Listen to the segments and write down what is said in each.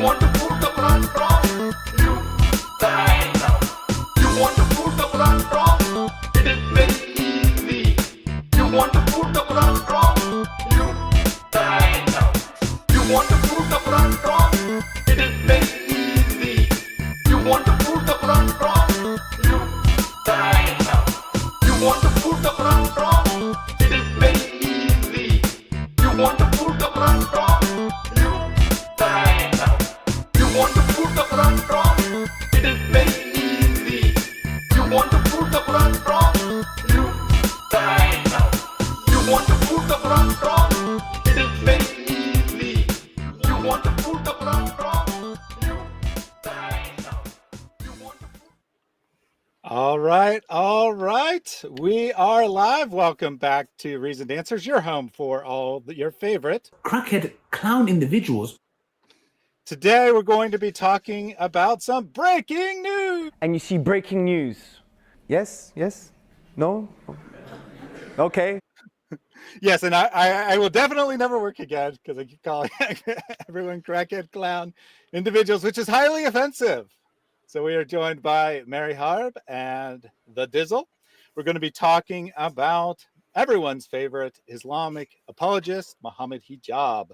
want to prove the Quran wrong? You die now. You want to prove the Quran wrong? It is very easy. You want to prove the Quran wrong? You die now. You want to prove the Quran wrong? It is very easy. You want to prove the Quran wrong? You die now. You want to prove the Quran wrong? It is very easy. You want to prove the Quran wrong? You die now. You want to prove the Quran wrong? It is very easy. You want to prove the Quran wrong? You die now. You want to prove the Quran wrong? It is very easy. You want to prove the Quran wrong? You die now. You want to prove... All right. We are live. Welcome back to Reasoned Answers, your home for all your favorite crackhead clown individuals. Today, we're going to be talking about some breaking news. And you see breaking news. Yes? No? Okay. Yes, and I will definitely never work again because I keep calling everyone crackhead clown individuals, which is highly offensive. So we are joined by Mary Harb and the Dizzle. We're going to be talking about everyone's favorite Islamic apologist, Mohammed Hijab.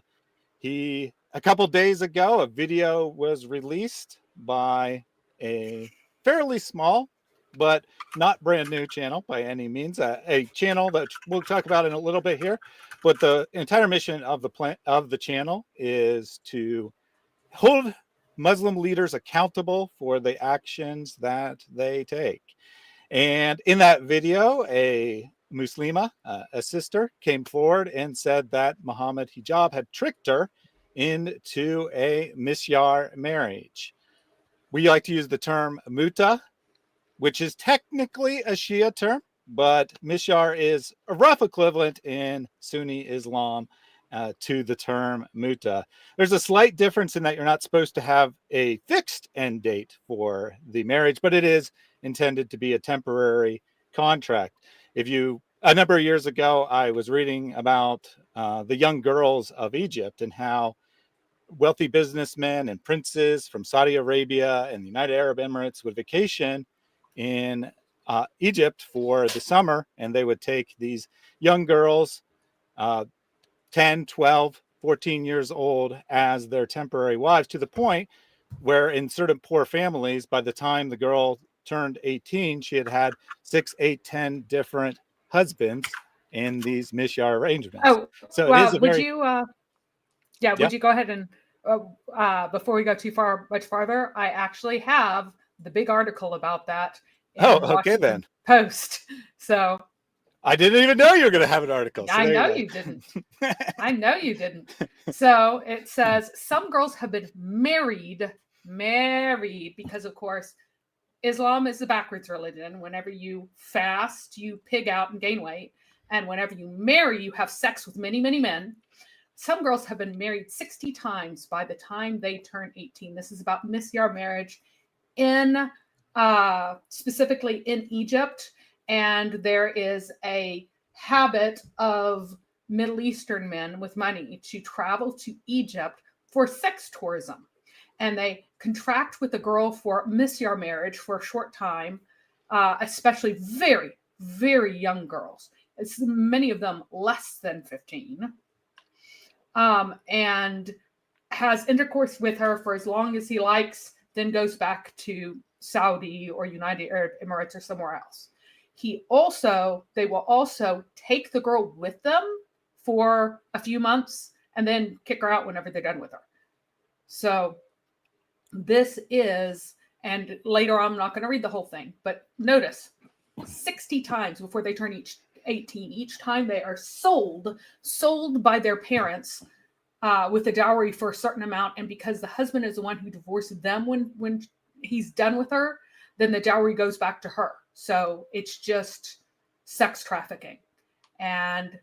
A couple days ago, a video was released by a fairly small, but not brand new channel by any means, a channel that we'll talk about in a little bit here. But the entire mission of the channel is to hold Muslim leaders accountable for the actions that they take. And in that video, a Muslima, a sister, came forward and said that Mohammed Hijab had tricked her into a Misyar marriage. We like to use the term Mutah, which is technically a Shia term, but Misyar is a rough equivalent in Sunni Islam to the term Mutah. There's a slight difference in that you're not supposed to have a fixed end date for the marriage, but it is intended to be a temporary contract. A number of years ago, I was reading about the young girls of Egypt and how wealthy businessmen and princes from Saudi Arabia and the United Arab Emirates would vacation in Egypt for the summer, and they would take these young girls, 10, 12, 14 years old, as their temporary wives, to the point where in certain poor families, by the time the girl turned 18, she had had 6, 8, 10 different husbands in these Misyar arrangements. Oh, so well, it is a would very... you would you go ahead and before we go much farther, I actually have the big article about that in okay then. Post. So I didn't even know you were going to have an article. So I know you didn't. I know you didn't. So it says some girls have been married because, of course, Islam is the backwards religion. Whenever you fast, you pig out and gain weight. And whenever you marry, you have sex with many, many men. Some girls have been married 60 times by the time they turn 18. This is about Misyar marriage in specifically in Egypt. And there is a habit of Middle Eastern men with money to travel to Egypt for sex tourism. And they contract with a girl for Misyar marriage for a short time, especially very, very young girls. It's many of them less than 15. And has intercourse with her for as long as he likes, then goes back to Saudi or United Arab Emirates or somewhere else. They will also take the girl with them for a few months and then kick her out whenever they're done with her. So this is, and later I'm not going to read the whole thing, but notice 60 times before they turn 18. Each time they are sold by their parents with a dowry for a certain amount. And because the husband is the one who divorced them when he's done with her, then the dowry goes back to her. So it's just sex trafficking. And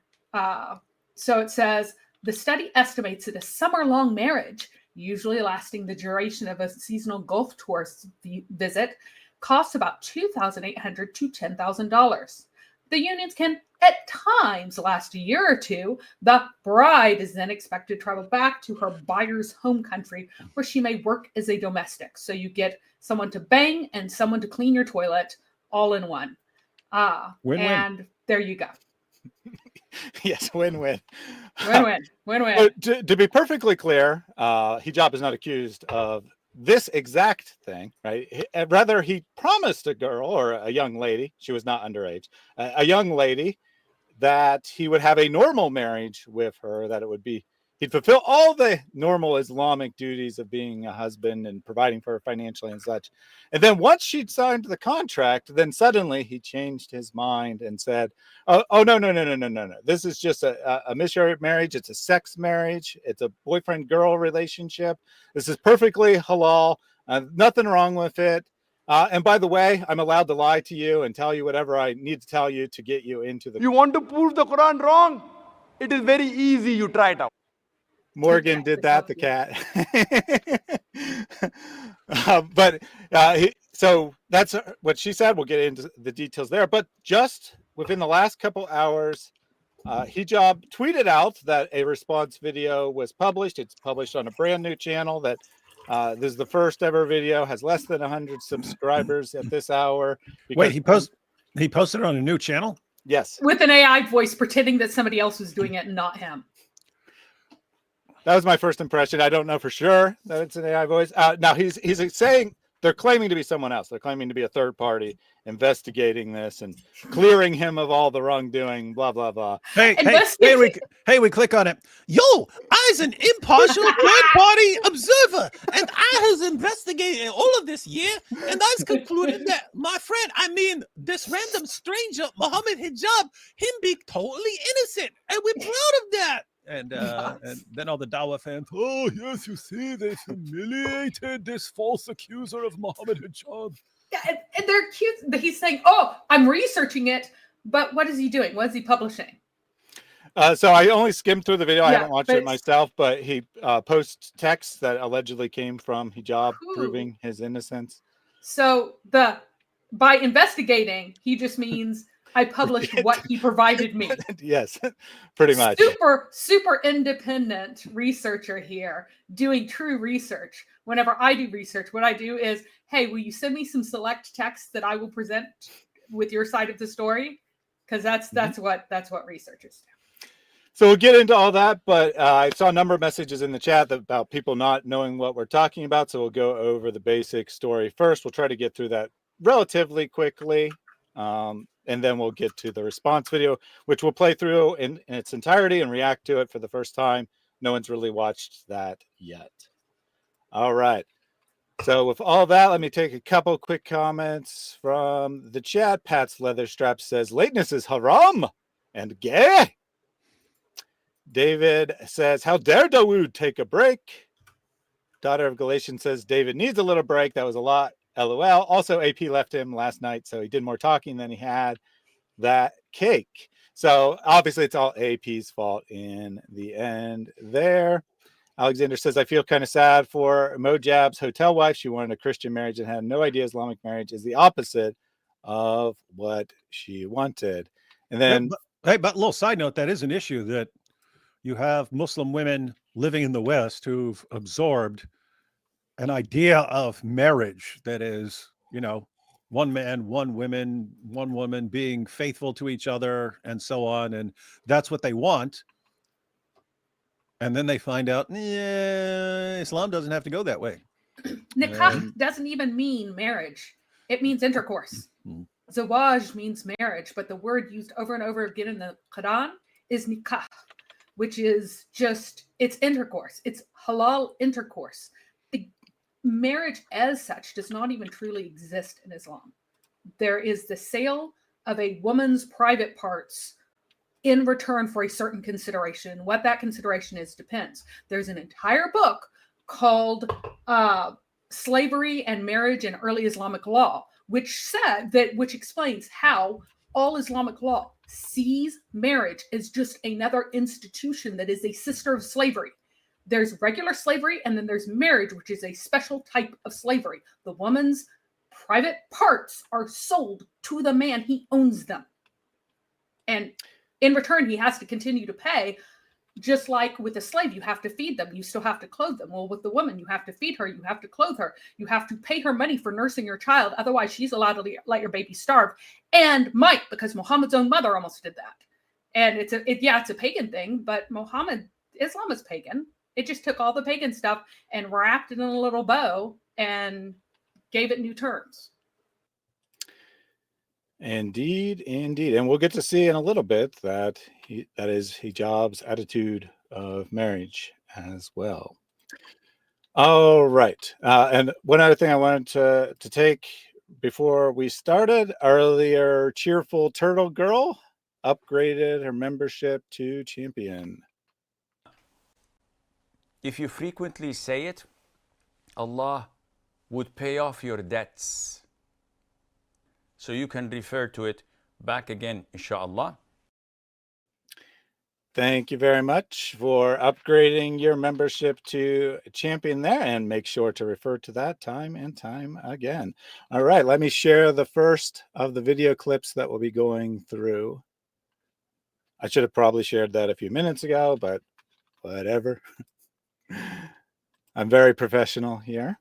so it says, the study estimates that a summer-long marriage, usually lasting the duration of a seasonal Gulf tourist visit, costs about $2,800 to $10,000. The unions can at times last a year or two. The bride is then expected to travel back to her buyer's home country where she may work as a domestic. So you get someone to bang and someone to clean your toilet all in one. Win-win. And there you go. Yes, win-win. Win-win. To be perfectly clear, Hijab is not accused of this exact thing, right? Rather, he promised a girl or a young lady, she was not underage, a young lady, that he would have a normal marriage with her, that it would be, he'd fulfill all the normal Islamic duties of being a husband and providing for her financially and such. And then once she'd signed the contract, then suddenly he changed his mind and said, oh no. This is just a Misyar marriage. It's a sex marriage. It's a boyfriend-girl relationship. This is perfectly halal. Nothing wrong with it. And by the way, I'm allowed to lie to you and tell you whatever I need to tell you to get you into the... You want to prove the Quran wrong? It is very easy. You try it out. Morgan did that, the cat. So that's what she said. We'll get into the details there. But just within the last couple hours, Hijab tweeted out that a response video was published. It's published on a brand new channel that this is the first ever video, has less than 100 subscribers at this hour. Wait, he posted it on a new channel? Yes. With an AI voice pretending that somebody else was doing it and not him. That was my first impression. I don't know for sure that it's an AI voice. Now he's saying they're claiming to be someone else. They're claiming to be a third party investigating this and clearing him of all the wrongdoing, blah, blah, blah. Hey, we click on it. Yo, I's an impartial third-party observer, and I has investigated all of this year, and I's concluded that my friend, this random stranger, Mohammed Hijab, him be totally innocent, and we're proud of that. And then all the Dawa fans, oh, yes, you see, they humiliated this false accuser of Mohammed Hijab. Yeah, and they're cute. He's saying, oh, I'm researching it, but what is he doing? What is he publishing? So I only skimmed through the video. I haven't watched it myself, but he posts texts that allegedly came from Hijab proving his innocence. So by investigating, he just means I published what he provided me. Yes, pretty much. Super independent researcher here doing true research. Whenever I do research, what I do is, hey, will you send me some select texts that I will present with your side of the story? Because that's what researchers do. So we'll get into all that, but I saw a number of messages in the chat about people not knowing what we're talking about. So we'll go over the basic story first. We'll try to get through that relatively quickly. And then we'll get to the response video, which we'll play through in its entirety and react to it for the first time. No one's really watched that yet. All right. So with all that, let me take a couple quick comments from the chat. Pat's Leatherstrap says, lateness is haram and gay. David says, how dare Dawood take a break? Daughter of Galatians says, David needs a little break. That was a lot. LOL. Also, AP left him last night, so he did more talking than he had that cake. So obviously, it's all AP's fault in the end there. Alexander says, I feel kind of sad for Mojab's hotel wife. She wanted a Christian marriage and had no idea Islamic marriage is the opposite of what she wanted. And then, but a little side note, that is an issue that you have Muslim women living in the West who've absorbed an idea of marriage that is, one man, one woman being faithful to each other and so on. And that's what they want. And then they find out, Islam doesn't have to go that way. Nikah doesn't even mean marriage. It means intercourse. Zawaj means marriage, but the word used over and over again in the Quran is nikah, which is it's intercourse. It's halal intercourse. The marriage as such does not even truly exist in Islam. There is the sale of a woman's private parts in return for a certain consideration. What that consideration is depends. There's an entire book called Slavery and Marriage in Early Islamic Law, which explains how all Islamic law sees marriage as just another institution that is a sister of slavery. There's regular slavery, and then there's marriage, which is a special type of slavery. The woman's private parts are sold to the man. He owns them. And in return, he has to continue to pay. Just like with a slave, you have to feed them. You still have to clothe them. Well, with the woman, you have to feed her. You have to clothe her. You have to pay her money for nursing your child. Otherwise, she's allowed to let your baby starve. And might, because Muhammad's own mother almost did that. And it's a pagan thing, but Islam is pagan. It just took all the pagan stuff and wrapped it in a little bow and gave it new terms. Indeed, indeed. And we'll get to see in a little bit that is hijab's attitude of marriage as well. All right. And one other thing I wanted to take before we started, earlier, Cheerful Turtle Girl upgraded her membership to champion. If you frequently say it, Allah would pay off your debts. So you can refer to it back again, inshallah. Thank you very much for upgrading your membership to champion there, and make sure to refer to that time and time again. All right, let me share the first of the video clips that we'll be going through. I should have probably shared that a few minutes ago, but whatever. I'm very professional here.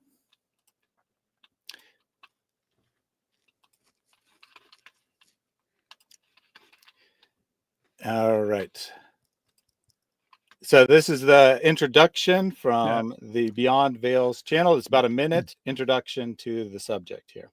All right. So this is the introduction from the Beyond Veils channel. It's about a minute introduction to the subject here.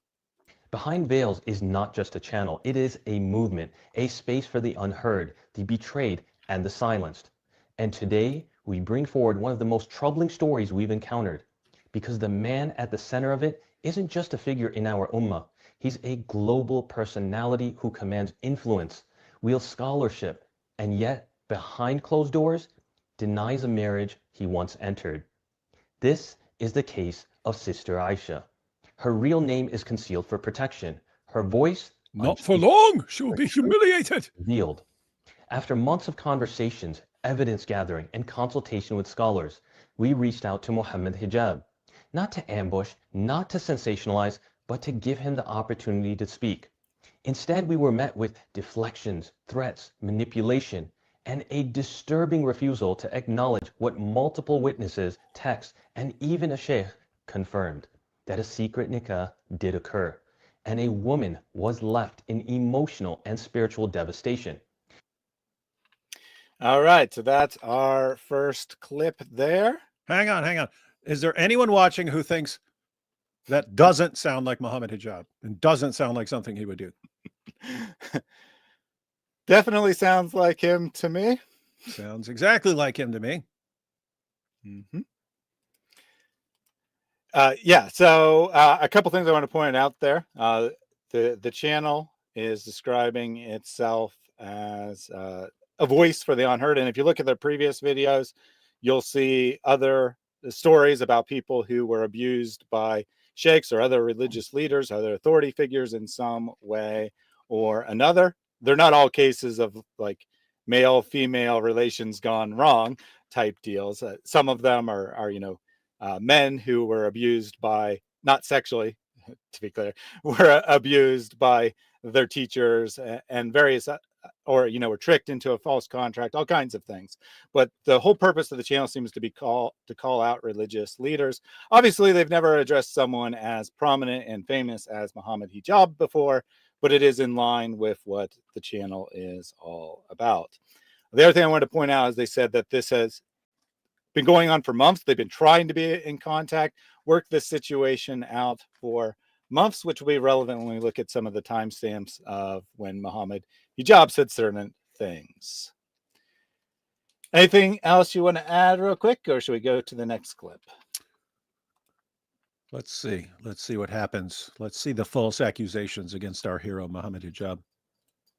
Behind Veils is not just a channel. It is a movement, a space for the unheard, the betrayed, and the silenced. And today, we bring forward one of the most troubling stories we've encountered, because the man at the center of it isn't just a figure in our ummah. He's a global personality who commands influence, wields scholarship, and yet, behind closed doors, denies a marriage he once entered. This is the case of Sister Aisha. Her real name is concealed for protection. Her voice, not for long, she will be humiliated. Revealed. After months of conversations, evidence gathering, and consultation with scholars, we reached out to Mohammed Hijab, not to ambush, not to sensationalize, but to give him the opportunity to speak. Instead, we were met with deflections, threats, manipulation, and a disturbing refusal to acknowledge what multiple witnesses, texts, and even a sheikh confirmed, that a secret nikah did occur, and a woman was left in emotional and spiritual devastation. All right, so that's our first clip there. Hang on. Is there anyone watching who thinks that doesn't sound like Mohammed Hijab and doesn't sound like something he would do? Definitely sounds like him to me. Sounds exactly like him to me. Mm-hmm. So a couple things I want to point out there. The channel is describing itself as a voice for the unheard. And if you look at their previous videos, you'll see other stories about people who were abused by sheikhs or other religious leaders, other authority figures in some way or another. They're not all cases of like male-female relations gone wrong type deals. Some of them are men who were abused by, not sexually, to be clear, were abused by their teachers and various, were tricked into a false contract, all kinds of things. But the whole purpose of the channel seems to be to call out religious leaders. Obviously, they've never addressed someone as prominent and famous as Mohammed Hijab before, but it is in line with what the channel is all about. The other thing I wanted to point out is they said that this has been going on for months. They've been trying to be in contact, work this situation out for months, which will be relevant when we look at some of the timestamps of when Mohammed Hijab said certain things. Anything else you want to add real quick, or should we go to the next clip? Let's see what happens. Let's see the false accusations against our hero, Mohammed Hijab.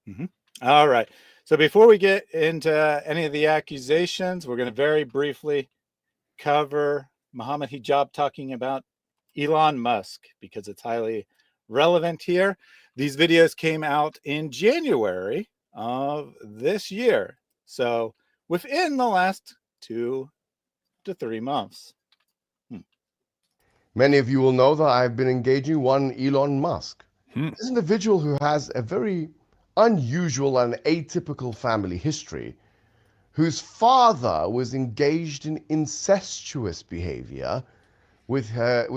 Mm-hmm. All right. So before we get into any of the accusations, we're going to very briefly cover Mohammed Hijab talking about Elon Musk because it's highly relevant here. These videos came out in January of this year. So within the last 2 to 3 months. Many of you will know that I've been engaging one Elon Musk. This individual who has a very unusual and atypical family history, whose father was engaged in incestuous behavior with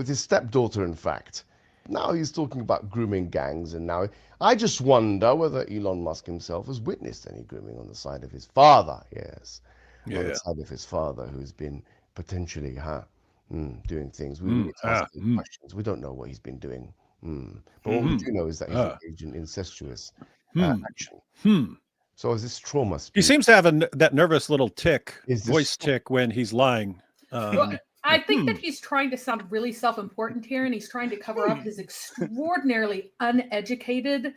his stepdaughter, in fact. Now he's talking about grooming gangs, and now I just wonder whether Elon Musk himself has witnessed any grooming on the side of his father. Yes, on the side of his father, who's been potentially doing things. We need to ask him questions. We don't know what he's been doing. But what we do know is that he's engaged in incestuous action. So is this trauma speak? He seems to have that nervous little tick, Is this- voice tick when he's lying. Well, I think that he's trying to sound really self-important here, and he's trying to cover up his extraordinarily uneducated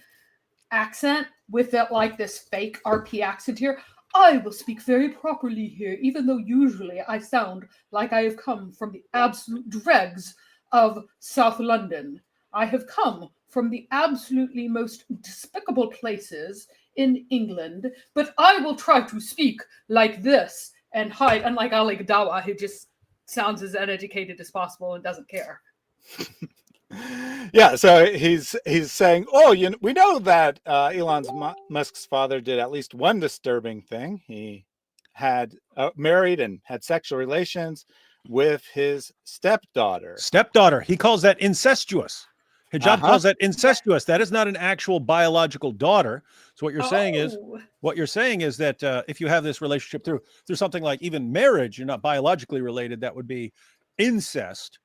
accent with that, like, this fake RP accent here. I will speak very properly here, even though usually I sound like I have come from the absolute dregs of South London. I have come from the absolutely most despicable places in England, but I will try to speak like this and hide, unlike Ali Gadawa, who just sounds as uneducated as possible and doesn't care. Yeah, so he's saying, oh, we know that Elon Musk's father did at least one disturbing thing. He had married and had sexual relations with his stepdaughter. Stepdaughter. He calls that incestuous. Hijab calls that incestuous. That is not an actual biological daughter. So what you're saying is that if you have this relationship through something like even marriage, you're not biologically related. That would be incest.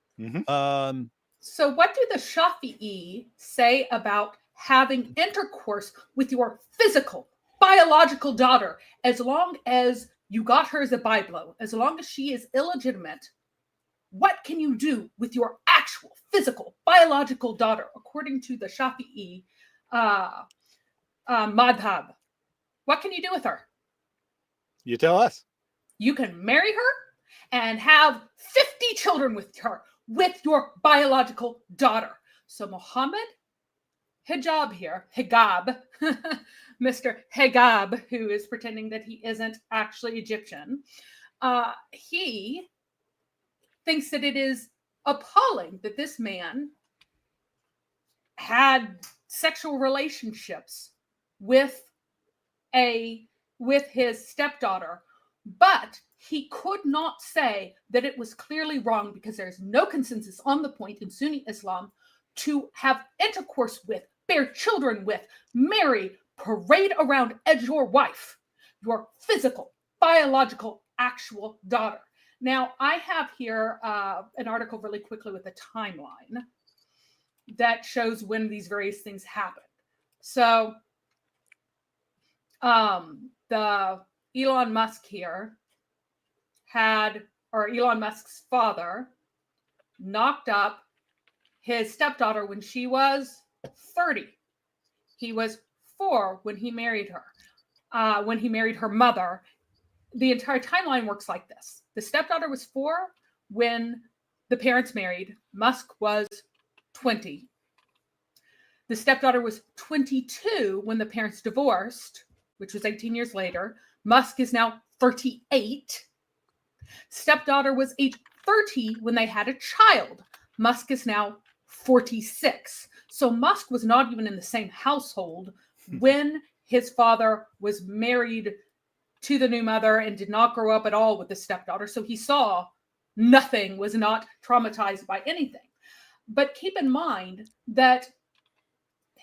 So what do the Shafi'i say about having intercourse with your physical, biological daughter, as long as you got her as a byblow, as long as she is illegitimate? What can you do with your actual physical, biological daughter, according to the Shafi'i madhab? What can you do with her? You tell us. You can marry her and have 50 children with her, with your biological daughter. So Mohammed Hijab here, Hijab, Mr. Hijab, who is pretending that he isn't actually Egyptian, he thinks that it is appalling that this man had sexual relationships with his stepdaughter, but he could not say that it was clearly wrong because there's no consensus on the point in Sunni Islam to have intercourse with, bear children with, marry, parade around as your wife, your physical, biological, actual daughter. Now, I have here an article really quickly with a timeline that shows when these various things happened. So, the Elon Musk here Elon Musk's father knocked up his stepdaughter when she was 30. He was 4 when he married her. When he married her mother, the entire timeline works like this. The stepdaughter was 4 when the parents married. Musk was 20. The stepdaughter was 22 when the parents divorced, which was 18 years later. Musk is now 38. Stepdaughter was age 30 when they had a child. Musk is now 46. So Musk was not even in the same household when his father was married to the new mother and did not grow up at all with the stepdaughter. So he saw nothing, was not traumatized by anything. But keep in mind that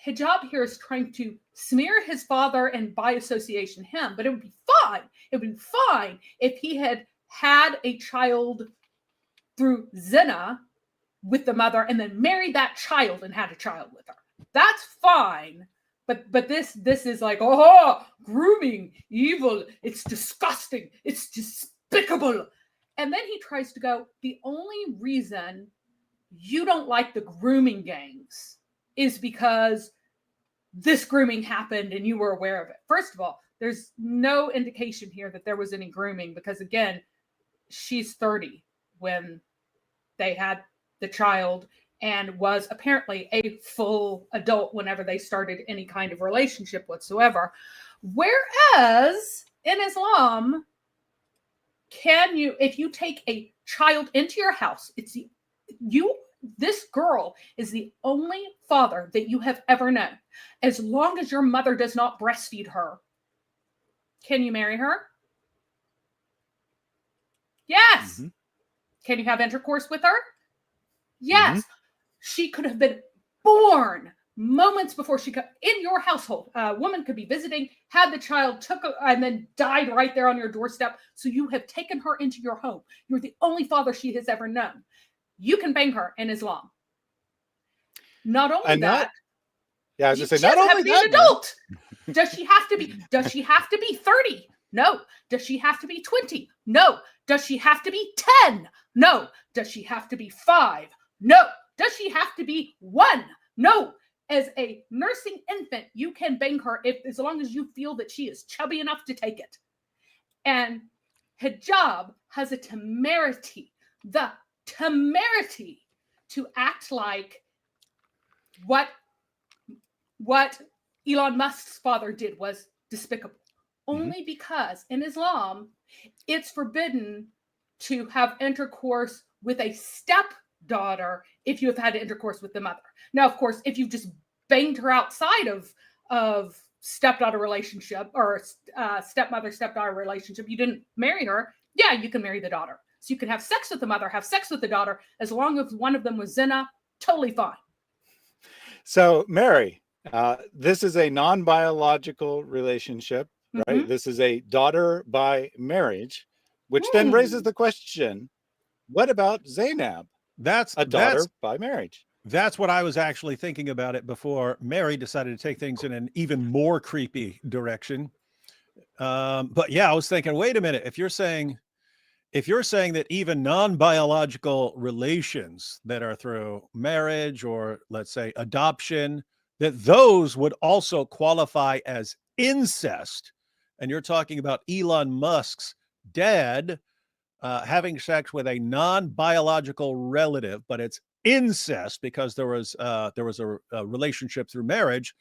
Hijab here is trying to smear his father and by association him, but it would be fine. It would be fine if he had a child through zina with the mother and then married that child and had a child with her. That's fine. But this is like, oh, grooming, evil, it's disgusting, it's despicable. And then he tries to go, the only reason you don't like the grooming gangs is because this grooming happened and you were aware of it. First of all, there's no indication here that there was any grooming because, again, she's 30 when they had the child and was apparently a full adult whenever they started any kind of relationship whatsoever. Whereas in Islam, if you take a child into your house, this girl is the only father that you have ever known. As long as your mother does not breastfeed her, can you marry her? Yes. Mm-hmm. Can you have intercourse with her? Yes. Mm-hmm. She could have been born moments before she could, in your household. A woman could be visiting, had the child, took and then died right there on your doorstep. So you have taken her into your home. You're the only father she has ever known. You can bang her in Islam. Not only that, I was just saying, she not doesn't have only to be that, an adult. Does she have to be? Does she have to be 30? No. Does she have to be 20? No. Does she have to be 10? No. Does she have to be 5? No. Does she have to be 1? No. As a nursing infant, you can bang her as long as you feel that she is chubby enough to take it. And hijab has the temerity to act like what Elon Musk's father did was despicable. Only because in Islam, it's forbidden to have intercourse with a stepdaughter if you have had intercourse with the mother. Now, of course, if you've just banged her outside of stepdaughter relationship or stepmother-stepdaughter relationship, you didn't marry her, yeah, you can marry the daughter. So you can have sex with the mother, have sex with the daughter, as long as one of them was zina, totally fine. So, Mary, this is a non-biological relationship, right? Mm-hmm. This is a daughter by marriage, which then raises the question, what about Zainab? That's a daughter by marriage. That's what I was actually thinking about it before Mary decided to take things in an even more creepy direction. But yeah, I was thinking, wait a minute, if you're saying that even non-biological relations that are through marriage or let's say adoption, that those would also qualify as incest, and you're talking about Elon Musk's dad having sex with a non-biological relative, but it's incest because there was a relationship through marriage,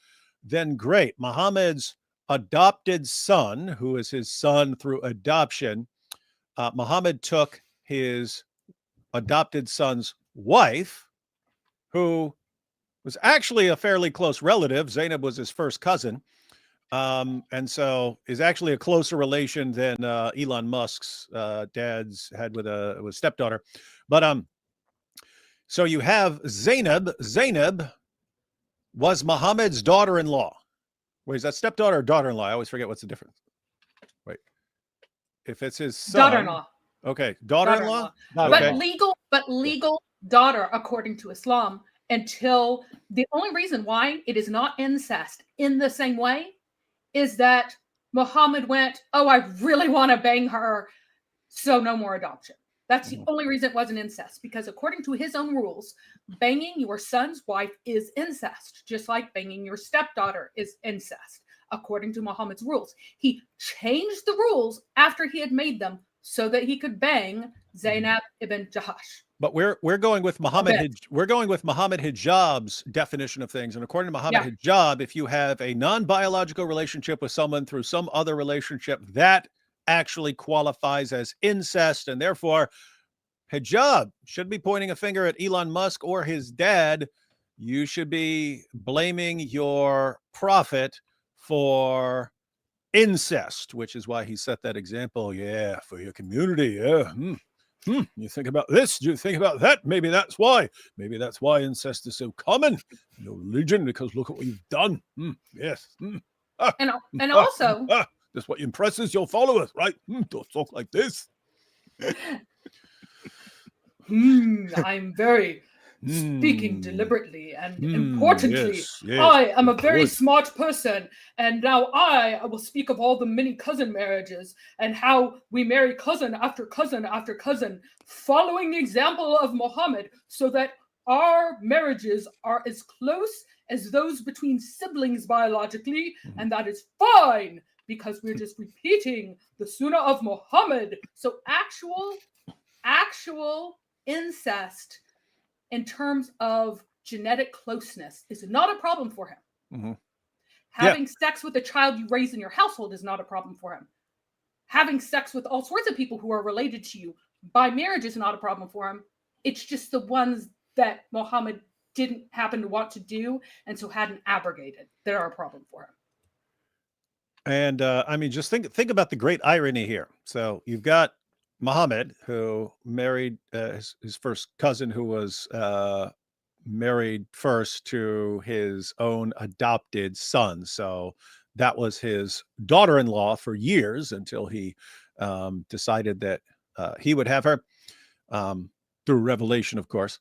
then great. Muhammad's adopted son, who is his son through adoption, Muhammad took his adopted son's wife, who was actually a fairly close relative. Zainab was his first cousin. And so is actually a closer relation than Elon Musk's dad's had with a stepdaughter. But so you have Zainab. Zainab was Muhammad's daughter-in-law. Wait, is that stepdaughter or daughter-in-law? I always forget what's the difference. Wait, if it's his son, daughter-in-law. Okay, daughter-in-law. But legal daughter according to Islam. Until the only reason why it is not incest in the same way is that Muhammad went, oh, I really want to bang her, so no more adoption. That's the only reason it wasn't incest, because according to his own rules, banging your son's wife is incest, just like banging your stepdaughter is incest, according to Muhammad's rules. He changed the rules after he had made them so that he could bang Zainab ibn Jahash. But we're going with Muhammad. We're going with Mohammed Hijab's definition of things, and according to Mohammed Hijab, if you have a non-biological relationship with someone through some other relationship, that actually qualifies as incest, and therefore Hijab should be pointing a finger at Elon Musk or his dad. You should be blaming your prophet for incest, which is why he set that example. Yeah, for your community. Yeah. You think about this, you think about that. Maybe that's why incest is so common in your religion, because look at what you've done. Yes. And also, that's what impresses your followers, right? Don't talk like this. I'm very speaking deliberately and importantly. Yes, I am a very smart person, and now I will speak of all the many cousin marriages and how we marry cousin after cousin after cousin, following the example of Muhammad, so that our marriages are as close as those between siblings biologically, and that is fine because we're just repeating the sunnah of Muhammad. So actual incest in terms of genetic closeness is not a problem for him. Having sex with a child you raise in your household is not a problem for him. Having sex with all sorts of people who are related to you by marriage is not a problem for him. It's just the ones that Muhammad didn't happen to want to do, and so hadn't abrogated that are a problem for him. And I mean, just think about the great irony here. So you've got Muhammad, who married his first cousin, who was married first to his own adopted son. So that was his daughter-in-law for years until he decided that he would have her through revelation, of course.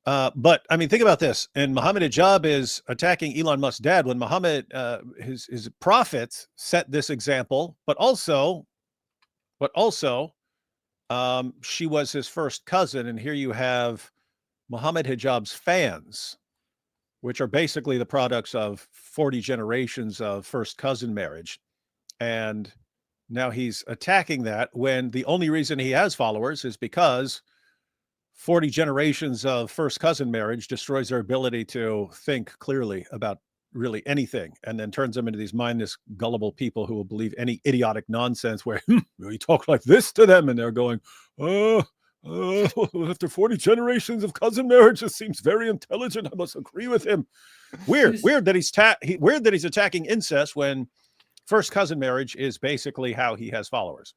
But I mean, think about this. And Mohammed Hijab is attacking Elon Musk's dad when Muhammad, his prophet, set this example, but also, she was his first cousin. And here you have Mohammed Hijab's fans, which are basically the products of 40 generations of first cousin marriage. And now he's attacking that when the only reason he has followers is because 40 generations of first cousin marriage destroys their ability to think clearly about really anything, and then turns them into these mindless, gullible people who will believe any idiotic nonsense where you talk like this to them and they're going, after 40 generations of cousin marriage, it seems very intelligent. I must agree with him. Weird that he's attacking incest when first cousin marriage is basically how he has followers.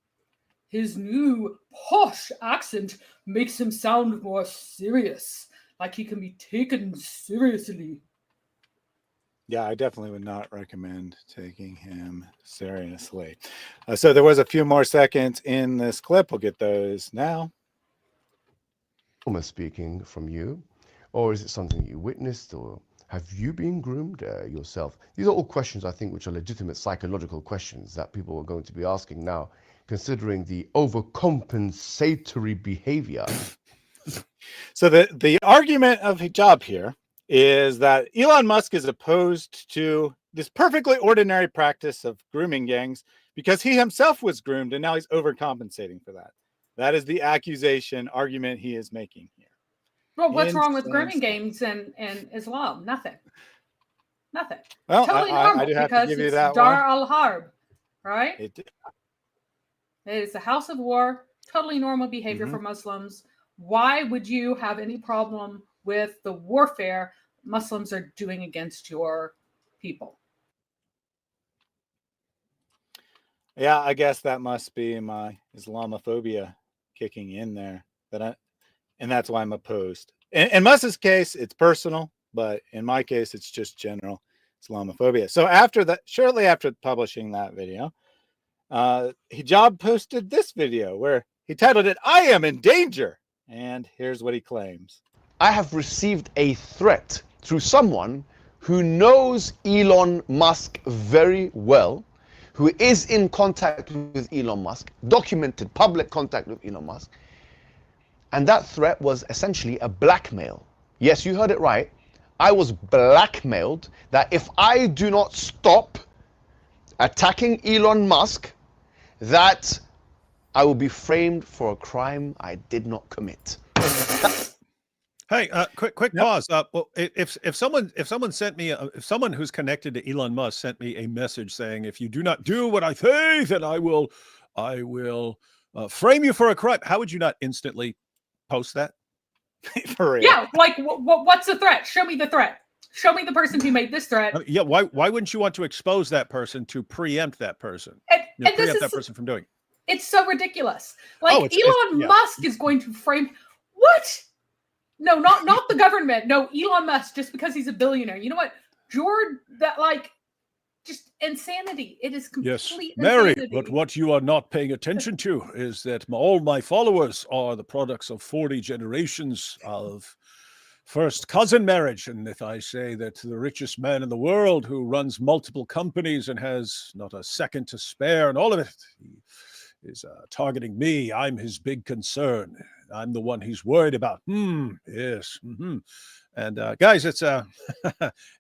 His new posh accent makes him sound more serious, like he can be taken seriously. Yeah, I definitely would not recommend taking him seriously. So there was a few more seconds in this clip. We'll get those now. Am I speaking from you? Or is it something you witnessed? Or have you been groomed yourself? These are all questions, I think, which are legitimate psychological questions that people are going to be asking now, considering the overcompensatory behavior. So the argument of hijab here is that Elon Musk is opposed to this perfectly ordinary practice of grooming gangs because he himself was groomed and now he's overcompensating for that. That is the accusation argument he is making here. Well, what's wrong with grooming gangs and Islam? Nothing. Well, Totally normal, I do have because to give you it's that Dar one. al-Harb, right? It is a house of war, totally normal behavior for Muslims. Why would you have any problem with the warfare Muslims are doing against your people? Yeah, I guess that must be my Islamophobia kicking in there. And that's why I'm opposed. In Musk's case, it's personal, but in my case, it's just general Islamophobia. So shortly after publishing that video, Hijab posted this video where he titled it, "I am in danger." And here's what he claims. I have received a threat through someone who knows Elon Musk very well, who is in contact with Elon Musk, documented public contact with Elon Musk. And that threat was essentially a blackmail. Yes, you heard it right. I was blackmailed that if I do not stop attacking Elon Musk, that I will be framed for a crime I did not commit. Hey, quick pause. Well, if someone who's connected to Elon Musk sent me a message saying, if you do not do what I say, then I will frame you for a crime, how would you not instantly post that? For real? Yeah, like what's the threat? Show me the threat. Show me the person who made this threat. Yeah, why wouldn't you want to expose that person to preempt that person? Preempt that person from doing it. It's so ridiculous. Like Elon Musk is going to frame what? No, not the government. No, Elon Musk, just because he's a billionaire. You know what, George? That just insanity. It is complete Mary, insanity. but what you are not paying attention to is that all my followers are the products of 40 generations of first cousin marriage. And if I say that the richest man in the world who runs multiple companies and has not a second to spare and all of it, he is targeting me. I'm his big concern. I'm the one he's worried about. Yes. And guys, it's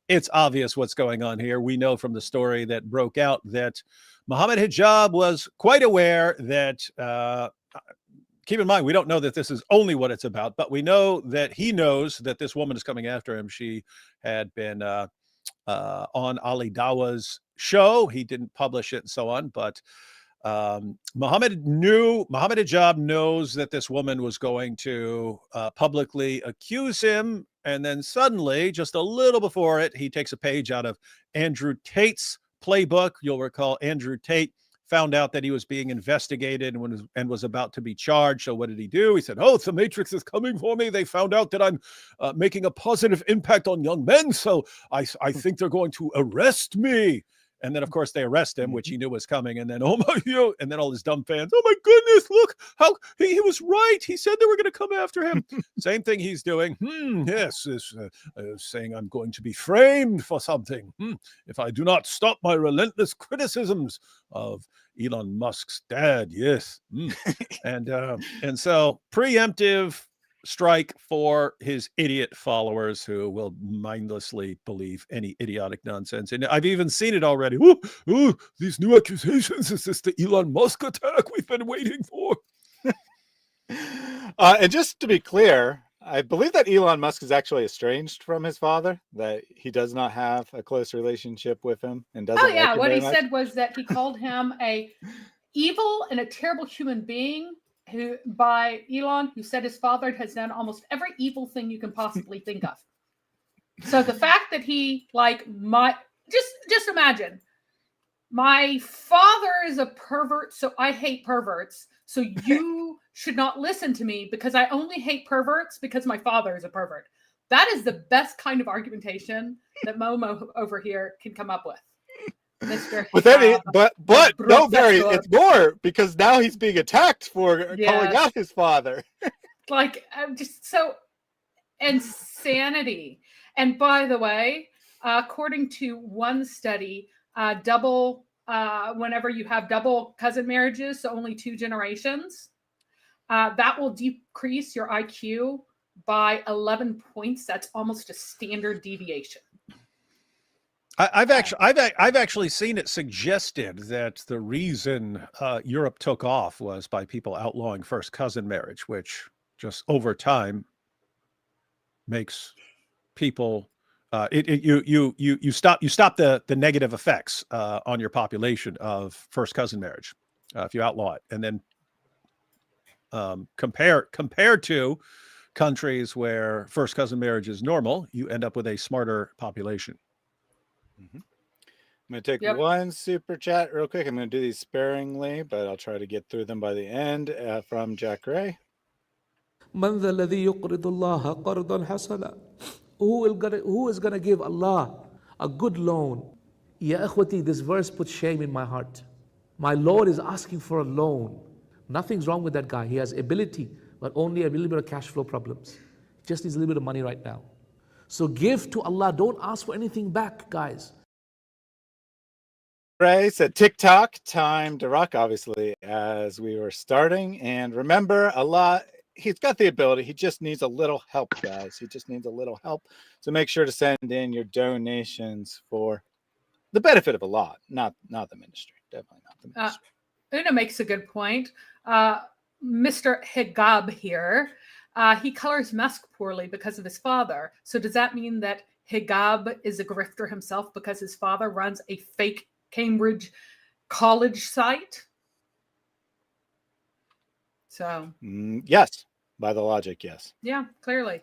it's obvious what's going on here. We know from the story that broke out that Mohammed Hijab was quite aware that, keep in mind, we don't know that this is only what it's about, but we know that he knows that this woman is coming after him. She had been on Ali Dawa's show. He didn't publish it and so on, but Mohammed Hijab knows that this woman was going to publicly accuse him. And then suddenly, just a little before it, he takes a page out of Andrew Tate's playbook. You'll recall Andrew Tate found out that he was being investigated and was about to be charged. So what did he do? He said, oh, the Matrix is coming for me. They found out that I'm making a positive impact on young men. So I think they're going to arrest me. And then, of course, they arrest him, which he knew was coming. And then, oh my, and then all his dumb fans, oh my goodness, look how he was right. He said they were going to come after him. Same thing he's doing. Yes, saying I'm going to be framed for something if I do not stop my relentless criticisms of Elon Musk's dad. Yes. And so preemptive strike for his idiot followers who will mindlessly believe any idiotic nonsense. And I've even seen it already. Ooh, these new accusations. Is this the Elon Musk attack we've been waiting for? And just to be clear, I believe that Elon Musk is actually estranged from his father, that he does not have a close relationship with him and doesn't. Oh yeah, like what he much. said was that he called him a evil and a terrible human being who said his father has done almost every evil thing you can possibly think of. So the fact that he just imagine, my father is a pervert, so I hate perverts. So you should not listen to me because I only hate perverts because my father is a pervert. That is the best kind of argumentation that Momo over here can come up with. Mr. But then but no, Barry, it's more because now he's being attacked for calling out his father. Like, just so insanity. And by the way, according to one study, whenever you have double cousin marriages, so only 2 generations, that will decrease your IQ by 11 points. That's almost a standard deviation. I've actually seen it suggested that the reason Europe took off was by people outlawing first cousin marriage, which just over time makes people you stop the negative effects on your population of first cousin marriage if you outlaw it, and then compared to countries where first cousin marriage is normal, you end up with a smarter population. I'm going to take one super chat real quick. I'm going to do these sparingly, but I'll try to get through them by the end. From Jack Ray. من ذا الذي يقرض الله قرضا حسنا? Who is going to give Allah a good loan? Ya akhwati, this verse puts shame in my heart. My Lord is asking for a loan. Nothing's wrong with that guy. He has ability, but only a little bit of cash flow problems. He just needs a little bit of money right now. So give to Allah. Don't ask for anything back, guys. Ray said TikTok, time to rock, obviously, as we were starting. And remember, Allah, he's got the ability. He just needs a little help, guys. He just needs a little help. So make sure to send in your donations for the benefit of Allah, not the ministry. Definitely not the ministry. Una makes a good point. Mr. Hijab here, he colors Musk poorly because of his father. So does that mean that Hijab is a grifter himself because his father runs a fake Cambridge college site? So yes, by the logic, yes. Yeah, clearly.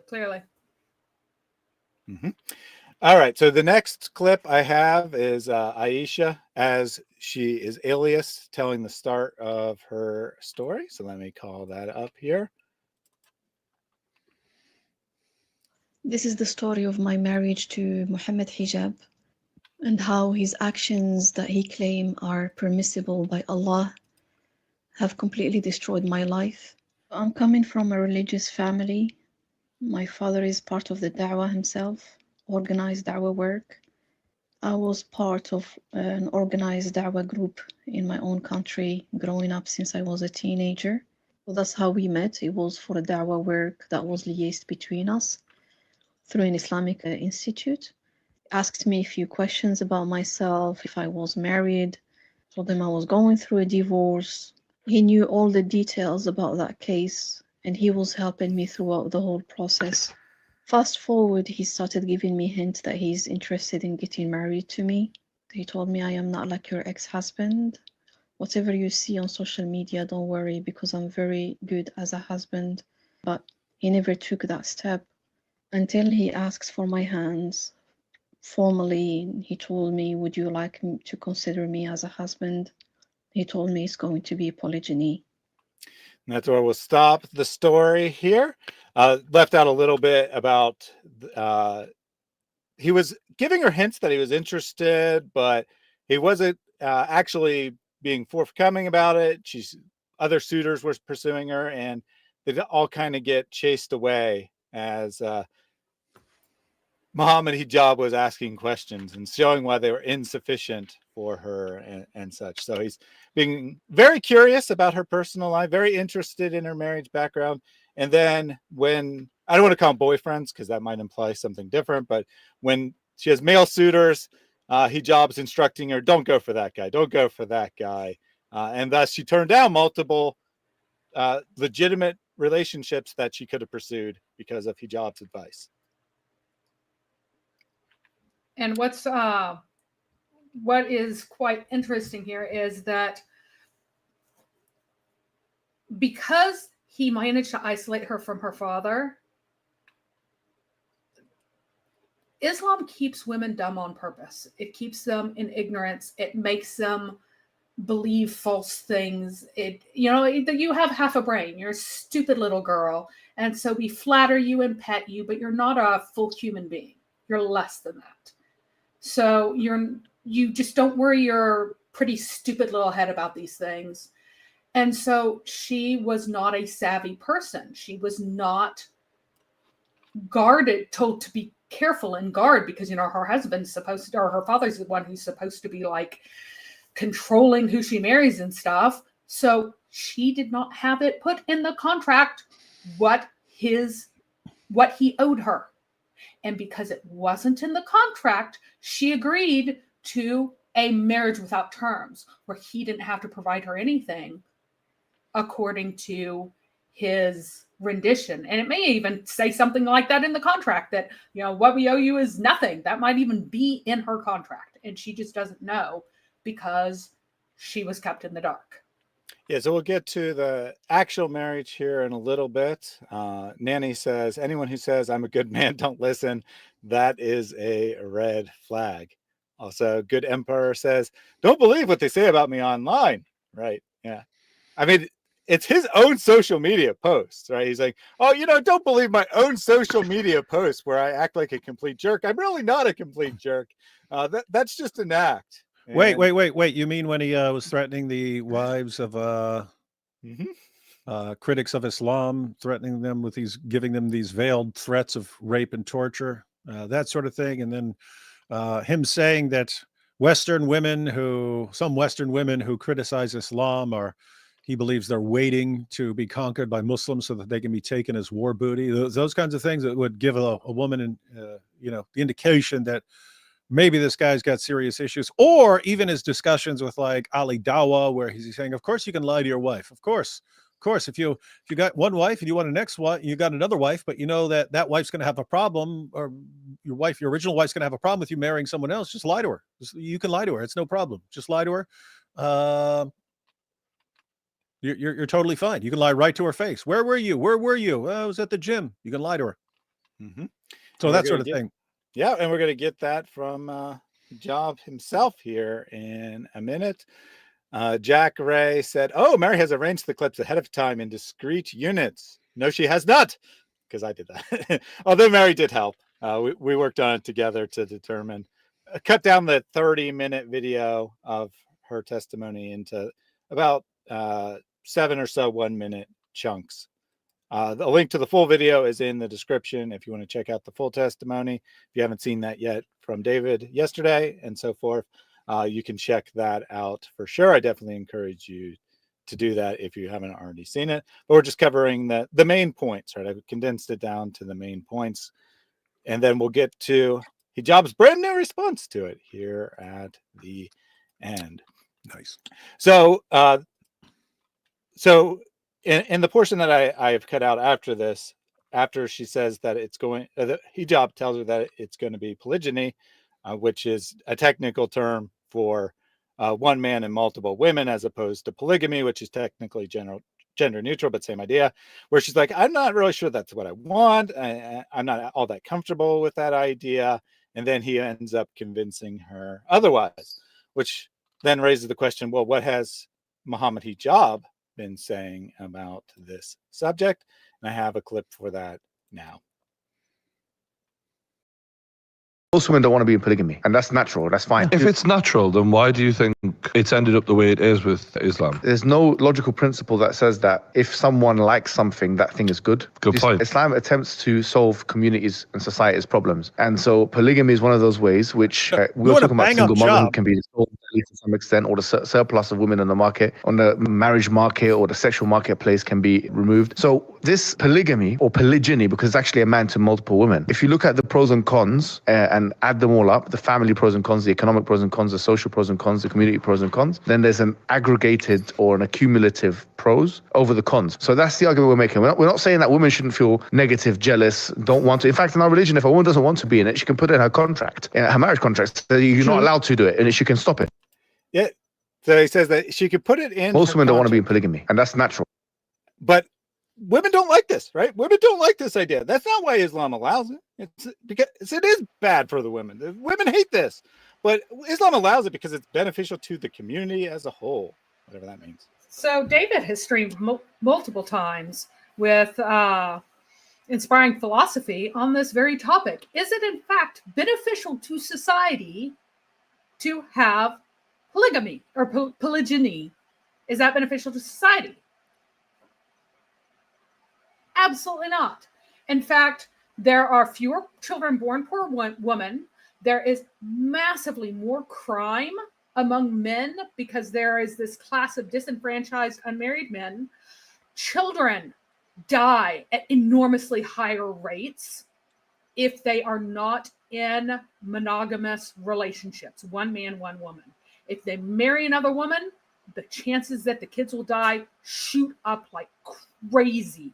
All right, so the next clip I have is Aisha, as she is alias, telling the start of her story. So let me call that up here. This is the story of my marriage to Mohammed Hijab and how his actions that he claims are permissible by Allah have completely destroyed my life. I'm coming from a religious family. My father is part of the da'wah himself, organized da'wah work. I was part of an organized da'wah group in my own country growing up since I was a teenager. So that's how we met. It was for a da'wah work that was liaised between us through an Islamic institute. Asked me a few questions about myself, if I was married. Told him I was going through a divorce. He knew all the details about that case, and he was helping me throughout the whole process. Fast forward, he started giving me hints that he's interested in getting married to me. He told me I am not like your ex-husband whatever you see on social media, don't worry, because I'm very good as a husband. But he never took that step until he asks for my hands. Formally, he told me, would you like to consider me as a husband? He told me it's going to be polygyny. And that's where we'll stop the story here. Left out a little bit about he was giving her hints that he was interested, but he wasn't actually being forthcoming about it. Other suitors were pursuing her, and they all kind of get chased away as Mohammed Hijab was asking questions and showing why they were insufficient for her and such. So he's being very curious about her personal life, very interested in her marriage background. And then when, I don't want to call them boyfriends because that might imply something different, but when she has male suitors, Hijab's instructing her, don't go for that guy, don't go for that guy. And thus she turned down multiple legitimate relationships that she could have pursued because of Hijab's advice. And what is quite interesting here is that because he managed to isolate her from her father, Islam keeps women dumb on purpose. It keeps them in ignorance. It makes them believe false things. You have half a brain. You're a stupid little girl. And so we flatter you and pet you, but you're not a full human being. You're less than that. So you just don't worry your pretty stupid little head about these things. And so she was not a savvy person. She was not guarded, told to be careful and guard because, her husband's supposed to, or her father's the one who's supposed to be like controlling who she marries and stuff. So she did not have it put in the contract what he owed her. And because it wasn't in the contract, she agreed to a marriage without terms where he didn't have to provide her anything according to his rendition. And it may even say something like that in the contract that, what we owe you is nothing. That might even be in her contract. And she just doesn't know because she was kept in the dark. Yeah, so we'll get to the actual marriage here in a little bit. Nanny says, anyone who says I'm a good man, don't listen. That is a red flag. Also, Good Emperor says, don't believe what they say about me online. Right. Yeah. I mean, it's his own social media posts, right? He's like, oh, don't believe my own social media posts where I act like a complete jerk. I'm really not a complete jerk. That's just an act. Wait. You mean when he was threatening the wives of critics of Islam, threatening them with giving them these veiled threats of rape and torture, that sort of thing. And then him saying that some Western women who criticize Islam he believes they're waiting to be conquered by Muslims so that they can be taken as war booty. Those kinds of things that would give a woman, the indication that maybe this guy's got serious issues. Or even his discussions with like Ali Dawa, where he's saying, of course you can lie to your wife. Of course, if you got one wife and you want a next wife, you got another wife, but that wife's going to have a problem, or your original wife's going to have a problem with you marrying someone else. Just lie to her. You can lie to her. It's no problem. Just lie to her. You're totally fine. You can lie right to her face. Where were you? I was at the gym. You can lie to her. Mm-hmm. So that sort of thing. Yeah, and we're going to get that from Hijab himself here in a minute. Jack Ray said, oh, Mary has arranged the clips ahead of time in discrete units. No, she has not, because I did that. Although Mary did help. We worked on it together to determine, cut down the 30-minute video of her testimony into about 7 or so 1-minute chunks. The link to the full video is in the description if you want to check out the full testimony. If you haven't seen that yet from David yesterday and so forth, you can check that out for sure. I definitely encourage you to do that if you haven't already seen it. But we're just covering the main points, right? I've condensed it down to the main points. And then we'll get to Hijab's brand new response to it here at the end. Nice. So, in the portion that I have cut out after this, after she says that it's going, the Hijab tells her that it's going to be polygyny, which is a technical term for one man and multiple women, as opposed to polygamy, which is technically gender neutral, but same idea, where she's like, I'm not really sure that's what I want. I'm not all that comfortable with that idea. And then he ends up convincing her otherwise, which then raises the question, well, what has Mohammed Hijab been saying about this subject? And I have a clip for that now. Most women don't want to be in polygamy, and that's natural. That's fine. If it's natural, then why do you think it's ended up the way it is with Islam? There's no logical principle that says that if someone likes something, that thing is good. Good point. Islam attempts to solve communities and society's problems. And so polygamy is one of those ways which we're talking about single motherhood can be solved to some extent, or the surplus of women in the market, on the marriage market or the sexual marketplace can be removed. So this polygamy or polygyny, because it's actually a man to multiple women, if you look at the pros and cons and add them all up, the family pros and cons, the economic pros and cons, the social pros and cons, the community pros and cons, then there's an aggregated or an accumulative pros over the cons. So that's the argument we're making. We're not saying that women shouldn't feel negative, jealous, don't want to. In fact, in our religion, if a woman doesn't want to be in it, she can put it in her contract, in her marriage contract, that you're not allowed to do it, and she can stop it. Yeah. So he says that she could put it in. Most women don't want to be in polygamy, and that's natural. But women don't like this, right? Women don't like this idea. That's not why Islam allows it. It's because it is bad for the women. The women hate this, but Islam allows it because it's beneficial to the community as a whole, whatever that means. So David has streamed multiple times with inspiring philosophy on this very topic. Is it in fact beneficial to society to have polygamy or polygyny? Is that beneficial to society? Absolutely not. In fact, there are fewer children born per woman. There is massively more crime among men because there is this class of disenfranchised, unmarried men. Children die at enormously higher rates if they are not in monogamous relationships, one man, one woman. If they marry another woman, the chances that the kids will die shoot up like crazy.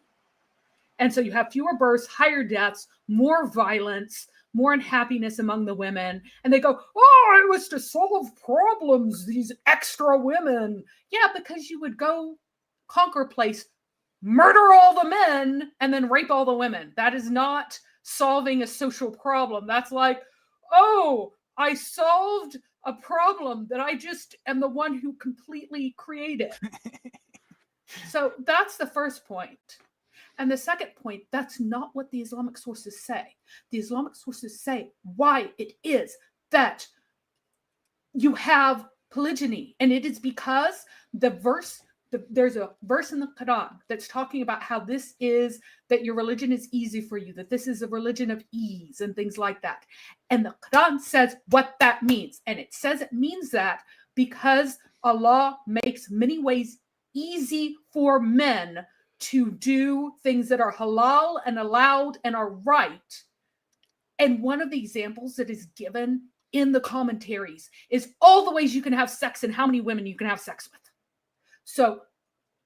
And so you have fewer births, higher deaths, more violence, more unhappiness among the women. And they go, oh, it was to solve problems, these extra women. Yeah, because you would go conquer a place, murder all the men, and then rape all the women. That is not solving a social problem. That's like, oh, I solved a problem that I just am the one who completely created. So that's the first point. And the second point, that's not what the Islamic sources say. The Islamic sources say why it is that you have polygyny. And it is because there's a verse in the Quran that's talking about how this is, that your religion is easy for you, that this is a religion of ease and things like that. And the Quran says what that means. And it says it means that because Allah makes many ways easy for men to do things that are halal and allowed and are right. And one of the examples that is given in the commentaries is all the ways you can have sex and how many women you can have sex with. So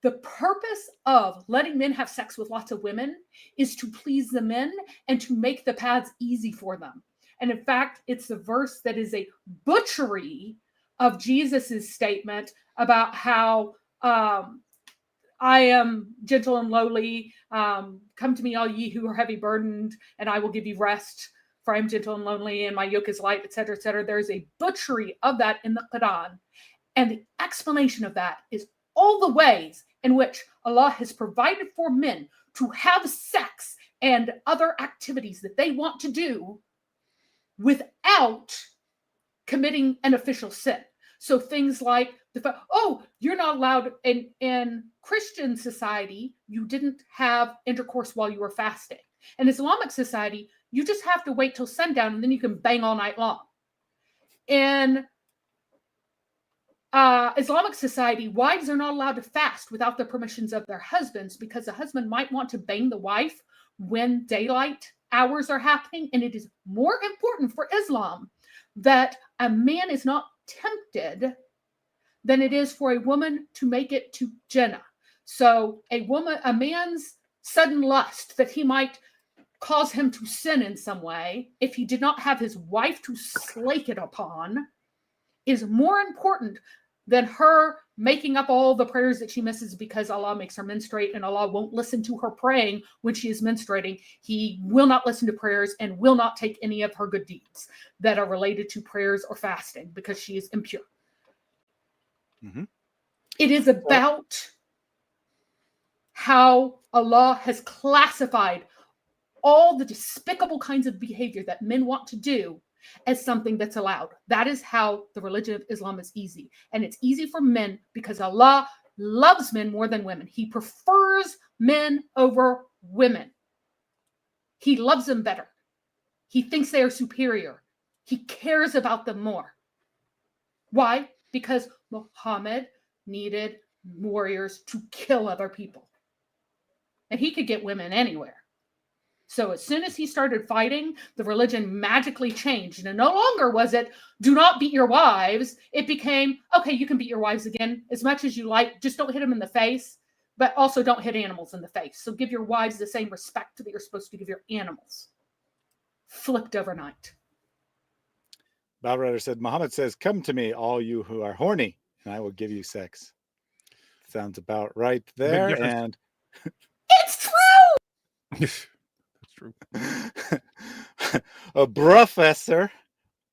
the purpose of letting men have sex with lots of women is to please the men and to make the paths easy for them. And in fact, it's a verse that is a butchery of Jesus's statement about how I am gentle and lowly. Come to me, all ye who are heavy burdened, and I will give you rest. For I am gentle and lonely, and my yoke is light, etc., etc. There is a butchery of that in the Quran. And the explanation of that is all the ways in which Allah has provided for men to have sex and other activities that they want to do without committing an official sin. So things like you're not allowed in Christian society, you didn't have intercourse while you were fasting. In Islamic society, you just have to wait till sundown and then you can bang all night long. In Islamic society, wives are not allowed to fast without the permissions of their husbands because the husband might want to bang the wife when daylight hours are happening. And it is more important for Islam that a man is not tempted than it is for a woman to make it to Jannah. So a man's sudden lust that he might cause him to sin in some way, if he did not have his wife to slake it upon, is more important than her making up all the prayers that she misses because Allah makes her menstruate and Allah won't listen to her praying when she is menstruating. He will not listen to prayers and will not take any of her good deeds that are related to prayers or fasting because she is impure. Mm-hmm. It is about how Allah has classified all the despicable kinds of behavior that men want to do as something that's allowed. That is how the religion of Islam is easy. And it's easy for men because Allah loves men more than women. He prefers men over women. He loves them better. He thinks they are superior. He cares about them more. Why? Because Muhammad needed warriors to kill other people. And he could get women anywhere. So as soon as he started fighting, the religion magically changed. And no longer was it, do not beat your wives. It became, okay, you can beat your wives again as much as you like. Just don't hit them in the face, but also don't hit animals in the face. So give your wives the same respect that you're supposed to give your animals. Flipped overnight. Balrudder said, Muhammad says, come to me, all you who are horny, and I will give you sex. Sounds about right there. And it's true! That's true. A professor,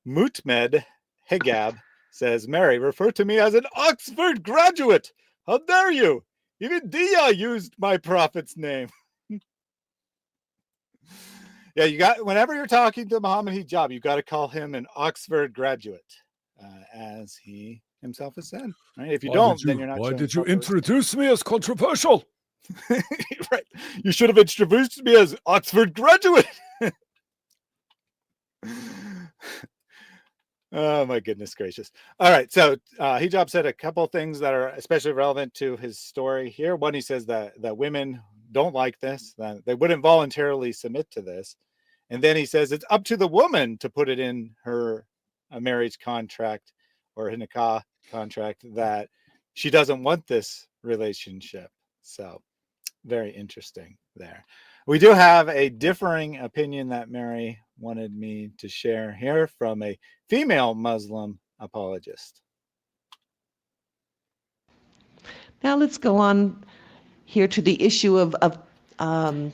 Mohammed Hijab, says, Mary, refer to me as an Oxford graduate. How dare you? Even Dia used my prophet's name. Yeah, you got, whenever you're talking to Mohammed Hijab, you got to call him an Oxford graduate, as he himself has said. Right? If you don't, then you're not. Why did you introduce me as controversial? Right. You should have introduced me as Oxford graduate. Oh my goodness gracious. All right. So Hijab said a couple of things that are especially relevant to his story here. One, he says that women don't like this, that they wouldn't voluntarily submit to this. And then he says it's up to the woman to put it in her marriage contract or a nikah contract that she doesn't want this relationship. So very interesting there. We do have a differing opinion that Mary wanted me to share here from a female Muslim apologist. Now let's go on here to the issue of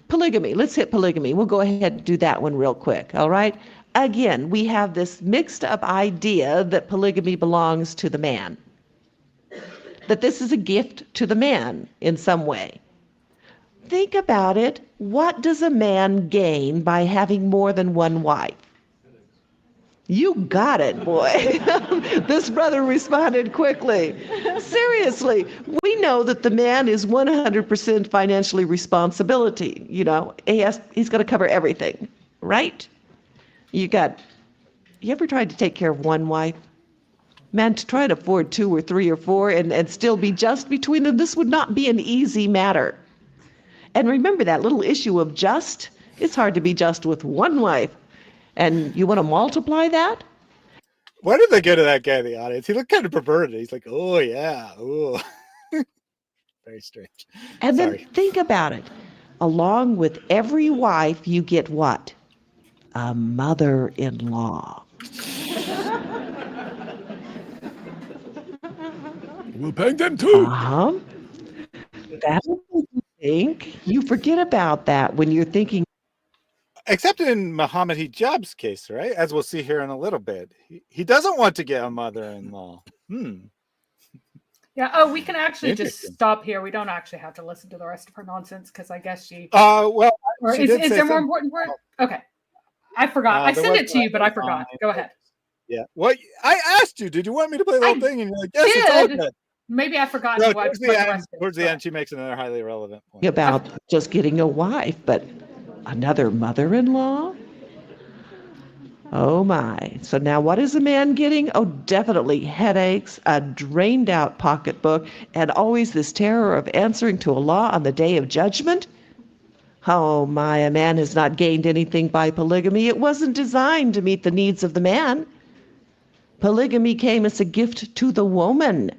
polygamy. Let's hit polygamy. We'll go ahead and do that one real quick. All right. Again, we have this mixed up idea that polygamy belongs to the man, that this is a gift to the man in some way. Think about it. What does a man gain by having more than one wife? You got it, boy. This brother responded quickly. Seriously, we know that the man is 100% financially responsibility. You know, he's got to cover everything, right? You ever tried to take care of one wife? Man, to try to afford 2 or 3 or 4 and still be just between them, this would not be an easy matter. And remember that little issue of just, it's hard to be just with one wife. And you want to multiply that? Why did they go to that guy in the audience? He looked kind of perverted. He's like, oh, yeah. Oh. Very strange. And then think about it. Along with every wife, you get what? A mother-in-law. We'll bang them too. That's what you think. You forget about that when you're thinking. Except in Mohammed Hijab's case, right? As we'll see here in a little bit. He doesn't want to get a mother-in-law. Yeah. Oh, we can actually just stop here. We don't actually have to listen to the rest of her nonsense because I guess she. Well, or she is there more important word? Okay. I forgot. I sent it to you, but I forgot. Go ahead. Yeah. Well, I asked you, did you want me to play the whole thing? And you're like, yes, it's all good. Maybe I forgot. No, towards the end, she makes another highly relevant point. About just getting a wife, but another mother-in-law? Oh my. So now what is a man getting? Oh, definitely headaches, a drained out pocketbook, and always this terror of answering to Allah on the day of judgment? Oh my, a man has not gained anything by polygamy. It wasn't designed to meet the needs of the man. Polygamy came as a gift to the woman.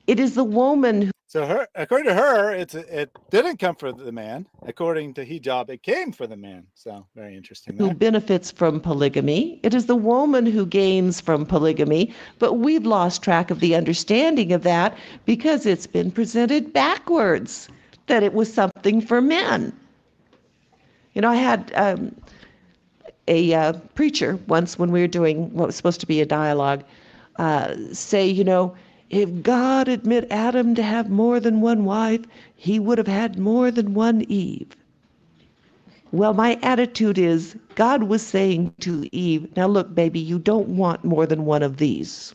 It is the woman who... So according to her, it didn't come for the man. According to hijab, it came for the man. So very interesting Who there. benefits from polygamy. It is the woman who gains from polygamy, but we've lost track of the understanding of that because it's been presented backwards, that it was something for men. You know, I had a preacher once when we were doing what was supposed to be a dialogue say, you know, if God admit Adam to have more than one wife, he would have had more than one Eve. Well, my attitude is God was saying to Eve, now look, baby, you don't want more than one of these.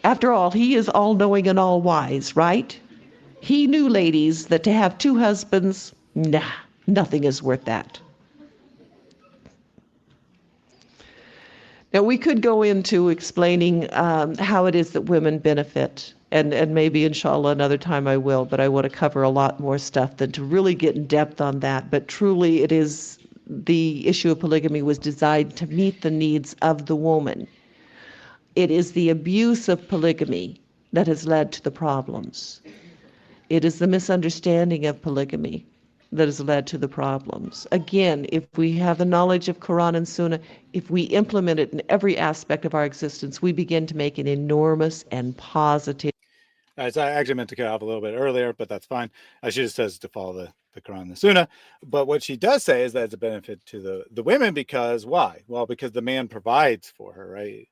After all, he is all-knowing and all-wise, right? He knew, ladies, that to have two husbands, nah, nothing is worth that. Now, we could go into explaining how it is that women benefit, and maybe, inshallah, another time I will, but I want to cover a lot more stuff than to really get in depth on that. But truly, it is the issue of polygamy was designed to meet the needs of the woman. It is the abuse of polygamy that has led to the problems. It is the misunderstanding of polygamy that has led to the problems. Again, if we have the knowledge of Quran and Sunnah, if we implement it in every aspect of our existence, we begin to make an enormous and positive. So I actually meant to cut off a little bit earlier, but that's fine. She just says to follow the Quran and the Sunnah. But what she does say is that it's a benefit to the women because why? Well, because the man provides for her, right?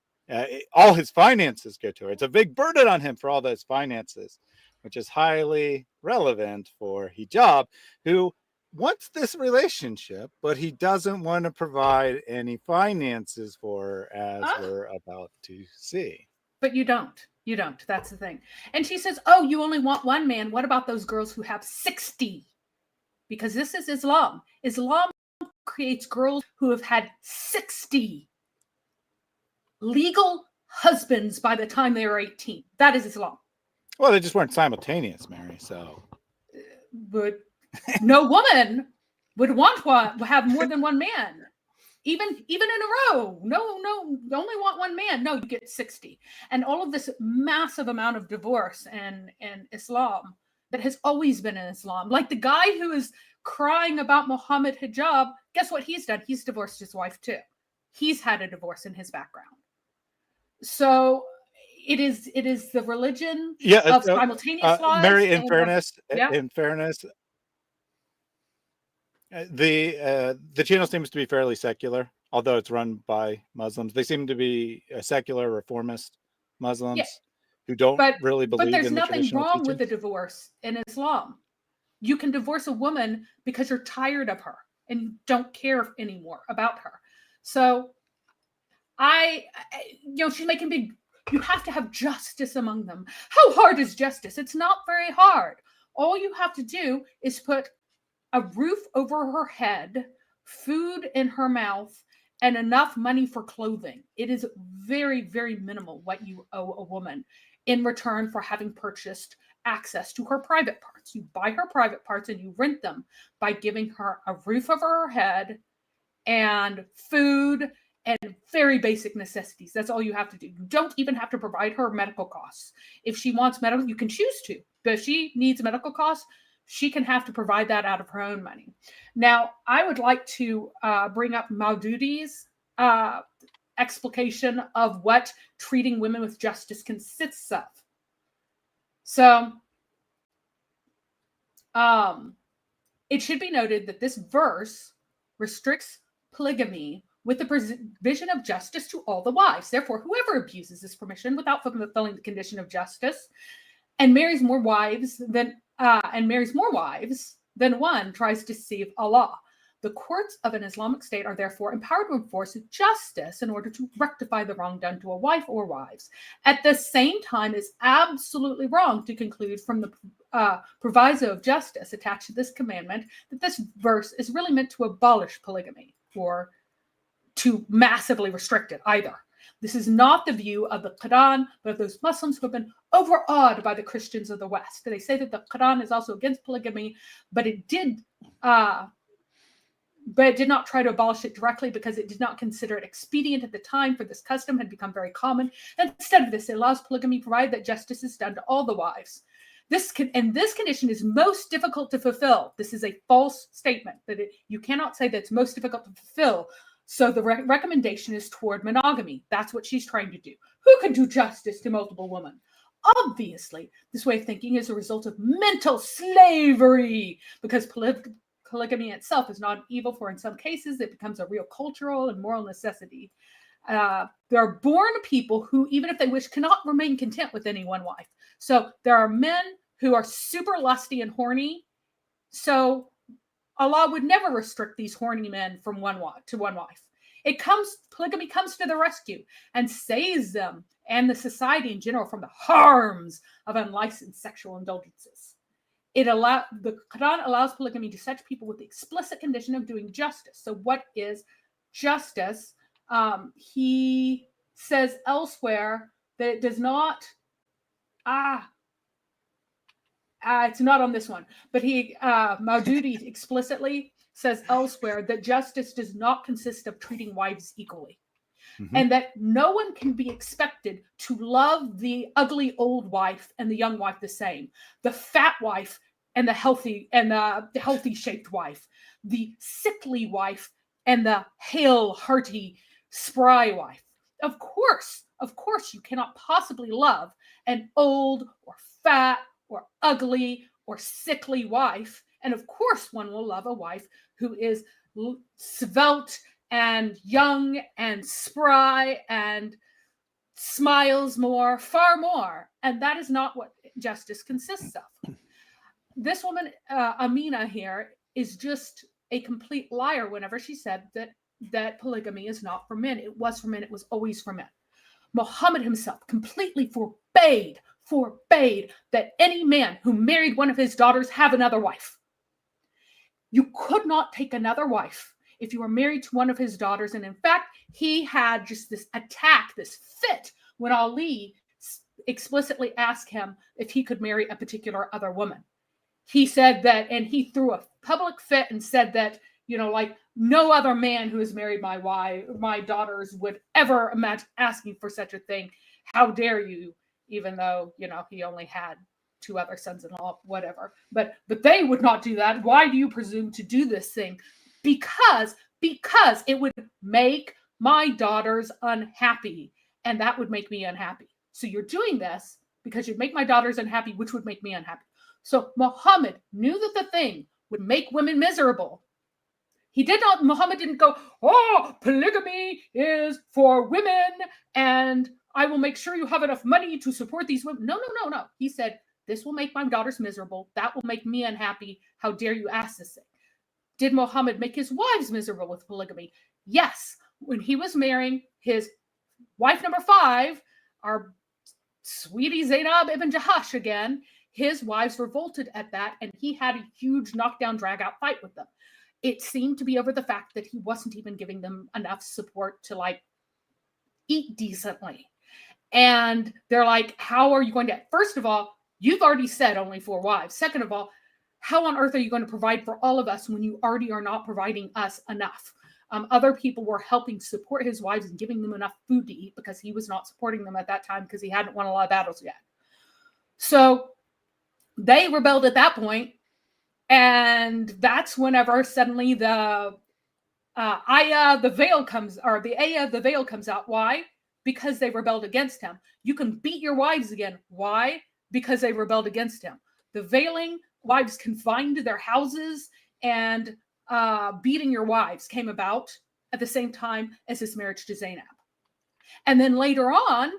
All his finances go to her. It's a big burden on him for all those finances, which is highly relevant for hijab, who wants this relationship, but he doesn't want to provide any finances for her, as we're about to see. But you don't. You don't. That's the thing. And she says, oh, you only want one man. What about those girls who have 60? Because this is Islam. Islam creates girls who have had 60 legal husbands by the time they are 18. That is Islam. Well, they just weren't simultaneous, Mary. So, but no woman would have more than one man, even in a row. No, you only want one man. No, you get 60, and all of this massive amount of divorce and Islam that has always been in Islam. Like the guy who is crying about Mohammed Hijab. Guess what he's done? He's divorced his wife too. He's had a divorce in his background. So it is the religion of simultaneous lives. Mary, in fairness, the channel seems to be fairly secular, although it's run by Muslims. They seem to be secular reformist Muslims who don't really believe in the traditional teachings. But there's nothing wrong with a divorce in Islam. You can divorce a woman because you're tired of her and you don't care anymore about her. So she's making big. You have to have justice among them. How hard is justice? It's not very hard. All you have to do is put a roof over her head, food in her mouth, and enough money for clothing. It is very, very minimal what you owe a woman in return for having purchased access to her private parts. You buy her private parts and you rent them by giving her a roof over her head and food and very basic necessities. That's all you have to do. You don't even have to provide her medical costs. If she wants medical, you can choose to. But if she needs medical costs, she can have to provide that out of her own money. Now, I would like to bring up Maududi's explication of what treating women with justice consists of. So, it should be noted that this verse restricts polygamy with the provision of justice to all the wives. Therefore, whoever abuses this permission without fulfilling the condition of justice and marries more wives than one tries to deceive Allah. The courts of an Islamic state are therefore empowered to enforce justice in order to rectify the wrong done to a wife or wives. At the same time, it's absolutely wrong to conclude from the proviso of justice attached to this commandment that this verse is really meant to abolish polygamy or to massively restrict it either. This is not the view of the Quran, but of those Muslims who have been overawed by the Christians of the West. They say that the Quran is also against polygamy, but it did but it did not try to abolish it directly because it did not consider it expedient at the time, for this custom had become very common. Instead of this, it allows polygamy, provided that justice is done to all the wives. This condition is most difficult to fulfill. This is a false statement, that you cannot say that it's most difficult to fulfill. So the recommendation is toward monogamy. That's what she's trying to do. Who can do justice to multiple women? Obviously, this way of thinking is a result of mental slavery, because polygamy itself is not evil, for in some cases it becomes a real cultural and moral necessity. There are born people who, even if they wish, cannot remain content with any one wife. So there are men who are super lusty and horny. So Allah would never restrict these horny men from one wife to one wife. Polygamy comes to the rescue and saves them and the society in general from the harms of unlicensed sexual indulgences. The Quran allows polygamy to such people with the explicit condition of doing justice. So what is justice? He says elsewhere that it does not, it's not on this one, but Maududi explicitly says elsewhere that justice does not consist of treating wives equally. And that no one can be expected to love the ugly old wife and the young wife the same, the fat wife and the healthy shaped wife, the sickly wife and the hale, hearty, spry wife. Of course, you cannot possibly love an old or fat or ugly or sickly wife. And of course, one will love a wife who is svelte and young and spry and smiles more, far more. And that is not what justice consists of. This woman, Amina here, is just a complete liar whenever she said that polygamy is not for men. It was for men. It was always for men. Muhammad himself completely forbade that any man who married one of his daughters have another wife. You could not take another wife if you were married to one of his daughters. And in fact, he had just this attack, this fit, when Ali explicitly asked him if he could marry a particular other woman. He said that, and he threw a public fit and said that, like no other man who has married my daughters would ever imagine asking for such a thing. How dare you? Even though, he only had 2 other sons-in-law, whatever. But they would not do that. Why do you presume to do this thing? Because it would make my daughters unhappy, and that would make me unhappy. So you're doing this because you'd make my daughters unhappy, which would make me unhappy. So Muhammad knew that the thing would make women miserable. Muhammad didn't go, polygamy is for women, and I will make sure you have enough money to support these women. No. He said, this will make my daughters miserable. That will make me unhappy. How dare you ask this thing? Did Muhammad make his wives miserable with polygamy? Yes. When he was marrying his wife number 5, our sweetie Zainab ibn Jahash again, his wives revolted at that, and he had a huge knockdown, drag-out fight with them. It seemed to be over the fact that he wasn't even giving them enough support to, eat decently. And they're like, how are you going to... First of all, you've already said only 4 wives. Second of all, how on earth are you going to provide for all of us when you already are not providing us enough? Other people were helping support his wives and giving them enough food to eat because he was not supporting them at that time because he hadn't won a lot of battles yet. So they rebelled at that point, and that's whenever suddenly the ayah, the veil comes out. Why? Because they rebelled against him. You can beat your wives again. Why? Because they rebelled against him. The veiling, wives confined to their houses, and beating your wives came about at the same time as his marriage to Zainab. And then later on,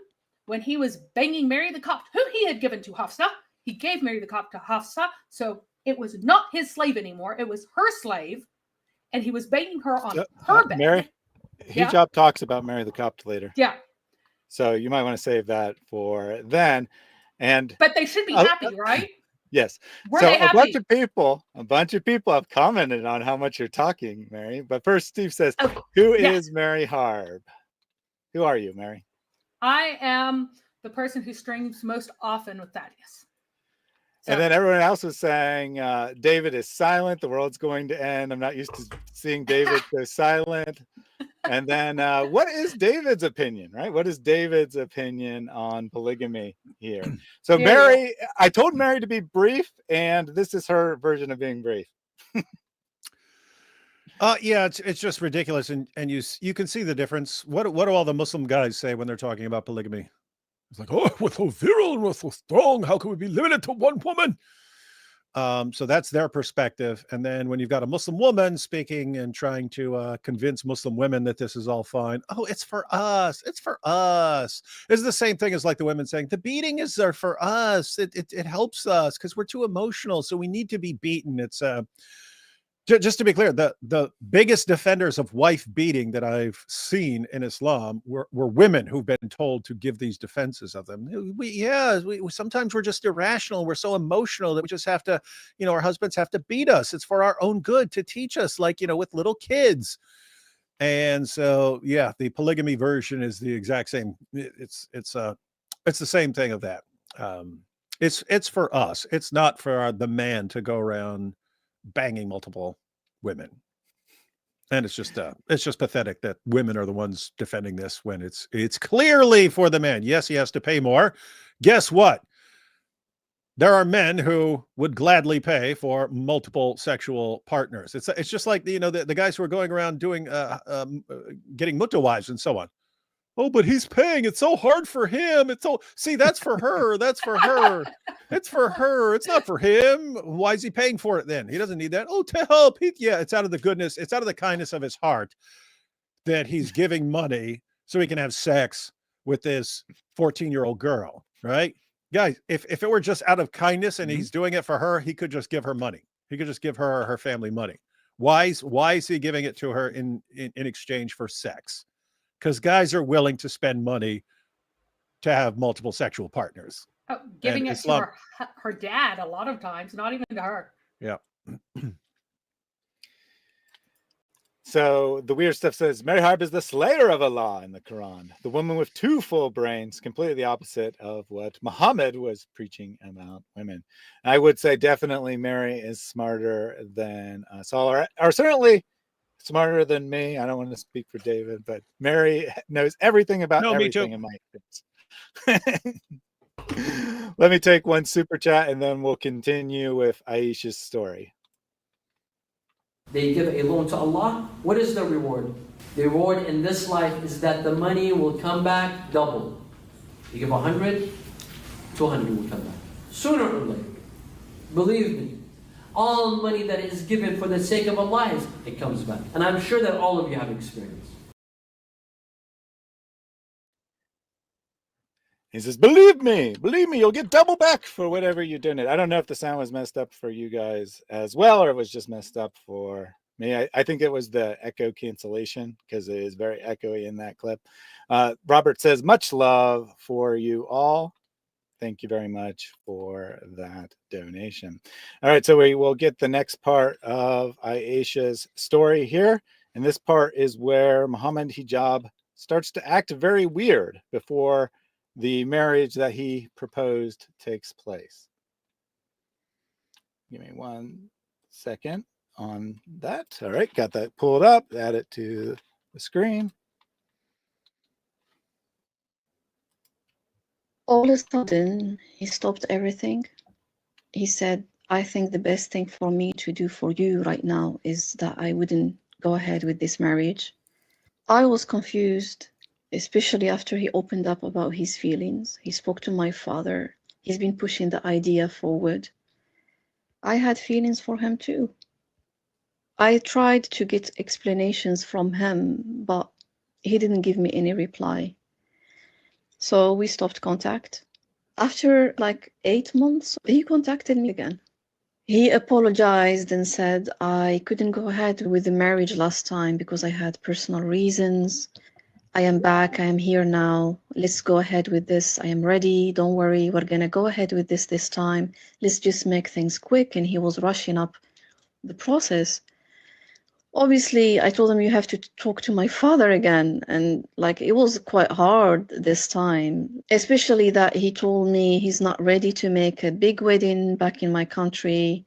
when he was banging Mary the Copt, whom he had given to Hafsa, he gave Mary the Copt to Hafsa, so it was not his slave anymore. It was her slave, and he was banging her on her bed. Mary, Hijab talks about Mary the Copt later. Yeah. So you might want to save that for then. But they should be happy, right? Yes. Were so they a happy? bunch of people have commented on how much you're talking, Mary. But first, Steve says, who is Mary Harb? Who are you, Mary? I am the person who streams most often with Thaddeus. And then everyone else was saying, David is silent. The world's going to end. I'm not used to seeing David so silent. And then what is David's opinion, right? What is David's opinion on polygamy here? So Mary, I told Mary to be brief, and this is her version of being brief. Yeah, it's just ridiculous, and you can see the difference. What do all the Muslim guys say when they're talking about polygamy? It's like, oh, we're so virile and we're so strong. How can we be limited to one woman? So that's their perspective. And then when you've got a Muslim woman speaking and trying to convince Muslim women that this is all fine. Oh, it's for us. It's for us. It's the same thing as like the women saying the beating is there for us. It helps us because we're too emotional. So we need to be beaten. It's just to be clear, the biggest defenders of wife beating that I've seen in Islam were women who've been told to give these defenses of them. We sometimes we're just irrational. We're so emotional that we just have to, our husbands have to beat us. It's for our own good to teach us, like, with little kids. And so, yeah, the polygamy version is the exact same. It's the same thing of that. It's for us. It's not for the man to go around banging multiple women. And it's just pathetic that women are the ones defending this when it's clearly for the man. Yes, he has to pay more. Guess what? There are men who would gladly pay for multiple sexual partners. It's just like the guys who are going around doing getting Mutah wives and so on. Oh, but he's paying. It's so hard for him. See, that's for her. That's for her. It's for her. It's not for him. Why is he paying for it then? He doesn't need that. Oh, to help. It's out of the goodness. It's out of the kindness of his heart that he's giving money so he can have sex with this 14-year-old girl, right? Guys, if it were just out of kindness and he's doing it for her, he could just give her money. He could just give her family money. Why is he giving it to her in exchange for sex? Because guys are willing to spend money to have multiple sexual partners. Giving it to her dad a lot of times, not even to her. Yeah. So the weird stuff says Mary Harb is the slayer of Allah in the Quran, the woman with two full brains, completely the opposite of what Muhammad was preaching about women. And I would say definitely Mary is smarter than us all, or certainly smarter than me. I don't want to speak for David, but Mary knows everything about everything in my experience. Let me take one super chat and then we'll continue with Aisha's story. They give a loan to Allah. What is the reward? The reward in this life is that the money will come back double. You give 100, 200 will come back. Sooner or later. Believe me. All money that is given for the sake of Allah, it comes back. And I'm sure that all of you have experience. He says, believe me, you'll get double back for whatever you donate. I don't know if the sound was messed up for you guys as well, or it was just messed up for me. I think it was the echo cancellation because it is very echoey in that clip. Robert says, much love for you all. Thank you very much for that donation. All right, so we will get the next part of Aisha's story here. And this part is where Mohammed Hijab starts to act very weird before the marriage that he proposed takes place. Give me 1 second on that. All right, got that pulled up, add it to the screen. All of a sudden, he stopped everything. He said, I think the best thing for me to do for you right now is that I wouldn't go ahead with this marriage. I was confused, especially after he opened up about his feelings. He spoke to my father. He's been pushing the idea forward. I had feelings for him too. I tried to get explanations from him, but he didn't give me any reply. So we stopped contact. After like 8 months, he contacted me again. He apologized and said, I couldn't go ahead with the marriage last time because I had personal reasons. I am back. I am here now. Let's go ahead with this. I am ready. Don't worry. We're going to go ahead with this time. Let's just make things quick. And he was rushing up the process. Obviously, I told him you have to talk to my father again. And like, it was quite hard this time, especially that he told me he's not ready to make a big wedding back in my country.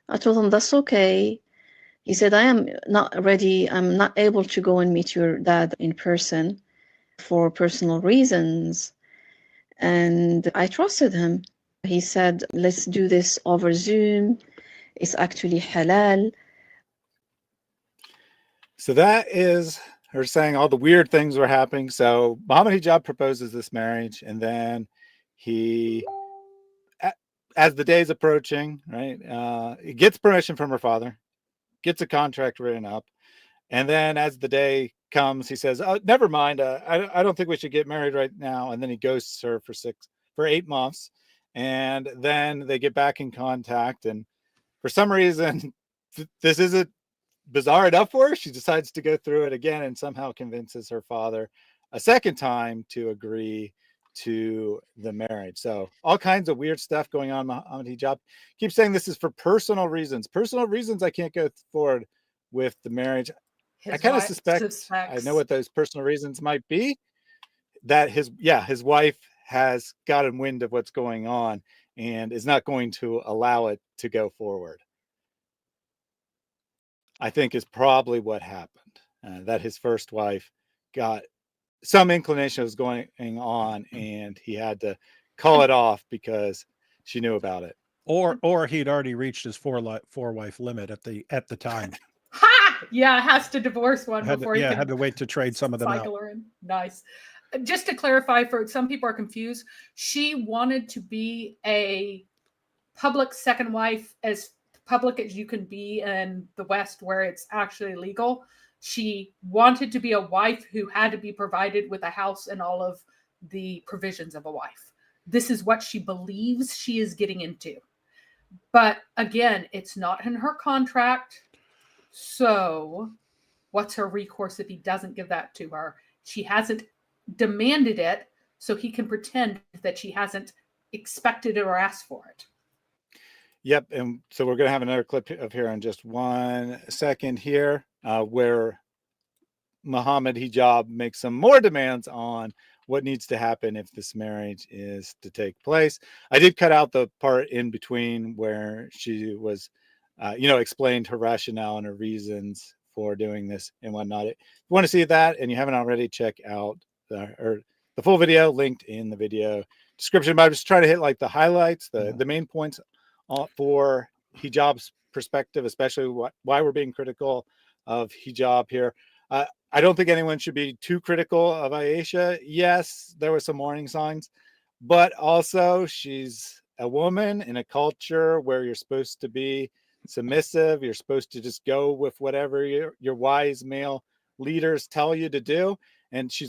I told him that's okay. He said, I am not ready. I'm not able to go and meet your dad in person for personal reasons. And I trusted him. He said, let's do this over Zoom. It's actually halal. So that is her saying all the weird things were happening. So Mohammed Hijab proposes this marriage, and then he, as the day's approaching, right, he gets permission from her father, gets a contract written up, and then as the day comes, he says, "Oh, never mind. I don't think we should get married right now." And then he ghosts her for 8 months, and then they get back in contact. And for some reason, this isn't bizarre enough for her. She decides to go through it again and somehow convinces her father a second time to agree to the marriage. So all kinds of weird stuff going on. Mohammed Hijab keeps saying this is for personal reasons. Personal reasons I can't go forward with the marriage. I kind of suspect I know what those personal reasons might be. That his wife has gotten wind of what's going on and is not going to allow it to go forward. I think is probably what happened. That his first wife got some inclination of what's going on, and he had to call it off because she knew about it. Or he'd already reached his four wife limit at the time. Ha! Yeah, has to divorce one before he can had to wait to trade some of them out. her in. Nice. Just to clarify, for some people are confused, she wanted to be a public second wife, as public as you can be in the West where it's actually legal. She wanted to be a wife who had to be provided with a house and all of the provisions of a wife. This is what she believes she is getting into. But again, it's not in her contract. So what's her recourse if he doesn't give that to her? She hasn't demanded it, so he can pretend that she hasn't expected it or asked for it. Yep, and so we're going to have another clip of here in just 1 second here, where Mohammed Hijab makes some more demands on what needs to happen if this marriage is to take place. I did cut out the part in between where she was, explained her rationale and her reasons for doing this and whatnot. If you want to see that and you haven't already, check out the full video linked in the video description. But I'm just trying to hit like the highlights, the main points for hijab's perspective, especially why we're being critical of hijab here. I don't think anyone should be too critical of Aisha. Yes, there were some warning signs, but also she's a woman in a culture where you're supposed to be submissive. You're supposed to just go with whatever your wise male leaders tell you to do. And she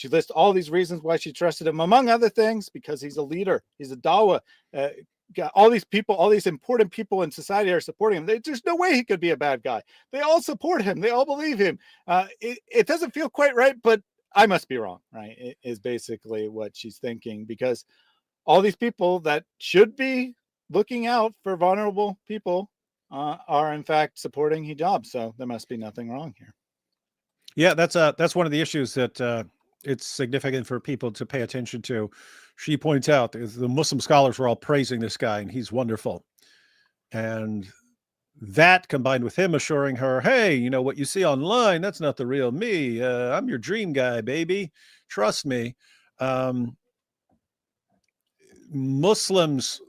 lists all these reasons why she trusted him, among other things, because he's a leader. He's a dawah. All these people, all these important people in society are supporting him. There's no way he could be a bad guy. They all support him. They all believe him. It doesn't feel quite right, but I must be wrong, right? It is basically what she's thinking, because all these people that should be looking out for vulnerable people are in fact supporting hijab. So there must be nothing wrong here. Yeah, that's one of the issues that it's significant for people to pay attention to. She points out that the Muslim scholars were all praising this guy and he's wonderful. And that combined with him assuring her, hey, what you see online, that's not the real me. I'm your dream guy, baby. Trust me. Muslims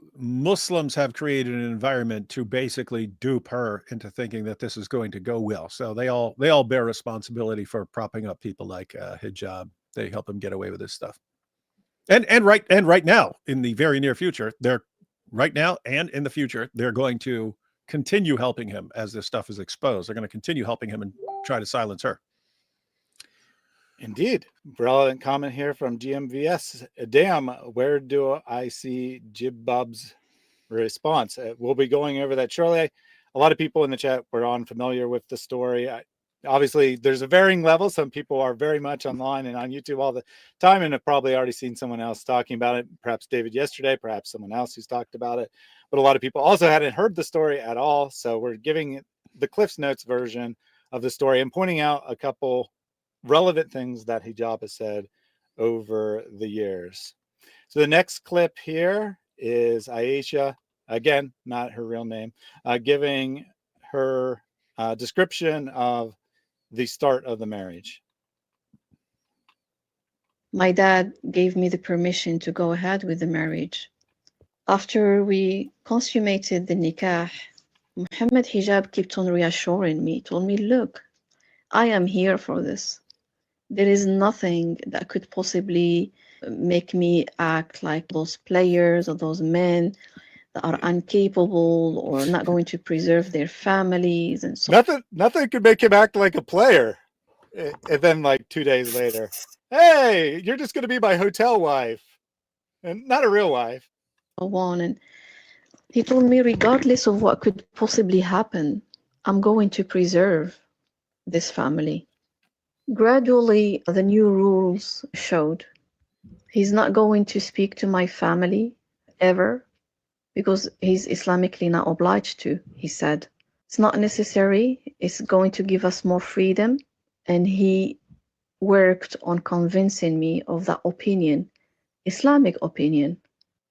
have created an environment to basically dupe her into thinking that this is going to go well. So they all bear responsibility for propping up people like Hijab. They help them get away with this stuff. And right now, in the very near future, they're going to continue helping him as this stuff is exposed. They're going to continue helping him and try to silence her. Indeed. Relevant comment here from GMVS. Damn, where do I see HIJAB'S response? We'll be going over that shortly. A lot of people in the chat were unfamiliar with the story. Obviously, there's a varying level. Some people are very much online and on YouTube all the time and have probably already seen someone else talking about it. Perhaps David yesterday, perhaps someone else who's talked about it. But a lot of people also hadn't heard the story at all. So we're giving the Cliff's Notes version of the story and pointing out a couple relevant things that hijab has said over the years. So the next clip here is Aisha, again, not her real name, giving her description of the start of the marriage. My dad gave me the permission to go ahead with the marriage. After we consummated the nikah, Mohammed Hijab kept on reassuring me, told me, look, I am here for this. There is nothing that could possibly make me act like those players or those men that are incapable or not going to preserve their families and so Nothing could make him act like a player. And then like 2 days later, hey, you're just going to be my hotel wife and not a real wife. on. And he told me, regardless of what could possibly happen, I'm going to preserve this family. Gradually, the new rules showed. He's not going to speak to my family ever because he's Islamically not obliged to, he said. It's not necessary. It's going to give us more freedom. And he worked on convincing me of that opinion, Islamic opinion.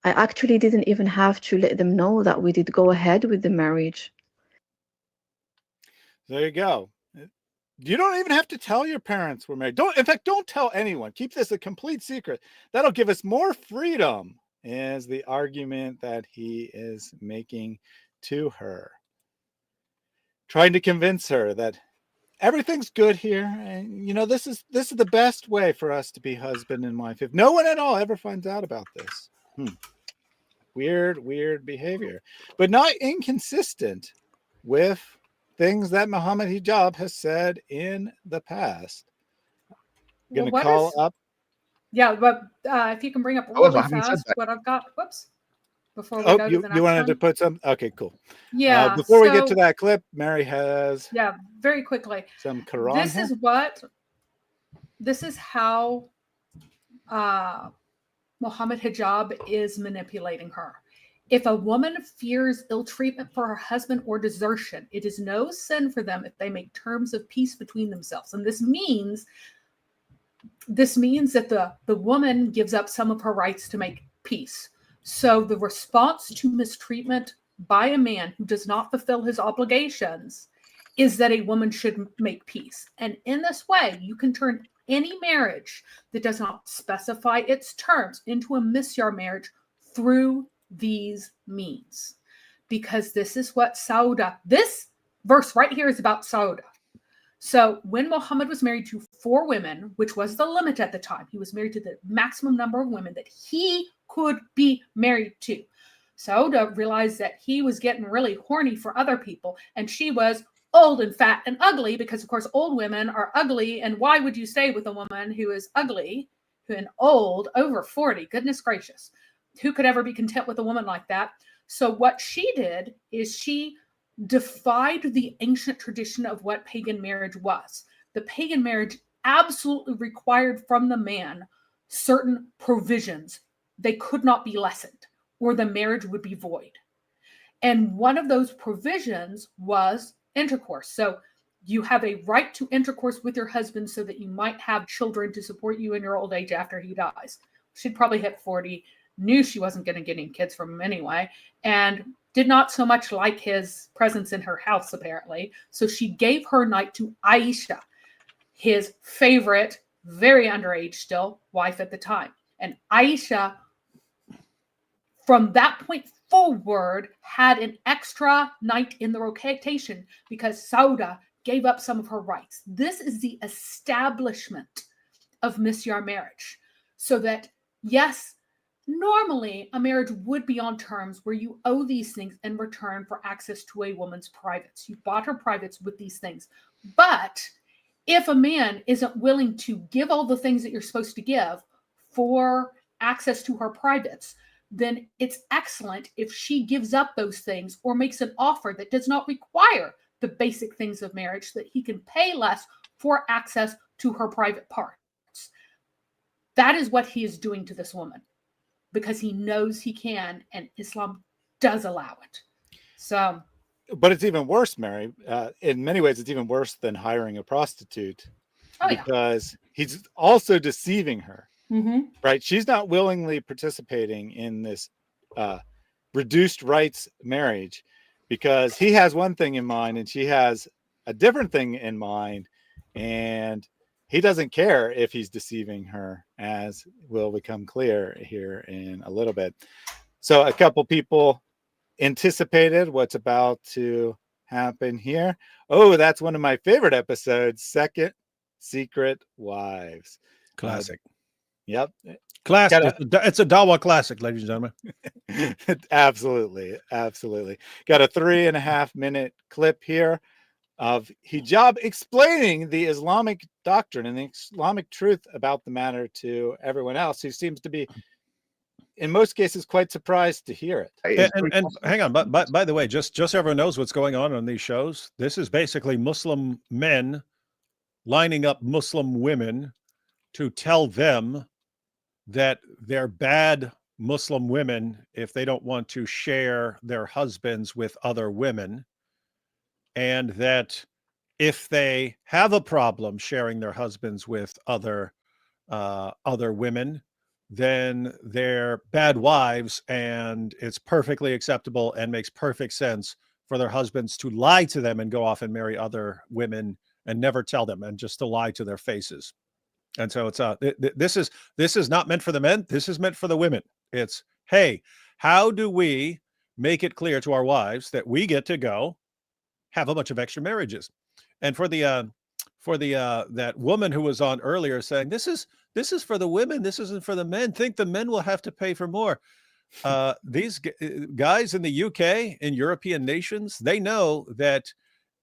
I actually didn't even have to let them know that we did go ahead with the marriage. There you go. You don't even have to tell your parents we're married. In fact, don't tell anyone. Keep this a complete secret. That'll give us more freedom, is the argument that he is making to her. Trying to convince her that everything's good here. And, you know, this is the best way for us to be husband and wife. If no one at all ever finds out about this. Weird behavior. But not inconsistent with things that Mohammed Hijab has said in the past. I'm going to call up. Yeah, but if you can bring up really fast what I've got. Whoops. Before we go to the next you wanted one. to put some? Okay, cool. Yeah. Before we get to that clip, Mary has. Yeah, very quickly. Some Quran. This is how Mohammed Hijab is manipulating her. If a woman fears ill treatment for her husband or desertion, it is no sin for them if they make terms of peace between themselves. And this means that the woman gives up some of her rights to make peace. So the response to mistreatment by a man who does not fulfill his obligations is that a woman should make peace. And in this way, you can turn any marriage that does not specify its terms into a Misyar marriage through these means. Because this is what Sauda, this verse right here is about Sauda. So when Muhammad was married to 4 women, which was the limit at the time, he was married to the maximum number of women that he could be married to. Sauda realized that he was getting really horny for other people, and she was old and fat and ugly because, of course, old women are ugly. And why would you stay with a woman who is ugly and old, over 40? Goodness gracious. Who could ever be content with a woman like that? So what she did is she defied the ancient tradition of what pagan marriage was. The pagan marriage absolutely required from the man certain provisions. They could not be lessened, or the marriage would be void. And one of those provisions was intercourse. So you have a right to intercourse with your husband so that you might have children to support you in your old age after he dies. She'd probably hit 40, knew she wasn't going to get any kids from him anyway, and did not so much like his presence in her house, apparently. So she gave her night to Aisha, his favorite, very underage still, wife at the time. And Aisha, from that point forward, had an extra night in the rotation because Sauda gave up some of her rights. This is the establishment of Misyar marriage. So that, yes, normally a marriage would be on terms where you owe these things in return for access to a woman's privates. You bought her privates with these things. But if a man isn't willing to give all the things that you're supposed to give for access to her privates, then it's excellent if she gives up those things or makes an offer that does not require the basic things of marriage, so that he can pay less for access to her private parts. That is what he is doing to this woman, because he knows he can, and Islam does allow it. So but it's even worse, Mary. In many ways, it's even worse than hiring a prostitute, because he's also deceiving her. Right? She's not willingly participating in this reduced rights marriage, because he has one thing in mind and she has a different thing in mind, and he doesn't care if he's deceiving her, as will become clear here in a little bit. So a couple people anticipated what's about to happen here. Oh, that's one of my favorite episodes, Second Secret Wives. Classic. Yep. Classic. It's a Dawa classic, ladies and gentlemen. Absolutely. Absolutely. Got a 3.5 minute clip here of hijab explaining the Islamic doctrine and the Islamic truth about the matter to everyone else, who seems to be, in most cases, quite surprised to hear it. And hang on, but by the way, just so everyone knows what's going on these shows, this is basically Muslim men lining up Muslim women to tell them that they're bad Muslim women if they don't want to share their husbands with other women, and that if they have a problem sharing their husbands with other women, then they're bad wives, and it's perfectly acceptable and makes perfect sense for their husbands to lie to them and go off and marry other women and never tell them, and just to lie to their faces. And so it's this is not meant for the men. This is meant for the women. It's, hey, how do we make it clear to our wives that we get to go have a bunch of extra marriages? And for the that woman who was on earlier saying this is for the women, this isn't for the men, think the men will have to pay for more. These guys in the UK, in European nations, they know that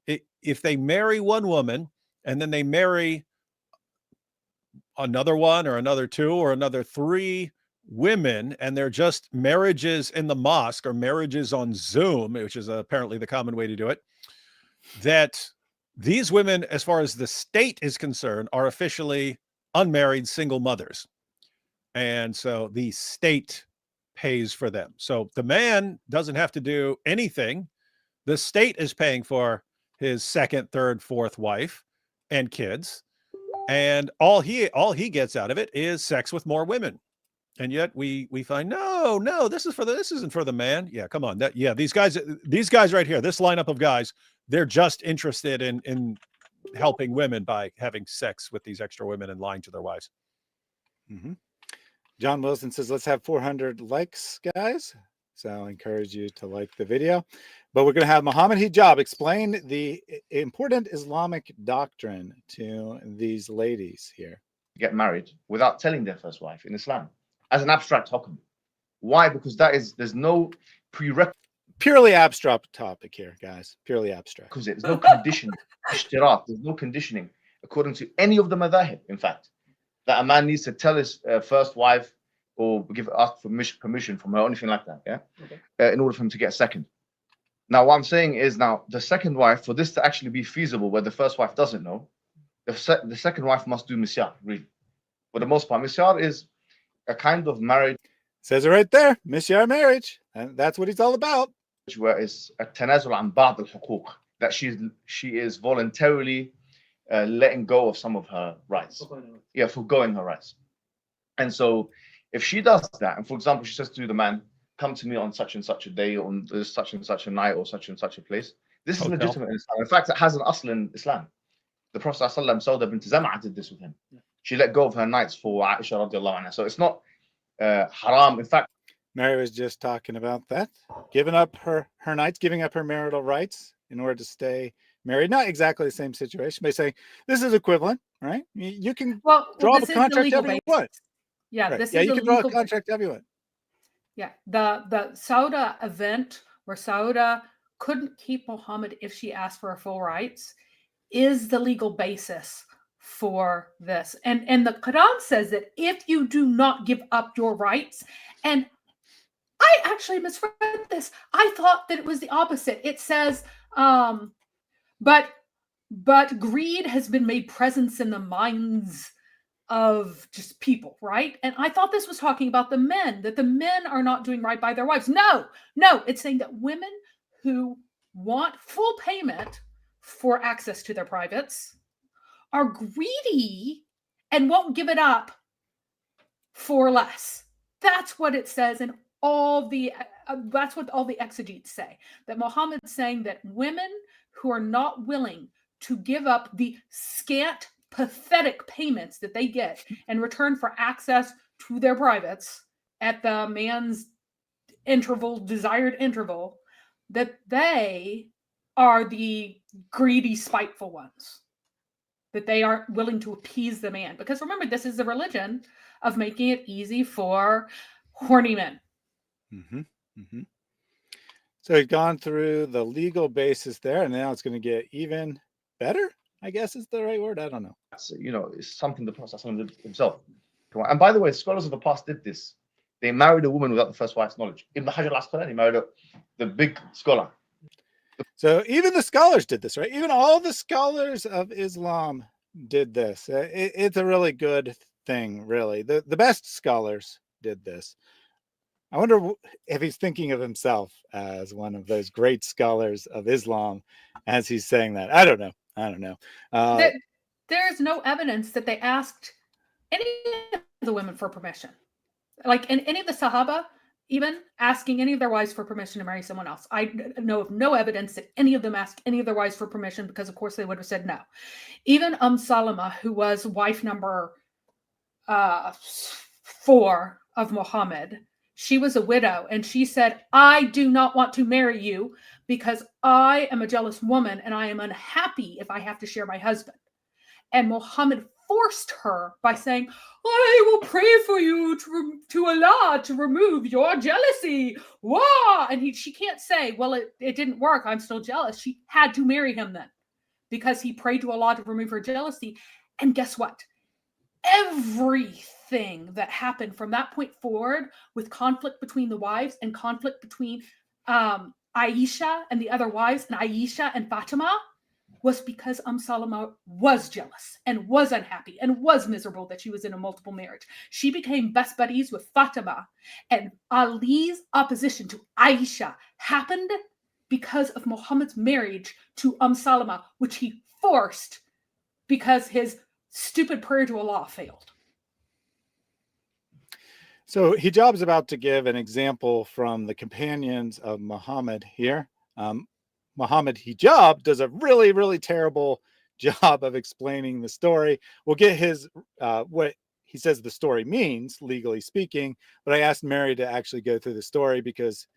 if they marry one woman and then they marry another one or another two or another three women, and they're just marriages in the mosque or marriages on Zoom, which is apparently the common way to do it, that these women, as far as the state is concerned, are officially unmarried single mothers. And so the state pays for them. So the man doesn't have to do anything. The state is paying for his second, third, fourth wife and kids. And all he gets out of it is sex with more women. And yet we find no, this isn't for the man. Yeah, come on. These guys right here, this lineup of guys, they're just interested in helping women by having sex with these extra women and lying to their wives. John Wilson says, let's have 400 likes, guys. So I encourage you to like the video. But we're going to have Mohammed Hijab explain the important Islamic doctrine to these ladies here. Get married without telling their first wife in Islam as an abstract hukum. Why? Because there's no prerequisite. Purely abstract topic here, guys. Purely abstract. Because there's no conditioning. There's no conditioning according to any of the madhahib, in fact, that a man needs to tell his first wife or ask for permission from her or anything like that, in order for him to get a second. Now, what I'm saying is, now the second wife, for this to actually be feasible, where the first wife doesn't know, the second wife must do misyar, really. For the most part, misyar is a kind of marriage. Says it right there, misyar marriage, and that's what it's all about. Where it's a tanazul an ba'd al-huquq, that she is voluntarily letting go of some of her rights. Forgoing her rights. And so if she does that, and for example, she says to the man, come to me on such and such a day, on such and such a night, or such and such a place, this is legitimate in Islam. In fact, it has an asl in Islam. The Prophet ﷺ, Sauda bint Zam'a, did this with him. She let go of her nights for Aisha radiallahu anha. So it's not haram. In fact, Mary was just talking about that, giving up her nights, giving up her marital rights in order to stay married. Not exactly the same situation, but saying this is equivalent, right? You can draw up a contract to everyone. Yeah, right. You can draw a contract to everyone. Yeah, the Sauda event where Sauda couldn't keep Muhammad if she asked for her full rights is the legal basis for this. And the Quran says that if you do not give up your rights, and I actually misread this. I thought that it was the opposite. It says, but greed has been made presence in the minds of just people, right? And I thought this was talking about the men, that the men are not doing right by their wives. No, it's saying that women who want full payment for access to their privates, are greedy, and won't give it up for less. That's what it says in all the, that's what all the exegetes say. That Muhammad's saying that women who are not willing to give up the scant, pathetic payments that they get in return for access to their privates at the man's desired interval, that they are the greedy, spiteful ones. That they aren't willing to appease the man. Because remember, this is the religion of making it easy for horny men. Mm-hmm. Mm-hmm. So we've gone through the legal basis there, and now it's going to get even better, I guess is the right word. I don't know. So, it's something the Prophet did himself. And by the way, scholars of the past did this. They married a woman without the first wife's knowledge. Ibn Hajar al-Asqalani married the big scholar. So even the scholars did this, right? Even all the scholars of Islam did this. It's a really good thing, really. The best scholars did this. I wonder if he's thinking of himself as one of those great scholars of Islam as he's saying that. I don't know. There's no evidence that they asked any of the women for permission. Like in any of the Sahaba, even asking any of their wives for permission to marry someone else. I know of no evidence that any of them asked any of their wives for permission, because of course they would have said no. Even Salama, who was wife number 4 of Muhammad, she was a widow, and she said, I do not want to marry you because I am a jealous woman and I am unhappy if I have to share my husband. And Muhammad forced her by saying, I will pray for you to Allah to remove your jealousy. Wah! And she can't say, well, it didn't work, I'm still jealous. She had to marry him then because he prayed to Allah to remove her jealousy. And guess what? Everything that happened from that point forward, with conflict between the wives and conflict between Aisha and the other wives, and Aisha and Fatima, was because Salama was jealous and was unhappy and was miserable that she was in a multiple marriage. She became best buddies with Fatima, and Ali's opposition to Aisha happened because of Muhammad's marriage to Salama, which he forced because his stupid prayer to Allah failed. So Hijab's about to give an example from the companions of Muhammad here. Mohammed Hijab does a really, really terrible job of explaining the story. We'll get his what he says the story means, legally speaking, but I asked Mary to actually go through the story because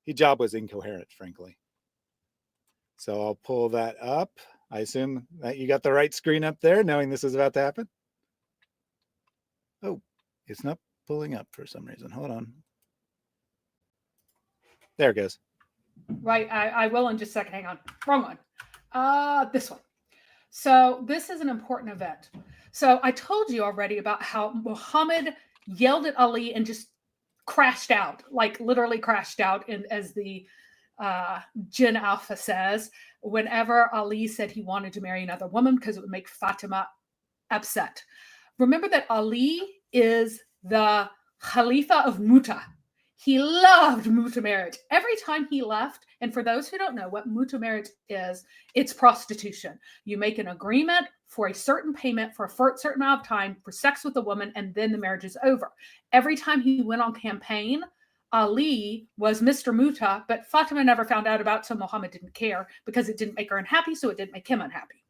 Hijab was incoherent, frankly. So I'll pull that up. I assume that you got the right screen up there, knowing this is about to happen. Oh, it's not pulling up for some reason. Hold on. There it goes. Right, I will in just a second. Hang on. Wrong one. This one. So this is an important event. So I told you already about how Muhammad yelled at Ali and just crashed out, like literally crashed out, as the Jinn Alpha says, whenever Ali said he wanted to marry another woman because it would make Fatima upset. Remember that Ali is the Khalifa of Mutah. He loved Mutah marriage. Every time he left, and for those who don't know what Mutah marriage is, it's prostitution. You make an agreement for a certain payment for a certain amount of time for sex with a woman, and then the marriage is over. Every time he went on campaign, Ali was Mr. Mutah, but Fatima never found out about it, so Muhammad didn't care because it didn't make her unhappy, so it didn't make him unhappy.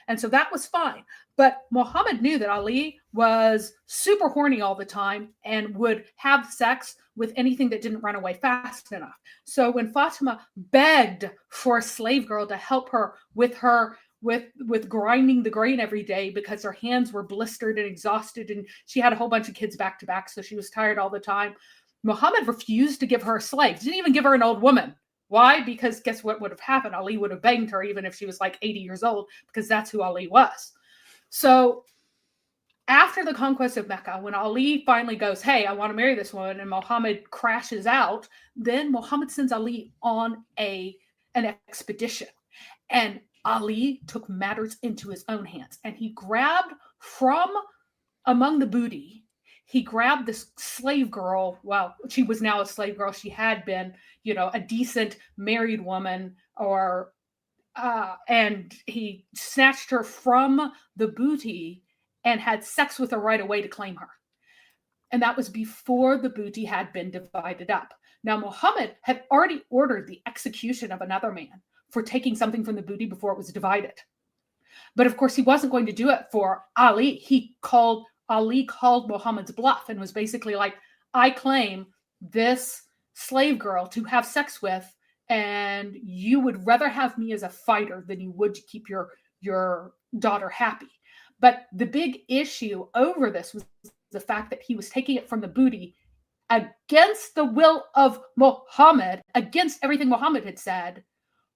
And so that was fine. But Muhammad knew that Ali was super horny all the time and would have sex with anything that didn't run away fast enough. So when Fatima begged for a slave girl to help her with grinding the grain every day because her hands were blistered and exhausted, and she had a whole bunch of kids back to back, so she was tired all the time, Muhammad refused to give her a slave. Didn't even give her an old woman. Why? Because guess what would have happened? Ali would have banged her even if she was like 80 years old, because that's who Ali was. So after the conquest of Mecca, when Ali finally goes, hey, I want to marry this woman, and Muhammad crashes out, then Muhammad sends Ali on an expedition. And Ali took matters into his own hands, and he grabbed from among the booty, he grabbed this slave girl. Well, she was now a slave girl. She had been, a decent married woman, and he snatched her from the booty and had sex with her right away to claim her. And that was before the booty had been divided up. Now, Muhammad had already ordered the execution of another man for taking something from the booty before it was divided. But of course, he wasn't going to do it for Ali. Ali called Muhammad's bluff and was basically like, I claim this slave girl to have sex with, and you would rather have me as a fighter than you would to keep your daughter happy. But the big issue over this was the fact that he was taking it from the booty against the will of Muhammad, against everything Muhammad had said,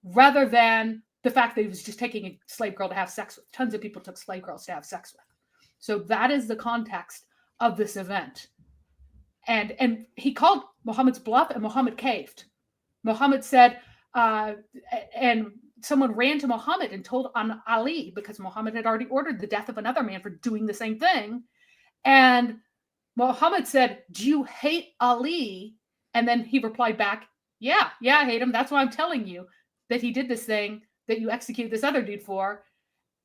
rather than the fact that he was just taking a slave girl to have sex with. Tons of people took slave girls to have sex with. So that is the context of this event. And he called Muhammad's bluff, and Muhammad caved. Muhammad said, and someone ran to Muhammad and told on Ali, because Muhammad had already ordered the death of another man for doing the same thing. And Muhammad said, do you hate Ali? And then he replied back, yeah, I hate him. That's why I'm telling you that he did this thing that you executed this other dude for.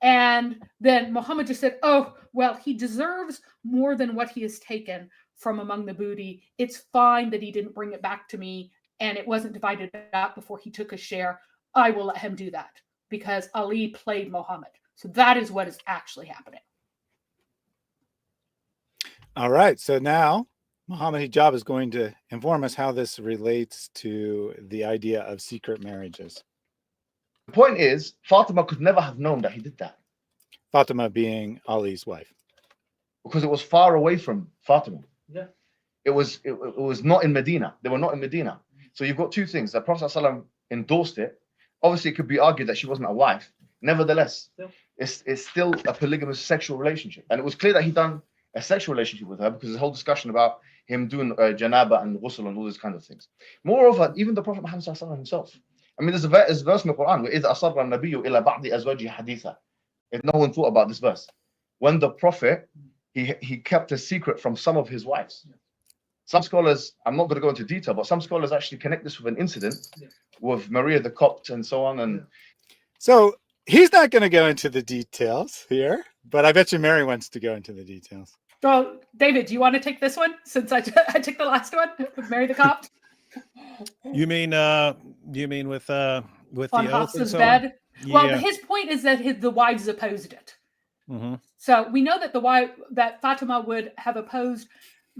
And then Muhammad just said, oh, well, he deserves more than what he has taken from among the booty. It's fine that he didn't bring it back to me and it wasn't divided up before he took a share. I will let him do that because Ali played Muhammad. So that is what is actually happening. All right. So now Mohammed Hijab is going to inform us how this relates to the idea of secret marriages. The point is, Fatima could never have known that he did that. Fatima being Ali's wife. Because it was far away from Fatima. Yeah. It was not in Medina. They were not in Medina. So you've got two things. The Prophet ﷺ endorsed it. Obviously, it could be argued that she wasn't a wife. Nevertheless, it's still a polygamous sexual relationship. And it was clear that he'd done a sexual relationship with her because there's a whole discussion about him doing janaba and ghusl and all these kind of things. Moreover, even the Prophet Muhammad ﷺ himself. I mean, there's a verse in the Quran where إِذْ أَصَرَّ النَّبِيُّ إِلَى بَعْضِ أَزْوَاجِهِ حَدِيثًا. If no one thought about this verse. When the Prophet, he kept a secret from some of his wives. Some scholars, I'm not going to go into detail, but some scholars actually connect this with an incident with Maria the Copt and so on. And so he's not going to go into the details here, but I bet you Mary wants to go into the details. Well, David, do you want to take this one since I took the last one with Mary the Copt? You mean with the on oath Hafsa's and so bed? on? Well, Yeah. his point is that the wives opposed it. Mm-hmm. So we know that that Fatima would have opposed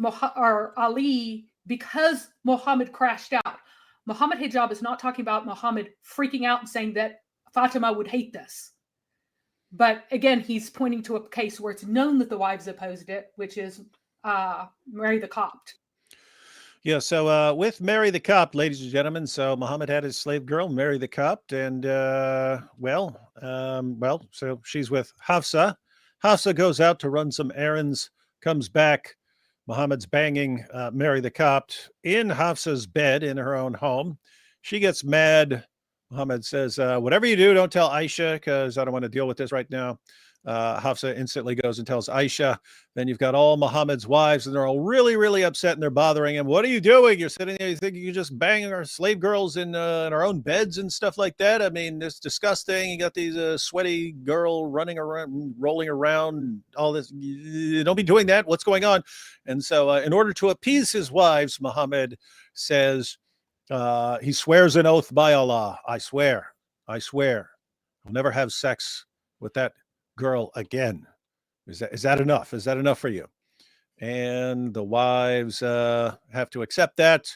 Ali because Muhammad crashed out. Mohammed Hijab is not talking about Muhammad freaking out and saying that Fatima would hate this. But again, he's pointing to a case where it's known that the wives opposed it, which is Mary the Copt. Yeah, so with Mary the Copt, ladies and gentlemen, so Muhammad had his slave girl, Mary the Copt, and so she's with Hafsa. Hafsa goes out to run some errands, comes back. Muhammad's banging Mary the Copt in Hafsa's bed in her own home. She gets mad. Muhammad says, whatever you do, don't tell Aisha because I don't want to deal with this right now. Hafsa instantly goes and tells Aisha. Then you've got all Muhammad's wives, and they're all really, really upset, and they're bothering him. What are you doing? You're sitting there, you think you can just bang our slave girls in our own beds and stuff like that? I mean, it's disgusting. You got these sweaty girl running around, rolling around, all this. You don't be doing that. What's going on? And so in order to appease his wives, Muhammad says, he swears an oath by Allah. I swear, I'll never have sex with that girl again. Is that enough? Is that enough for you? And the wives have to accept that.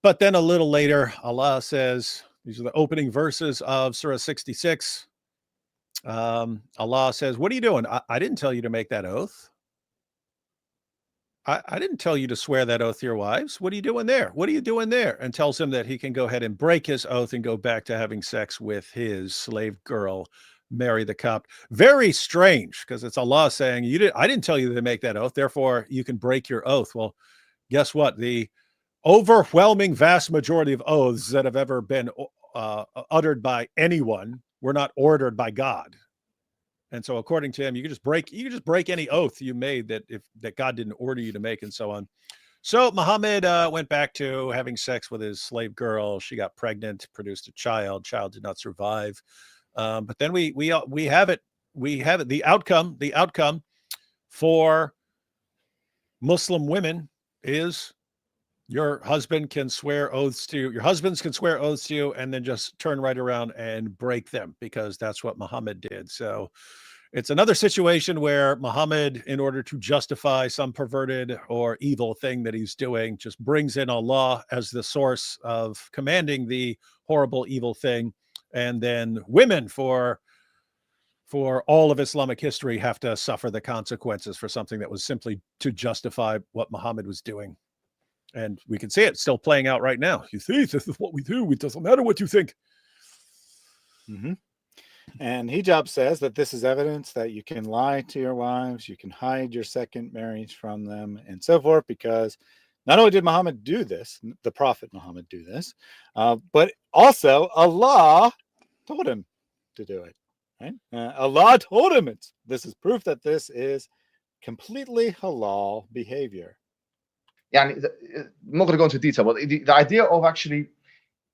But then a little later, Allah says, these are the opening verses of Surah 66. Allah says, what are you doing? I didn't tell you to make that oath. I didn't tell you to swear that oath to your wives. What are you doing there? What are you doing there? And tells him that he can go ahead and break his oath and go back to having sex with his slave girl, Mary the Copt. Very strange, because it's Allah saying, I didn't tell you to make that oath, therefore you can break your oath. Well, guess what? The overwhelming vast majority of oaths that have ever been uttered by anyone were not ordered by God. And so according to him, you could just break any oath you made that God didn't order you to make, and so on. So Muhammad went back to having sex with his slave girl. She got pregnant, produced a child. Child did not survive. But then we have it. We have it. The outcome for Muslim women is your husbands can swear oaths to you and then just turn right around and break them, because that's what Muhammad did. So it's another situation where Muhammad, in order to justify some perverted or evil thing that he's doing, just brings in Allah as the source of commanding the horrible, evil thing. And then women, for all of Islamic history, have to suffer the consequences for something that was simply to justify what Muhammad was doing. And we can see it still playing out right now. You see, this is what we do. It doesn't matter what you think. Mm-hmm. And Hijab says that this is evidence that you can lie to your wives, you can hide your second marriage from them, and so forth, because not only did Muhammad do this, the Prophet Muhammad do this, but also Allah told him to do it. Right? Allah told him it. This is proof that this is completely halal behavior. I'm not going to go into detail, but the idea of actually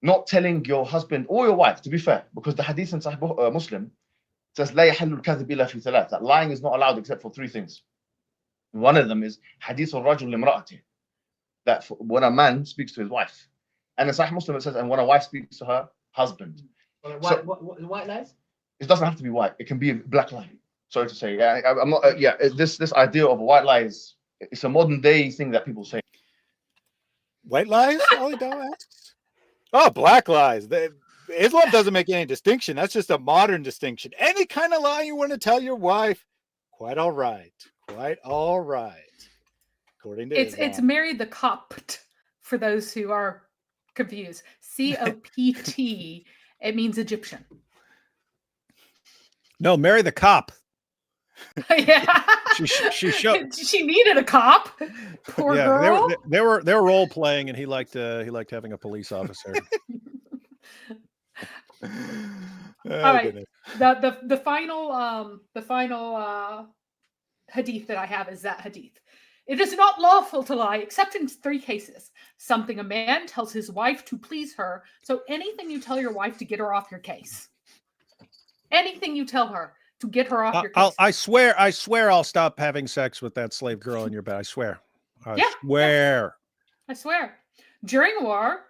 not telling your husband or your wife, to be fair, because the hadith in Sahih Muslim says لا يحل الكذب إلا في ثلاث, that lying is not allowed except for three things. One of them is hadith الرجل لامرأته, that when a man speaks to his wife, and in Sahih Muslim it says, and when a wife speaks to her husband. White lies? It doesn't have to be white. It can be a black lie. Sorry to say. I'm not. This idea of a white lie it's a modern day thing that people say. White lies? Ali Dawa asks. Oh, black lies. Islam doesn't make any distinction. That's just a modern distinction. Any kind of lie you want to tell your wife, quite all right. Quite all right. According to Islam. It's Mary the Copt, for those who are confused. COPT. It means Egyptian. No, Mary the Cop. Yeah. She needed a cop. Poor girl. They were role playing, and he liked having a police officer. All right. The final hadith that I have is that hadith. It is not lawful to lie except in 3 cases. Something a man tells his wife to please her. So anything you tell your wife to get her off your case. Anything you tell her to get her off your case. I swear I'll stop having sex with that slave girl in your bed. I swear. I swear. During war,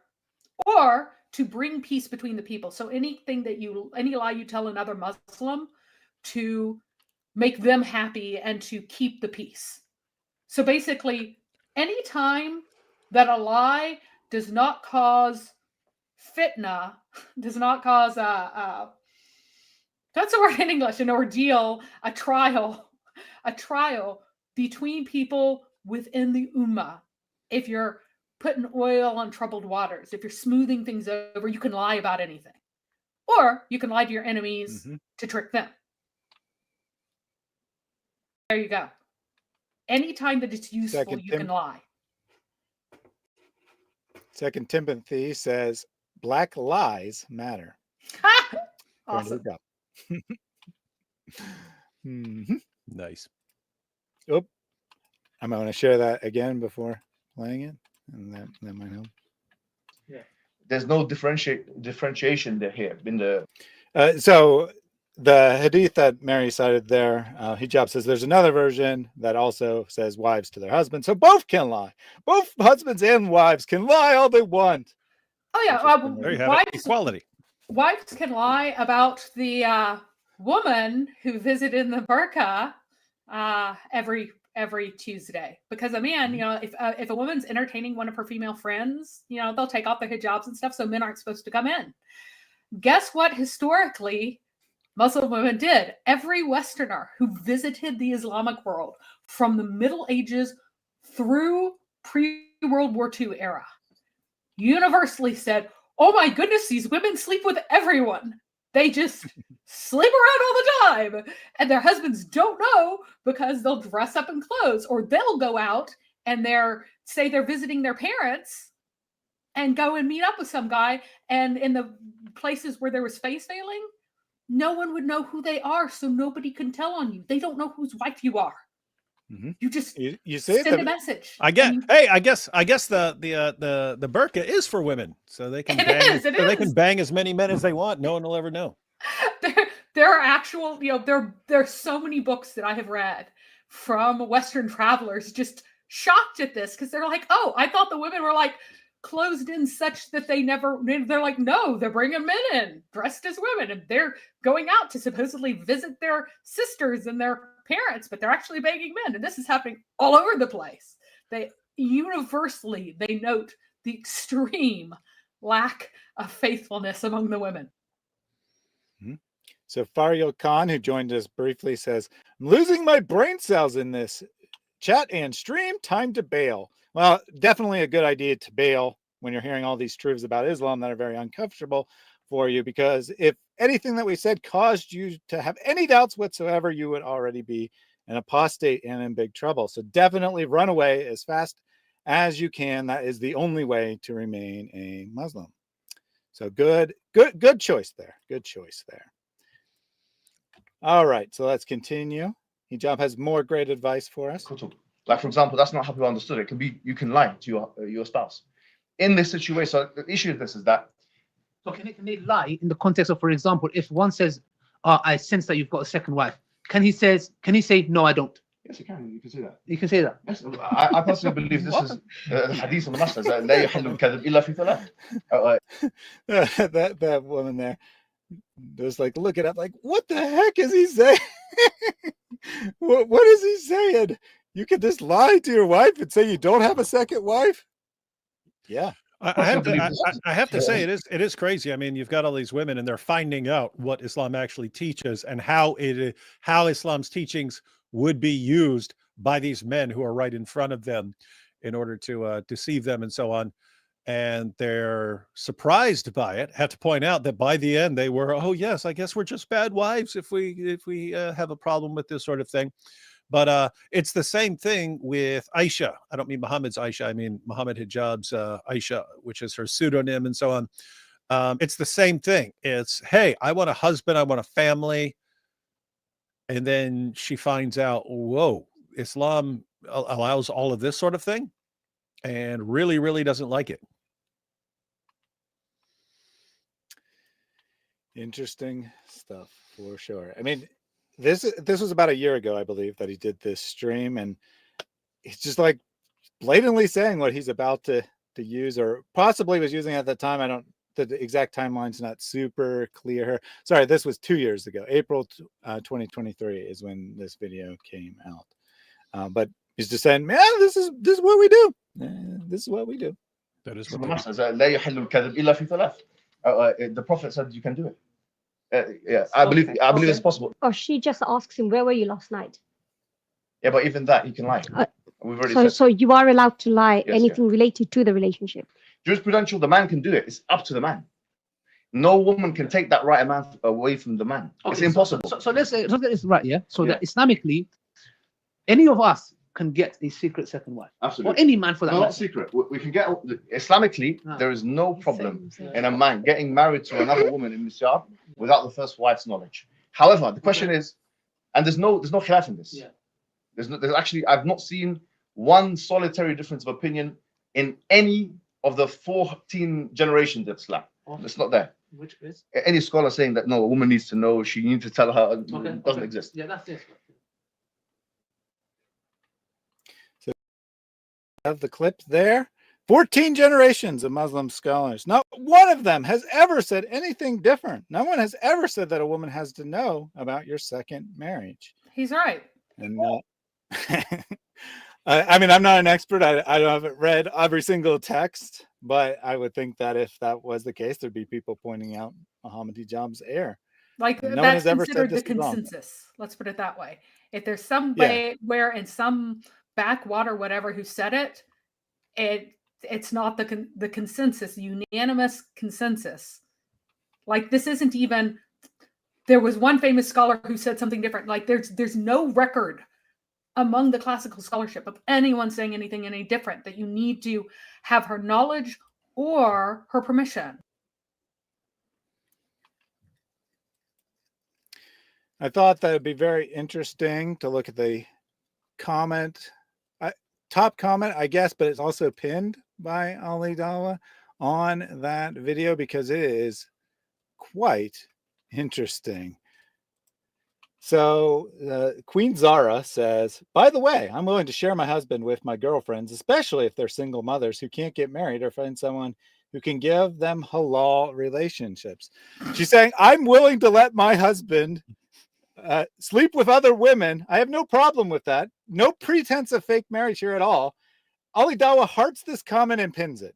or to bring peace between the people. So any lie you tell another Muslim to make them happy and to keep the peace. So basically, any time that a lie does not cause fitna, does not cause that's a word in English, an ordeal, a trial between people within the ummah. If you're putting oil on troubled waters, if you're smoothing things over, you can lie about anything. Or you can lie to your enemies to trick them. There you go. Anytime that it's useful, you can lie. 2 Timothy says, black lies matter. Awesome. Nice. Oh, I'm going to share that again before playing it, and that might help. Yeah, there's no differentiation there here in the. So the hadith that Mary cited there, Hijab says there's another version that also says wives to their husbands, so both can lie. Both husbands and wives can lie all they want. Oh yeah, there you have it. Equality. Wives can lie about the woman who visited in the burqa every Tuesday, because a man, if a woman's entertaining one of her female friends, they'll take off their hijabs and stuff, so men aren't supposed to come in. Guess what? Historically, Muslim women did. Every Westerner who visited the Islamic world from the Middle Ages through pre-World War II era universally said, oh my goodness, these women sleep with everyone. They just sleep around all the time. And their husbands don't know, because they'll dress up in clothes, or they'll go out and say they're visiting their parents and go and meet up with some guy. And in the places where there was face veiling, no one would know who they are, so nobody can tell on you. They don't know whose wife you are. You just you say send a message. I guess. Hey, I guess the burqa is for women, so they can bang. They can bang as many men as they want. No one will ever know. There are actual, there's so many books that I have read from Western travelers just shocked at this because they're like, oh, I thought the women were like closed in such that they're like, no, they're bringing men in dressed as women and they're going out to supposedly visit their sisters and their parents, but they're actually banging men. And this is happening all over the place. They universally, they note the extreme lack of faithfulness among the women. So Faryal Khan, who joined us briefly, says, I'm losing my brain cells in this chat and stream. Time to bail. Well, definitely a good idea to bail when you're hearing all these truths about Islam that are very uncomfortable for you, because if anything that we said caused you to have any doubts whatsoever, you would already be an apostate and in big trouble. So definitely run away as fast as you can. That is the only way to remain a Muslim. So good choice there. Good choice there. All right, so let's continue. Hijab has more great advice for us. Like, for example, that's not how people understood it. It can be, you can lie to your spouse. In this situation, so the issue of this is that. So can they lie in the context of, for example, if one says, I sense that you've got a second wife, can he say, no, I don't? Yes, you can. You can say that. You can say that. Yes, I personally believe this is the hadith of the Master. لا يحل الكذب إلا في ثلاث. That woman there. There's like, look it up, like, what the heck is he saying? What is he saying? You could just lie to your wife and say you don't have a second wife? Yeah. I have to say it is crazy. I mean, you've got all these women and they're finding out what Islam actually teaches and how Islam's teachings would be used by these men who are right in front of them in order to deceive them and so on. And they're surprised by it. Have to point out that by the end they were, oh yes, I guess we're just bad wives if we have a problem with this sort of thing. But it's the same thing with Aisha. I don't mean Muhammad's Aisha. I mean Mohammed Hijab's Aisha, which is her pseudonym and so on. It's the same thing. It's, hey, I want a husband, I want a family. And then she finds out, whoa, Islam allows all of this sort of thing and really, really doesn't like it. Interesting stuff for sure. I mean, this was about a year ago, I believe, that he did this stream, and he's just like blatantly saying what he's about to use, or possibly was using at the time. The exact timeline's not super clear. Sorry, this was 2 years ago. April 2023 is when this video came out. But he's just saying, man, this is what we do. This is what we do. That is what لا يحل الكذب إلا في ثلاث. The Prophet said you can do it. Yeah, I believe it's possible. Or she just asks him, where were you last night? Yeah, but even that, he can lie. We've already said. So you are allowed to lie, Yes, anything related to the relationship. Jurisprudential, the man can do it. It's up to the man. No woman can take that right amount away from the man. Okay, it's impossible. So let's look at this right, yeah? So that Islamically, any of us can get a secret second wife. Absolutely. Or any man for that No, matter. not secret. We can get, Islamically, there is no problem in a man getting married to another woman in Misyar without the first wife's knowledge. However, the question is, and there's no khilaf in this. Yeah. There's actually, I've not seen one solitary difference of opinion in any of the 14 generations of Islam. It's not there. Which is? Any scholar saying that, no, a woman needs to know, she needs to tell her, doesn't exist. Yeah, that's it. So have the clip there. 14 generations of Muslim scholars. Not one of them has ever said anything different. No one has ever said that a woman has to know about your second marriage. He's right. And I mean, I'm not an expert. I haven't read every single text, but I would think that if that was the case, there'd be people pointing out Mohammed Hijab's error. Like, no that's considered the consensus. Let's put it that way. If there's somebody where in some backwater, whatever, who said it, it's not the consensus, unanimous consensus. Like, this isn't even. There was one famous scholar who said something different. Like, there's no record among the classical scholarship of anyone saying anything any different, that you need to have her knowledge or her permission. I thought that it'd be very interesting to look at the comment, top comment, I guess, but it's also pinned by Ali Dawa on that video because it is quite interesting. So Queen Zara says, by the way, I'm willing to share my husband with my girlfriends, especially if they're single mothers who can't get married or find someone who can give them halal relationships. She's saying, I'm willing to let my husband sleep with other women. I have no problem with that. No pretense of fake marriage here at all. Ali Dawa hearts this comment and pins it.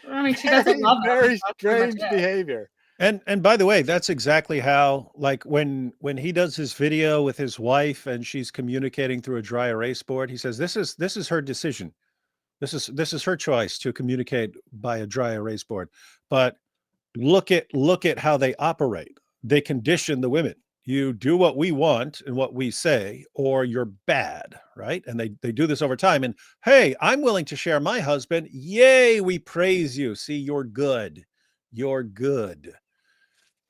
I mean, she doesn't love them. Very strange behavior. And by the way, that's exactly how, like when he does his video with his wife and she's communicating through a dry erase board, he says this is her decision. This is her choice to communicate by a dry erase board. But look at how they operate. They condition the women. You do what we want and what we say, or you're bad, right? And they do this over time. And hey, I'm willing to share my husband. Yay, we praise you. See, you're good. You're good.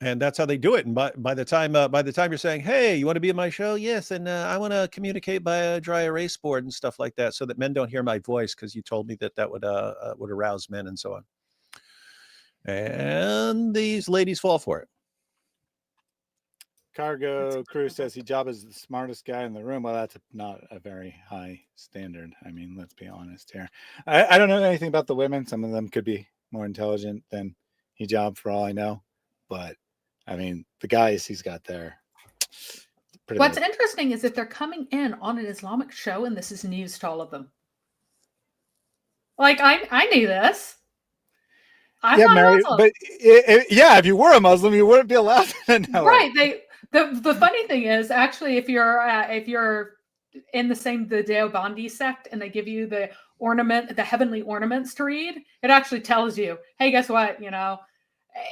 And that's how they do it. And by the time you're saying, hey, you want to be in my show? Yes. And I want to communicate by a dry erase board and stuff like that so that men don't hear my voice because you told me that would arouse men and so on. And these ladies fall for it. Cargo Crew says Hijab is the smartest guy in the room. Well, that's not a very high standard. I mean, let's be honest here. I don't know anything about the women. Some of them could be more intelligent than Hijab for all I know. But, I mean, the guys he's got there. What's interesting is that they're coming in on an Islamic show, and this is news to all of them. Like, I knew this. I'm not Mary, Muslim. but if you were a Muslim, you wouldn't be allowed to know. Right. The funny thing is, actually, if you're in the Deobandi sect and they give you the heavenly ornaments to read, it actually tells you, hey, guess what? You know,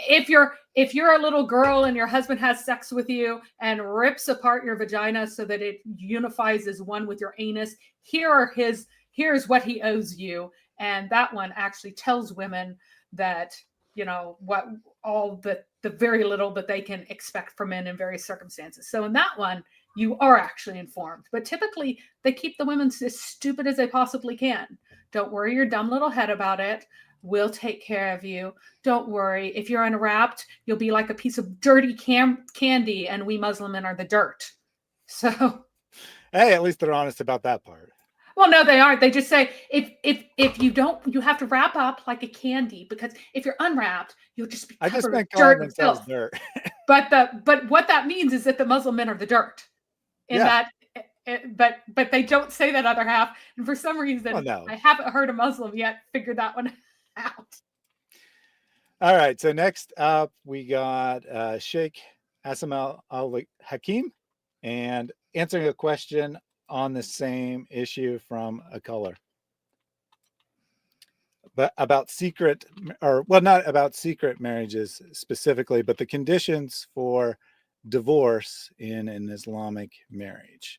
if you're a little girl and your husband has sex with you and rips apart your vagina so that it unifies as one with your anus, here's what he owes you. And that one actually tells women that, you know, what all the very little that they can expect from men in various circumstances. So in that one, you are actually informed. But typically, they keep the women as stupid as they possibly can. Don't worry your dumb little head about it. We'll take care of you. Don't worry. If you're unwrapped, you'll be like a piece of dirty candy, and we Muslim men are the dirt. So, hey, at least they're honest about that part. Well, no, they aren't. They just say if you don't, you have to wrap up like a candy, because if you're unwrapped, you'll just be covered with dirt and filth. Dirt. But what that means is that the Muslim men are the dirt. But they don't say that other half. And for some reason, I haven't heard a Muslim yet figure that one out. All right. So next up, we got Sheikh Hassan al-Hakim and answering a question on the same issue from a caller. But about secret, not about secret marriages specifically, but the conditions for divorce in an Islamic marriage.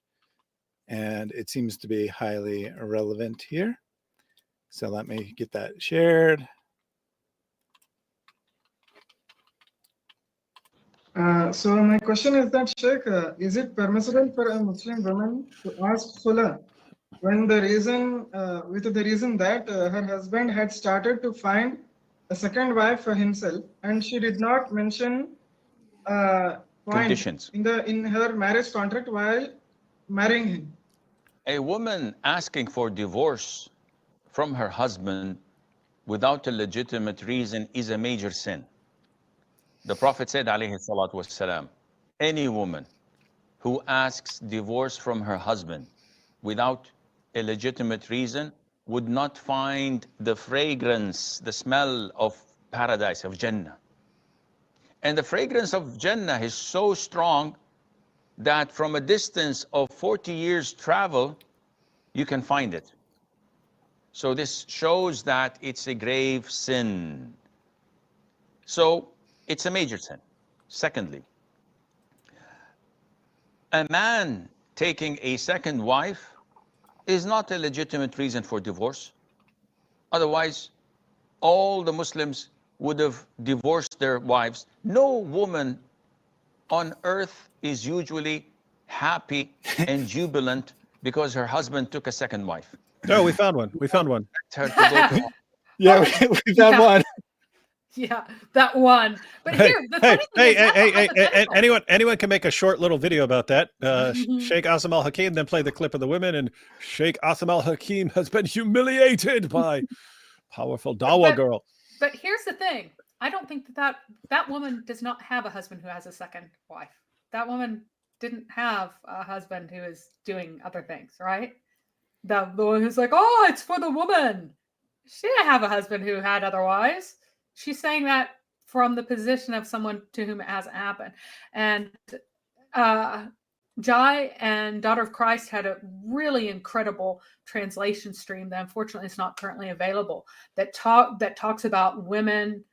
And it seems to be highly irrelevant here. So let me get that shared. So my question is that, Sheikh, is it permissible for a Muslim woman to ask khula when the reason that her husband had started to find a second wife for himself, and she did not mention conditions in her marriage contract while marrying him? A woman asking for divorce from her husband without a legitimate reason is a major sin. The Prophet said, alayhi salatu wassalam, any woman who asks divorce from her husband without a legitimate reason would not find the fragrance, the smell of paradise, of Jannah. And the fragrance of Jannah is so strong that from a distance of 40 years travel, you can find it. So this shows that it's a grave sin. So it's a major sin. Secondly, a man taking a second wife is not a legitimate reason for divorce. Otherwise, all the Muslims would have divorced their wives. No woman on earth is usually happy and jubilant because her husband took a second wife. Oh, we found one. We found one. Her to go to Yeah, we found one. Yeah, that one. But Hey, here, the hey, funny thing is, that's a hypothetical. anyone can make a short little video about that. Sheikh Asim Al Hakim, then play the clip of the women, and Sheikh Asim Al Hakim has been humiliated by powerful Dawa girl. But here's the thing: I don't think that woman does not have a husband who has a second wife. That woman didn't have a husband who is doing other things, right? The one who's like, oh, it's for the woman. She didn't have a husband who had other wives. She's saying that from the position of someone to whom it hasn't happened. And Jai and Daughter of Christ had a really incredible translation stream that unfortunately is not currently available that talks about women.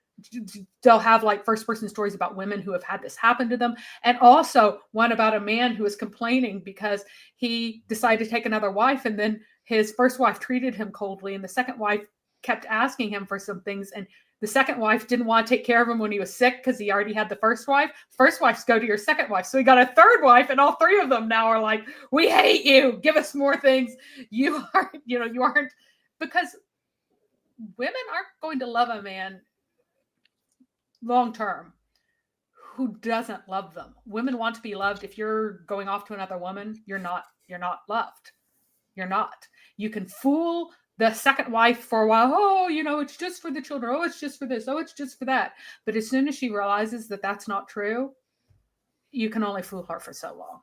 They'll have like first person stories about women who have had this happen to them, and also one about a man who was complaining because he decided to take another wife, and then his first wife treated him coldly, and the second wife kept asking him for some things, and the second wife didn't want to take care of him when he was sick because he already had the first wife. First wives go to your second wife. So he got a third wife, and all three of them now are like, we hate you. Give us more things. You aren't, because women aren't going to love a man long term who doesn't love them. Women want to be loved. If you're going off to another woman, you're not loved. You're not. You can fool the second wife for a while. Oh, it's just for the children. Oh, it's just for this. Oh, it's just for that. But as soon as she realizes that that's not true, you can only fool her for so long.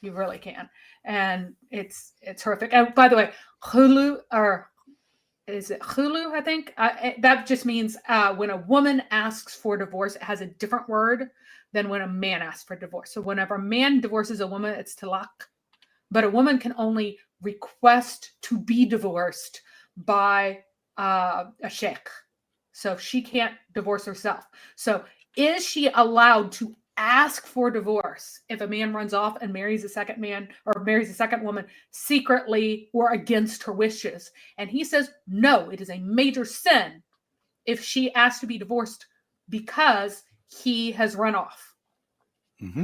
You really can. And it's horrific. And by the way, Hulu, or is it Hulu? I think that just means when a woman asks for divorce, it has a different word than when a man asks for divorce. So whenever a man divorces a woman, it's talaq. But a woman can only request to be divorced by a sheikh. So she can't divorce herself. So is she allowed to ask for divorce if a man runs off and marries a second man or marries a second woman secretly or against her wishes? And he says, no, it is a major sin if she asks to be divorced because he has run off. Mm-hmm.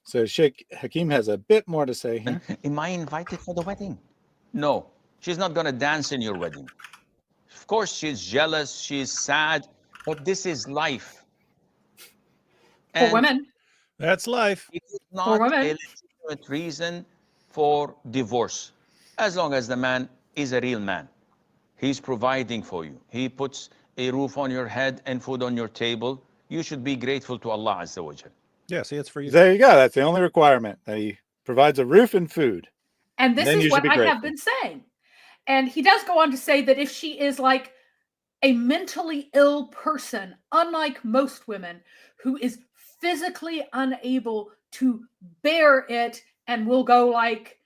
So Sheikh Hakim has a bit more to say here. Am I invited for the wedding? No, she's not going to dance in your wedding. Of course, she's jealous, she's sad, but this is life. For women. That's life. It is not a legitimate reason for divorce. As long as the man is a real man. He's providing for you. He puts a roof on your head and food on your table. You should be grateful to Allah Azza wa Jal. Yeah, see, it's for you. There you go. That's the only requirement, that he provides a roof and food. And this is what I have been saying. And he does go on to say that if she is like a mentally ill person, unlike most women, who is physically unable to bear it and will go like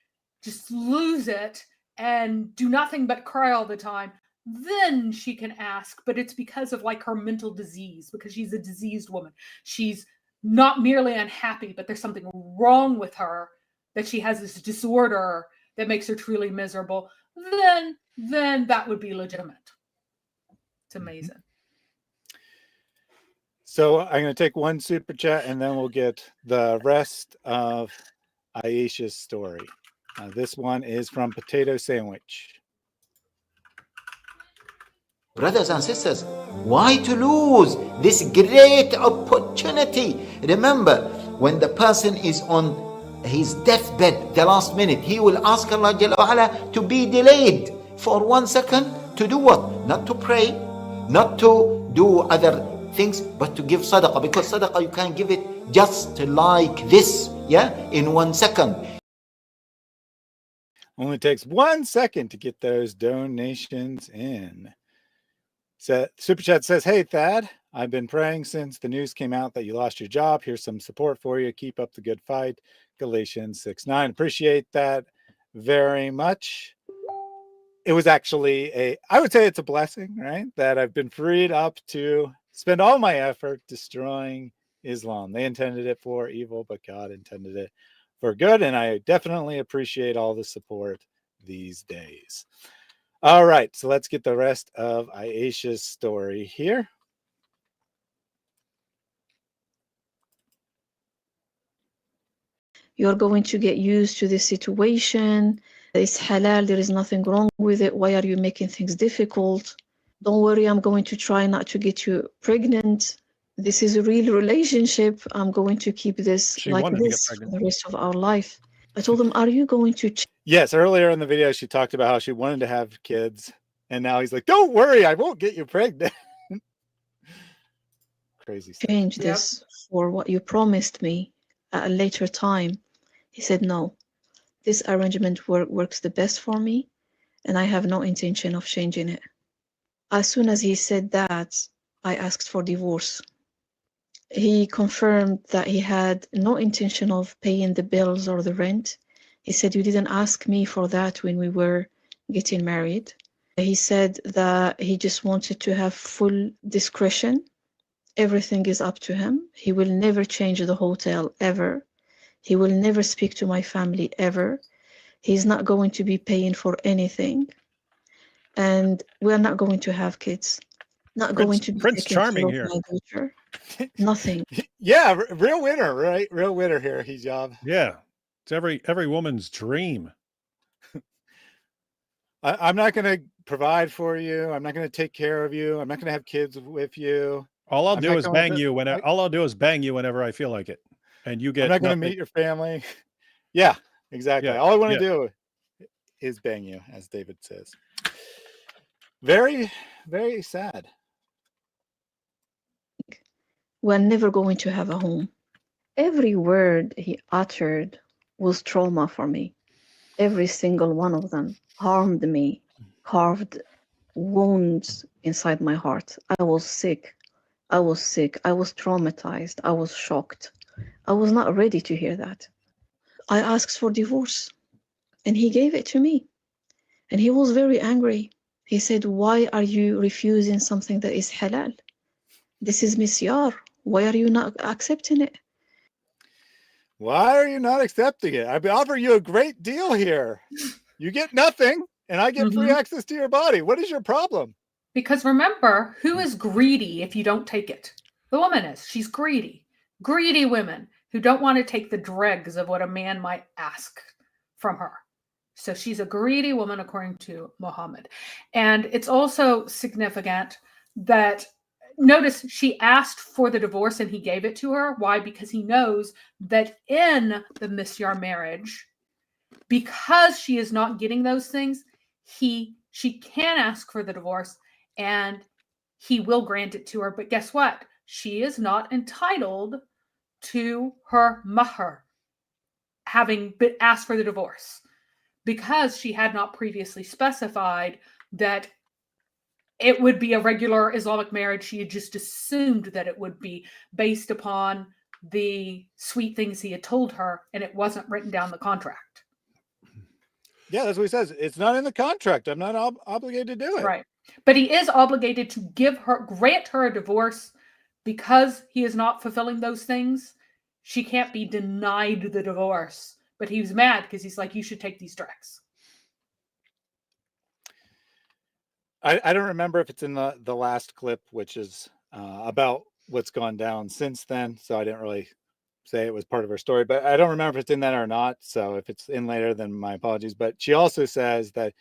just lose it and do nothing but cry all the time, then she can ask. But it's because of like her mental disease, because she's a diseased woman. She's not merely unhappy, but there's something wrong with her, that she has this disorder that makes her truly miserable. Then that would be legitimate. It's amazing. So I'm going to take one super chat and then we'll get the rest of Aisha's story. This one is from Potato Sandwich. Brothers and sisters, why to lose this great opportunity? Remember, when the person is on his deathbed, the last minute, he will ask Allah Jalla wa Ala to be delayed for 1 second to do what? Not to pray, not to do other things, but to give sadaqah. Because sadaqah, you can give it just like this, in 1 second. Only takes 1 second to get those donations in. So Super Chat says, hey, Thad, I've been praying since the news came out that you lost your job. Here's some support for you. Keep up the good fight. Galatians 6:9. Appreciate that very much. It was actually I would say it's a blessing, right? That I've been freed up to spend all my effort destroying Islam. They intended it for evil, but God intended it for good. And I definitely appreciate all the support these days. All right, so let's get the rest of Aisha's story here. You're going to get used to this situation. It's halal, there is nothing wrong with it. Why are you making things difficult? Don't worry, I'm going to try not to get you pregnant. This is a real relationship. I'm going to keep this She like wanted to get this for pregnant. the rest of our life. I told him, are you going to Yes, earlier in the video, she talked about how she wanted to have kids. And now he's like, don't worry, I won't get you pregnant. Crazy stuff. change this for what you promised me at a later time? He said, no, this arrangement works the best for me, and I have no intention of changing it. As soon as he said that, I asked for divorce. He confirmed that he had no intention of paying the bills or the rent. He said, you didn't ask me for that when we were getting married. He said that he just wanted to have full discretion. Everything is up to him. He will never change the hotel ever. He will never speak to my family ever. He's not going to be paying for anything. And we're not going to have kids. Not going to be Prince taking Charming care of here. my daughter. Nothing. Yeah, real winner, right? Real winner here, Hijab. Yeah, it's every woman's dream. I'm not going to provide for you. I'm not going to take care of you. I'm not going to have kids with you. All I'll I'm do not is going bang to- you whenever. All I'll do is bang you whenever I feel like it, and you get. I'm not going to nothing. meet your family. Yeah, exactly. Yeah, All I want to yeah. do is bang you, as David says. Very, very sad. We're never going to have a home. Every word he uttered was trauma for me. Every single one of them harmed me, carved wounds inside my heart. I was sick. I was sick. I was traumatized. I was shocked. I was not ready to hear that. I asked for divorce, and he gave it to me. And he was very angry. He said, why are you refusing something that is halal? This is Misyar. Why are you not accepting it? Why are you not accepting it? I've offered you a great deal here. You get nothing, and I get free access to your body. What is your problem? Because remember, who is greedy if you don't take it? The woman is. She's greedy. Greedy women who don't want to take the dregs of what a man might ask from her. So she's a greedy woman, according to Muhammad. And it's also significant that, notice she asked for the divorce and he gave it to her. Why? Because he knows that in the Misyar marriage, because she is not getting those things, she can ask for the divorce and he will grant it to her. But guess what? She is not entitled to her mahr, having been asked for the divorce, because she had not previously specified that it would be a regular Islamic marriage. She had just assumed that it would be based upon the sweet things he had told her, and it wasn't written down in the contract. Yeah, that's what he says. It's not in the contract. I'm not obligated to do it. Right. But he is obligated to grant her a divorce because he is not fulfilling those things. She can't be denied the divorce. But he was mad because he's like, you should take these dregs. I don't remember if it's in the last clip, which is about what's gone down since then. So I didn't really say it was part of her story, but I don't remember if it's in that or not. So if it's in later, then my apologies. But she also says that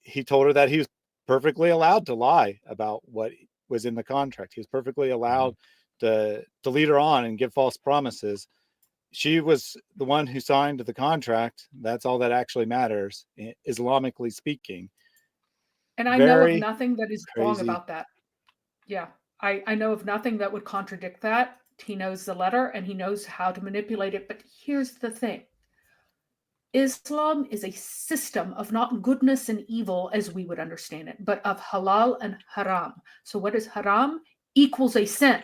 he told her that he was perfectly allowed to lie about what was in the contract. He was perfectly allowed to lead her on and give false promises. She was the one who signed the contract. That's all that actually matters, Islamically speaking. And I know Very of nothing that is wrong crazy. about that. Yeah, I know of nothing that would contradict that. He knows the letter and he knows how to manipulate it. But here's the thing. Islam is a system of not goodness and evil as we would understand it, but of halal and haram. So what is haram? Equals a sin.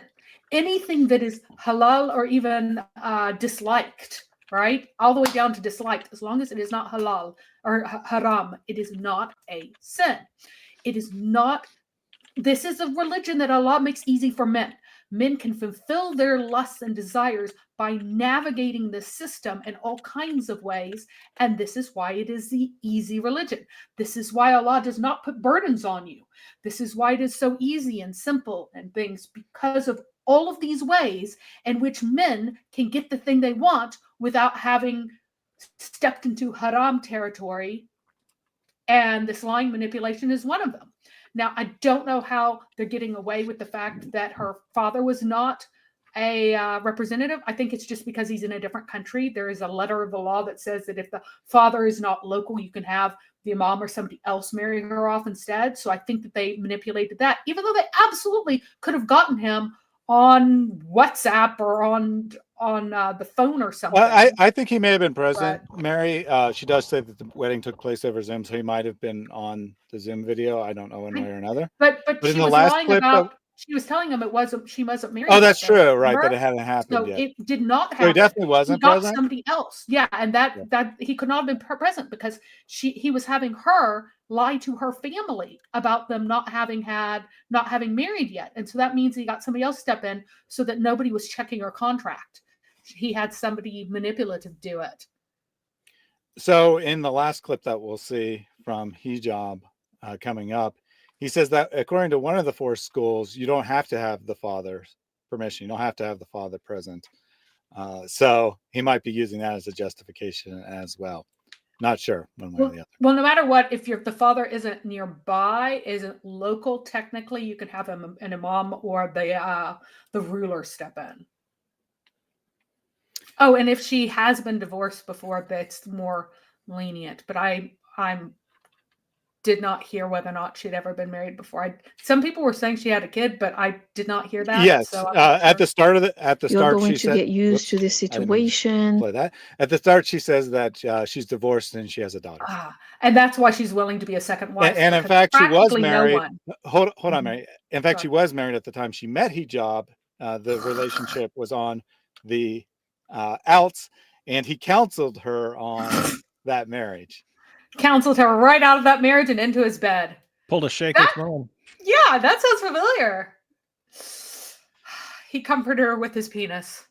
Anything that is halal or even disliked, right? All the way down to disliked, as long as it is not halal or haram, it is not a sin. It is not. This is a religion that Allah makes easy for men. Men can fulfill their lusts and desires by navigating the system in all kinds of ways. And this is why it is the easy religion. This is why Allah does not put burdens on you. This is why it is so easy and simple and things, because of all of these ways in which men can get the thing they want without having stepped into haram territory. And this lying manipulation is one of them. Now, I don't know how they're getting away with the fact that her father was not a representative. I think it's just because he's in a different country. There is a letter of the law that says that if the father is not local, you can have the imam or somebody else marry her off instead. So I think that they manipulated that, even though they absolutely could have gotten him on WhatsApp or on the phone or something. Well, I think he may have been present, Mary. She does say that the wedding took place over Zoom, so he might have been on the Zoom video. I don't know one way or another. But in she the was last lying clip, about. She was telling him she wasn't married. oh, that's yet, true, right? remember? That it hadn't happened So yet. it did not happen. So he definitely wasn't He got present. somebody else, yeah, and that he could not have been present because he was having her lie to her family about them not having married yet, and so that means he got somebody else step in so that nobody was checking her contract. He had somebody manipulative do it. So in the last clip that we'll see from Hijab coming up, he says that according to one of the 4 schools, you don't have to have the father's permission. You don't have to have the father present. So he might be using that as a justification as well. Not sure one way or the other. Well, no matter what, if the father isn't nearby, isn't local, technically you can have an imam or the ruler step in. Oh, and if she has been divorced before, that's more lenient. But I did not hear whether or not she'd ever been married before. Some people were saying she had a kid, but I did not hear that. Yes, so at the start You're going she to said, get used to this situation. Play that. At the start, she says that she's divorced and she has a daughter. And that's why she's willing to be a second wife. And in fact, she was married. Hold on, Mhm. Mary. In fact, she was married at the time she met Hijab. The relationship was on the outs, and he counseled her on that marriage. Counseled her right out of that marriage and into his bed. Pulled a shaky throne. Yeah, that sounds familiar. He comforted her with his penis.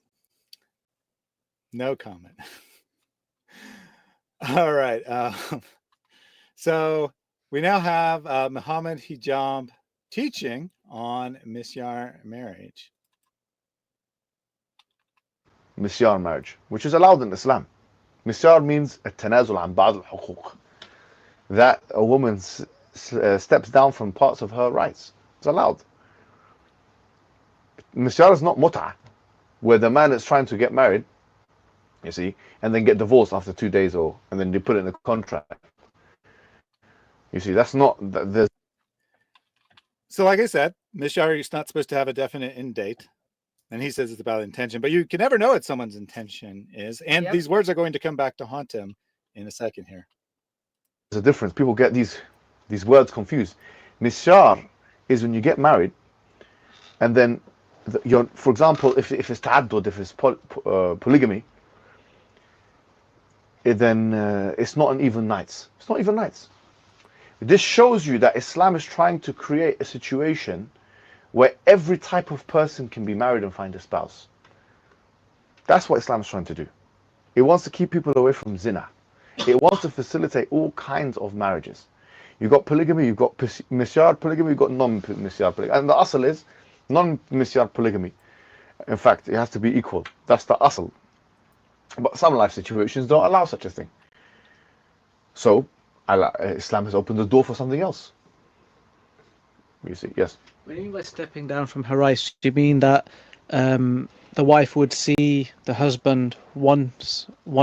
No comment. All right. So we now have Mohammed Hijab teaching on Misyar marriage. Misyar marriage, which is allowed in Islam. Misyar means التنازل عن بعض الحقوق. That a woman steps down from parts of her rights. It's allowed. Misyar is not mut'ah, where the man is trying to get married, you see, and then get divorced after 2 days, and then they put it in a contract. You see, that's not. So, like I said, Misyar is not supposed to have a definite end date, and he says it's about intention, but you can never know what someone's intention is, and these words are going to come back to haunt him in a second here. There's a difference. People get these words confused. Misyar is when you get married, and then for example, if it's ta'addud, if it's polygamy, then it's not an even nights. It's not even nights. This shows you that Islam is trying to create a situation where every type of person can be married and find a spouse. That's what Islam is trying to do. It wants to keep people away from zina. It wants to facilitate all kinds of marriages. You've got polygamy, you've got misyar polygamy, you've got non-misyar polygamy. And the asl is non-misyar polygamy. In fact, it has to be equal. That's the asl. But some life situations don't allow such a thing. So, Islam has opened the door for something else. You see, yes. When you mean by stepping down from her rights, do you mean that the wife would see the husband one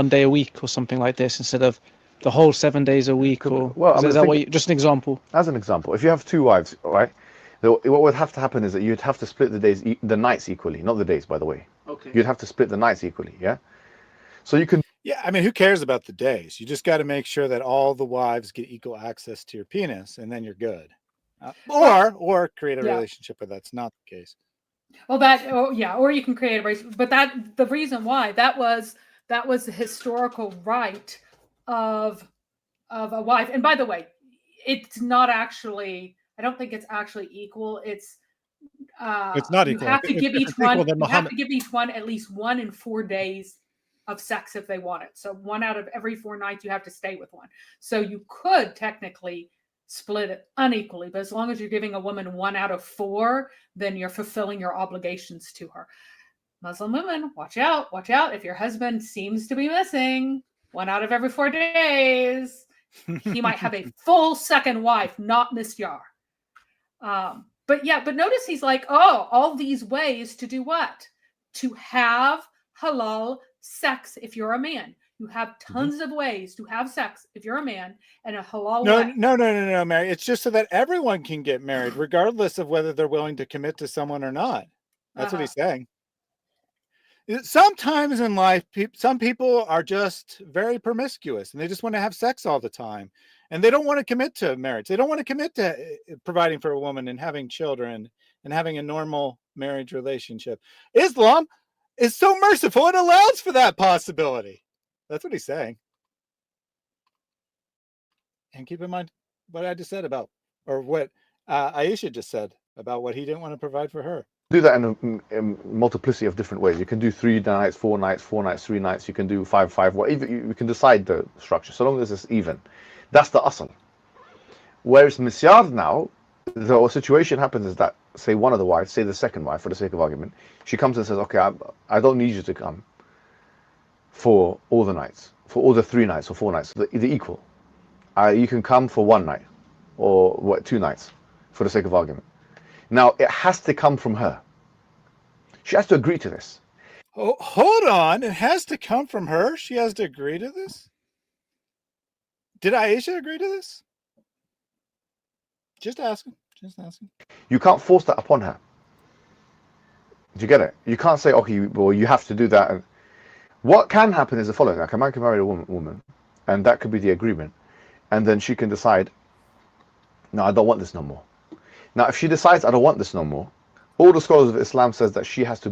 day a week or something like this instead of the whole 7 days a week? Or is that what just an example? As an example, if you have 2 wives, right, what would have to happen is that you'd have to split the nights equally, not the days, by the way. Okay. You'd have to split the nights equally, yeah? So you can. Yeah, I mean, who cares about the days? You just got to make sure that all the wives get equal access to your penis, and then you're good. Or create a relationship where that's not the case. Well, or you can create a race, but the reason why that was the historical right of a wife. And by the way, it's not actually. I don't think it's actually equal. It's not equal. You have to give each one. You have to give each one at least 1 in 4 days of sex if they want it. So 1 out of every 4 nights you have to stay with one. So you could technically split it unequally, but as long as you're giving a woman 1 out of 4, then you're fulfilling your obligations to her. Muslim women, watch out, watch out. If your husband seems to be missing 1 out of every 4 days, he might have a full second wife, not Misyar. But notice he's like, oh, all these ways to do what? To have halal sex if you're a man. You have tons of ways to have sex if you're a man, and a halal way. No, Mary. It's just so that everyone can get married, regardless of whether they're willing to commit to someone or not. That's what he's saying. Sometimes in life, some people are just very promiscuous and they just want to have sex all the time. And they don't want to commit to marriage. They don't want to commit to providing for a woman and having children and having a normal marriage relationship. Islam is so merciful, it allows for that possibility. That's what he's saying. And keep in mind what I just said about, or what Aisha just said about what he didn't want to provide for her. Do that in a multiplicity of different ways. You can do 3 nights, 4 nights, 4 nights, 3 nights. You can do 5, whatever. You can decide the structure, so long as it's even. That's the asl. Whereas Misyar now, the situation happens is that, say one of the wives, say the second wife, for the sake of argument, she comes and says, okay, I don't need you to come for all the nights, for all the 3 nights or 4 nights, the equal. You can come for 1 night or 2 nights, for the sake of argument. Now, it has to come from her. She has to agree to this. Oh, hold on. It has to come from her? She has to agree to this? Did Aisha agree to this? Just asking. You can't force that upon her. Do you get it? You can't say, okay, well, you have to do that. And what can happen is the following. Like a man can marry a woman, and that could be the agreement. And then she can decide, no, I don't want this no more. Now, if she decides, I don't want this no more, all the scholars of Islam says that he has to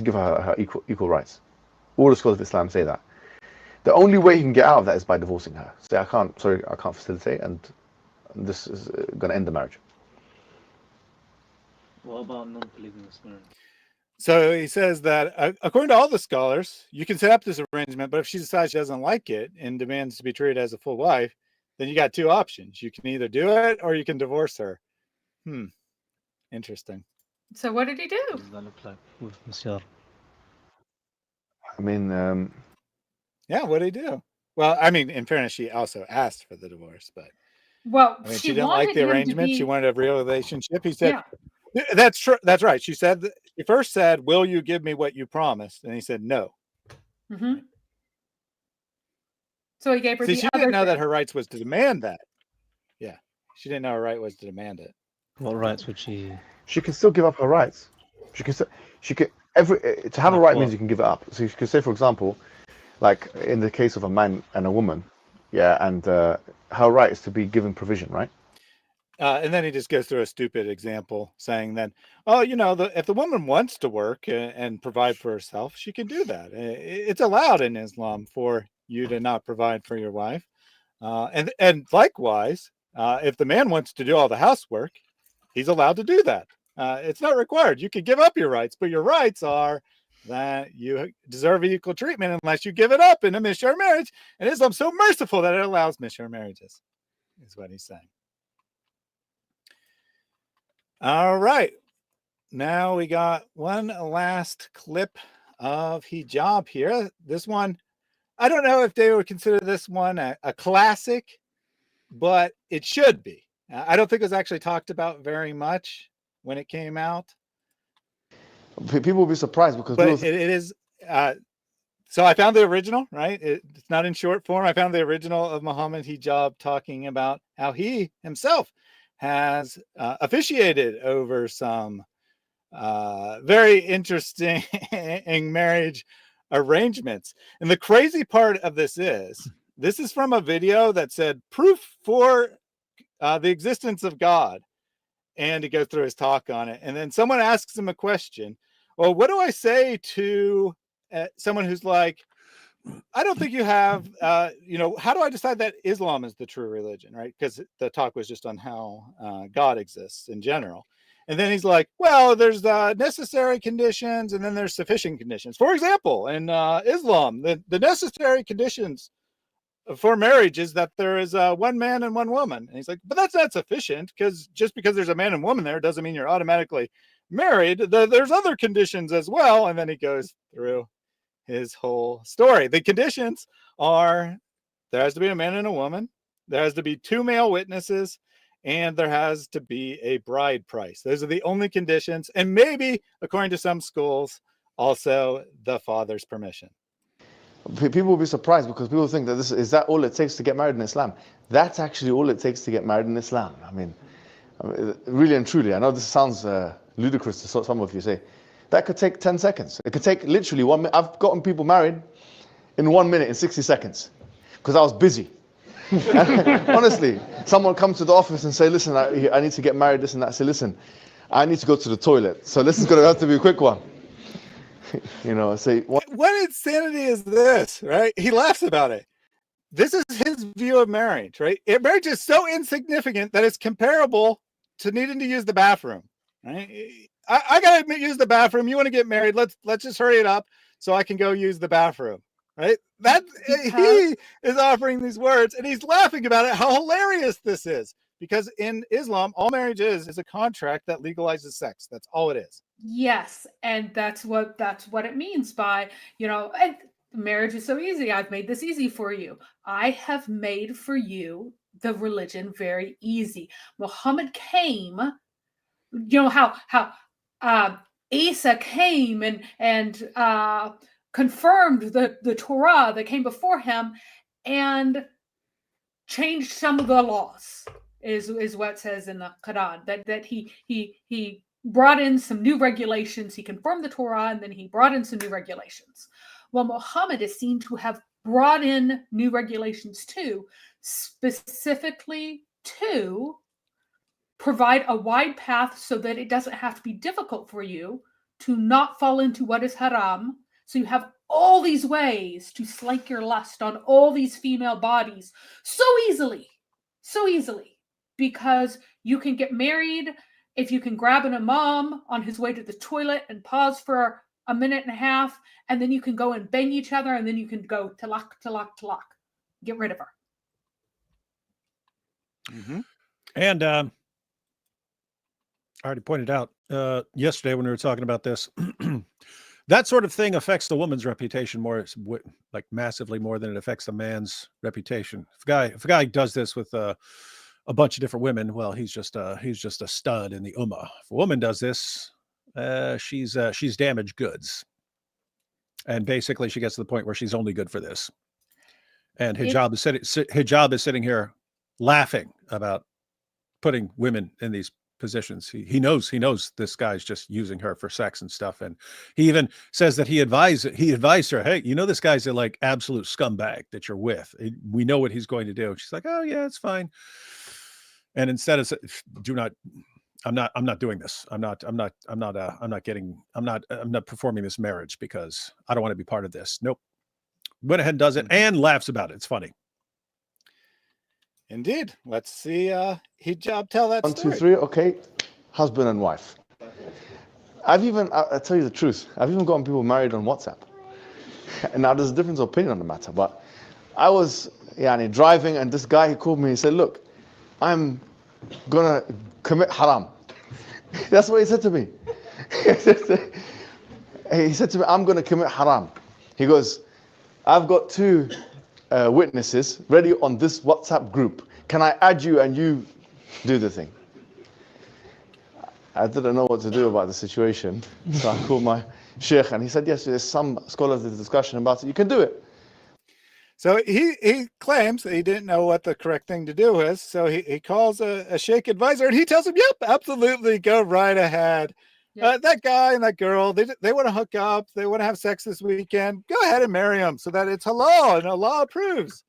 give her equal rights. All the scholars of Islam say that. The only way he can get out of that is by divorcing her. Say, I can't facilitate, and this is going to end the marriage. What about non-polygamous marriage? So he says that according to all the scholars, you can set up this arrangement, but if she decides she doesn't like it and demands to be treated as a full wife, then you got 2 options. You can either do it or you can divorce her. Interesting. So what did he do? What does that look like with Misyar? I mean, yeah, what did he do? Well, I mean, in fairness, she also asked for the divorce, but she didn't like the arrangement. She wanted a real relationship. He said, that's true. That's right. She first said, will you give me what you promised? And he said, no. So he gave her she didn't know that her rights was to demand that. Yeah. She didn't know her right was to demand it. What rights would she? She can still give up her rights. To have a right means you can give it up. So you could say, for example, like in the case of a man and a woman, and her right is to be given provision, right? And then he just goes through a stupid example saying that, if the woman wants to work and provide for herself, she can do that. It's allowed in Islam for you to not provide for your wife. And likewise, if the man wants to do all the housework, he's allowed to do that. It's not required. You can give up your rights, but your rights are that you deserve equal treatment unless you give it up in a Misyar marriage. And Islam's so merciful that it allows Misyar marriages, is what he's saying. All right. Now we got one last clip of hijab here. This one, I don't know if they would consider this one a classic, but it should be. I don't think it was actually talked about very much when it came out. People will be surprised because it is. So I found the original, right? It's not in short form. I found the original of Mohammed Hijab talking about how he himself has officiated over some very interesting marriage arrangements. And the crazy part of this is from a video that said proof for the existence of God. And he goes through his talk on it. And then someone asks him a question. Well, what do I say to someone who's like, I don't think you have, how do I decide that Islam is the true religion, right? Because the talk was just on how God exists in general. And then he's like, well, there's necessary conditions and then there's sufficient conditions. For example, in Islam, the necessary conditions for marriage is that there is one man and one woman. And he's like, but that's not sufficient, because just because there's a man and woman there doesn't mean you're automatically married, there's other conditions as well. And then he goes through his whole story. The conditions are there has to be a man and a woman, there has to be 2 male witnesses, and there has to be a bride price. Those are the only conditions. And maybe, according to some schools, also the father's permission. People will be surprised because people think that is that all it takes to get married in Islam. That's actually all it takes to get married in Islam. I mean really and truly, I know this sounds ludicrous to some of you say. That could take 10 seconds. It could take literally 1 minute. I've gotten people married in 1 minute, in 60 seconds, because I was busy. Honestly, someone comes to the office and say, listen, I need to get married, this and that. I say, listen, I need to go to the toilet. So this is going to have to be a quick one. You know, I say, what insanity is this, right? He laughs about it. This is his view of marriage, right? Marriage is so insignificant that it's comparable to needing to use the bathroom, right? I gotta use the bathroom. You want to get married? Let's just hurry it up so I can go use the bathroom, right? He is offering these words and he's laughing about it. How hilarious this is! Because in Islam, all marriage is a contract that legalizes sex. That's all it is. Yes, and that's what it means by, you know, and marriage is so easy. I've made this easy for you. I have made for you the religion very easy. Muhammad came, you know how Aisha came and confirmed the Torah that came before him and changed some of the laws. Is what it says in the Quran, that he brought in some new regulations. He confirmed the Torah, and then he brought in some new regulations. Well, Muhammad is seen to have brought in new regulations too, specifically to provide a wide path so that it doesn't have to be difficult for you to not fall into what is haram. So you have all these ways to slake your lust on all these female bodies so easily, because you can get married if you can grab an imam on his way to the toilet and pause for a minute and a half, and then you can go and bang each other, and then you can go talaq, talaq, talaq. Get rid of her. Mm-hmm. And I already pointed out yesterday when we were talking about this, that sort of thing affects the woman's reputation more, like massively more than it affects the man's reputation. If a guy does this with a bunch of different women, well, he's just a stud in the ummah. If a woman does this, she's damaged goods, and basically she gets to the point where she's only good for this. And Hijab is sitting here laughing about putting women in these positions. He knows this guy's just using her for sex and stuff, and he even says that he advised her, hey, you know, this guy's a like absolute scumbag that you're with. We know what he's going to do. She's like, oh yeah, it's fine. And instead of I'm not doing this. I'm not performing this marriage because I don't want to be part of this. Nope. Went ahead and does it and laughs about it. It's funny. Indeed. Let's see Hijab tell that 1, story. 2, 3. Okay, husband and wife. I'll tell you the truth. I've even gotten people married on WhatsApp. And now there's a difference of opinion on the matter. But I was driving, and this guy, he called me. He said, "Look, I'm gonna commit haram." That's what he said to me. He said to me, "I'm gonna commit haram." He goes, "I've got 2 witnesses ready on this WhatsApp group. Can I add you and you do the thing?" I didn't know what to do about the situation, so I called my sheikh, and he said, "Yes, there's some scholars in the discussion about it. You can do it." So he claims that he didn't know what the correct thing to do is. So he calls a sheikh advisor, and he tells him, "Yep, absolutely, go right ahead. Yep. That guy and that girl, they want to hook up. They want to have sex this weekend. Go ahead and marry them so that it's halal and Allah approves."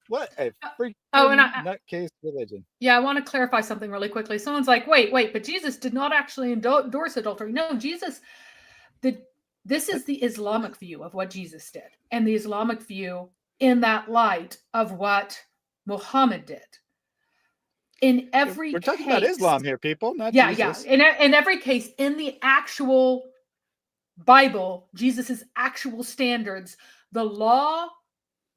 What a freaking nutcase religion. Yeah, I want to clarify something really quickly. Someone's like, wait, but Jesus did not actually endorse adultery. No, this is the Islamic view of what Jesus did, and the Islamic view in that light of what Muhammad did. In every We're talking about Islam here, people, not Jesus. Yeah. In every case, in the actual Bible, Jesus's actual standards, the law,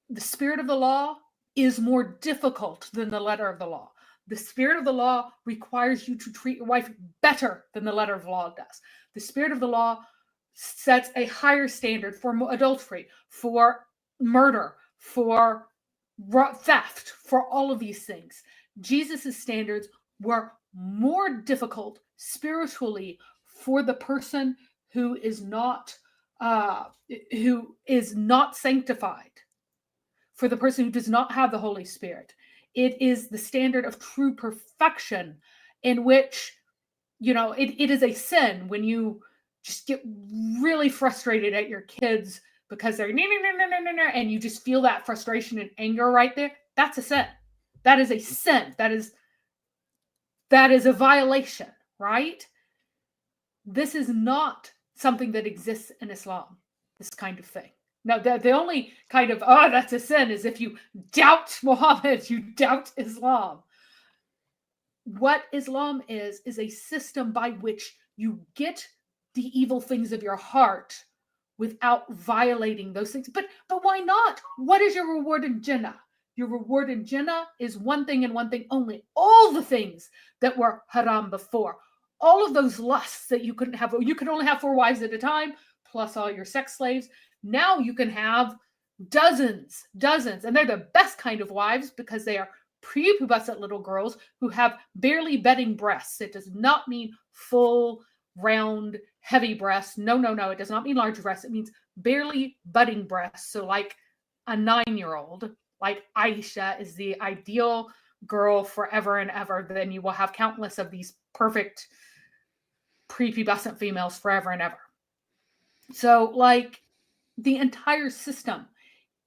the spirit of the law is more difficult than the letter of the law. The spirit of the law requires you to treat your wife better than the letter of the law does. The spirit of the law sets a higher standard for adultery, for murder, for theft, for all of these things. Jesus's standards were more difficult spiritually for the person who is not sanctified, for the person who does not have the Holy Spirit. It is the standard of true perfection, in which, you know, it is a sin when you just get really frustrated at your kids because they're and you just feel that frustration and anger right there. That's a sin. That is a sin. That is a violation, right? This is not something that exists in Islam, this kind of thing. Now, the only kind of, oh, that's a sin, is if you doubt Muhammad, you doubt Islam. What Islam is a system by which you get the evil things of your heart without violating those things. But why not? What is your reward in Jannah? Your reward in Jannah is one thing and one thing only. All the things that were haram before, all of those lusts that you couldn't have, you could only have 4 wives at a time, plus all your sex slaves. Now you can have dozens, and they're the best kind of wives because they are prepubescent little girls who have barely bedding breasts. It does not mean full, round, heavy breasts. No, it does not mean large breasts. It means barely budding breasts. So like a 9-year-old, like Aisha is the ideal girl forever and ever. Then you will have countless of these perfect prepubescent females forever and ever. So like the entire system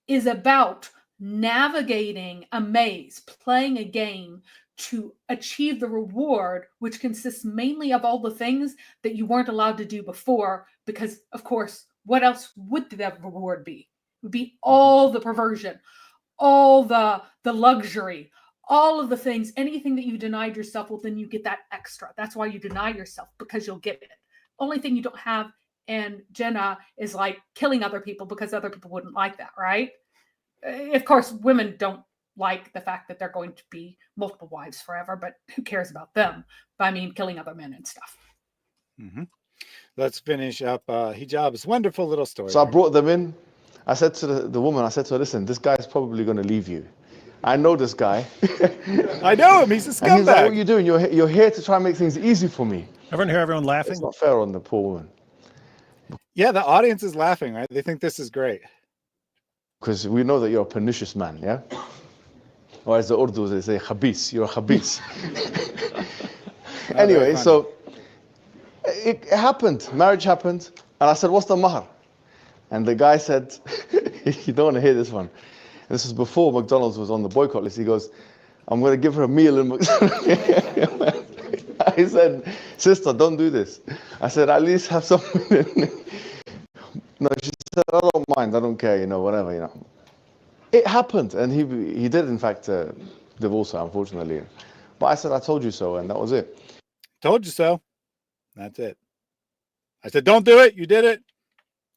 is about navigating a maze, playing a game to achieve the reward, which consists mainly of all the things that you weren't allowed to do before, because of course, what else would that reward be? It would be all the perversion, all the luxury, all of the things, anything that you denied yourself, well, then you get that extra. That's why you deny yourself, because you'll get it. Only thing you don't have in Jannah is like killing other people, because other people wouldn't like that, right? Of course, women don't like the fact that they're going to be multiple wives forever, but who cares about them? But I mean, killing other men and stuff. Mm-hmm. Let's finish up Hijab's wonderful little story. So I brought them in. I said to the woman, I said to her, listen, this guy's probably going to leave you. I know this guy. I know him. He's a scumbag. And he's like, what are you doing? You're here to try and make things easy for me. Everyone hear everyone laughing? It's not fair on the poor woman. Yeah, the audience is laughing, right? They think this is great. Because we know that you're a pernicious man, yeah? Or as the Urdu, they say, khabis. You're a khabis. Anyway, so it happened. Marriage happened. And I said, what's the mahar? And the guy said, you don't want to hear this one. And this was before McDonald's was on the boycott list. He goes, I'm going to give her a meal in McDonald's. I said, sister, don't do this. I said, at least have something. No, she said, I don't mind. I don't care, whatever, It happened. And he did, in fact, divorce her, unfortunately. But I said, I told you so. And that was it. Told you so. That's it. I said, don't do it. You did it.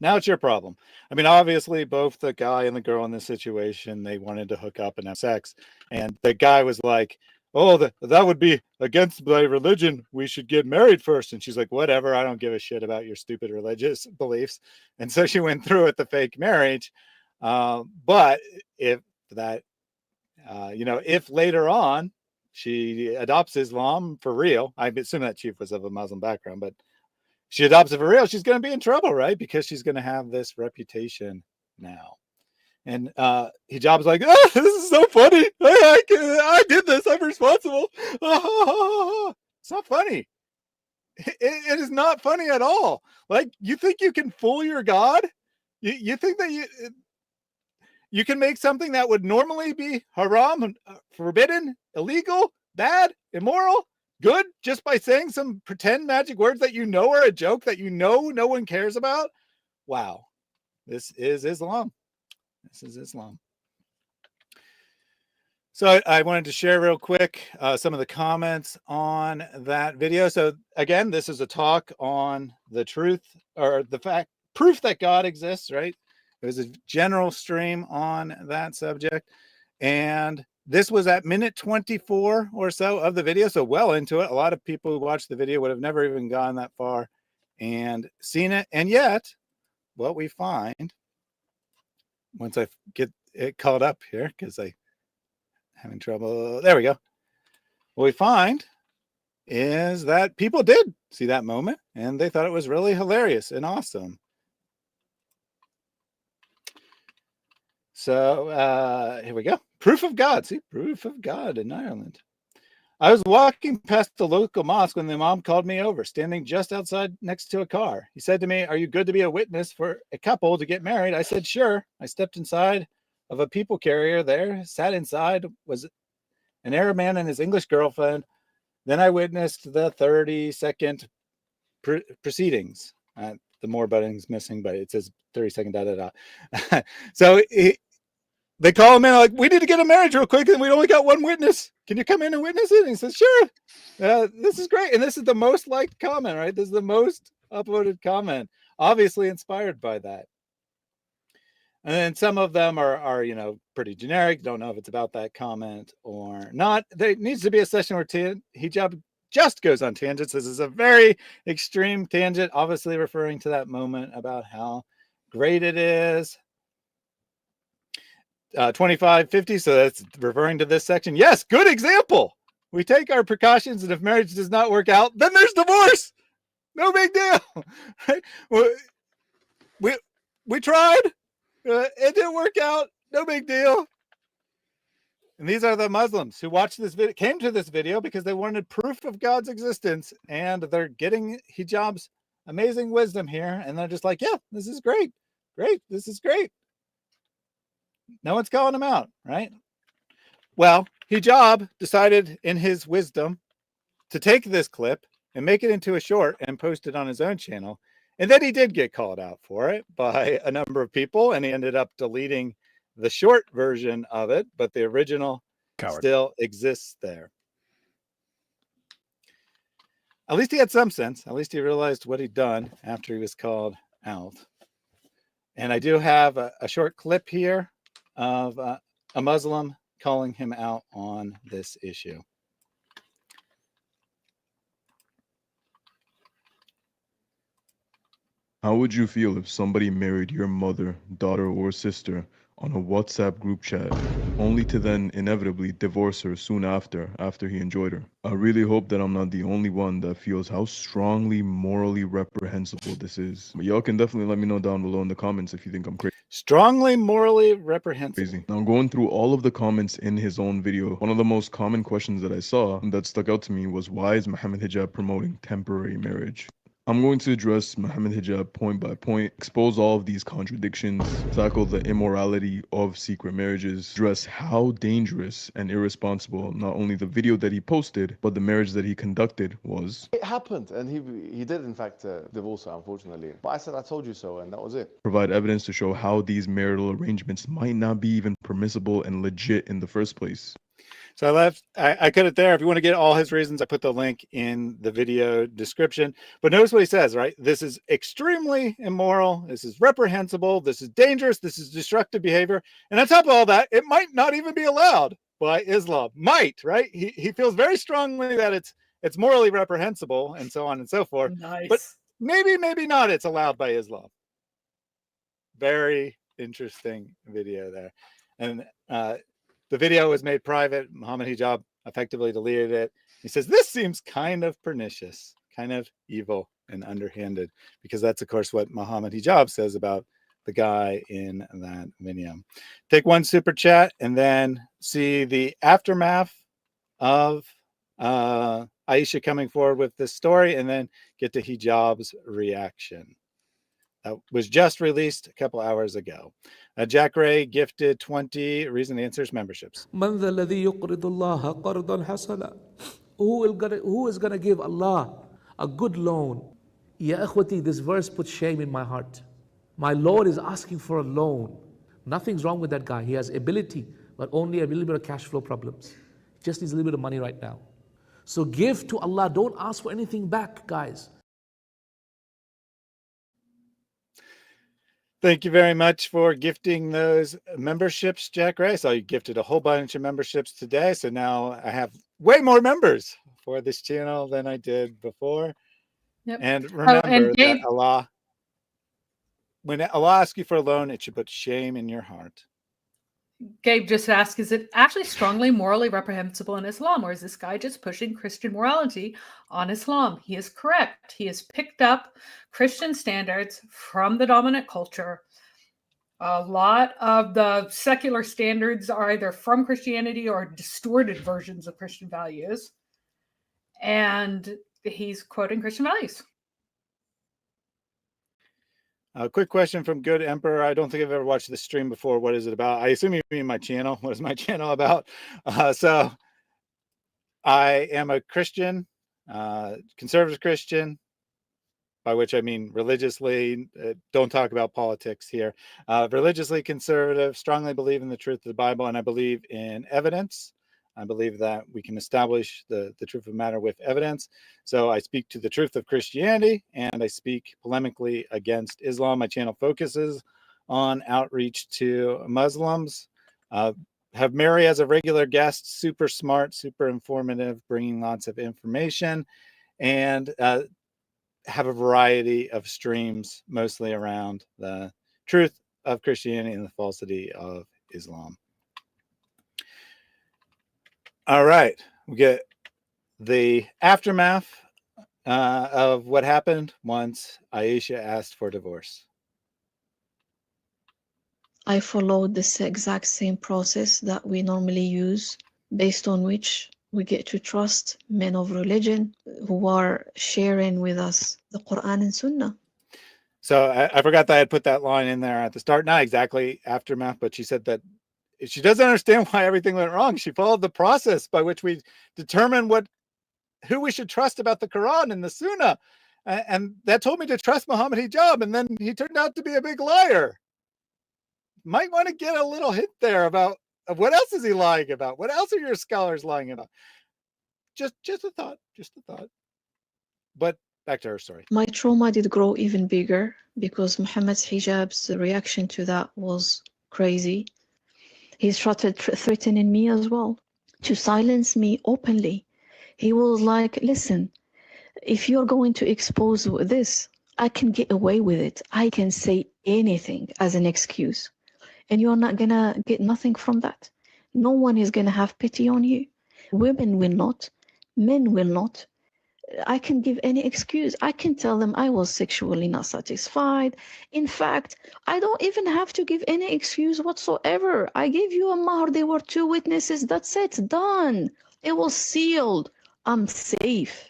Now it's your problem. I mean, obviously, both the guy and the girl in this situation, they wanted to hook up and have sex. And the guy was like, oh, that would be against my religion. We should get married first. And she's like, whatever. I don't give a shit about your stupid religious beliefs. And so she went through with the fake marriage. But if that, if later on she adopts Islam for real, I assume that chief was of a Muslim background, but she adopts it for real, she's going to be in trouble, right? Because she's going to have this reputation now. And Hijab's like, oh, this is so funny. I did this. I'm responsible. It's not funny. It is not funny at all. Like, you think you can fool your God? You think that you can make something that would normally be haram, forbidden, illegal, bad, immoral, good, just by saying some pretend magic words that are a joke, that no one cares about? Wow. This is Islam. This is Islam. So I wanted to share real quick some of the comments on that video. So again, this is a talk on the truth, or the proof that God exists, right? It was a general stream on that subject. And this was at minute 24 or so of the video, so well into it. A lot of people who watched the video would have never even gone that far and seen it. And yet, what we find, once I get it caught up here, because I'm having trouble. There we go. What we find is that people did see that moment, and they thought it was really hilarious and awesome. So here we go. Proof of God. See, proof of God in Ireland. I was walking past the local mosque when the imam called me over, standing just outside next to a car. He said to me, "Are you good to be a witness for a couple to get married?" I said, "Sure." I stepped inside of a people carrier there, sat inside, was an Arab man and his English girlfriend. Then I witnessed the 30-second proceedings. The more button's missing, but it says 30-second So they call him in like, "We need to get a marriage real quick, and we only got one witness. Can you come in and witness it?" And he says, "Sure." This is great. And this is the most liked comment, right? This is the most upvoted comment, obviously inspired by that. And then some of them are pretty generic. Don't know if it's about that comment or not. There needs to be a session where hijab just goes on tangents. This is a very extreme tangent, obviously referring to that moment about how great it is. 2550, so that's referring to this section. Yes, good example. We take our precautions, and if marriage does not work out, then there's divorce. No big deal. Right? We tried. It didn't work out. No big deal. And these are the Muslims who watched this video, came to this video because they wanted proof of God's existence, and they're getting hijab's amazing wisdom here, and they're just like, "Yeah, this is great. Great. This is great." No one's calling him out, right? Well, Hijab decided in his wisdom to take this clip and make it into a short and post it on his own channel. And then he did get called out for it by a number of people, and he ended up deleting the short version of it, but the original still exists there. At least he had some sense. At least he realized what he'd done after he was called out. And I do have a short clip here of a Muslim calling him out on this issue. How would you feel if somebody married your mother, daughter, or sister on a WhatsApp group chat, only to then inevitably divorce her soon after he enjoyed her? I really hope that I'm not the only one that feels how strongly morally reprehensible this is. But y'all can definitely let me know down below in the comments if you think I'm crazy. Strongly morally reprehensible. Now, going through all of the comments in his own video, one of the most common questions that I saw that stuck out to me was, why is Mohammed Hijab promoting temporary marriage? I'm going to address Mohammed Hijab point by point, expose all of these contradictions, tackle the immorality of secret marriages, address how dangerous and irresponsible not only the video that he posted, but the marriage that he conducted was. It happened, and he did in fact divorce her, unfortunately. But I said, "I told you so," and that was it. Provide evidence to show how these marital arrangements might not be even permissible and legit in the first place. So I cut it there. If you want to get all his reasons, I put the link in the video description. But notice what he says, right? This is extremely immoral. This is reprehensible. This is dangerous. This is destructive behavior. And on top of all that, it might not even be allowed by Islam. Might, right? He feels very strongly that it's morally reprehensible and so on and so forth. Nice. But maybe not. It's allowed by Islam. Very interesting video there. And the video was made private. Mohammed Hijab effectively deleted it. He says, "This seems kind of pernicious, kind of evil and underhanded," because that's, of course, what Mohammed Hijab says about the guy in that video. Take one super chat and then see the aftermath of Aisha coming forward with this story, and then get to Hijab's reaction. That was just released a couple hours ago. Jack Ray gifted 20 Reason Answers memberships. من ذا الذي يقرض الله قرضا حسنا? Who is going to give Allah a good loan? Ya akhwati, this verse puts shame in my heart. My Lord is asking for a loan. Nothing's wrong with that guy. He has ability, but only a little bit of cash flow problems. He just needs a little bit of money right now. So give to Allah. Don't ask for anything back, guys. Thank you very much for gifting those memberships, Jack Ray. So you gifted a whole bunch of memberships today. So now I have way more members for this channel than I did before. Yep. And remember Gabe, that Allah, when Allah asks you for a loan, it should put shame in your heart. Gabe just asked, is it actually strongly morally reprehensible in Islam, or is this guy just pushing Christian morality on Islam? He is correct. He has picked up Christian standards from the dominant culture. A lot of the secular standards are either from Christianity or distorted versions of Christian values. And he's quoting Christian values. A quick question from Good Emperor. I don't think I've ever watched this stream before. What is it about? I assume you mean my channel. What is my channel about? So I am a Christian, conservative Christian, by which I mean religiously. Don't talk about politics here. Religiously conservative, strongly believe in the truth of the Bible, and I believe in evidence. I believe that we can establish the truth of the matter with evidence. So I speak to the truth of Christianity, and I speak polemically against Islam. My channel focuses on outreach to Muslims. Have Mary as a regular guest, super smart, super informative, bringing lots of information, and have a variety of streams, mostly around the truth of Christianity and the falsity of Islam. All right, we get the aftermath of what happened once Aisha asked for divorce. I followed this exact same process that we normally use, based on which we get to trust men of religion who are sharing with us the Quran and Sunnah. So I forgot that I had put that line in there at the start. Not exactly aftermath, but she said that she doesn't understand why everything went wrong. She followed the process by which we determine who we should trust about the Quran and the Sunnah. And that told me to trust Mohammed Hijab, and then he turned out to be a big liar. Might want to get a little hint there about what else is he lying about? What else are your scholars lying about? Just a thought, But back to her story. My trauma did grow even bigger because Muhammad Hijab's reaction to that was crazy. He started threatening me as well, to silence me openly. He was like, listen, if you're going to expose this, I can get away with it. I can say anything as an excuse. And you're not going to get nothing from that. No one is going to have pity on you. Women will not. Men will not. I can give any excuse. I can tell them I was sexually not satisfied. In fact, I don't even have to give any excuse whatsoever. I gave you a mahr. There were 2 witnesses. That's it. Done. It was sealed. I'm safe.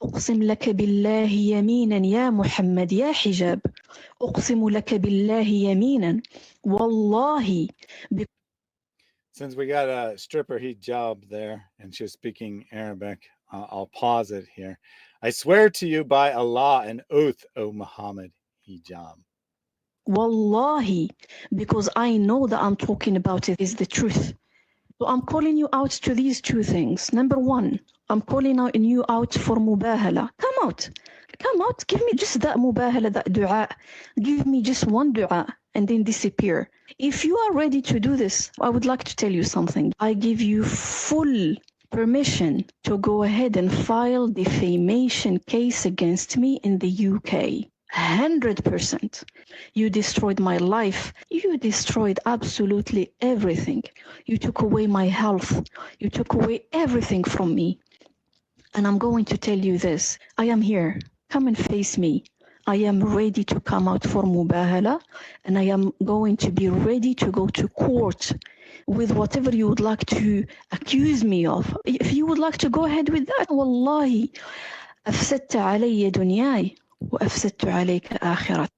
أقسم لك بالله يمينا يا محمد يا حجاب أقسم لك بالله يمينا والله. Since we got a stripper hijab there and she was speaking Arabic, I'll pause it here. I swear to you by Allah, an oath, O Muhammad Hijab. Wallahi, because I know that I'm talking about it is the truth. So I'm calling you out to these 2 things. Number 1, I'm calling you out for mubahala. Come out. Give me just that mubahala, that dua. Give me just one dua and then disappear. If you are ready to do this, I would like to tell you something. I give you full permission to go ahead and file defamation case against me in the UK. 100%. You destroyed my life. You destroyed absolutely everything. You took away my health. You took away everything from me. And I'm going to tell you this. I am here. Come and face me. I am ready to come out for mubahala, and I am going to be ready to go to court with whatever you would like to accuse me of. If you would like to go ahead with that, wallahi, أفسدت علي دنياي وأفسدت عليك آخرتي.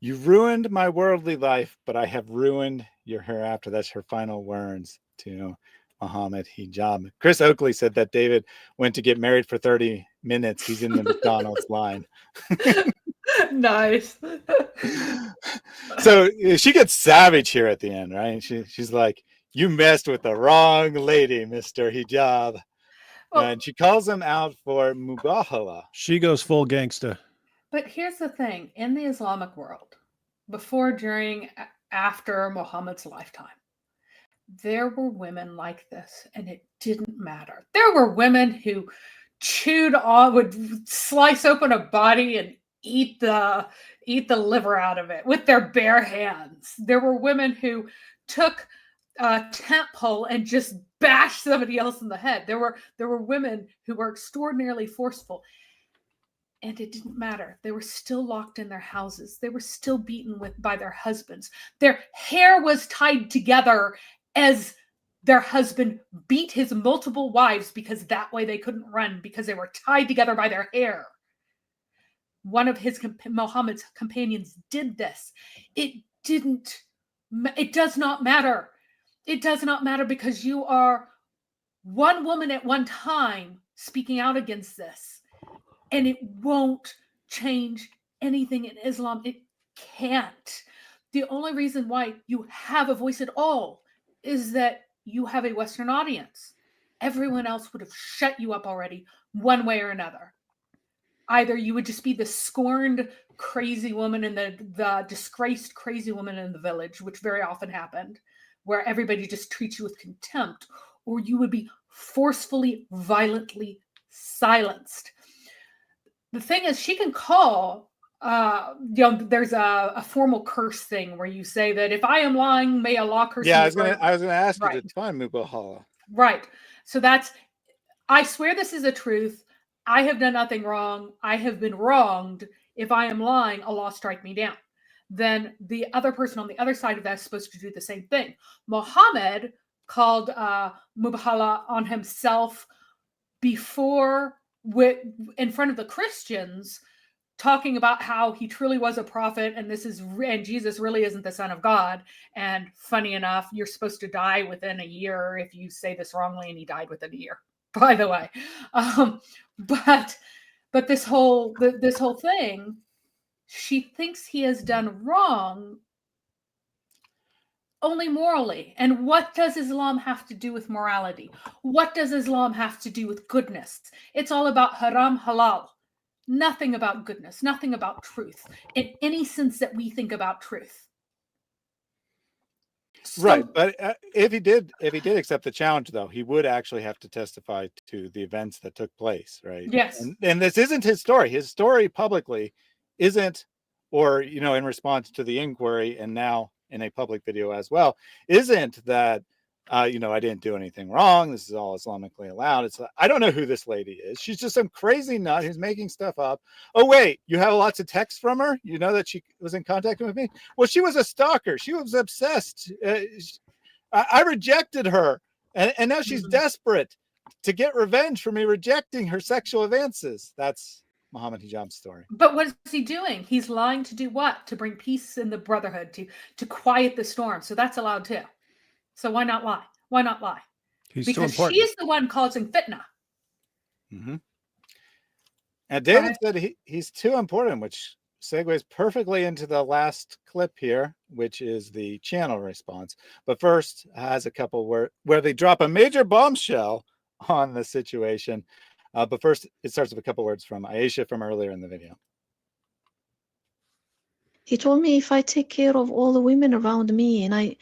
You ruined my worldly life, but I have ruined your hereafter. That's her final words to Mohammed Hijab. Chris Oakley said that David went to get married for 30 minutes. He's in the McDonald's line. Nice. So she gets savage here at the end, right? She's like, you messed with the wrong lady, Mr. Hijab. And she calls him out for mubahala. She goes full gangster. But here's the thing. In the Islamic world, before, during, after Muhammad's lifetime, there were women like this, and it didn't matter. There were women who would slice open a body and eat the liver out of it with their bare hands. There were women who took a tent pole and just bashed somebody else in the head. There were women who were extraordinarily forceful, and it didn't matter. They were still locked in their houses. They were still beaten by their husbands. Their hair was tied together as their husband beat his multiple wives, because that way they couldn't run, because they were tied together by their hair. One of Muhammad's companions did this. It does not matter. It does not matter, because you are one woman at one time speaking out against this, and it won't change anything in Islam. It can't. The only reason why you have a voice at all is that you have a Western audience. Everyone else would have shut you up already, one way or another. Either you would just be the scorned crazy woman and the disgraced crazy woman in the village, which very often happened, where everybody just treats you with contempt, or you would be forcefully, violently silenced. The thing is, she can call, there's a formal curse thing where you say that if I am lying, may Allah curse me. Yeah, I was gonna ask you Right. to define mubahala. Right. So I swear this is the truth. I have done nothing wrong. I have been wronged. If I am lying, Allah strike me down. Then the other person on the other side of that is supposed to do the same thing. Muhammad called mubahala on himself before, in front of the Christians, talking about how he truly was a prophet, and Jesus really isn't the Son of God. And funny enough, you're supposed to die within a year if you say this wrongly, and he died within a year, by the way. But this whole thing, she thinks he has done wrong only morally. And what does Islam have to do with morality? What does Islam have to do with goodness? It's all about haram, halal. Nothing about goodness, nothing about truth, in any sense that we think about truth. Right, but if he did accept the challenge, though, he would actually have to testify to the events that took place, right? Yes. And this isn't his story. His story publicly isn't, or in response to the inquiry, and now in a public video as well, isn't that I didn't do anything wrong. This is all Islamically allowed. It's I don't know who this lady is. She's just some crazy nut who's making stuff up. Oh, wait, you have lots of texts from her? You know that she was in contact with me? Well, she was a stalker. She was obsessed. I rejected her. And now she's desperate to get revenge for me rejecting her sexual advances. That's Mohammed Hijab's story. But what is he doing? He's lying to do what? To bring peace in the brotherhood, to quiet the storm. So that's allowed too. So why not lie? Why not lie? Because she's the one causing fitna. Mm-hmm. And David said he's too important, which segues perfectly into the last clip here, which is the channel response. But first has a couple where they drop a major bombshell on the situation. But first, it starts with a couple words from Aisha from earlier in the video. He told me if I take care of all the women around me and I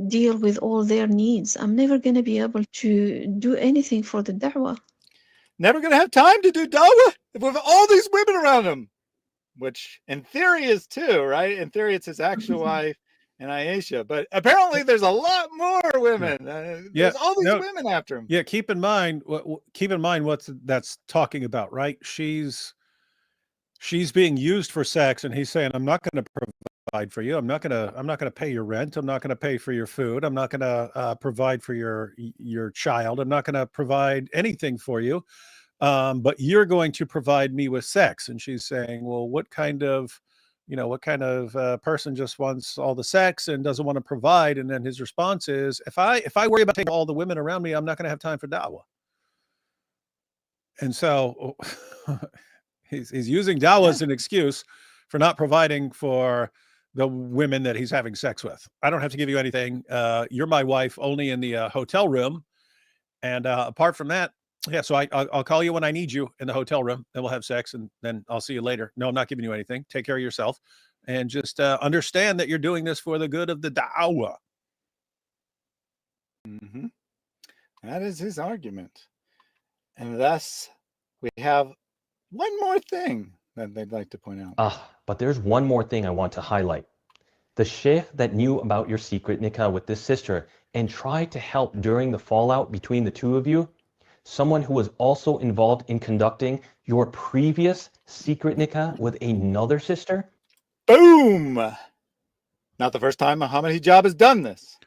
deal with all their needs, I'm never going to be able to do anything for the da'wah. Never going to have time to do da'wah with all these women around him, which in theory is too, right? In theory, it's his actual wife and Aisha, but apparently there's a lot more women. There's all these women after him. Yeah, keep in mind what that's talking about, right? She's being used for sex, and he's saying, I'm not going to provide for you. I'm not going to pay your rent. I'm not going to pay for your food. I'm not going to provide for your child. I'm not going to provide anything for you. But you're going to provide me with sex. And she's saying, well, what kind of person just wants all the sex and doesn't want to provide? And then his response is, if I worry about taking all the women around me, I'm not going to have time for da'wah. And so he's using da'wah as an excuse for not providing for the women that he's having sex with. I don't have to give you anything. You're my wife only in the hotel room. And apart from that, yeah, so I'll call you when I need you in the hotel room, and we'll have sex, and then I'll see you later. No, I'm not giving you anything. Take care of yourself. and just understand that you're doing this for the good of the da'wah. Mm-hmm. That is his argument. And thus, we have one more thing that they'd like to point out. But there's one more thing I want to highlight. The sheikh that knew about your secret nikah with this sister and tried to help during the fallout between the two of you, someone who was also involved in conducting your previous secret nikah with another sister? Boom! Not the first time Mohammed Hijab has done this.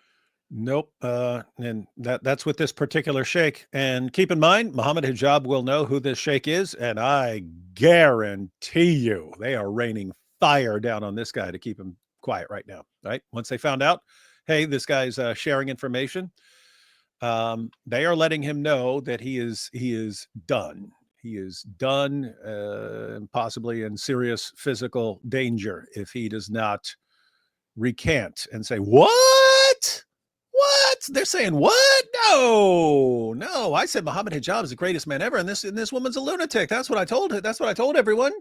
Nope. And that's with this particular sheikh. And keep in mind, Mohammed Hijab will know who this sheikh is, and I guarantee you they are raining fire down on this guy to keep him quiet right now, right? Once they found out, hey, this guy's sharing information, they are letting him know that he is done. He is done, and possibly in serious physical danger if he does not recant and say, what? What? They're saying what? No. I said Mohammed Hijab is the greatest man ever, and this woman's a lunatic. That's what I told her. That's what I told everyone.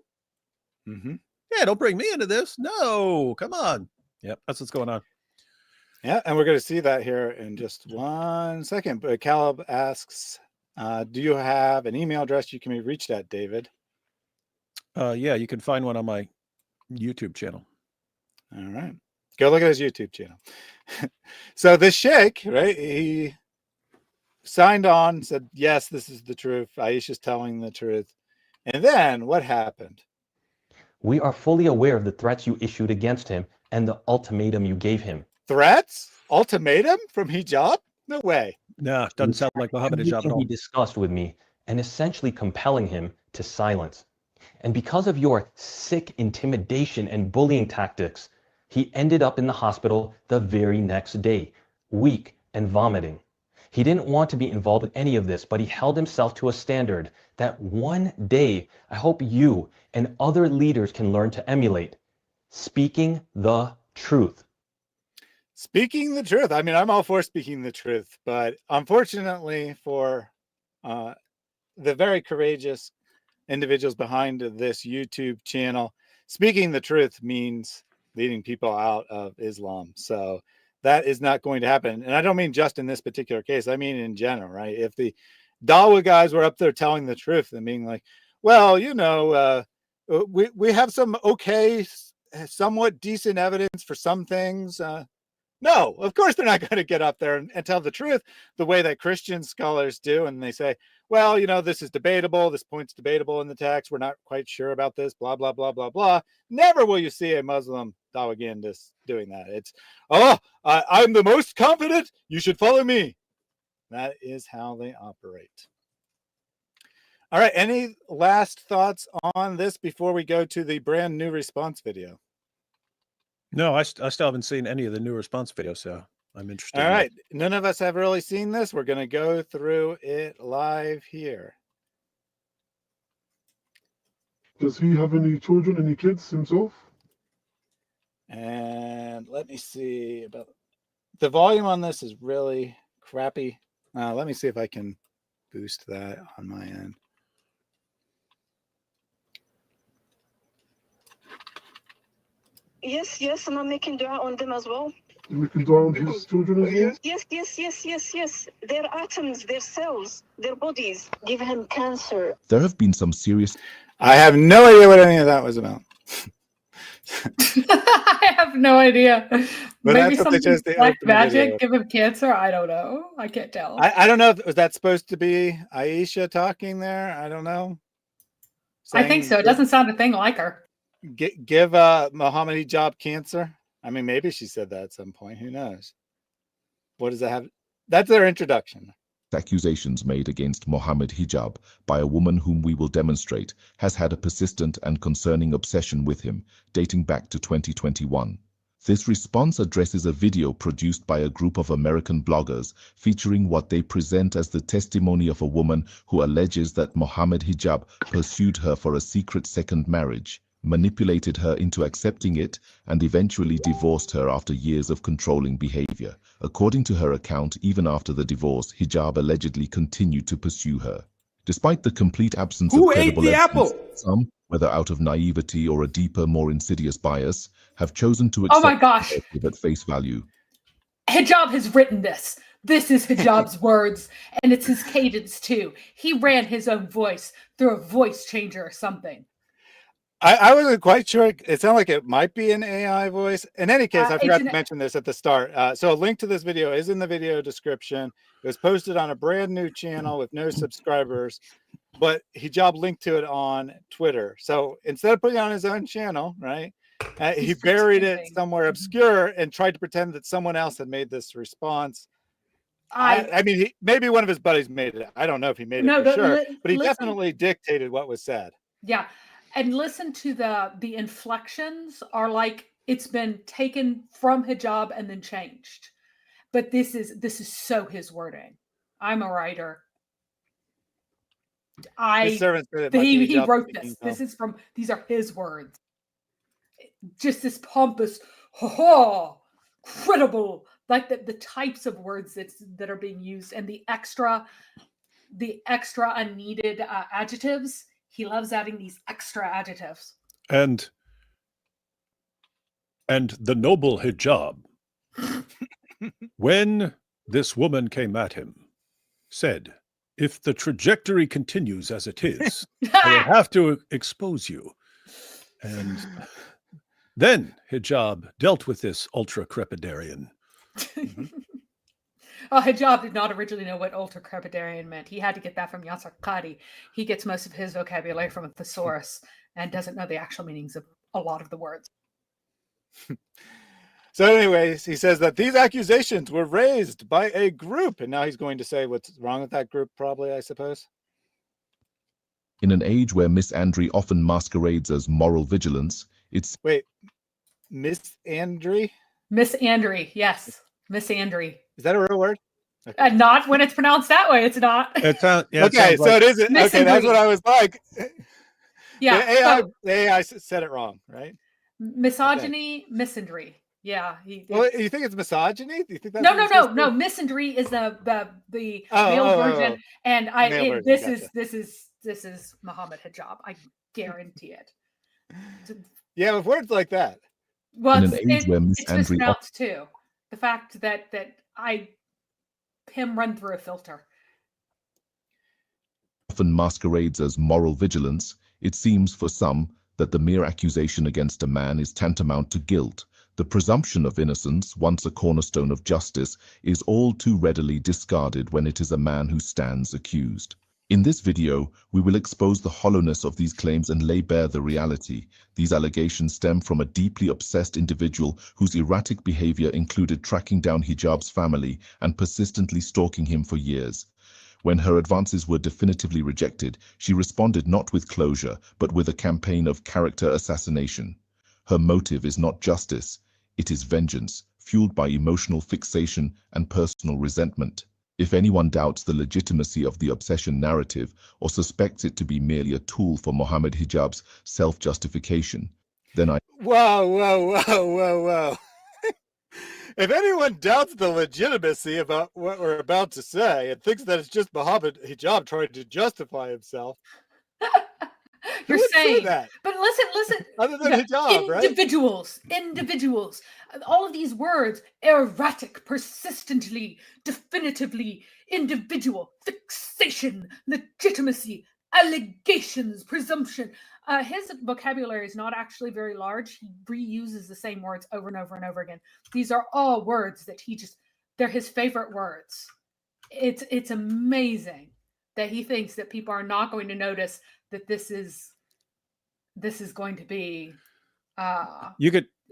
Mm-hmm. Yeah, don't bring me into this. No, come on. Yep, that's what's going on. Yeah, and we're going to see that here in just 1 second. But Caleb asks, do you have an email address you can be reached at, David? Yeah, you can find one on my YouTube channel. All right. Go look at his YouTube channel. So the sheikh, right, he signed on, said, yes, this is the truth. Aisha's telling the truth. And then what happened? We are fully aware of the threats you issued against him and the ultimatum you gave him. Threats? Ultimatum from Hijab? No way. No, doesn't sound like Mohammed Hijab at all. He discussed with me and essentially compelling him to silence. And because of your sick intimidation and bullying tactics, he ended up in the hospital the very next day, weak and vomiting. He didn't want to be involved in any of this, but he held himself to a standard that one day I hope you and other leaders can learn to emulate. Speaking the truth. Speaking the truth. I mean, I'm all for speaking the truth, but unfortunately for the very courageous individuals behind this YouTube channel, speaking the truth means leading people out of Islam. So that is not going to happen. And I don't mean just in this particular case. I mean in general, right? If the Dawah guys were up there telling the truth and being like, well, you know, we have some okay, somewhat decent evidence for some things. No, of course they're not going to get up there and tell the truth the way that Christian scholars do. And they say, well, you know, this is debatable. This point's debatable in the text. We're not quite sure about this, blah, blah, blah, blah, blah. Never will you see a Muslim Dawahgandist doing that. It's, I'm the most confident. You should follow me. That is how they operate. All right. Any last thoughts on this before we go to the brand new response video? No, I still haven't seen any of the new response videos, so I'm interested. All right. None of us have really seen this. We're going to go through it live here. Does he have any children, any kids himself? And let me see about the volume on this is really crappy. Let me see if I can boost that on my end. Yes, and I'm making dua on them as well. You're making dua on his children as well? Yes. Their atoms, their cells, their bodies give him cancer. There have been some serious... I have no idea what any of that was about. I have no idea. But Maybe that's what they something chose to black open the video magic, with. give him cancer. I don't know. I can't tell. I don't know if was that supposed to be Aisha talking there. I don't know. I think so. It doesn't sound a thing like her. Give Mohammed Hijab cancer. I mean, maybe she said that at some point. Who knows? What does that have? That's their introduction. Accusations made against Mohammed Hijab by a woman whom we will demonstrate has had a persistent and concerning obsession with him, dating back to 2021. This response addresses a video produced by a group of American bloggers featuring what they present as the testimony of a woman who alleges that Mohammed Hijab pursued her for a secret second marriage, manipulated her into accepting it, and eventually divorced her after years of controlling behavior. According to her account, even after the divorce, Hijab allegedly continued to pursue her. Despite the complete absence of credible evidence, some, whether out of naivety or a deeper, more insidious bias, have chosen to Oh my accept gosh. the narrative at face value. Hijab has written this. This is Hijab's words, and it's his cadence too. He ran his own voice through a voice changer or something. I wasn't quite sure. It sounded like it might be an AI voice. In any case, I forgot to mention this at the start. So a link to this video is in the video description. It was posted on a brand new channel with no subscribers, but Hijab linked to it on Twitter. So instead of putting it on his own channel, right, he buried it somewhere obscure and tried to pretend that someone else had made this response. I mean, maybe one of his buddies made it. I don't know if he made it for sure, but he definitely dictated what was said. Yeah. And listen to the inflections are like it's been taken from Hijab and then changed. But this is so his wording. I'm a writer. He wrote this. This is from, these are his words. Just this pompous, credible, like the types of words that are being used, and the extra unneeded adjectives. He loves adding these extra adjectives. And the noble Hijab, when this woman came at him, said, if the trajectory continues as it is, I will have to expose you. And then Hijab dealt with this ultra-crepidarian. Hijab did not originally know what ultra-crepidarian meant. He had to get that from Yasser Qadi. He gets most of his vocabulary from a thesaurus and doesn't know the actual meanings of a lot of the words. So anyways, he says that these accusations were raised by a group, and now he's going to say what's wrong with that group, probably, I suppose. In an age where misandry often masquerades as moral vigilance, it's... Wait, misandry? Misandry, yes. Misandry. Is that a real word? Okay. Not when it's pronounced that way. It's not. Okay, so it isn't. Okay, that's what I was like. Yeah. The AI said it wrong, right? Misogyny, misandry. Yeah. Well, you think it's misogyny? Do you think that's no. Misandry is the male version, and this is Mohammed Hijab. I guarantee it. Yeah, with words like that. Well, it's mispronounced too. The fact that him run through a filter. Often masquerades as moral vigilance, it seems for some that the mere accusation against a man is tantamount to guilt. The presumption of innocence, once a cornerstone of justice, is all too readily discarded when it is a man who stands accused. In this video, we will expose the hollowness of these claims and lay bare the reality. These allegations stem from a deeply obsessed individual whose erratic behavior included tracking down Hijab's family and persistently stalking him for years. When her advances were definitively rejected, she responded not with closure, but with a campaign of character assassination. Her motive is not justice, it is vengeance, fueled by emotional fixation and personal resentment. If anyone doubts the legitimacy of the obsession narrative or suspects it to be merely a tool for Mohammed Hijab's self-justification, then Whoa. If anyone doubts the legitimacy about what we're about to say and thinks that it's just Mohammed Hijab trying to justify himself, You're saying that? But listen. Other than Hijab, right? Individuals. All of these words: erratic, persistently, definitively, individual, fixation, legitimacy, allegations, presumption. His vocabulary is not actually very large. He reuses the same words over and over and over again. These are all words that they're his favorite words. It's amazing that he thinks that people are not going to notice that this is going to be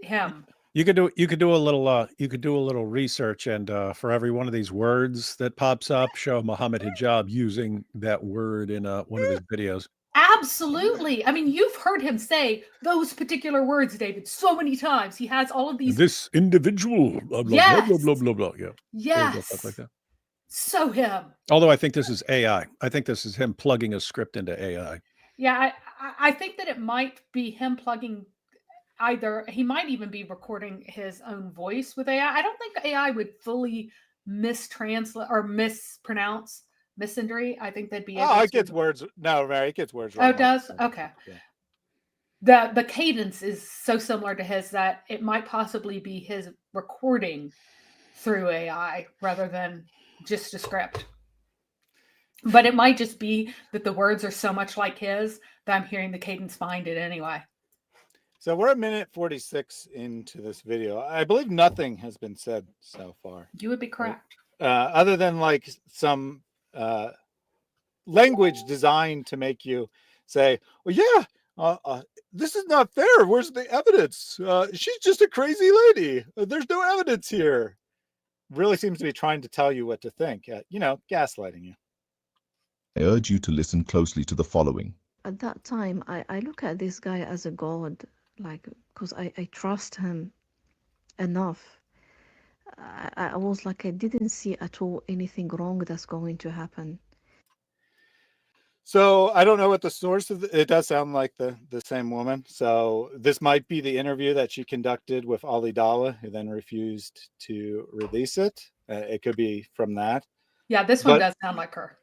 him. You could do a little research, and for every one of these words that pops up, show Mohammed Hijab using that word in one of his videos. Absolutely. I mean, you've heard him say those particular words, David, so many times. He has all of these. This individual, blah, blah, yes. blah, blah, blah, blah, blah. Yeah. Yes. Stuff like that. So him. Although I think this is AI. I think this is him plugging a script into AI. Yeah, I think that it might be him plugging either. He might even be recording his own voice with AI. I don't think AI would fully mistranslate or mispronounce misandry. I think they'd be able it gets words. No, Mary, it gets words wrong. Oh, it does? Okay. Yeah. the cadence is so similar to his that it might possibly be his recording through AI rather than just a script. But it might just be that the words are so much like his that I'm hearing the cadence behind it anyway. So we're a minute 46 into this video. I believe nothing has been said so far. You would be correct. Other than like some language designed to make you say, well, yeah, this is not fair. Where's the evidence? She's just a crazy lady. There's no evidence here. Really seems to be trying to tell you what to think. Gaslighting you. I urge you to listen closely to the following. At that time, I look at this guy as a god, like, because I trust him enough. I was like, I didn't see at all anything wrong that's going to happen. So I don't know what the source of it does sound like the same woman. So this might be the interview that she conducted with Ali Dawah, who then refused to release it. It could be from that. Yeah, this one does sound like her.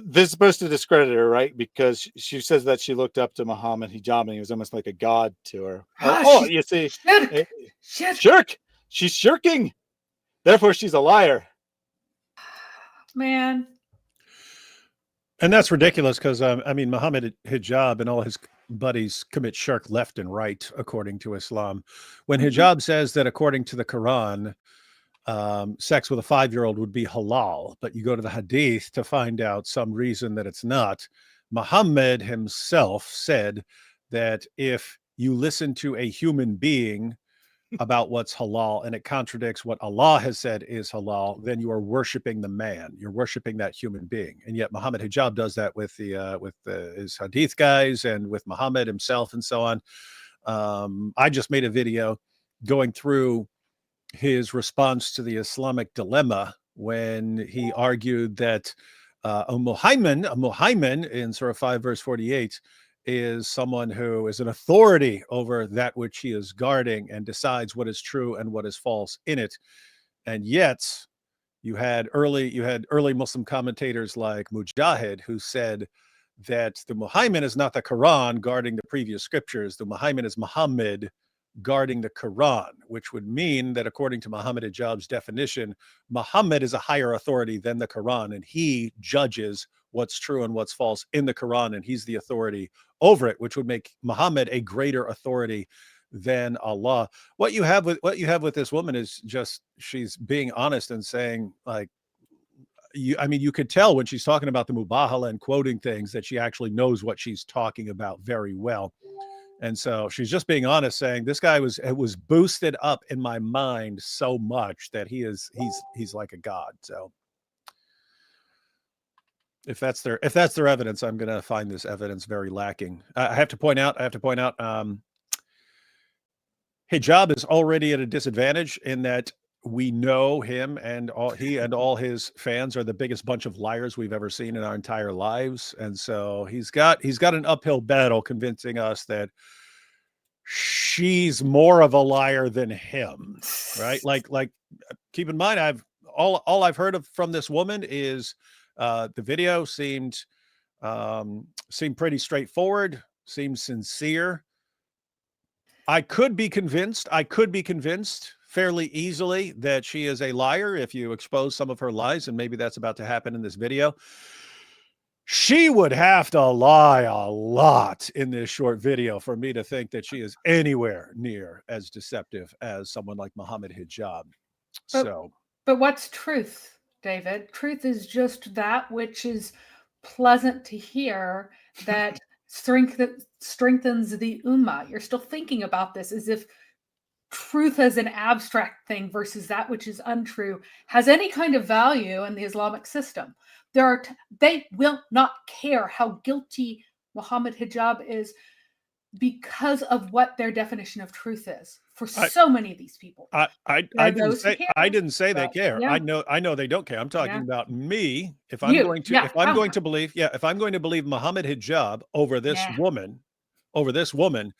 This is supposed to discredit her, right? Because she says that she looked up to Mohammed Hijab and he was almost like a god to her. You see, shirk. She's shirking. Therefore, she's a liar. Man. And that's ridiculous because, Mohammed Hijab and all his buddies commit shirk left and right, according to Islam. When Hijab says that according to the Quran, sex with a 5-year-old would be halal, but you go to the hadith to find out some reason that it's not. Muhammad himself said that if you listen to a human being about what's halal and it contradicts what Allah has said is halal, then you are worshiping the man. You're worshiping that human being. And yet Mohammed Hijab does that with his hadith guys and with Muhammad himself and so on. I just made a video going through his response to the Islamic dilemma when he argued that a muhaymin in Surah 5 verse 48 is someone who is an authority over that which he is guarding and decides what is true and what is false in it. And yet you had early Muslim commentators like Mujahid who said that the muhaymin is not the Quran guarding the previous scriptures. The muhaymin is Muhammad guarding the Quran, which would mean that according to Mohammed Hijab's definition, Muhammad is a higher authority than the Quran, and he judges what's true and what's false in the Quran, and he's the authority over it, which would make Muhammad a greater authority than Allah. What you have with this woman is just she's being honest and saying, like, you could tell when she's talking about the mubahala and quoting things that she actually knows what she's talking about very well. And so she's just being honest, saying this guy was boosted up in my mind so much that he's like a god. So if that's their evidence, I'm going to find this evidence very lacking. I have to point out, Hijab is already at a disadvantage in that we know him and all his fans are the biggest bunch of liars we've ever seen in our entire lives. And so he's got an uphill battle convincing us that she's more of a liar than him, right? Like keep in mind, all I've heard from this woman is the video seemed pretty straightforward, seemed sincere. I could be convinced fairly easily that she is a liar if you expose some of her lies, and maybe that's about to happen in this video. She would have to lie a lot in this short video for me to think that she is anywhere near as deceptive as someone like Mohammed Hijab. But what's truth, David? Truth is just that which is pleasant to hear, that strengthens the ummah. You're still thinking about this as if truth as an abstract thing versus that which is untrue has any kind of value in the Islamic system. They will not care how guilty Mohammed Hijab is because of what their definition of truth is for so many of these people. I didn't say they care. Yeah. I know they don't care. I'm talking about me. If I'm going to believe Mohammed Hijab over this woman,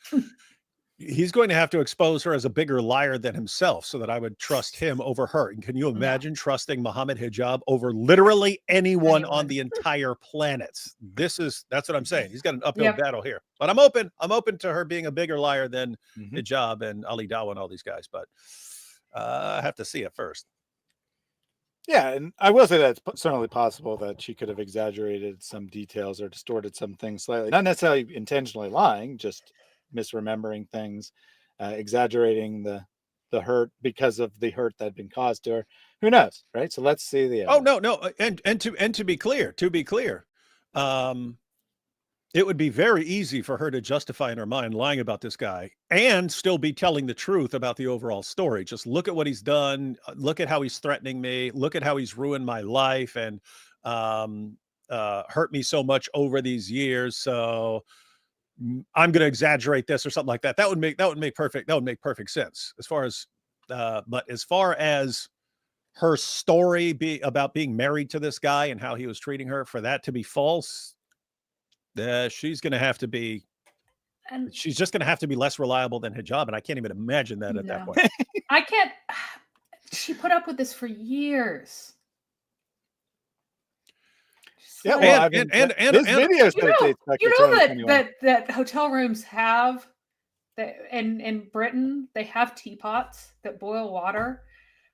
he's going to have to expose her as a bigger liar than himself so that I would trust him over her. And can you imagine trusting Mohammed Hijab over literally anyone on the entire planet? That's what I'm saying. He's got an uphill battle here, but I'm open to her being a bigger liar than Hijab and Ali Dawa and all these guys, but I have to see it first. Yeah, and I will say that it's certainly possible that she could have exaggerated some details or distorted some things slightly. Not necessarily intentionally lying, just misremembering things, exaggerating the hurt because of the hurt that had been caused to her. Who knows, right? So let's see the evidence. No, and to be clear, it would be very easy for her to justify in her mind lying about this guy and still be telling the truth about the overall story. Just look at what he's done. Look at how he's threatening me. Look at how he's ruined my life and hurt me so much over these years. So I'm going to exaggerate this or something like that. That would make perfect sense as far as, but as far as her story about being married to this guy and how he was treating her, for that to be false, she's going to have to be, she's just going to have to be less reliable than Hijab. And I can't even imagine that at that point. I can't, she put up with this for years. Yeah, well, I mean, this video that hotel rooms have, in Britain, they have teapots that boil water.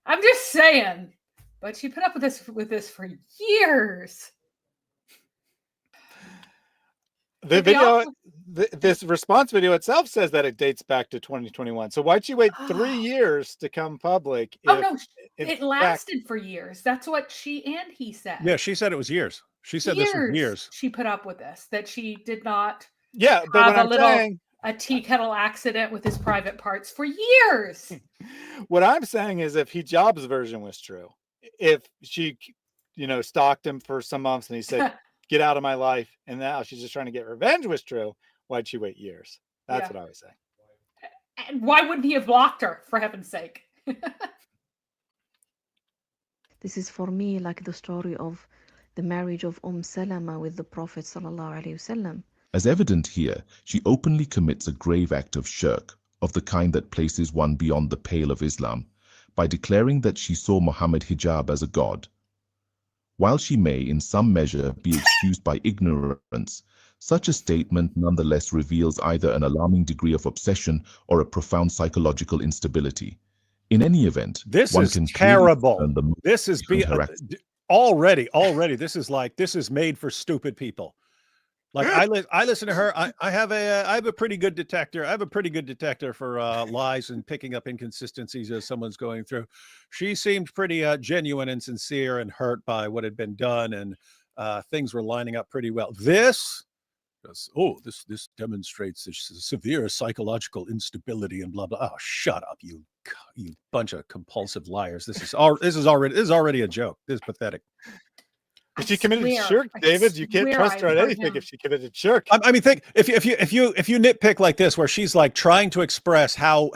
I'm just saying, but she put up with this for years. The video, this response video itself says that it dates back to 2021. So why'd she wait 3 years to come public? It lasted for years. That's what she and he said. Yeah, she said it was years. She said this was years. She put up with this, that she did not have a tea kettle accident with his private parts for years. What I'm saying is, if Hijab's version was true, if she, stalked him for some months and he said, get out of my life, and now she's just trying to get revenge was true, why'd she wait years? That's what I was saying. And why wouldn't he have blocked her, for heaven's sake? This is for me like the story of the marriage of Salama with the Prophet sallallahu alaihi wasallam. As evident here, she openly commits a grave act of shirk, of the kind that places one beyond the pale of Islam, by declaring that she saw Mohammed Hijab as a god. While she may in some measure be excused by ignorance, such a statement nonetheless reveals either an alarming degree of obsession or a profound psychological instability. In any event, this is terrible. This is already. This is made for stupid people. Like I listen to her. I have a pretty good detector. I have a pretty good detector for lies and picking up inconsistencies as someone's going through. She seemed pretty genuine and sincere and hurt by what had been done, and things were lining up pretty well. This demonstrates a severe psychological instability and blah blah. Oh, shut up, you bunch of compulsive liars. This is already a joke. This is pathetic. If she committed shirk, David, you can't trust her on anything if she committed shirk. I mean, think if you nitpick like this, where she's like trying to express how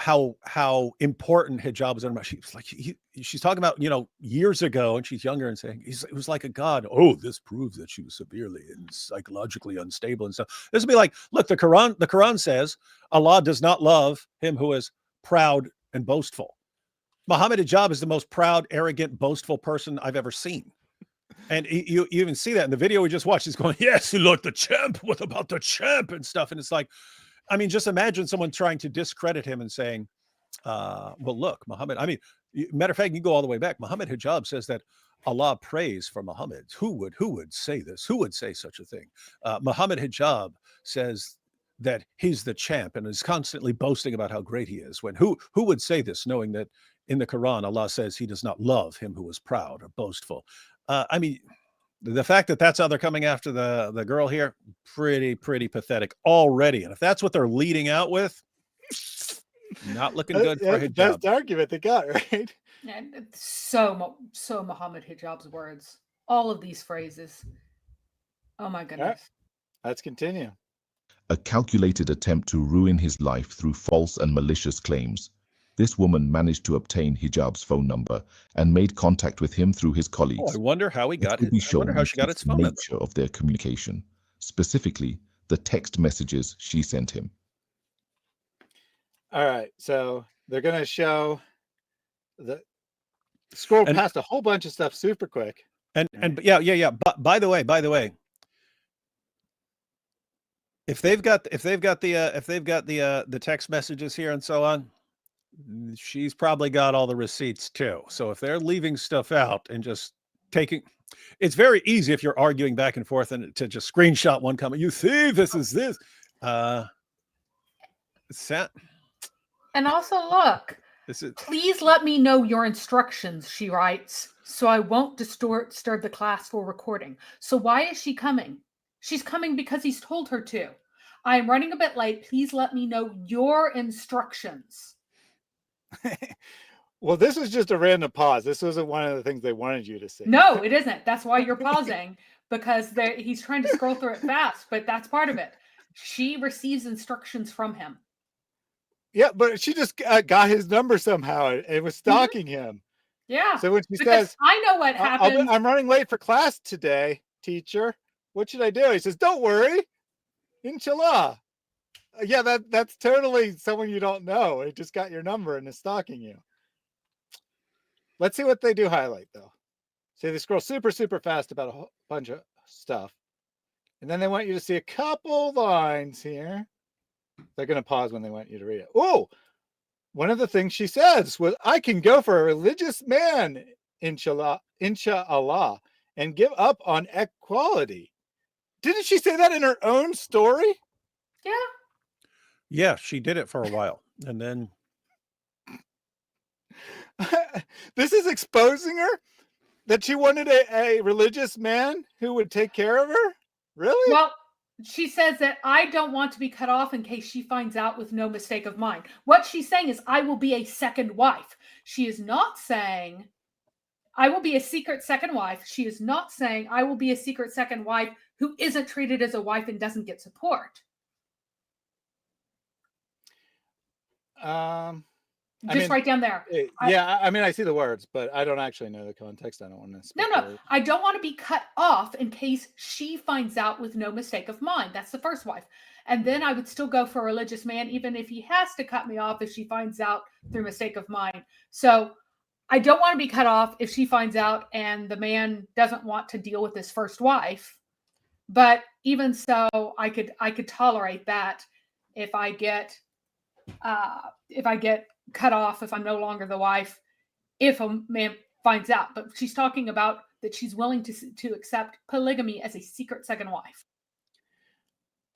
important hijab was in her. She's like she's talking about years ago, and she's younger and saying it was like a god. Oh, this proves that she was severely and psychologically unstable and stuff. This would be like, look, the Quran says Allah does not love him who is proud and boastful. Mohammed Hijab is the most proud, arrogant, boastful person I've ever seen. And you even see that in the video we just watched. He's going, yes, you look the champ. What about the champ and stuff? And it's like, I mean, just imagine someone trying to discredit him and saying, well, look, Muhammad. I mean, matter of fact, you go all the way back. Mohammed Hijab says that Allah prays for Muhammad. Who would say this? Who would say such a thing? Mohammed Hijab says that he's the champ and is constantly boasting about how great he is. When who would say this, knowing that in the Quran, Allah says he does not love him who is proud or boastful. I mean, the fact that that's how they're coming after the girl here, pretty pathetic already. And if that's what they're leading out with, not looking good for Hijab. That's the argument they got, right? And so Mohammed Hijab's words, all of these phrases. Oh my goodness. Right. Let's continue. A calculated attempt to ruin his life through false and malicious claims. This woman managed to obtain Hijab's phone number and made contact with him through his colleagues. Oh, I wonder how she got its phone number. Nature of their communication, specifically the text messages she sent him. All right, so they're gonna show the scroll past a whole bunch of stuff super quick. And yeah. But by the way, if they've got the text messages here and so on, she's probably got all the receipts too. So if they're leaving stuff out and just taking, it's very easy if you're arguing back and forth and to just screenshot one comment. You see, this is this. And also, look, please let me know your instructions, she writes, so I won't disturb the class for recording. So why is she coming? She's coming because he's told her to. I am running a bit late. Please let me know your instructions. Well, this was just a random pause. This wasn't one of the things they wanted you to see. No, it isn't. That's why you're pausing, because he's trying to scroll through it fast, but that's part of it. She receives instructions from him. Yeah, but she just got his number somehow and was stalking him. Yeah. So when she because says, I know what happened. I'm running late for class today, teacher. What should I do? He says, don't worry. Inshallah. Yeah, that's totally someone you don't know. It just got your number and is stalking you. Let's see what they do highlight, though. See, they scroll super, super fast about a whole bunch of stuff. And then they want you to see a couple lines here. They're going to pause when they want you to read it. Oh, one of the things she says was, I can go for a religious man, inshallah, and give up on equality. Didn't she say that in her own story? Yeah. Yeah, she did it for a while. And then this is exposing her that she wanted a religious man who would take care of her? Really? Well, she says that I don't want to be cut off in case she finds out with no mistake of mine. What she's saying is I will be a second wife. She is not saying I will be a secret second wife. She is not saying I will be a secret second wife who isn't treated as a wife and doesn't get support. Just right down there. Yeah, I mean, I see the words, but I don't actually know the context. I don't want to. No. I don't want to be cut off in case she finds out with no mistake of mine. That's the first wife. And then I would still go for a religious man, even if he has to cut me off if she finds out through mistake of mine. So I don't want to be cut off if she finds out and the man doesn't want to deal with his first wife. But even so, I could tolerate that if I get cut off, if I'm no longer the wife, if a man finds out. But she's talking about that she's willing to accept polygamy as a secret second wife.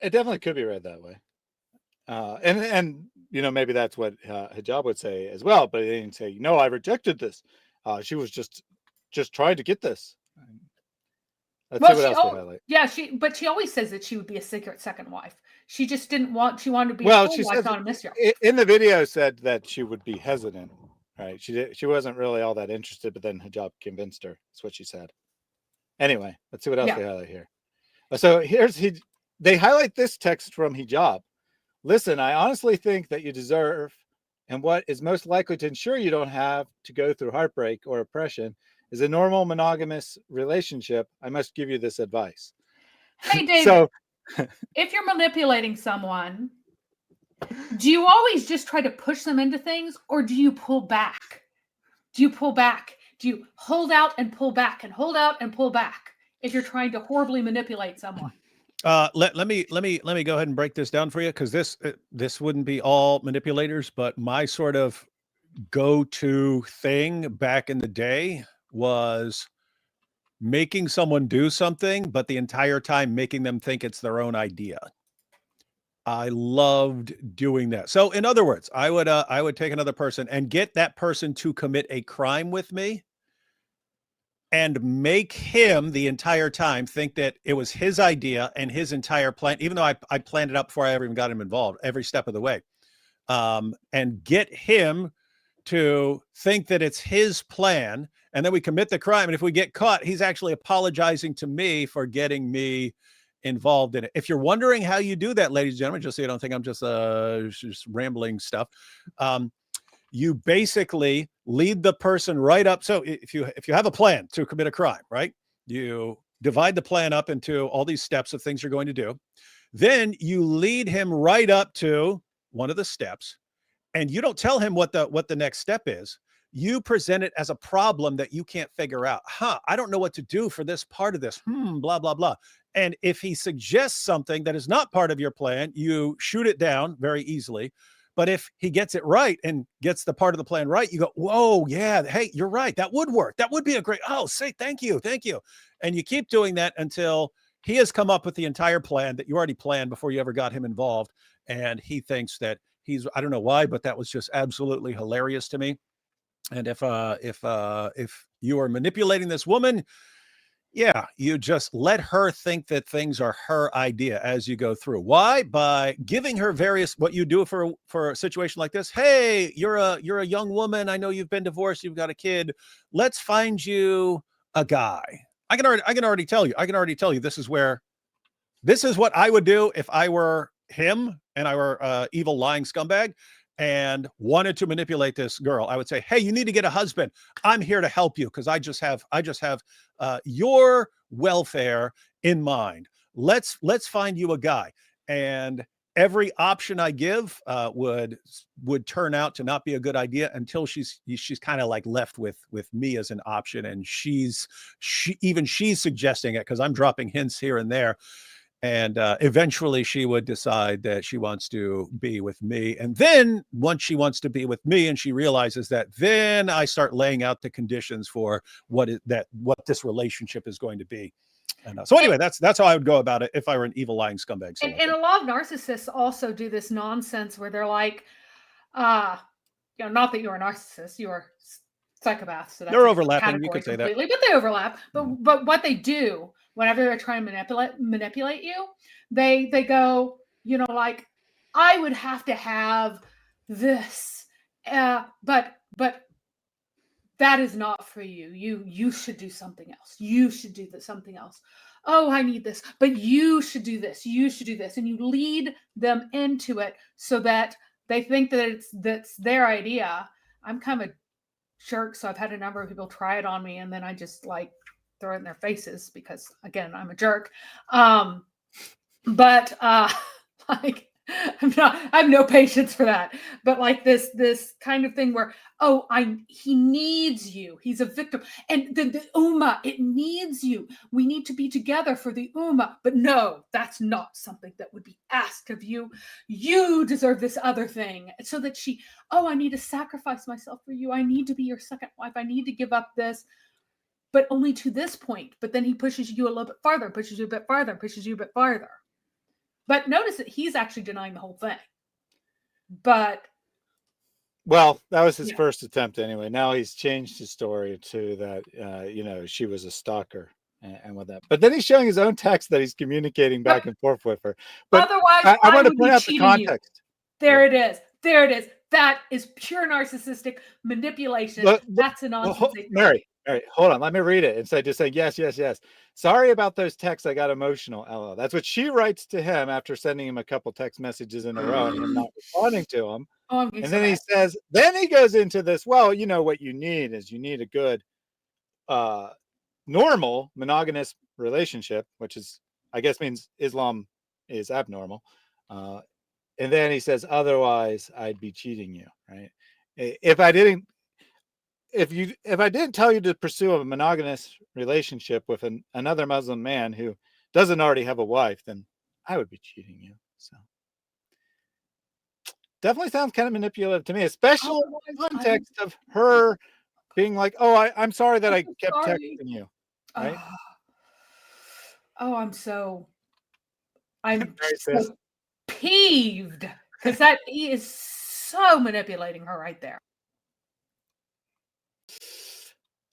It definitely could be read that way. And you know, maybe that's what Hijab would say as well, but he didn't say, no, I rejected this. She was just trying to get this. Let's see what else they highlight. Yeah, but she always says that she would be a secret second wife. She just didn't want. She wanted to be a full wife, not a Misyar. In the video said that she would be hesitant, right? She wasn't really all that interested, but then Hijab convinced her. That's what she said. Anyway, let's see what else they highlight here. So they highlight this text from Hijab. Listen, I honestly think that you deserve, and what is most likely to ensure you don't have to go through heartbreak or oppression is a normal monogamous relationship. I must give you this advice. Hey, David, if you're manipulating someone, do you always just try to push them into things, or do you pull back? Do you pull back? Do you hold out and pull back and hold out and pull back if you're trying to horribly manipulate someone? Let me go ahead and break this down for you, because this wouldn't be all manipulators, but my sort of go-to thing back in the day was making someone do something, but the entire time making them think it's their own idea. I loved doing that. So in other words, I would take another person and get that person to commit a crime with me and make him the entire time think that it was his idea and his entire plan, even though I planned it out before I ever even got him involved every step of the way, and get him to think that it's his plan. And then we commit the crime. And if we get caught, he's actually apologizing to me for getting me involved in it. If you're wondering how you do that, ladies and gentlemen, just so you don't think I'm just rambling stuff, you basically lead the person right up. So if you have a plan to commit a crime, right, you divide the plan up into all these steps of things you're going to do. Then you lead him right up to one of the steps, and you don't tell him what the next step is. You present it as a problem that you can't figure out. I don't know what to do for this part of this. Blah, blah, blah. And if he suggests something that is not part of your plan, you shoot it down very easily. But if he gets it right and gets the part of the plan right, you go, whoa, yeah, hey, you're right. That would work. That would be a great, say thank you. And you keep doing that until he has come up with the entire plan that you already planned before you ever got him involved. And he thinks that I don't know why, but that was just absolutely hilarious to me. And if you are manipulating this woman, yeah, you just let her think that things are her idea as you go through. Why? By giving her what you do for a situation like this. Hey, you're a young woman. I know you've been divorced. You've got a kid. Let's find you a guy. I can already tell you this is what I would do if I were him and I were evil lying scumbag and wanted to manipulate this girl. I would say, hey, you need to get a husband. I'm here to help you because I just have your welfare in mind. Let's find you a guy. And every option I give would turn out to not be a good idea until she's kind of like left with me as an option. And she's suggesting it because I'm dropping hints here and there. And eventually she would decide that she wants to be with me. And then once she wants to be with me and she realizes that, then I start laying out the conditions for what this relationship is going to be. And so anyway, that's how I would go about it if I were an evil lying scumbag. And a lot of narcissists also do this nonsense where they're like, not that you're a narcissist, you're psychopath. So that's they're overlapping. You could say that, but they overlap. But what they do whenever they're trying to manipulate you, they go, like, I would have to have this, but that is not for you. You should do something else. You should do something else. Oh, I need this, but you should do this. You should do this, and you lead them into it so that they think that that's their idea. I'm kind of a jerk, so I've had a number of people try it on me, and then I just like throw it in their faces because, again, I'm a jerk. But like, I have no patience for that. But like this kind of thing where, he needs you. He's a victim. And the ummah, it needs you. We need to be together for the ummah. But no, that's not something that would be asked of you. You deserve this other thing. So that I need to sacrifice myself for you. I need to be your second wife. I need to give up this. But only to this point. But then he pushes you a little bit farther, pushes you a bit farther, pushes you a bit farther. But notice that he's actually denying the whole thing. But well, that was his first attempt anyway. Now he's changed his story to that, she was a stalker and with that. But then he's showing his own text that he's communicating back and forth with her. But otherwise, I want to point out the context. There it is. That is pure narcissistic manipulation. That's a nonsense. Mary, hold on. Let me read it. Instead, just say yes, yes, yes. Sorry about those texts. I got emotional. LOL. That's what she writes to him after sending him a couple text messages in a row and him not responding to him. And then he says, then he goes into this. Well, what you need is a good, normal monogamous relationship, which is, I guess, means Islam is abnormal. And then he says, otherwise, I'd be cheating you, right? If I didn't tell you to pursue a monogamous relationship with another Muslim man who doesn't already have a wife, then I would be cheating you. So definitely sounds kind of manipulative to me, especially in the context of her being like, I'm sorry that I kept texting you. Right? I'm so peeved because that he is so manipulating her right there.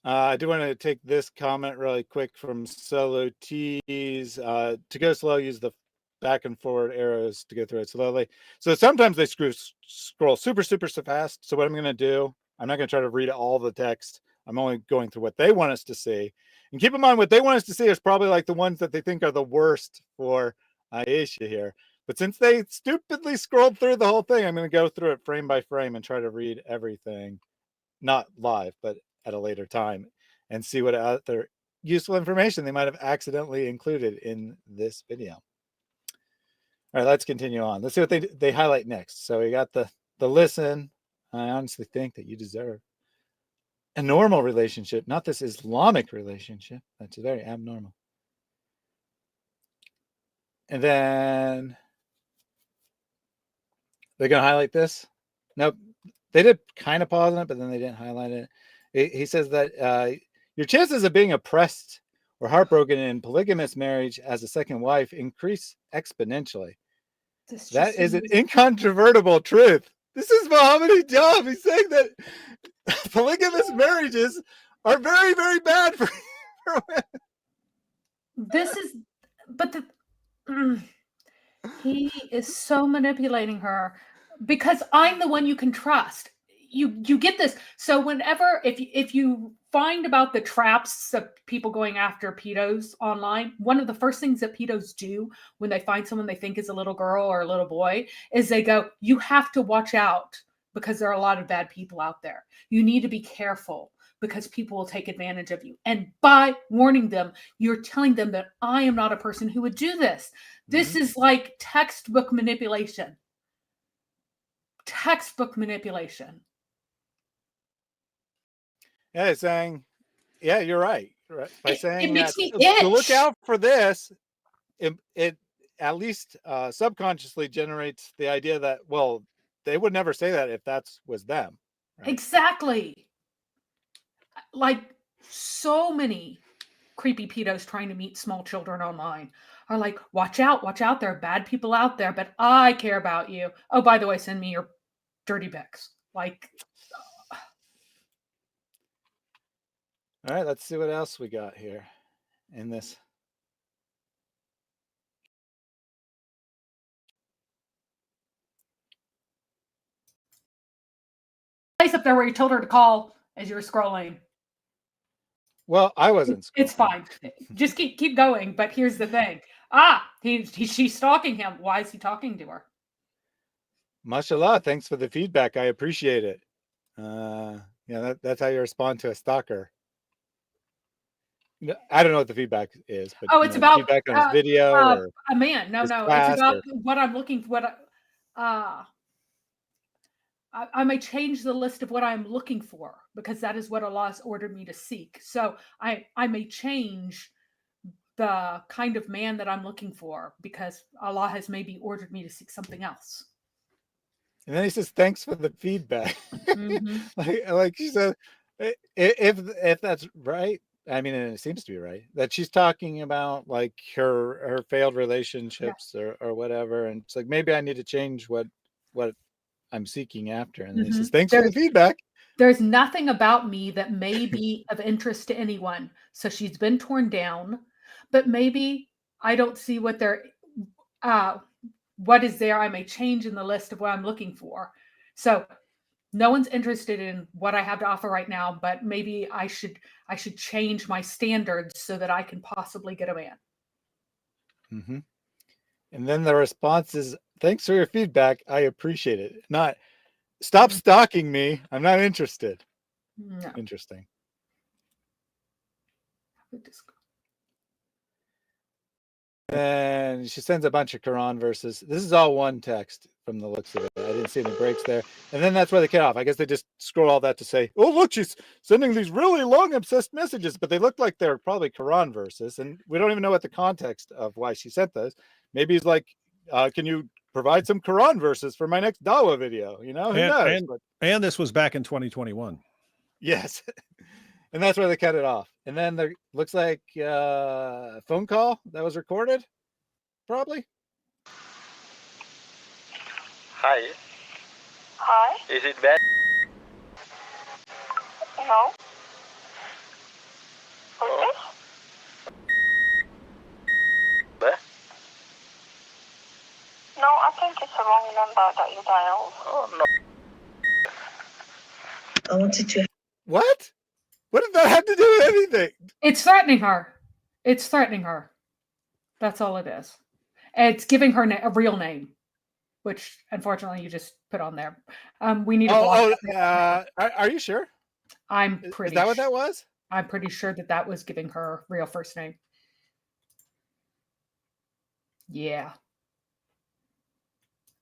I do want to take this comment really quick from Solo T's. To go slow, use the back and forward arrows to go through it slowly. So sometimes they scroll super, super fast. So what I'm going to do, I'm not going to try to read all the text. I'm only going through what they want us to see. And keep in mind, what they want us to see is probably like the ones that they think are the worst for Aisha here. But since they stupidly scrolled through the whole thing, I'm going to go through it frame by frame and try to read everything. Not live, but at a later time, and see what other useful information they might have accidentally included in this video. All right, let's continue on. Let's see what they highlight next. So we got the the listen, I honestly think that you deserve a normal relationship, not this Islamic relationship. That's very abnormal. And then they're going to highlight this. Nope. They did kind of pause on it, but then they didn't highlight it. He says that your chances of being oppressed or heartbroken in polygamous marriage as a second wife increase exponentially. That is an incontrovertible truth. This is Mohammed Hijab. He's saying that polygamous marriages are very, very bad for women. This is, but he is so manipulating her because I'm the one you can trust. You get this. So whenever, if you find about the traps of people going after pedos online, one of the first things that pedos do when they find someone they think is a little girl or a little boy is they go, you have to watch out because there are a lot of bad people out there. You need to be careful because people will take advantage of you. And by warning them, you're telling them that I am not a person who would do this. This is like textbook manipulation. Textbook manipulation. Yeah, it's saying, yeah, you're right. Right. By saying makes that me to itch. look out for this, it at least subconsciously generates the idea that, well, they would never say that if that was them. Right? Exactly. Like so many creepy pedos trying to meet small children online are like, watch out, there are bad people out there, but I care about you. Oh, by the way, send me your dirty pics. Like, all right, let's see what else we got here in this. Place up there where you told her to call as you were scrolling. Well, I wasn't. It's fine. Just keep going. But here's the thing. She's stalking him. Why is he talking to her? Mashallah, thanks for the feedback. I appreciate it. Yeah, that's how you respond to a stalker. I don't know what the feedback is, but it's about feedback on his video or a man. No, it's about what I'm looking for. I may change the list of what I'm looking for because that is what Allah has ordered me to seek. So I may change the kind of man that I'm looking for because Allah has maybe ordered me to seek something else. And then he says, "Thanks for the feedback." like she said, if that's right. I mean, and it seems to be right that she's talking about like her failed relationships or whatever, and it's like maybe I need to change what I'm seeking after. And then he says, "Thanks for the feedback." There's nothing about me that may be of interest to anyone. So she's been torn down, but maybe I don't see what is there. I may change in the list of what I'm looking for. So no one's interested in what I have to offer right now, but maybe I should change my standards so that I can possibly get a man. Mm-hmm. And then the response is, "Thanks for your feedback. I appreciate it. Not stop stalking me. I'm not interested." No. Interesting. And she sends a bunch of Quran verses. This is all one text from the looks of it. I didn't see any breaks there. And then that's where they cut off. I guess they just scroll all that to say, oh, look, she's sending these really long, obsessed messages, but they look like they're probably Quran verses. And we don't even know what the context of why she sent those. Maybe he's like, can you provide some Quran verses for my next Dawah video? You know, who knows? And this was back in 2021. Yes. And that's where they cut it off. And then there looks like a phone call that was recorded, probably. Hi. Hi. Is it bad? No. Who's this? Bad? No, I think it's the wrong number that you dialed. Oh, no. I wanted to. What? What did that have to do with anything? It's threatening her. It's threatening her. That's all it is. It's giving her a real name, which unfortunately you just put on there. We need to block that. Are you sure? I'm pretty. Is that what that was? I'm pretty sure that was giving her real first name. Yeah.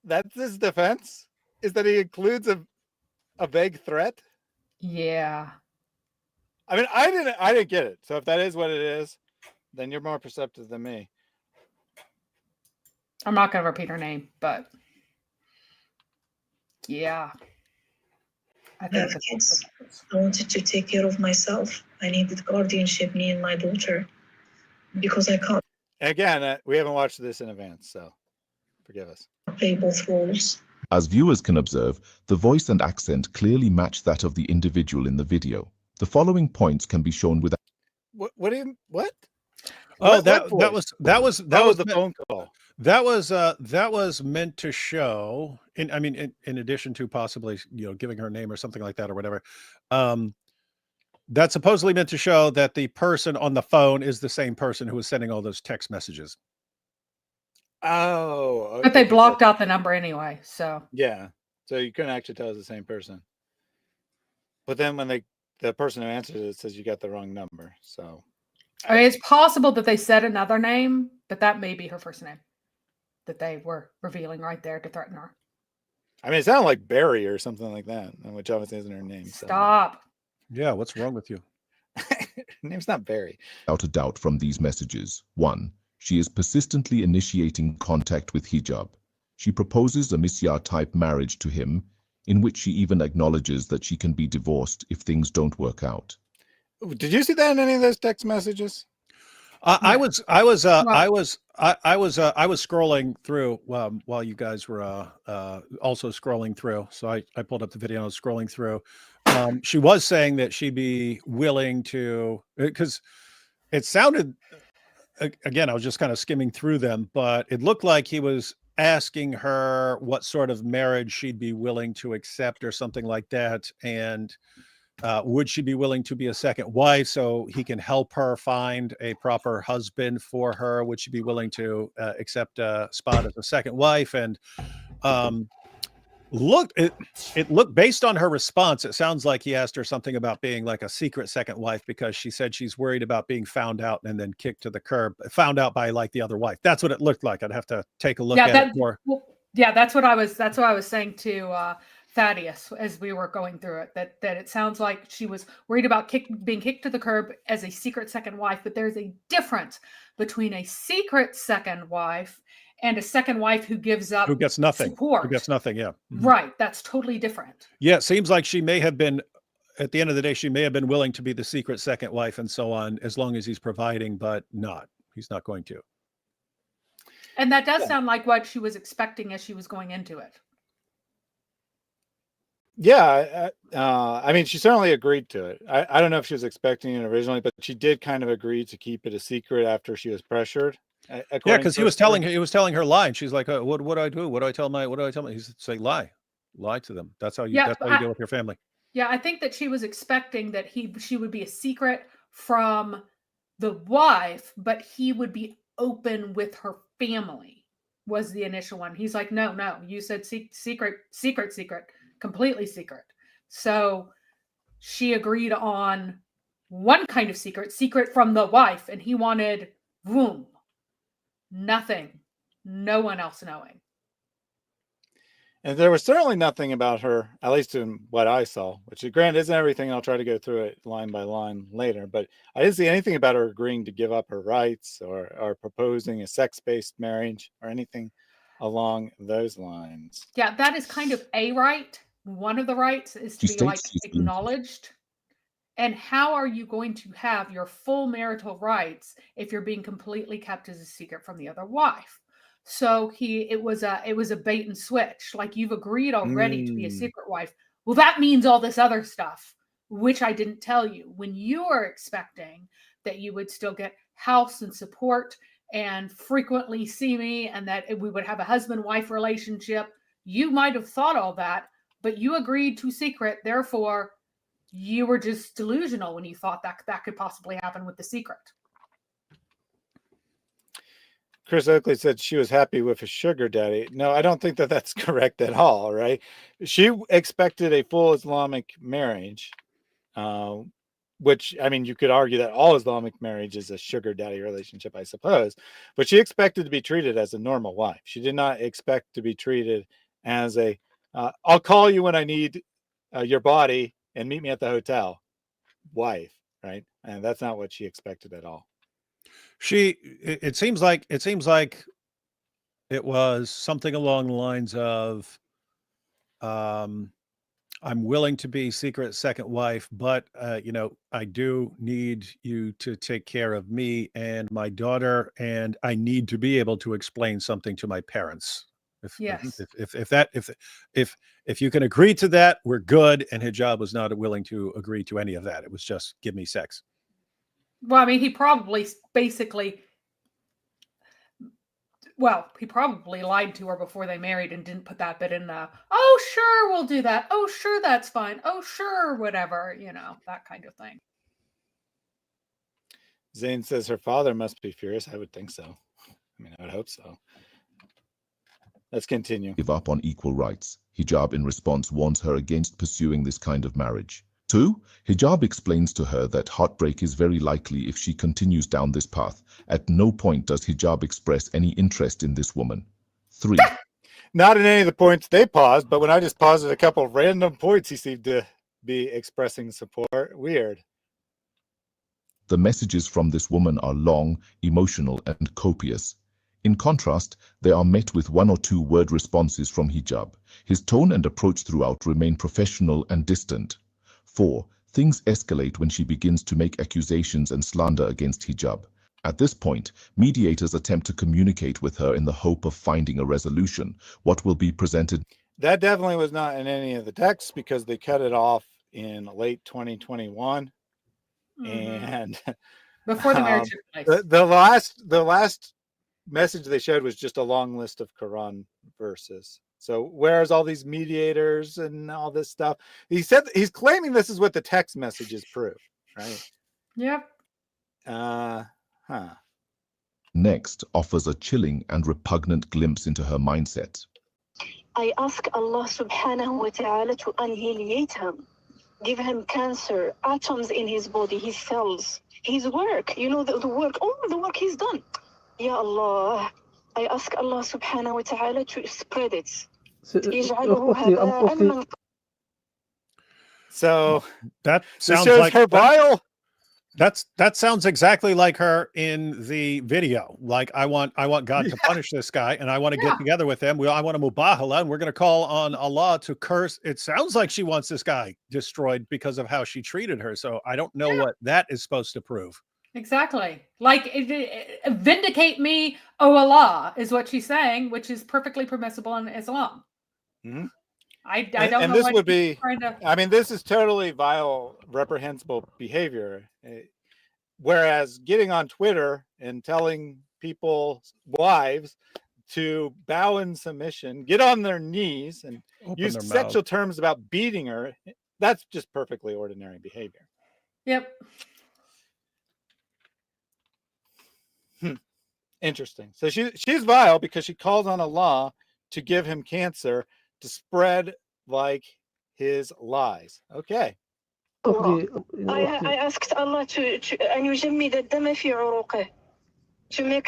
That's his defense? is that he includes a vague threat. Yeah. I mean, I didn't get it. So if that is what it is, then you're more perceptive than me. I'm not going to repeat her name, but yeah. I have kids. I wanted to take care of myself. I needed guardianship, me and my daughter, because I can't. Again, we haven't watched this in advance, so forgive us. Play both roles. As viewers can observe, the voice and accent clearly match that of the individual in the video. The following points can be shown without. What? Oh, What that voice? was the phone call. That was meant to show. In addition to possibly giving her name or something like that or whatever. That's supposedly meant to show that the person on the phone is the same person who was sending all those text messages. Oh, okay. But they blocked out the number anyway, so yeah. So you couldn't actually tell it's the same person. But then when the person who answers it says you got the wrong number, so I mean, it's possible that they said another name, but that may be her first name that they were revealing right there to threaten her. I mean, it sounded like Barry or something like that, which obviously isn't her name. So. Stop. Yeah, what's wrong with you? Her name's not Barry. Without a doubt from these messages. 1. She is persistently initiating contact with Hijab. She proposes a Misyar-type marriage to him, in which she even acknowledges that she can be divorced if things don't work out. Did you see that in any of those text messages? I was scrolling through while you guys were also scrolling through. So I pulled up the video and I was scrolling through. She was saying that she'd be willing to, because it sounded, again, I was just kind of skimming through them, but it looked like he was asking her what sort of marriage she'd be willing to accept or something like that. And would she be willing to be a second wife so he can help her find a proper husband for her? Would she be willing to accept a spot as a second wife? And it looked, based on her response, it sounds like he asked her something about being like a secret second wife, because she said she's worried about being found out and then kicked to the curb, found out by like the other wife. That's what it looked like. I'd have to take a look at it more. Well, yeah, that's what I was saying to Thaddeus as we were going through it, that it sounds like she was worried about being kicked to the curb as a secret second wife, but there's a difference between a secret second wife and a second wife who gets nothing support. Who gets nothing. Yeah. Right. That's totally different. Yeah. It seems like she may have been, at the end of the day, she may have been willing to be the secret second wife and so on, as long as he's providing, but he's not going to. And that does sound like what she was expecting as she was going into it. Yeah, I mean, she certainly agreed to it. I don't know if she was expecting it originally, but she did kind of agree to keep it a secret after she was pressured. Yeah, because he was telling her lie, and she's like, "What do I do? What do I tell my? He's saying lie to them. That's how you deal with your family." Yeah, I think that she was expecting that she would be a secret from the wife, but he would be open with her family. Was the initial one? He's like, no, you said secret, completely secret. So she agreed on one kind of secret from the wife, and he wanted nothing, no one else knowing. And there was certainly nothing about her, at least in what I saw, which granted isn't everything. I'll try to go through it line by line later, but I didn't see anything about her agreeing to give up her rights or proposing a sex-based marriage or anything along those lines. Yeah, that is kind of a right. One of the rights is to be like acknowledged. And how are you going to have your full marital rights if you're being completely kept as a secret from the other wife? So it was a bait and switch. Like, you've agreed already to be a secret wife. Well, that means all this other stuff, which I didn't tell you. When you are expecting that you would still get house and support and frequently see me, and that we would have a husband-wife relationship, you might have thought all that, but you agreed to secret. Therefore, you were just delusional when you thought that could possibly happen with the secret. Chris Oakley said she was happy with a sugar daddy. No, I don't think that that's correct at all, right? She expected a full Islamic marriage, which, I mean, you could argue that all Islamic marriage is a sugar daddy relationship, I suppose. But she expected to be treated as a normal wife. She did not expect to be treated as a I'll call you when I need your body and meet me at the hotel. Wife, right? And that's not what she expected at all. It seems like it was something along the lines of, I'm willing to be secret second wife, but I do need you to take care of me and my daughter, and I need to be able to explain something to my parents. If you can agree to that, we're good. And Hijab was not willing to agree to any of that. It was just give me sex. Well, I mean, he probably lied to her before they married and didn't put that bit in the, oh, sure, we'll do that. Oh, sure, that's fine. Oh, sure, whatever, that kind of thing. Zane says her father must be furious. I would think so. I mean, I would hope so. Let's continue. Give up on equal rights. Hijab in response warns her against pursuing this kind of marriage. 2. Hijab explains to her that heartbreak is very likely if she continues down this path. At no point does Hijab express any interest in this woman. 3. Not in any of the points they paused, but when I just paused at a couple of random points, he seemed to be expressing support. Weird. The messages from this woman are long, emotional, and copious. In contrast, they are met with 1 or 2 word responses from Hijab. His tone and approach throughout remain professional and distant. 4. Things escalate when she begins to make accusations and slander against Hijab. At this point, mediators attempt to communicate with her in the hope of finding a resolution. What will be presented? That definitely was not in any of the texts because they cut it off in late 2021. And before the marriage took place. The last message they showed was just a long list of Quran verses. So where's all these mediators and all this stuff? He said he's claiming this is what the text messages prove, right? Yep. Next offers a chilling and repugnant glimpse into her mindset. I ask Allah subhanahu wa ta'ala to annihilate him, give him cancer, atoms in his body, his cells, his work, the work, all the work he's done. Ya Allah, I ask Allah subhanahu wa ta'ala to spread it. So that sounds shows like her bile. That sounds exactly like her in the video. Like, I want God to punish this guy, and I want to get together with him. I want to mubahala, and we're going to call on Allah to curse. It sounds like she wants this guy destroyed because of how she treated her. So I don't know what that is supposed to prove. Exactly. Like, vindicate me, oh Allah, is what she's saying, which is perfectly permissible in Islam. Mm-hmm. I don't know. And this would be, I mean, this is totally vile, reprehensible behavior. Whereas getting on Twitter and telling people's wives to bow in submission, get on their knees and use sexual terms about beating her, that's just perfectly ordinary behavior. Yep. Interesting. So she's vile because she calls on Allah to give him cancer to spread like his lies. Okay. I asked Allah to make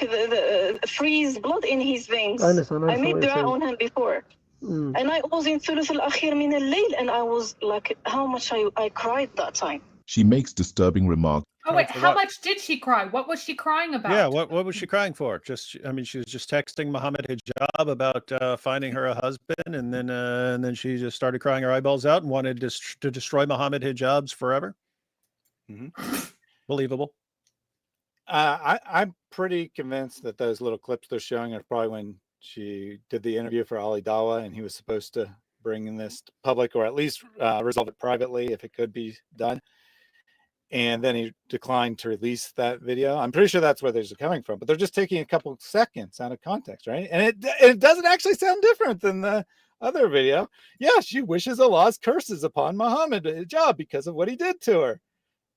the freeze blood in his veins. I made dua on him before. And I was in ثلث الأخير من الليل, and I was like, how much I cried that time. She makes disturbing remarks. Oh wait, how much did she cry? What was she crying about? Yeah, what was she crying for? She was just texting Mohammed Hijab about finding her a husband, and then she just started crying her eyeballs out and wanted to destroy Mohammed Hijab's forever. Mm-hmm. Believable. I'm pretty convinced that those little clips they're showing are probably when she did the interview for Ali Dawah, and he was supposed to bring in this to public, or at least resolve it privately if it could be done. And then he declined to release that video. I'm pretty sure that's where they're coming from, but they're just taking a couple seconds out of context, right? And it doesn't actually sound different than the other video. Yeah, she wishes Allah's curses upon Mohammed Hijab because of what he did to her.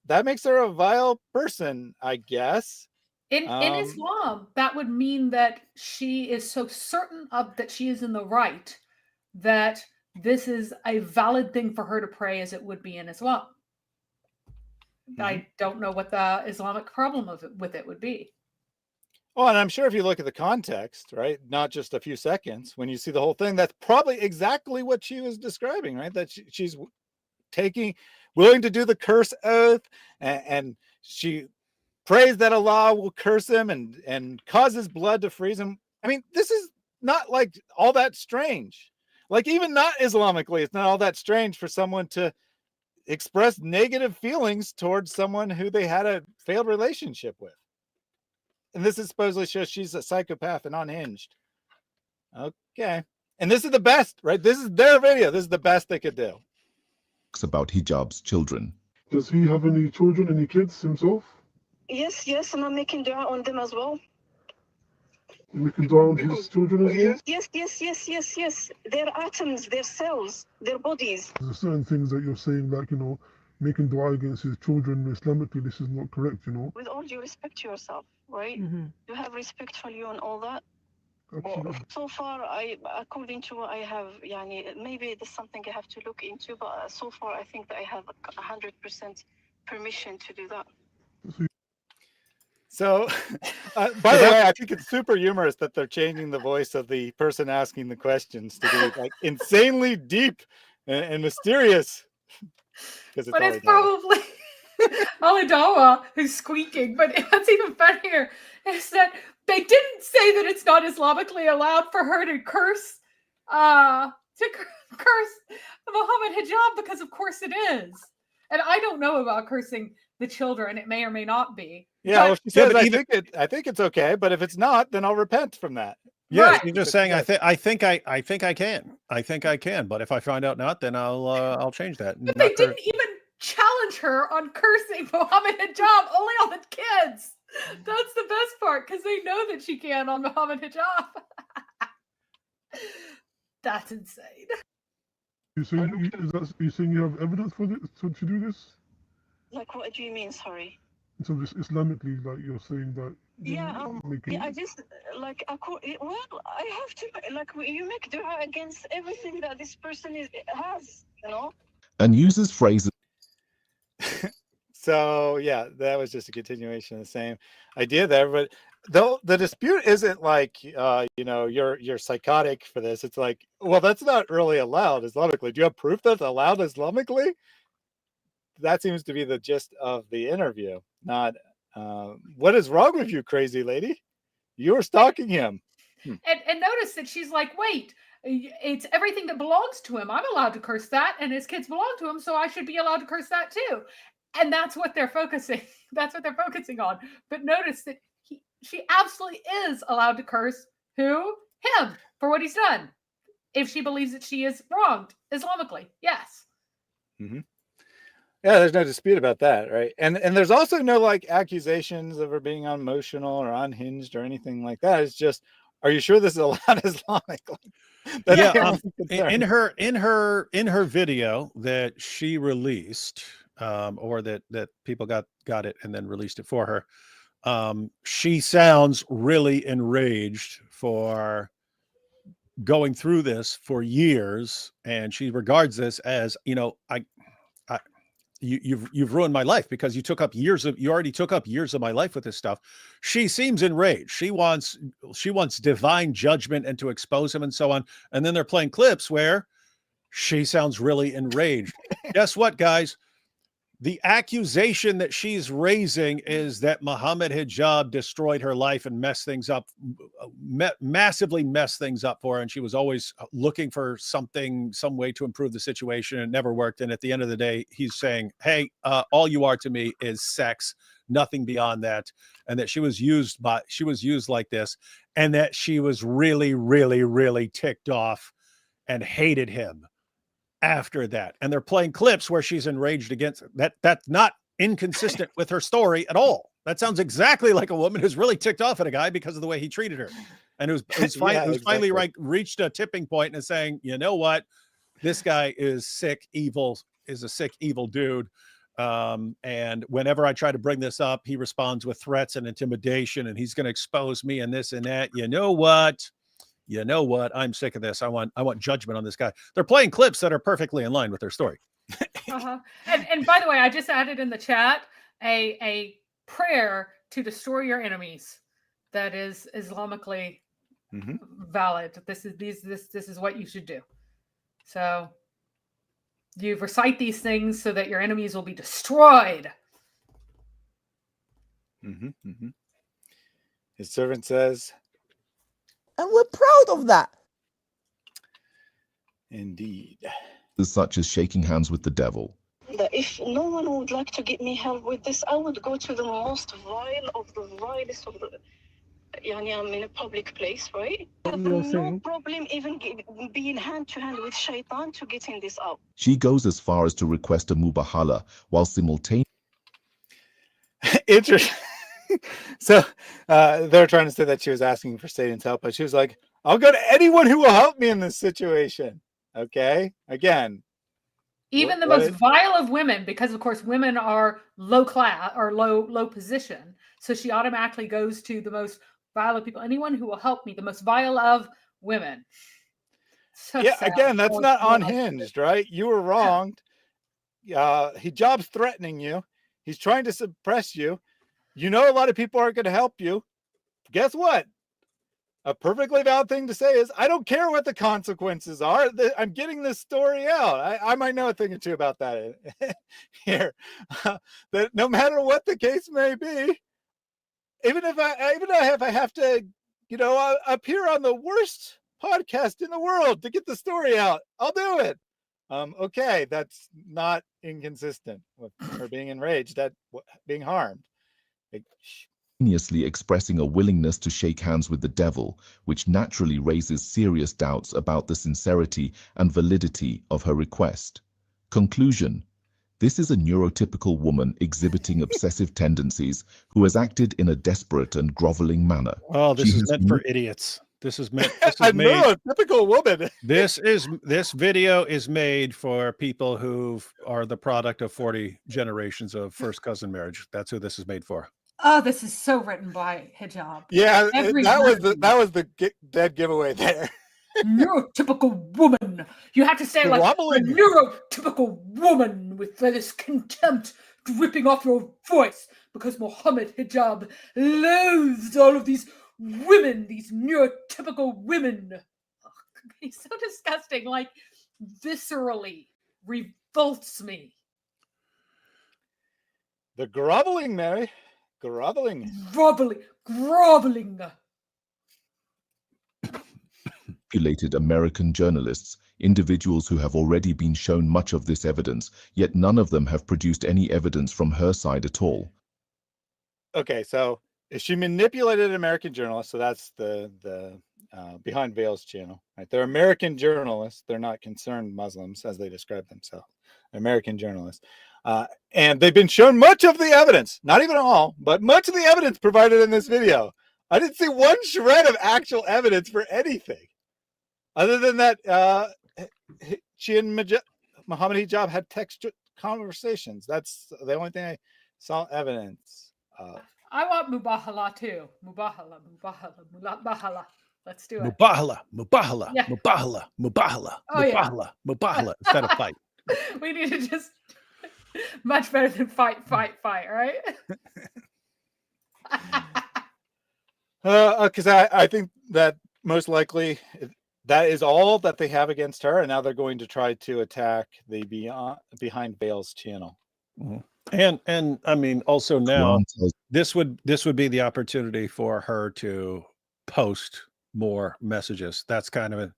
That makes her a vile person, I guess. In Islam, that would mean that she is so certain of that she is in the right that this is a valid thing for her to pray as it would be in Islam. I don't know what the Islamic problem with it would be. Oh, and I'm sure if you look at the context, right, not just a few seconds, when you see the whole thing, that's probably exactly what she was describing, right? That she's willing to do the curse oath, and she prays that Allah will curse him and cause his blood to freeze him. I mean, this is not like all that strange. Like even not Islamically, it's not all that strange for someone to express negative feelings towards someone who they had a failed relationship with. And this is supposedly shows she's a psychopath and unhinged. Okay. And this is the best, right? This is their video. This is the best they could do. About Hijab's children. Does he have any children, any kids himself? Yes, and I'm making dua on them as well. You're making dua on his children as well? Yes. Their atoms, their cells, their bodies. There's certain things that you're saying, like, you know, making dua against his children Islamically, this is not correct, you know. With all due respect to yourself, right? You have respect for you and all that. Absolutely. So far, according to what I have, maybe there's something I have to look into, but so far I think that I have 100% permission to do that. So, by the way, I think it's super humorous that they're changing the voice of the person asking the questions to be like insanely deep and mysterious. But it's probably Aladawa who's squeaking. But what's even funnier is that they didn't say that it's not Islamically allowed for her to curse Mohammed Hijab, because of course it is. And I don't know about cursing the children. It may or may not be. Yeah, well, she says, I think it's okay, but if it's not, then I'll repent from that. Yes, Right. you're just saying I think I can, but if I find out not, then I'll change that. But they didn't even challenge her on cursing Mohammed Hijab, only on the kids. That's the best part, because they know that she can on Mohammed Hijab. That's insane. You saying you have evidence for this to do this? Like, what do you mean? Sorry. So this Islamically, like you're saying that. I just like. Well, I have to like. You make dua against everything that this person has, you know. And uses phrases. So yeah, that was just a continuation of the same idea there. But though the dispute isn't like you're psychotic for this. It's like, well, that's not really allowed Islamically. Do you have proof that's allowed Islamically? That seems to be the gist of the interview. Not what is wrong with you, crazy lady? You were stalking him. And notice that she's like, wait, it's everything that belongs to him. I'm allowed to curse that, and his kids belong to him, so I should be allowed to curse that too. And that's what they're focusing. That's what they're focusing on. But notice that she absolutely is allowed to curse who? Him, for what he's done. If she believes that she is wronged Islamically, yes. Mm-hmm. Yeah, there's no dispute about that, right? And there's also no like accusations of her being emotional or unhinged or anything like that. It's just, are you sure this is allowed Islamically? In her video that she released, or that people got it and then released it for her, she sounds really enraged for going through this for years, and she regards this as, you've ruined my life because you already took up years of my life with this stuff. She seems enraged. She wants divine judgment and to expose him and so on. And then they're playing clips where she sounds really enraged. Guess what, guys? The accusation that she's raising is that Mohammed Hijab destroyed her life and messed things up, massively messed things up for her. And she was always looking for some way to improve the situation. And it never worked. And at the end of the day, he's saying, hey, all you are to me is sex, nothing beyond that. And that she was used like this, and that she was really, really, really ticked off and hated him after that. And they're playing clips where she's enraged against that. That's not inconsistent with her story at all. That sounds exactly like a woman who's really ticked off at a guy because of the way he treated her, and who's finally reached a tipping point and is saying, you know what, this guy is a sick, evil dude. And whenever I try to bring this up, he responds with threats and intimidation, and he's going to expose me and this and that. You know what? I'm sick of this. I want judgment on this guy. They're playing clips that are perfectly in line with their story. And by the way, I just added in the chat a prayer to destroy your enemies. that is Islamically valid. This is what you should do. So you recite these things so that your enemies will be destroyed. His servant says, and we're proud of that. Indeed. Such as shaking hands with the devil. That if no one would like to get me help with this, I would go to the most vile of the vilest of the. I'm in a public place, right? I have no problem even being hand to hand with shaitan to getting this out. She goes as far as to request a mubahala while simultaneously. Interesting. So they're trying to say that she was asking for Satan's help, but she was like, I'll go to anyone who will help me in this situation. Okay. Again. Even the most vile of women, because of course women are low class or low position. So she automatically goes to the most vile of people. Anyone who will help me, the most vile of women. So yeah, sad. Again, that's not unhinged, right? You were wronged. Hijab's threatening you. He's trying to suppress you. You know a lot of people aren't going to help you. Guess what? A perfectly valid thing to say is, I don't care what the consequences are. I'm getting this story out. I might know a thing or two about that here. That no matter what the case may be, even if I have to, appear on the worst podcast in the world to get the story out, I'll do it. Okay, that's not inconsistent with her being enraged at being harmed. Expressing a willingness to shake hands with the devil, which naturally raises serious doubts about the sincerity and validity of her request. Conclusion: this is a neurotypical woman exhibiting obsessive tendencies who has acted in a desperate and groveling manner. Oh, this is meant for idiots. This is meant. This is a neurotypical woman. This video is made for people who are the product of 40 generations of first cousin marriage. That's who this is made for. Oh, this is so written by Hijab. Yeah, that was the dead giveaway there. Neurotypical woman. You have to say like a neurotypical woman with this contempt dripping off your voice because Mohammed Hijab loathes all of these women, these neurotypical women. Oh, he's so disgusting, like viscerally revolts me. The groveling, Mary. Groveling. Manipulated American journalists, individuals who have already been shown much of this evidence, yet none of them have produced any evidence from her side at all. Okay, so she manipulated an American journalist, so that's the Behind Veils channel. Right? They're American journalists. They're not concerned Muslims, as they describe themselves. American journalists. And they've been shown much of the evidence, not even all, but much of the evidence provided in this video. I didn't see one shred of actual evidence for anything. Other than that, she and Mohammed Hijab had text conversations. That's the only thing I saw evidence of. I want mubahala too. Mubahala. Let's do it. Mubahala. Yeah. Mubahala. Instead of fight. We need to just much better than fight, right? Because I think that most likely that is all that they have against her, and now they're going to try to attack the Behind Veils channel. And I mean, also now this would be the opportunity for her to post more messages. That's kind of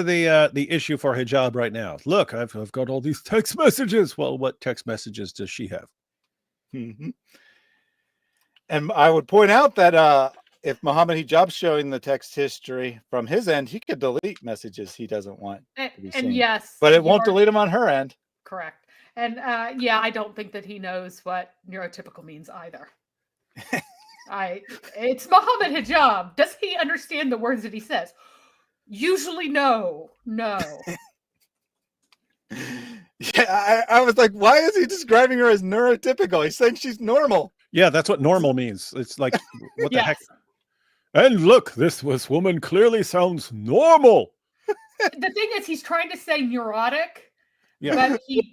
the issue for Hijab right now. Look, I've got all these text messages. Well, what text messages does she have? And I would point out that if Mohammed Hijab's showing the text history from his end, he could delete messages he doesn't want to be seen. And yes, but it won't delete them on her end. Correct. And yeah, I don't think that he knows what neurotypical means either. It's Mohammed Hijab. Does he understand the words that he says? Usually, no. Yeah, I was like, why is he describing her as neurotypical? He's saying she's normal. Yeah, that's what normal means. It's like, what the heck? And look, this woman clearly sounds normal. The thing is, he's trying to say neurotic, but he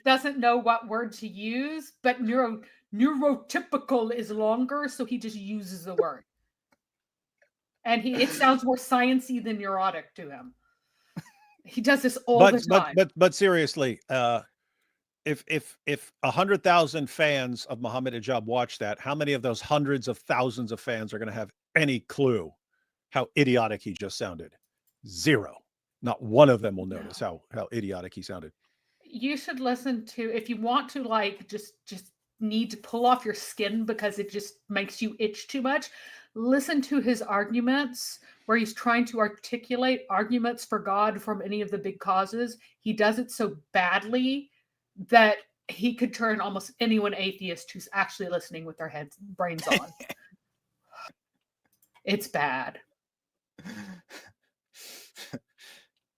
doesn't know what word to use. But neurotypical is longer, so he just uses the word. And it sounds more sciencey than neurotic to him. He does this all the time. But seriously, if 100,000 fans of Mohammed Hijab watch that, how many of those hundreds of thousands of fans are going to have any clue how idiotic he just sounded? Zero. Not one of them will notice how idiotic he sounded. You should listen to, if you want to like just need to pull off your skin because it just makes you itch too much, listen to his arguments where he's trying to articulate arguments for God from any of the big causes. He does it so badly that he could turn almost anyone atheist who's actually listening with their brains on. It's bad.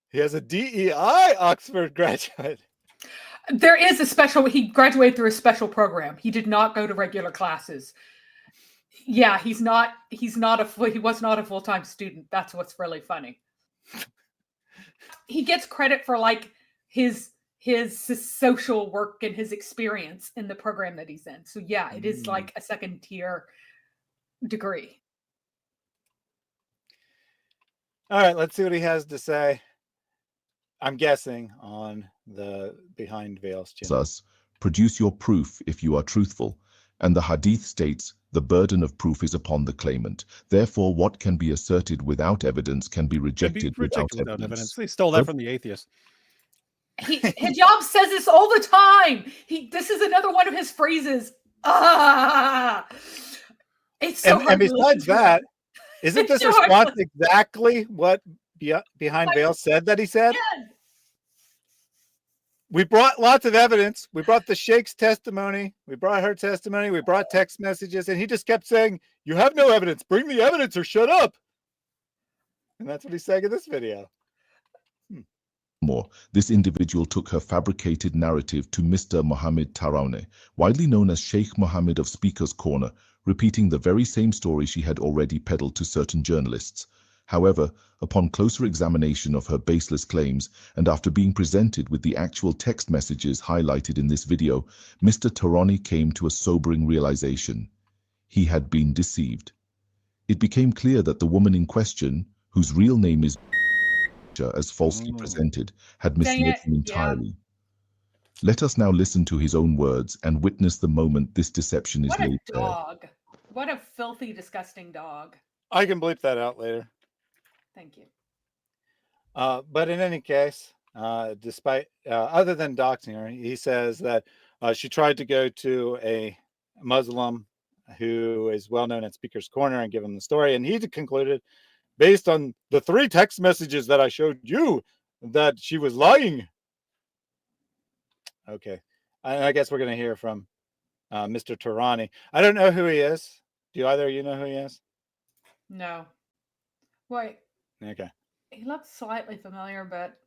He has a DEI Oxford graduate. There is a special, he graduated through a special program. He did not go to regular classes. Yeah, he was not a full-time student. That's what's really funny. He gets credit for like his social work and his experience in the program that he's in. So yeah, it is like a second tier degree. All right, let's see what he has to say. I'm guessing on the Behind Veils channel. Thus, produce your proof if you are truthful. And the hadith states, the burden of proof is upon the claimant. Therefore, what can be asserted without evidence can be rejected without evidence. They stole that from the atheists. Hijab says this all the time. This is another one of his phrases. It's so and besides that, isn't this response exactly what Behind Veils said that he said? Yes. We brought lots of evidence. We brought the Sheikh's testimony. We brought her testimony. We brought text messages. And he just kept saying, you have no evidence. Bring the evidence or shut up. And that's what he's saying in this video. More, this individual took her fabricated narrative to Mr. Mohammed Tarawne, widely known as Sheikh Mohammed of Speaker's Corner, repeating the very same story she had already peddled to certain journalists. However, upon closer examination of her baseless claims, and after being presented with the actual text messages highlighted in this video, Mr. Tarawne came to a sobering realization. He had been deceived. It became clear that the woman in question, whose real name is as falsely presented, had misled him entirely. Let us now listen to his own words and witness the moment this deception is laid bare. What a dog. What a filthy, disgusting dog. I can bleep that out later. Thank you. But in any case, despite other than doxing her, he says that she tried to go to a Muslim who is well known at Speaker's Corner and give him the story, and he concluded, based on the 3 text messages that I showed you, that she was lying. Okay, I guess we're going to hear from Mr. Tarawne. I don't know who he is. Do either of you know who he is? No. Wait. Okay. He looks slightly familiar, but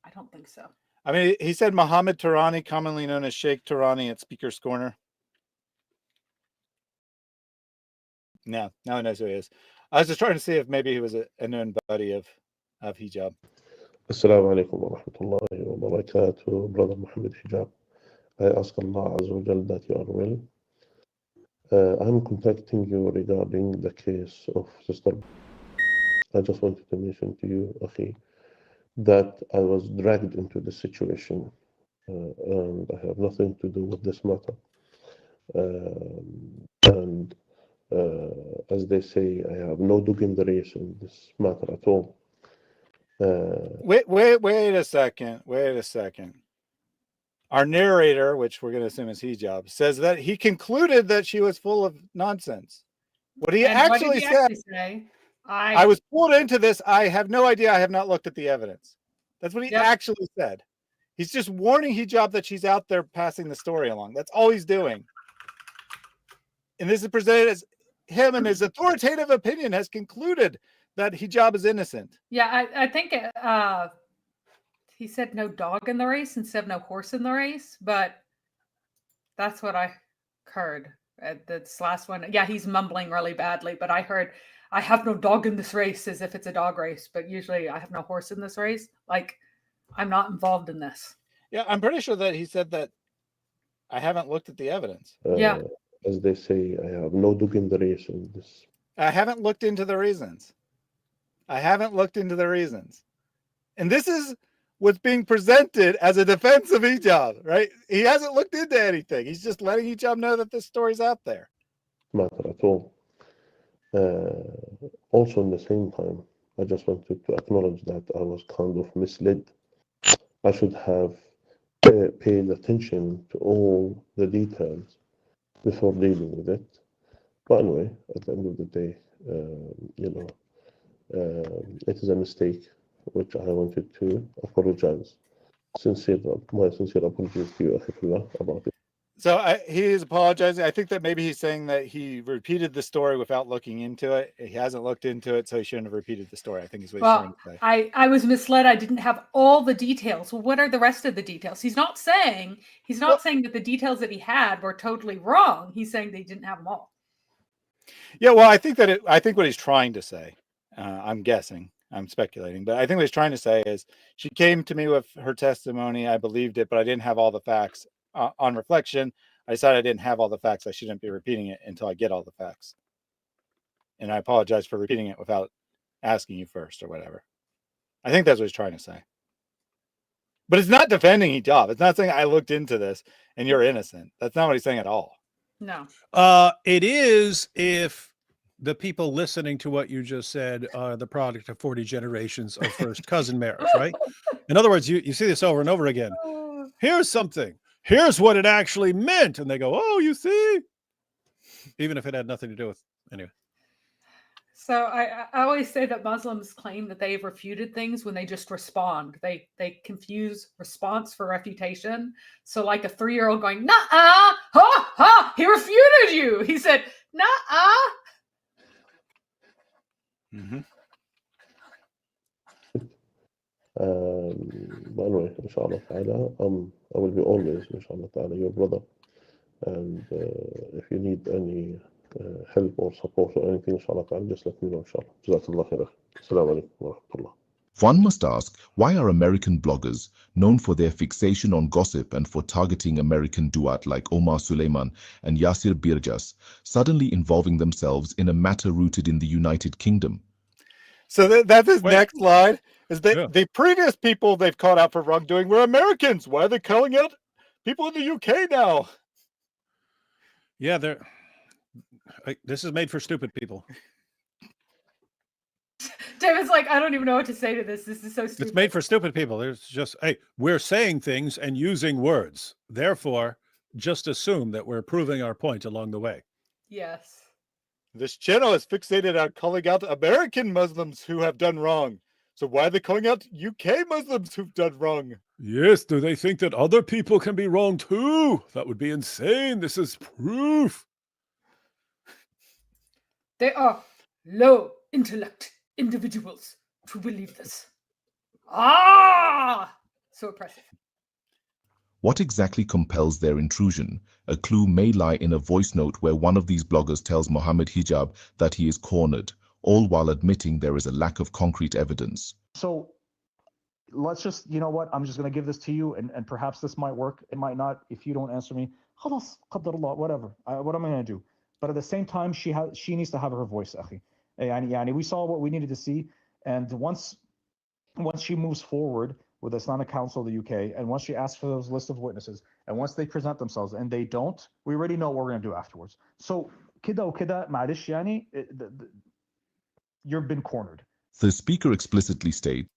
I don't think so. I mean, he said Mohammed Tarawne, commonly known as Sheikh Tarawne at Speaker's Corner. No, now he knows who he is. I was just trying to see if maybe he was a known buddy of Hijab. Assalamu alaikum wa rahmatullahi wa barakatuh, Brother Mohammed Hijab. I ask Allah Azza wa Jal that you are well. I'm contacting you regarding the case of Sister. I just wanted to mention to you, Akhi, that I was dragged into the situation and I have nothing to do with this matter. As they say, I have no dog in the race in this matter at all. Wait a second. Wait a second. Our narrator, which we're going to assume is Hijab, says that he concluded that she was full of nonsense. What he actually said, I was pulled into this. I have no idea. I have not looked at the evidence. That's what he actually said. He's just warning Hijab that she's out there passing the story along. That's all he's doing. And this is presented as him and his authoritative opinion has concluded that Hijab is innocent. Yeah, I think he said no dog in the race instead of no horse in the race, but that's what I heard at this last one. Yeah, he's mumbling really badly, but I heard, I have no dog in this race as if it's a dog race, but usually I have no horse in this race. Like, I'm not involved in this. Yeah, I'm pretty sure that he said that I haven't looked at the evidence. Yeah. As they say, I have no dog in the race in this. I haven't looked into the reasons. And this is what's being presented as a defense of hijab, right? He hasn't looked into anything. He's just letting hijab know that this story's out there. Matter at all. Also, in the same time, I just wanted to acknowledge that I was kind of misled. I should have paid attention to all the details before dealing with it. But anyway, at the end of the day, it is a mistake, which I wanted to apologize. My sincere apologies to you, Akhillah, about it. So he is apologizing. I think that maybe he's saying that he repeated the story without looking into it. He hasn't looked into it, so he shouldn't have repeated the story, I think is what he's trying to say. I was misled. I didn't have all the details. Well, what are the rest of the details? He's not saying that the details that he had were totally wrong. He's saying they didn't have them all. Yeah, well, I think what he's trying to say, I'm guessing, I'm speculating, but I think what he's trying to say is she came to me with her testimony. I believed it, but I didn't have all the facts. On reflection, I decided I didn't have all the facts. I shouldn't be repeating it until I get all the facts. And I apologize for repeating it without asking you first or whatever. I think that's what he's trying to say. But it's not defending hijab. It's not saying I looked into this and you're innocent. That's not what he's saying at all. No. It is if the people listening to what you just said are the product of 40 generations of first cousin marriage, right? In other words, you see this over and over again. Here's something. Here's what it actually meant. And they go, oh, you see? Even if it had nothing to do with anyway. So I always say that Muslims claim that they've refuted things when they just respond. They confuse response for refutation. So like a 3-year-old going, nah, ha, ha, he refuted you. He said, nah. Mm-hmm. But anyway, inshallah ta'ala, I will be always, inshallah ta'ala, your brother. And if you need any help or support or anything, inshallah ta'ala, just let me know, inshallah. Jazakallah khair. Assalamu alaikum wa rahmatullah. One must ask, why are American bloggers, known for their fixation on gossip and for targeting American duat like Omar Suleiman and Yasir Birjas, suddenly involving themselves in a matter rooted in the United Kingdom? So that's his next slide. Is that the previous people they've called out for wrongdoing were Americans? Why are they calling out people in the UK now? Yeah, this is made for stupid people. David's like, I don't even know what to say to this. This is so stupid. It's made for stupid people. There's just, hey, we're saying things and using words. Therefore, just assume that we're proving our point along the way. Yes. This channel is fixated on calling out American Muslims who have done wrong. So why are they calling out UK Muslims who've done wrong? Yes, do they think that other people can be wrong too? That would be insane. This is proof. They are low intellect individuals to believe this. So oppressive. What exactly compels their intrusion? A clue may lie in a voice note where one of these bloggers tells Mohammed Hijab that he is cornered, all while admitting there is a lack of concrete evidence. So let's just, you know what, I'm just going to give this to you, and perhaps this might work. It might not. If you don't answer me, khalas, qaddarullah, whatever. What am I going to do? But at the same time, she needs to have her voice, akhi. Yani, we saw what we needed to see, and once she moves forward with the Islamic Council of the UK, and once she asks for those list of witnesses, and once they present themselves and they don't, we already know what we're going to do afterwards. So kida o kida, ma'alish, yani, you've been cornered. The speaker explicitly states,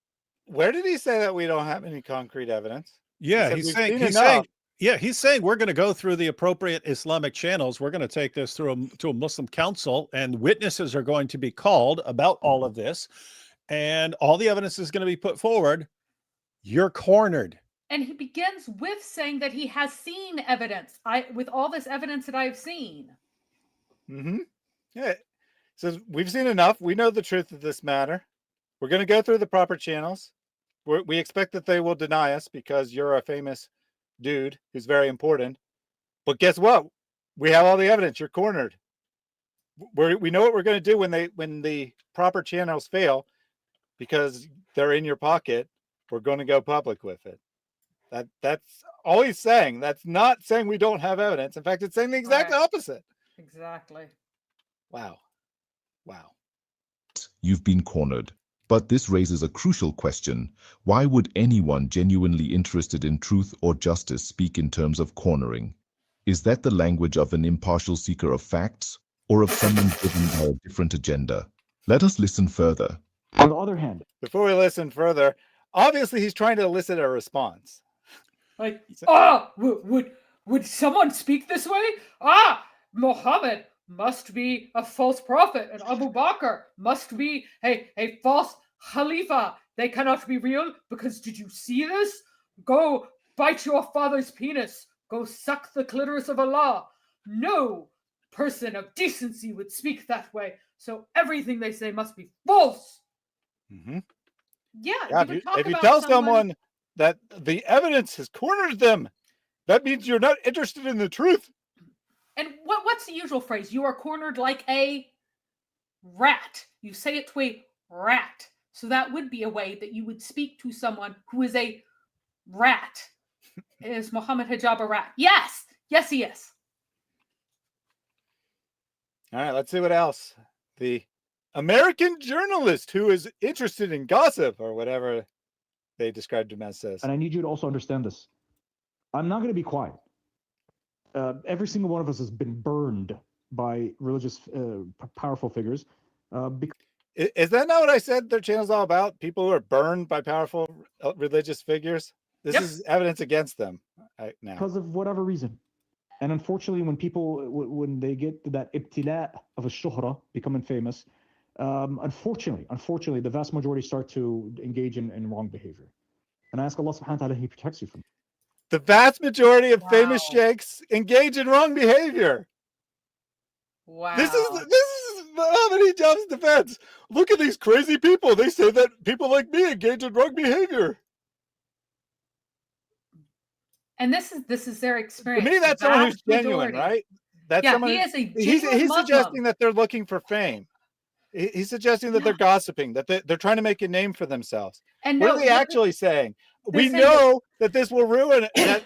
where did he say that we don't have any concrete evidence? Yeah, he's saying we're going to go through the appropriate Islamic channels. We're going to take this through to a Muslim council, and witnesses are going to be called about all of this, and all the evidence is going to be put forward. You're cornered. And he begins with saying that he has seen evidence. With all this evidence that I've seen. Mm-hmm. Yeah. So we've seen enough. We know the truth of this matter. We're going to go through the proper channels. We expect that they will deny us because you're a famous dude who's very important. But guess what? We have all the evidence. You're cornered. We know what we're going to do when the proper channels fail, because they're in your pocket. We're going to go public with it. That's all he's saying. That's not saying we don't have evidence. In fact, it's saying the exact opposite. Exactly. Wow. Wow. You've been cornered. But this raises a crucial question. Why would anyone genuinely interested in truth or justice speak in terms of cornering? Is that the language of an impartial seeker of facts, or of someone driven by a different agenda? Let us listen further. On the other hand, before we listen further, obviously he's trying to elicit a response. Like, would someone speak this way? Muhammad must be a false prophet, and Abu Bakr must be a false Khalifa. They cannot be real because did you see this? Go bite your father's penis. Go suck the clitoris of Allah. No person of decency would speak that way. So everything they say must be false. Mm-hmm. Yeah, if you tell someone that the evidence has cornered them, that means you're not interested in the truth. And what's the usual phrase? You are cornered like a rat. You say it to a rat. So that would be a way that you would speak to someone who is a rat. Is Mohammed Hijab a rat? Yes. Yes, he is. All right, let's see what else. The American journalist who is interested in gossip, or whatever they described him as, says. And I need you to also understand this. I'm not going to be quiet. Every single one of us has been burned by religious, powerful figures. Is that not what I said their channel's all about? People who are burned by powerful religious figures? This is evidence against them now. Because of whatever reason. And unfortunately, when people, when they get to that ibtila of a shuhra, becoming famous, unfortunately, the vast majority start to engage in wrong behavior. And I ask Allah subhanahu wa ta'ala, He protects you from it. The vast majority of famous sheikhs engage in wrong behavior. Wow. This is Mohammed Hijab's defense. Look at these crazy people. They say that people like me engage in wrong behavior. And this is their experience. To me, that's someone who's genuine, right? That's someone he is a he's Muslim. suggesting that they're looking for fame. He's suggesting that they're gossiping, that they're trying to make a name for themselves. And what are they actually saying? We know that this will ruin it,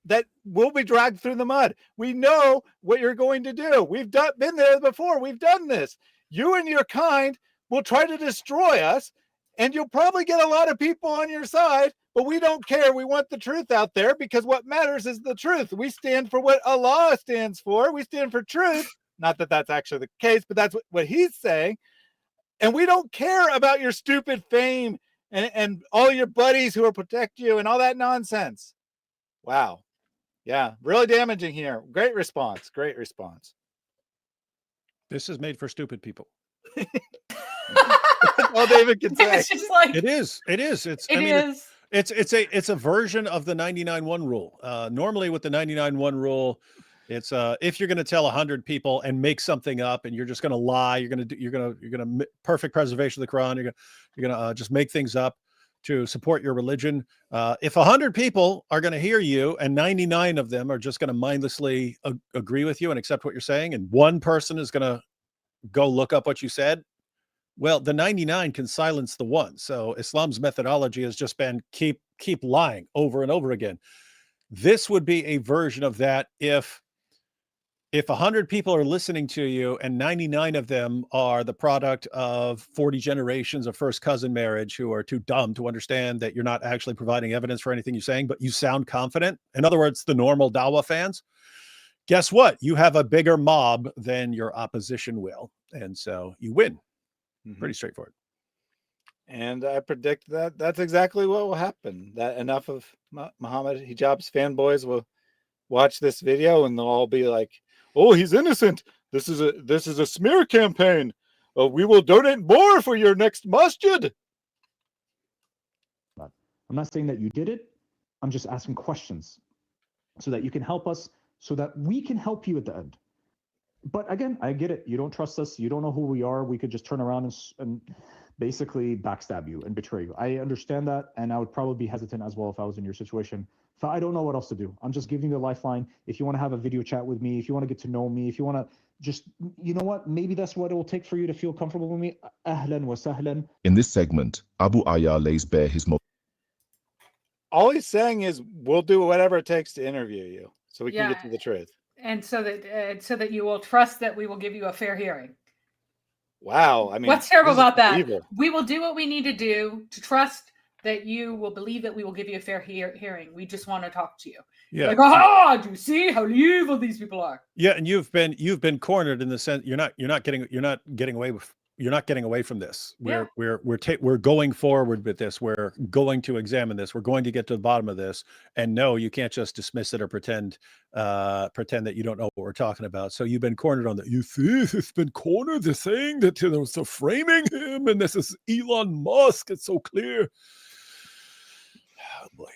that we'll be dragged through the mud. We know what you're going to do. We've been there before. We've done this. You and your kind will try to destroy us, and you'll probably get a lot of people on your side, but we don't care. We want the truth out there because what matters is the truth. We stand for what Allah stands for. We stand for truth. Not that that's actually the case, but that's what he's saying. And we don't care about your stupid fame and all your buddies who will protect you and all that nonsense. Wow. Yeah, really damaging here. Great response. Great response. This is made for stupid people. All David can say. It's just like It is. It's a version of the 99-1 rule. Normally with the 99-1 rule, it's if you're going to tell 100 people and make something up, and you're just going to lie, you're going to perfect preservation of the Quran. You're going to just make things up to support your religion. If 100 people are going to hear you, and 99 of them are just going to mindlessly agree with you and accept what you're saying, and one person is going to go look up what you said, well, the 99 can silence the one. So Islam's methodology has just been keep lying over and over again. This would be a version of that if 100 people are listening to you and 99 of them are the product of 40 generations of first cousin marriage who are too dumb to understand that you're not actually providing evidence for anything you're saying, but you sound confident. In other words, the normal Dawah fans. Guess what? You have a bigger mob than your opposition will. And so you win. Pretty straightforward. And I predict that that's exactly what will happen. That enough of Mohammed Hijab's fanboys will watch this video and they'll all be like, "Oh, he's innocent. This is a smear campaign. We will donate more for your next masjid." I'm not saying that you did it. I'm just asking questions so that you can help us, so that we can help you at the end. But again, I get it. You don't trust us. You don't know who we are. We could just turn around and basically backstab you and betray you. I understand that, and I would probably be hesitant as well if I was in your situation. So I don't know what else to do. I'm just giving you the lifeline. If you want to have a video chat with me, if you want to get to know me, if you want to just, you know what, maybe that's what it will take for you to feel comfortable with me. Ahlan wa sahlan. In this segment, Abu Aya lays bare his All he's saying is we'll do whatever it takes to interview you so we can get to the truth. And so that you will trust that we will give you a fair hearing. Wow. I mean, what's terrible this is about that? evil. We will do what we need to do to trust that you will believe that we will give you a fair hearing. We just want to talk to you. Yeah. Like, oh, do you see how evil these people are? Yeah, and you've been cornered in the sense you're not getting away from this. We're going forward with this. We're going to examine this. We're going to get to the bottom of this. And no, you can't just dismiss it or pretend that you don't know what we're talking about. So you've been cornered on that. You see, it's been cornered. They're saying that they're framing him, and this is Elon Musk. It's so clear. Oh boy.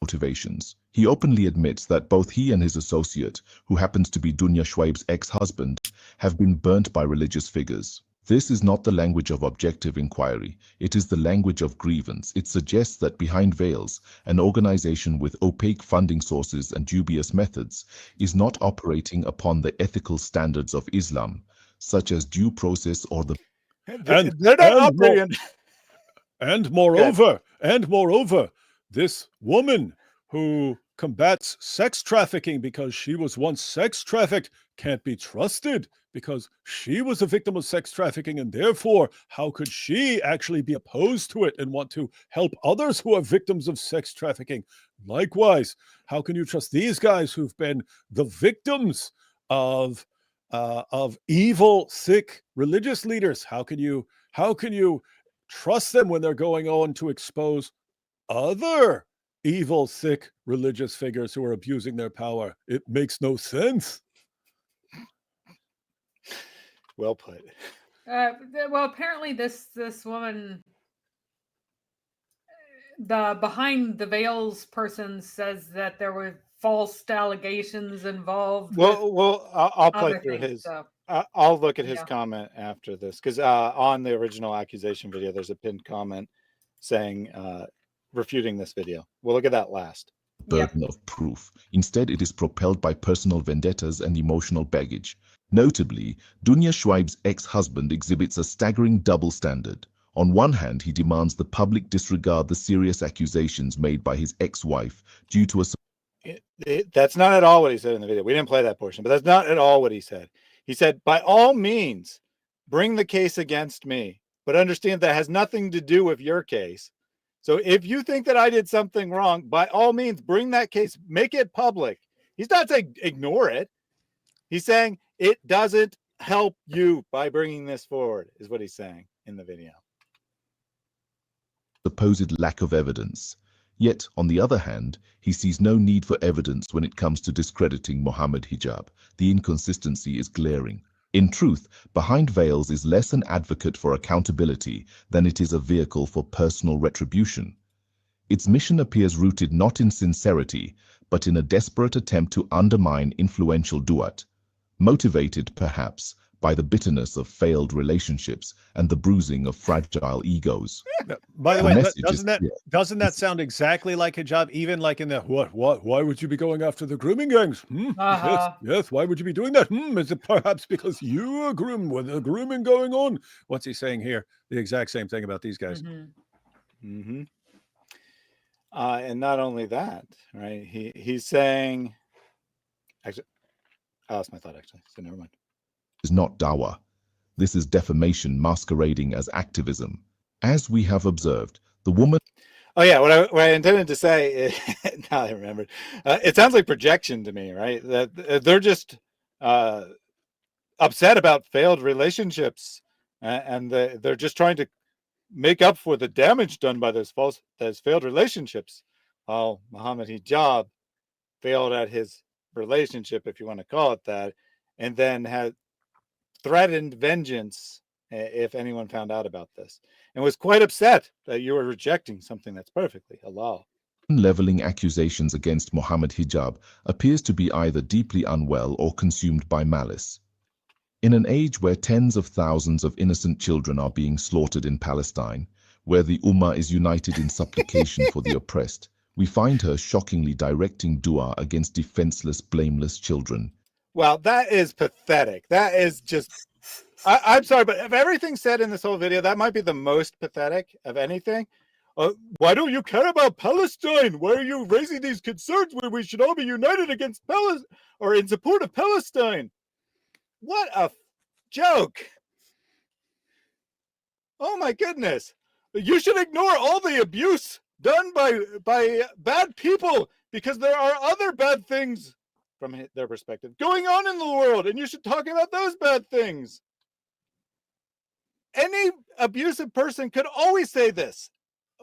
Motivations. He openly admits that both he and his associate, who happens to be Dunya Shuaib's ex-husband, have been burnt by religious figures. This is not the language of objective inquiry. It is the language of grievance. It suggests that behind veils, an organization with opaque funding sources and dubious methods is not operating upon the ethical standards of Islam, such as due process or the... And moreover, this woman who combats sex trafficking because she was once sex trafficked can't be trusted because she was a victim of sex trafficking, and therefore, how could she actually be opposed to it and want to help others who are victims of sex trafficking? Likewise, how can you trust these guys who've been the victims of evil, sick religious leaders? How can you trust them when they're going on to expose other evil, sick religious figures who are abusing their power? It makes no sense. Well put. Well, apparently this woman, the behind the veils person, says that there were false allegations involved. Well, I'll play through things, his. so. I'll look at his comment after this, because on the original accusation video, there's a pinned comment saying refuting this video. We'll look at that last. Burden of proof. Instead, it is propelled by personal vendettas and emotional baggage. Notably, Dunya Shuaib's ex-husband exhibits a staggering double standard. On one hand, he demands the public disregard the serious accusations made by his ex-wife due to a... That's not at all what he said in the video. We didn't play that portion, but that's not at all what he said. He said, by all means, bring the case against me, but understand that has nothing to do with your case. So if you think that I did something wrong, by all means, bring that case, make it public. He's not saying ignore it. He's saying it doesn't help you by bringing this forward, is what he's saying in the video. Supposed lack of evidence. Yet, on the other hand, he sees no need for evidence when it comes to discrediting Mohammed Hijab. The inconsistency is glaring. In truth, Behind Veils is less an advocate for accountability than it is a vehicle for personal retribution. Its mission appears rooted not in sincerity, but in a desperate attempt to undermine influential duat, motivated, perhaps, by the bitterness of failed relationships and the bruising of fragile egos. By the way, doesn't that sound exactly like hijab? Even like in the why would you be going after the grooming gangs? Yes, why would you be doing that? Is it perhaps because you are groomed with the grooming going on? What's he saying here? The exact same thing about these guys. And not only that, right? He's saying, actually, I lost my thought actually, so never mind. Is not dawah. This is defamation masquerading as activism. As we have observed, the woman... Oh yeah, what I intended to say is, now I remembered, it sounds like projection to me, right? That they're just upset about failed relationships, and they're just trying to make up for the damage done by those failed relationships. While Mohammed Hijab failed at his relationship, if you want to call it that, and then had threatened vengeance if anyone found out about this, and was quite upset that you were rejecting something that's perfectly halal. Leveling accusations against Mohammed Hijab appears to be either deeply unwell or consumed by malice. In an age where tens of thousands of innocent children are being slaughtered in Palestine, where the Ummah is united in supplication for the oppressed, we find her shockingly directing dua against defenseless, blameless children. Well, that is pathetic. That is just... I'm sorry, but of everything said in this whole video, that might be the most pathetic of anything. Why don't you care about Palestine? Why are you raising these concerns where we should all be united against Palestine or in support of Palestine? What a joke. Oh my goodness. You should ignore all the abuse done by bad people because there are other bad things from their perspective going on in the world, and you should talk about those bad things. Any abusive person could always say this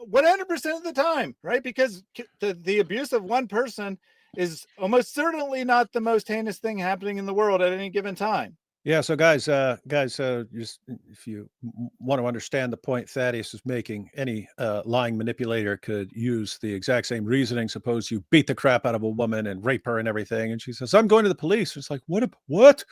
100% of the time, right? Because the abuse of one person is almost certainly not the most heinous thing happening in the world at any given time. Yeah, so guys, just if you want to understand the point Thaddeus is making, any lying manipulator could use the exact same reasoning. Suppose you beat the crap out of a woman and rape her and everything, and she says, "I'm going to the police." It's like, what?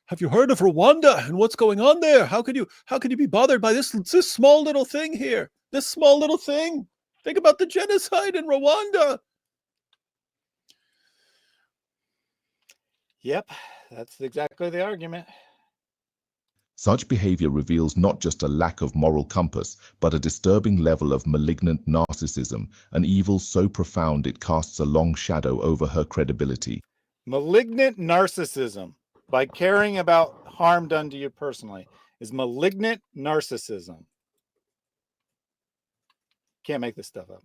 Have you heard of Rwanda and what's going on there? How could you be bothered by this small little thing here? This small little thing. Think about the genocide in Rwanda. Yep, that's exactly the argument. Such behavior reveals not just a lack of moral compass, but a disturbing level of malignant narcissism, an evil so profound it casts a long shadow over her credibility. Malignant narcissism, by caring about harm done to you personally, is malignant narcissism. Can't make this stuff up.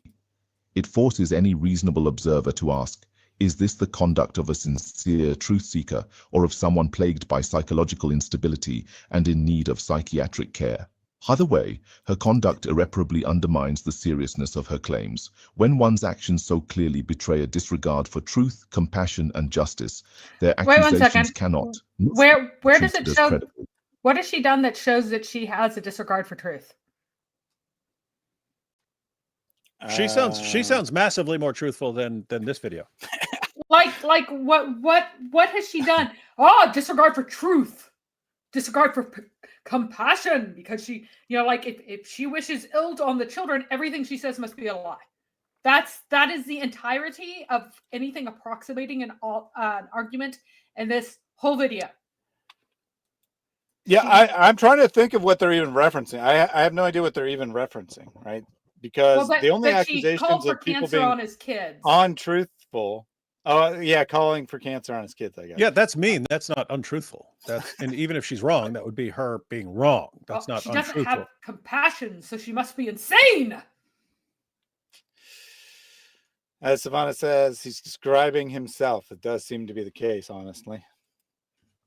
It forces any reasonable observer to ask, is this the conduct of a sincere truth seeker or of someone plagued by psychological instability and in need of psychiatric care? Either way, her conduct irreparably undermines the seriousness of her claims. When one's actions so clearly betray a disregard for truth, compassion, and justice, their accusations cannot. Where does it show? Credible. What has she done that shows that she has a disregard for truth? She sounds massively more truthful than this video. Like what has she done? Oh, disregard for truth, disregard for compassion, because she, like if she wishes ill on the children, everything she says must be a lie. That is the entirety of anything approximating an argument in this whole video. Yeah, I'm trying to think of what they're even referencing. I have no idea what they're even referencing, right? Because the only accusations of people being on his kids, untruthful. Oh, yeah, calling for cancer on his kids, I guess. Yeah, that's mean. That's not untruthful. And even if she's wrong, that would be her being wrong. That's not she untruthful. Doesn't have compassion, so she must be insane. As Savannah says, he's describing himself. It does seem to be the case, honestly.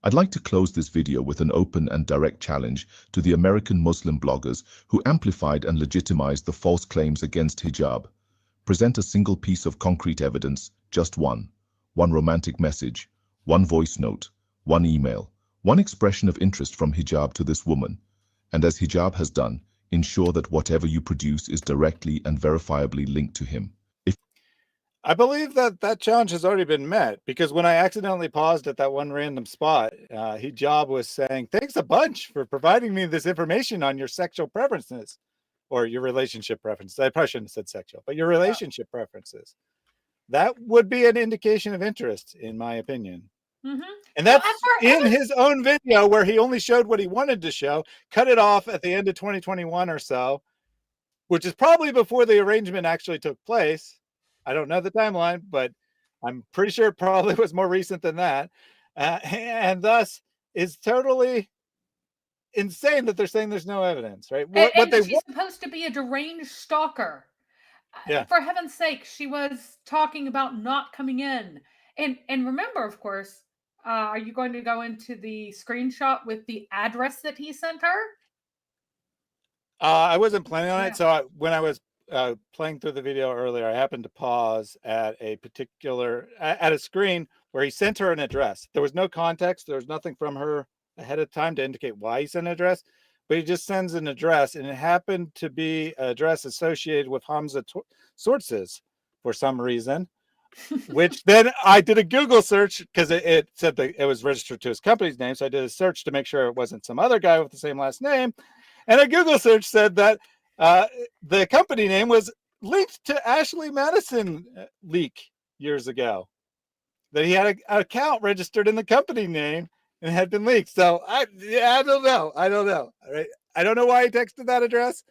I'd like to close this video with an open and direct challenge to the American Muslim bloggers who amplified and legitimized the false claims against hijab. Present a single piece of concrete evidence, just one romantic message, one voice note, one email, one expression of interest from hijab to this woman. And as hijab has done, ensure that whatever you produce is directly and verifiably linked to him. I believe that challenge has already been met, because when I accidentally paused at that one random spot, Hijab was saying, "Thanks a bunch for providing me this information on your sexual preferences or your relationship preferences." I probably shouldn't have said sexual, but your relationship preferences. That would be an indication of interest, in my opinion. Mm-hmm. And that's in his own video where he only showed what he wanted to show, cut it off at the end of 2021 or so, which is probably before the arrangement actually took place. I don't know the timeline, but I'm pretty sure it probably was more recent than that. And thus is totally insane that they're saying there's no evidence, right? She's supposed to be a deranged stalker. Yeah. For heaven's sake, she was talking about not coming in. And remember, of course, are you going to go into the screenshot with the address that he sent her? I wasn't planning on it. So when I was playing through the video earlier, I happened to pause at a screen where he sent her an address. There was no context. There was nothing from her ahead of time to indicate why he sent an address, but he just sends an address, and it happened to be an address associated with Hamza sources for some reason, which then I did a Google search because it said that it was registered to his company's name. So I did a search to make sure it wasn't some other guy with the same last name. And a Google search said that the company name was linked to Ashley Madison leak years ago, that he had an account registered in the company name and had been leaked. So I don't know. All right. I don't know why he texted that address.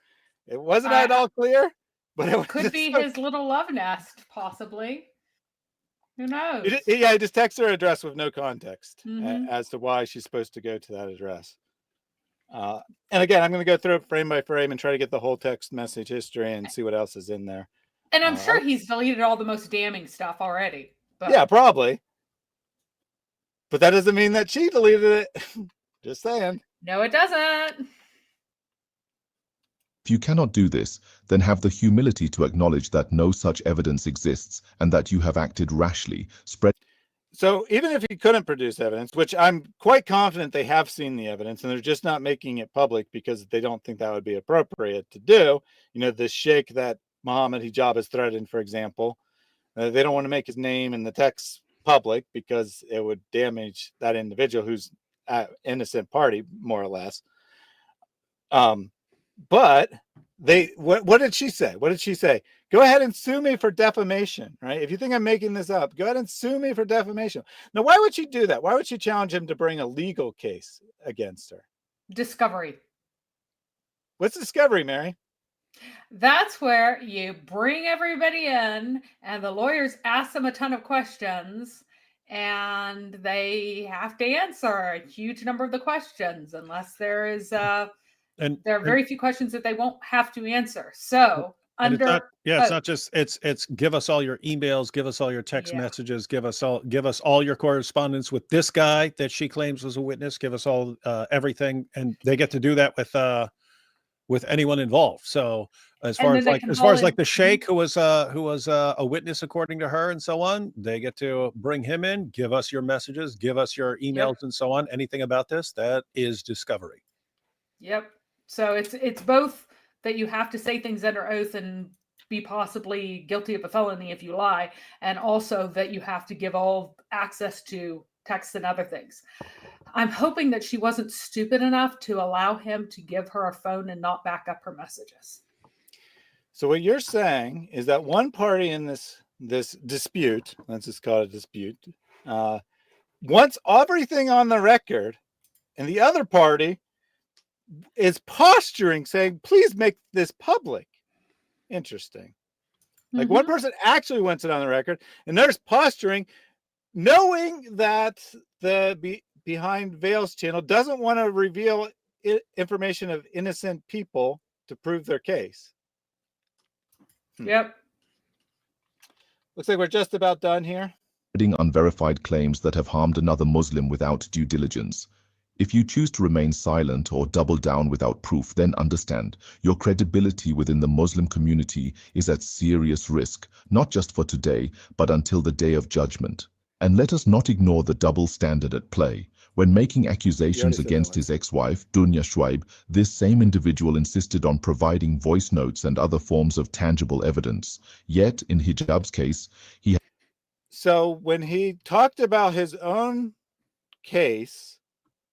It wasn't at all clear, but it could be his little love nest, possibly. Who knows? He just texted her address with no context as to why she's supposed to go to that address. And again, I'm going to go through it frame by frame and try to get the whole text message history and see what else is in there. And I'm sure he's deleted all the most damning stuff already. But... yeah, probably. But that doesn't mean that she deleted it. Just saying. No, it doesn't. If you cannot do this, then have the humility to acknowledge that no such evidence exists and that you have acted rashly, So even if he couldn't produce evidence, which I'm quite confident they have seen the evidence and they're just not making it public because they don't think that would be appropriate to do. You know, the sheikh that Mohammed Hijab has threatened, for example, they don't want to make his name in the text public because it would damage that individual who's an innocent party, more or less. But what did she say? What did she say? Go ahead and sue me for defamation, right? If you think I'm making this up, go ahead and sue me for defamation. Now, why would she do that? Why would she challenge him to bring a legal case against her? Discovery. What's discovery, Mary? That's where you bring everybody in and the lawyers ask them a ton of questions and they have to answer a huge number of the questions unless there is and there are very few questions that they won't have to answer. So it's not just it's give us all your emails, give us all your text messages, give us all your correspondence with this guy that she claims was a witness, give us all everything, and they get to do that with anyone involved. So as far as like the sheikh who was a witness according to her and so on, they get to bring him in, give us your messages, give us your emails and so on. Anything about this, that is discovery. Yep. So it's both that you have to say things under oath and be possibly guilty of a felony if you lie, and also that you have to give all access to texts and other things. I'm hoping that she wasn't stupid enough to allow him to give her a phone and not back up her messages. So what you're saying is that one party in this dispute, let's just call it a dispute, wants everything on the record, and the other party is posturing, saying, please make this public. Interesting. Like one person actually wants it on the record, and there's posturing, knowing that the Behind Veils channel doesn't want to reveal information of innocent people to prove their case. Yep. Looks like we're just about done here. Spreading unverified claims that have harmed another Muslim without due diligence. If you choose to remain silent or double down without proof, then understand your credibility within the Muslim community is at serious risk, not just for today, but until the day of judgment. And let us not ignore the double standard at play. When making accusations against his ex-wife, Dunya Shuaib, this same individual insisted on providing voice notes and other forms of tangible evidence. Yet, in Hijab's case, So when he talked about his own case,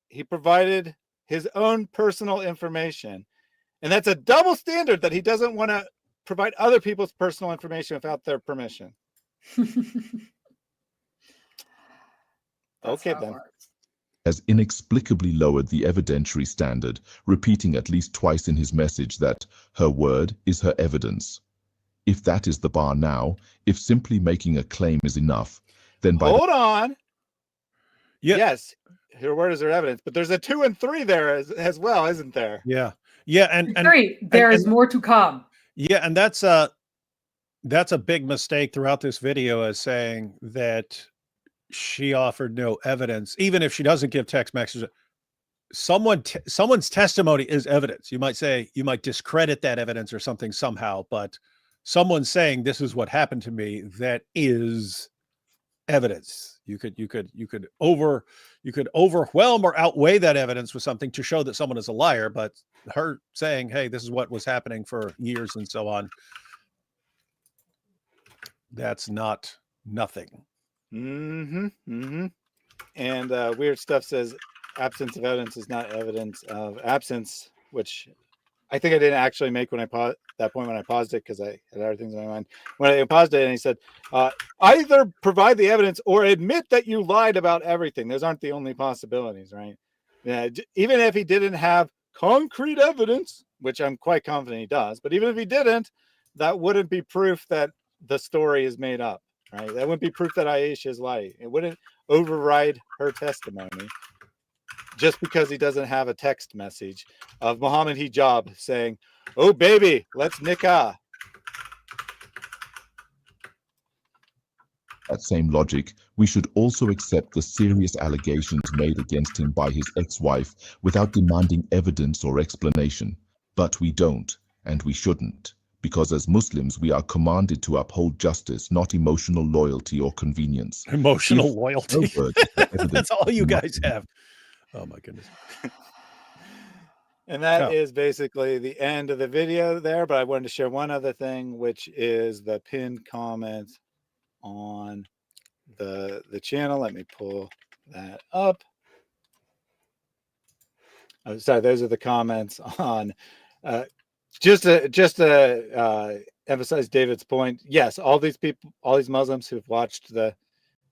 he provided his own personal information. And that's a double standard that he doesn't want to provide other people's personal information without their permission. Okay, then. has inexplicably lowered the evidentiary standard, repeating at least twice in his message that her word is her evidence. If that is the bar now, if simply making a claim is enough, then by Hold on. Yes, her word is her evidence, but there's a 2 and 3 there as well, isn't there? Yeah. Yeah, and 3. There is more to come. Yeah, and that's a big mistake throughout this video, is saying that she offered no evidence, even if she doesn't give text messages. Someone's testimony is evidence. You might say, you might discredit that evidence or something somehow, but someone saying this is what happened to me, that is evidence. You could overwhelm or outweigh that evidence with something to show that someone is a liar, but her saying, hey, this is what was happening for years and so on, that's not nothing. And Weird Stuff says absence of evidence is not evidence of absence, which I think I didn't actually make when I paused that point when I paused it, because I had other things in my mind. When I paused it, and he said, either provide the evidence or admit that you lied about everything. Those aren't the only possibilities, right? Yeah, even if he didn't have concrete evidence, which I'm quite confident he does, but even if he didn't, that wouldn't be proof that the story is made up, right? That wouldn't be proof that Aisha is lying. It wouldn't override her testimony. just because he doesn't have a text message of Mohammed Hijab saying, "Oh baby, let's nikah." That same logic, we should also accept the serious allegations made against him by his ex-wife without demanding evidence or explanation. But we don't, and we shouldn't, because as Muslims we are commanded to uphold justice, not emotional loyalty or convenience. Emotional If loyalty. no word is the evidence That's all you of guys nothing, have. Oh my goodness. And that Oh. is basically the end of the video there, but I wanted to share one other thing, which is the pinned comment on the channel. Let me pull that up. Oh, sorry, those are the comments on just to emphasize David's point. Yes, all these people, all these Muslims who've watched the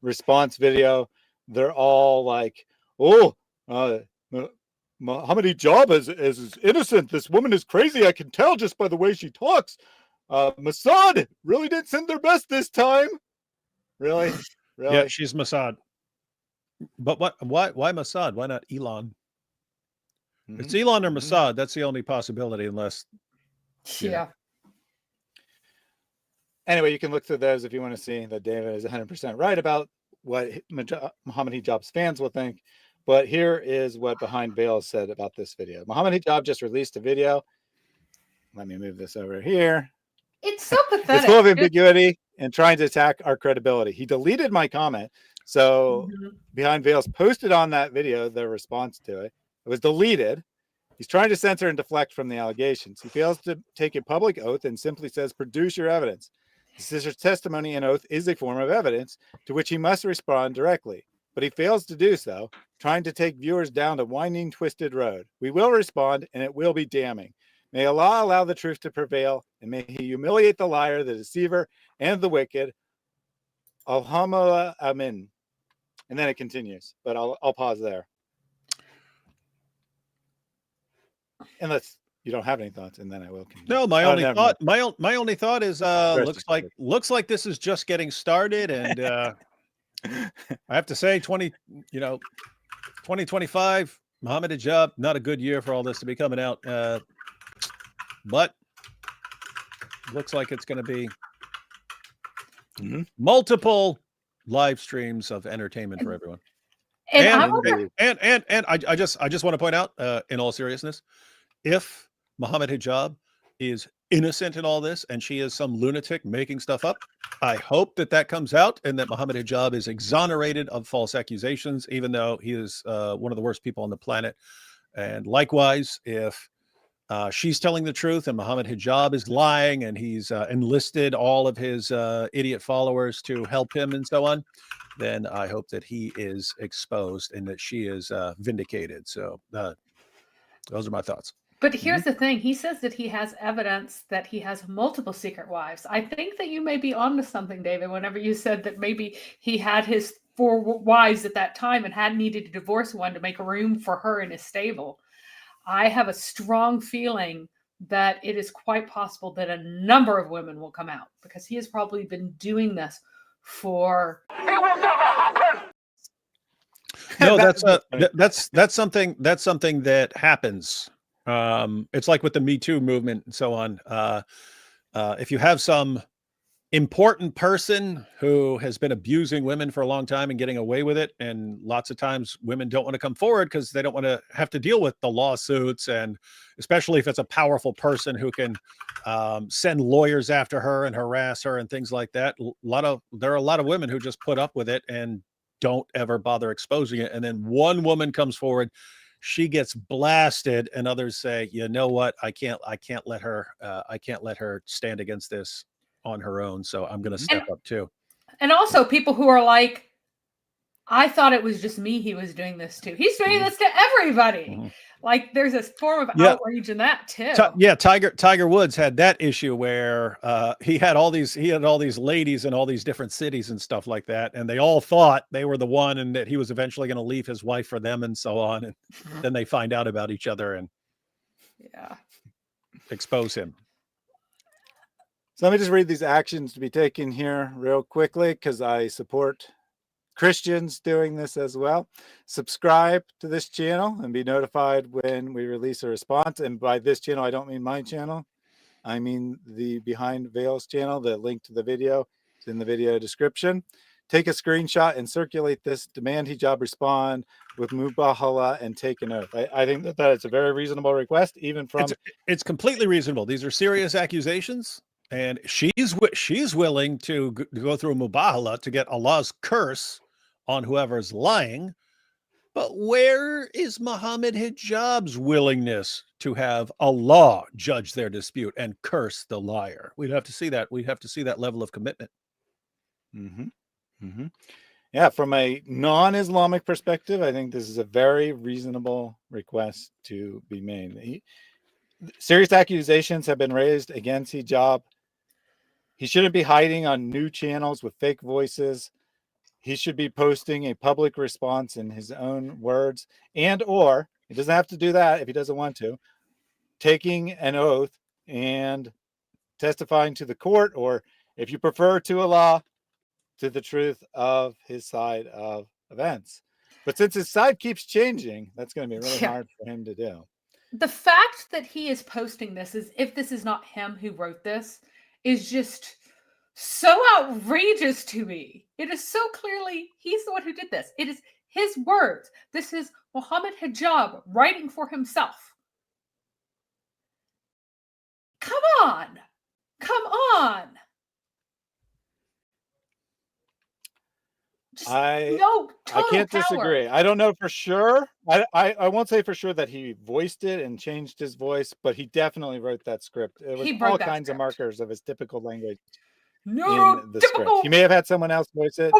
response video, they're all like, "Oh, Mohammed Hijab is innocent. This woman is crazy. I can tell just by the way she talks. Mossad really did send their best this time." Really? Really? Yeah, she's Mossad. But why Mossad? Why not Elon? It's Elon or Mossad. That's the only possibility, unless. Yeah. Anyway, you can look through those if you want to see that David is 100% right about what Mohammed Hijab's fans will think. But here is what Behind Veils said about this video. Mohammed Hijab just released a video. Let me move this over here. It's so pathetic. It's full of ambiguity and trying to attack our credibility. He deleted my comment. So Behind Veils posted on that video the response to it. It was deleted. He's trying to censor and deflect from the allegations. He fails to take a public oath and simply says, "Produce your evidence." His sister's testimony and oath is a form of evidence to which he must respond directly. But he fails to do so, trying to take viewers down a winding, twisted road. We will respond, and it will be damning. May Allah allow the truth to prevail, and may he humiliate the liar, the deceiver, and the wicked. Alhamdulillah, amin. And then it continues, but I'll pause there. Unless you don't have any thoughts, and then I will continue. No, my Oh, only never thought, mind. my only thought is looks like this is just getting started, and I have to say, 2025, Mohammed Hijab, not a good year for all this to be coming out, but looks like it's going to be multiple live streams of entertainment for everyone. And I just want to point out, in all seriousness, if Mohammed Hijab is innocent in all this and she is some lunatic making stuff up, I hope that comes out and that Mohammed Hijab is exonerated of false accusations, even though he is one of the worst people on the planet. And likewise, if she's telling the truth and Mohammed Hijab is lying and he's enlisted all of his idiot followers to help him and so on, then I hope that he is exposed and that she is vindicated. So those are my thoughts. But here's the thing. He says that he has evidence that he has multiple secret wives. I think that you may be onto something, David, whenever you said that maybe he had his 4 wives at that time and had needed to divorce one to make room for her in his stable. I have a strong feeling that it is quite possible that a number of women will come out because he has probably been doing this for. It will never happen. No, that's something that happens. It's like with the Me Too movement and so on. If you have some important person who has been abusing women for a long time and getting away with it, and lots of times women don't want to come forward because they don't want to have to deal with the lawsuits, and especially if it's a powerful person who can send lawyers after her and harass her and things like that. There are a lot of women who just put up with it and don't ever bother exposing it, and then one woman comes forward, she gets blasted, and others say, you know what, I can't let her stand against this on her own, so I'm going to step up too. And also people who are like, I thought it was just me he was doing this to. He's doing this to everybody. Like there's a form of outrage in that too. Tiger Woods had that issue where he had all these ladies in all these different cities and stuff like that, and they all thought they were the one, and that he was eventually going to leave his wife for them and so on, and then they find out about each other and expose him. So let me just read these actions to be taken here real quickly because I support Christians doing this as well. Subscribe to this channel and be notified when we release a response. And by this channel, I don't mean my channel. I mean the Behind Veils channel. The link to the video is in the video description. Take a screenshot and circulate this. Demand hijab respond with mubahala and take an oath. I think that is a very reasonable request, even from... It's completely reasonable. These are serious accusations, and she's willing to go through mubahala to get Allah's curse on whoever's lying. But where is Mohammed Hijab's willingness to have Allah judge their dispute and curse the liar? We'd have to see that. We'd have to see that level of commitment. Mm-hmm. Mm-hmm. Yeah, from a non-Islamic perspective, I think this is a very reasonable request to be made. Serious accusations have been raised against hijab. He shouldn't be hiding on new channels with fake voices. He should be posting a public response in his own words, and or he doesn't have to do that if he doesn't want to, taking an oath and testifying to the court, or if you prefer to Allah, to the truth of his side of events. But since his side keeps changing, that's going to be really hard for him to do. The fact that he is posting this, as if this is not him who wrote this, is just so outrageous to me. It is so clearly he's the one who did this. It is his words. This is Mohammed Hijab writing for himself. Come on. Come on. I can't disagree. I don't know for sure. I won't say for sure that he voiced it and changed his voice, but he definitely wrote that script. It was all kinds of markers of his typical language in the script. He may have had someone else voice it,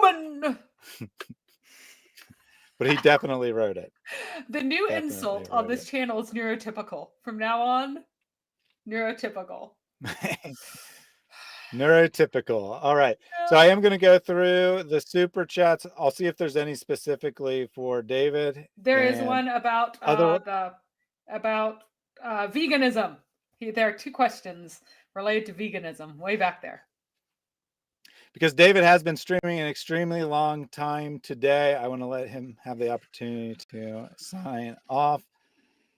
but he definitely wrote it. The new insult on this channel is neurotypical. From now on, neurotypical. Neurotypical. All right. So I am going to go through the super chats. I'll see if there's any specifically for David. There is one about veganism. There are two questions related to veganism way back there. Because David has been streaming an extremely long time today, I want to let him have the opportunity to sign off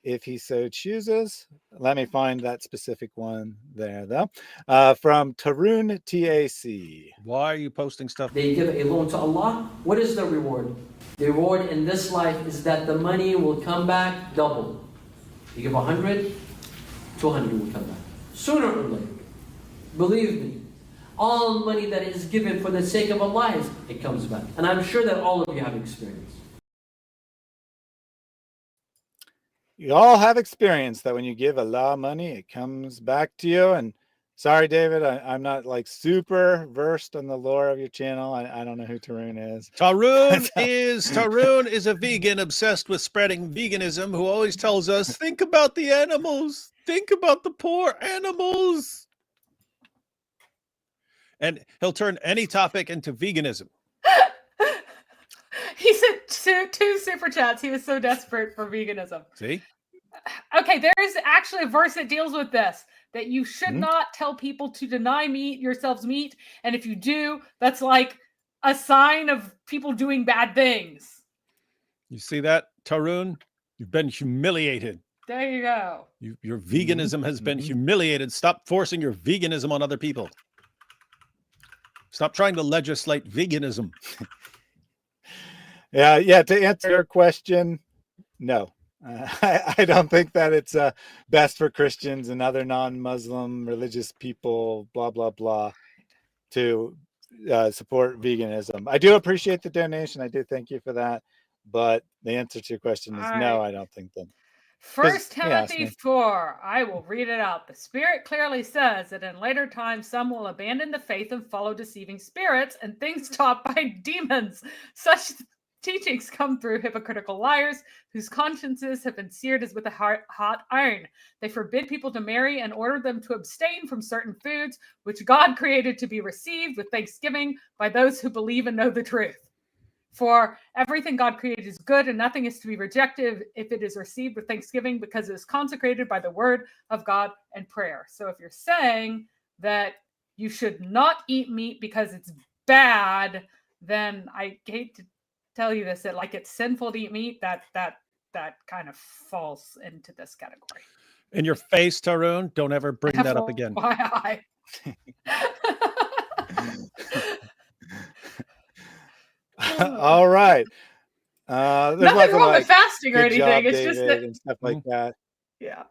if he so chooses. Let me find that specific one there, though. From Tarun TAC. Why are you posting stuff? They give a loan to Allah. What is the reward? The reward in this life is that the money will come back double. You give 100, 200 will come back. Sooner or later. Believe me, all money that is given for the sake of Allah, it comes back. And I'm sure that all of you have experience. You all have experienced that when you give Allah money, it comes back to you. And sorry, David, I'm not like super versed on the lore of your channel. I don't know who Tarun is. Tarun is a vegan obsessed with spreading veganism who always tells us, think about the animals. Think about the poor animals. And he'll turn any topic into veganism. He sent two super chats. He was so desperate for veganism. See? Okay, there is actually a verse that deals with this, that you should not tell people to deny yourselves meat. And if you do, that's like a sign of people doing bad things. You see that, Tarun? You've been humiliated. There you go. Your veganism has been humiliated. Stop forcing your veganism on other people. Stop trying to legislate veganism. Yeah. To answer your question, no. I don't think that it's best for Christians and other non-Muslim religious people, blah, blah, blah, to support veganism. I do appreciate the donation. I do thank you for that. But the answer to your question is no, I don't think that. 1 Timothy 4, I will read it out. The Spirit clearly says that in later times some will abandon the faith and follow deceiving spirits and things taught by demons. Such teachings come through hypocritical liars whose consciences have been seared as with a hot iron. They forbid people to marry and order them to abstain from certain foods which God created to be received with thanksgiving by those who believe and know the truth. For everything God created is good, and nothing is to be rejected if it is received with thanksgiving, because it is consecrated by the word of God and prayer. So if you're saying that you should not eat meat because it's bad, then I hate to tell you this, that like it's sinful to eat meat. That kind of falls into this category. In your face, Tarun, don't ever bring that up again. Why? All right. There's nothing wrong with fasting or anything. It's David, just that and stuff like that. Yeah.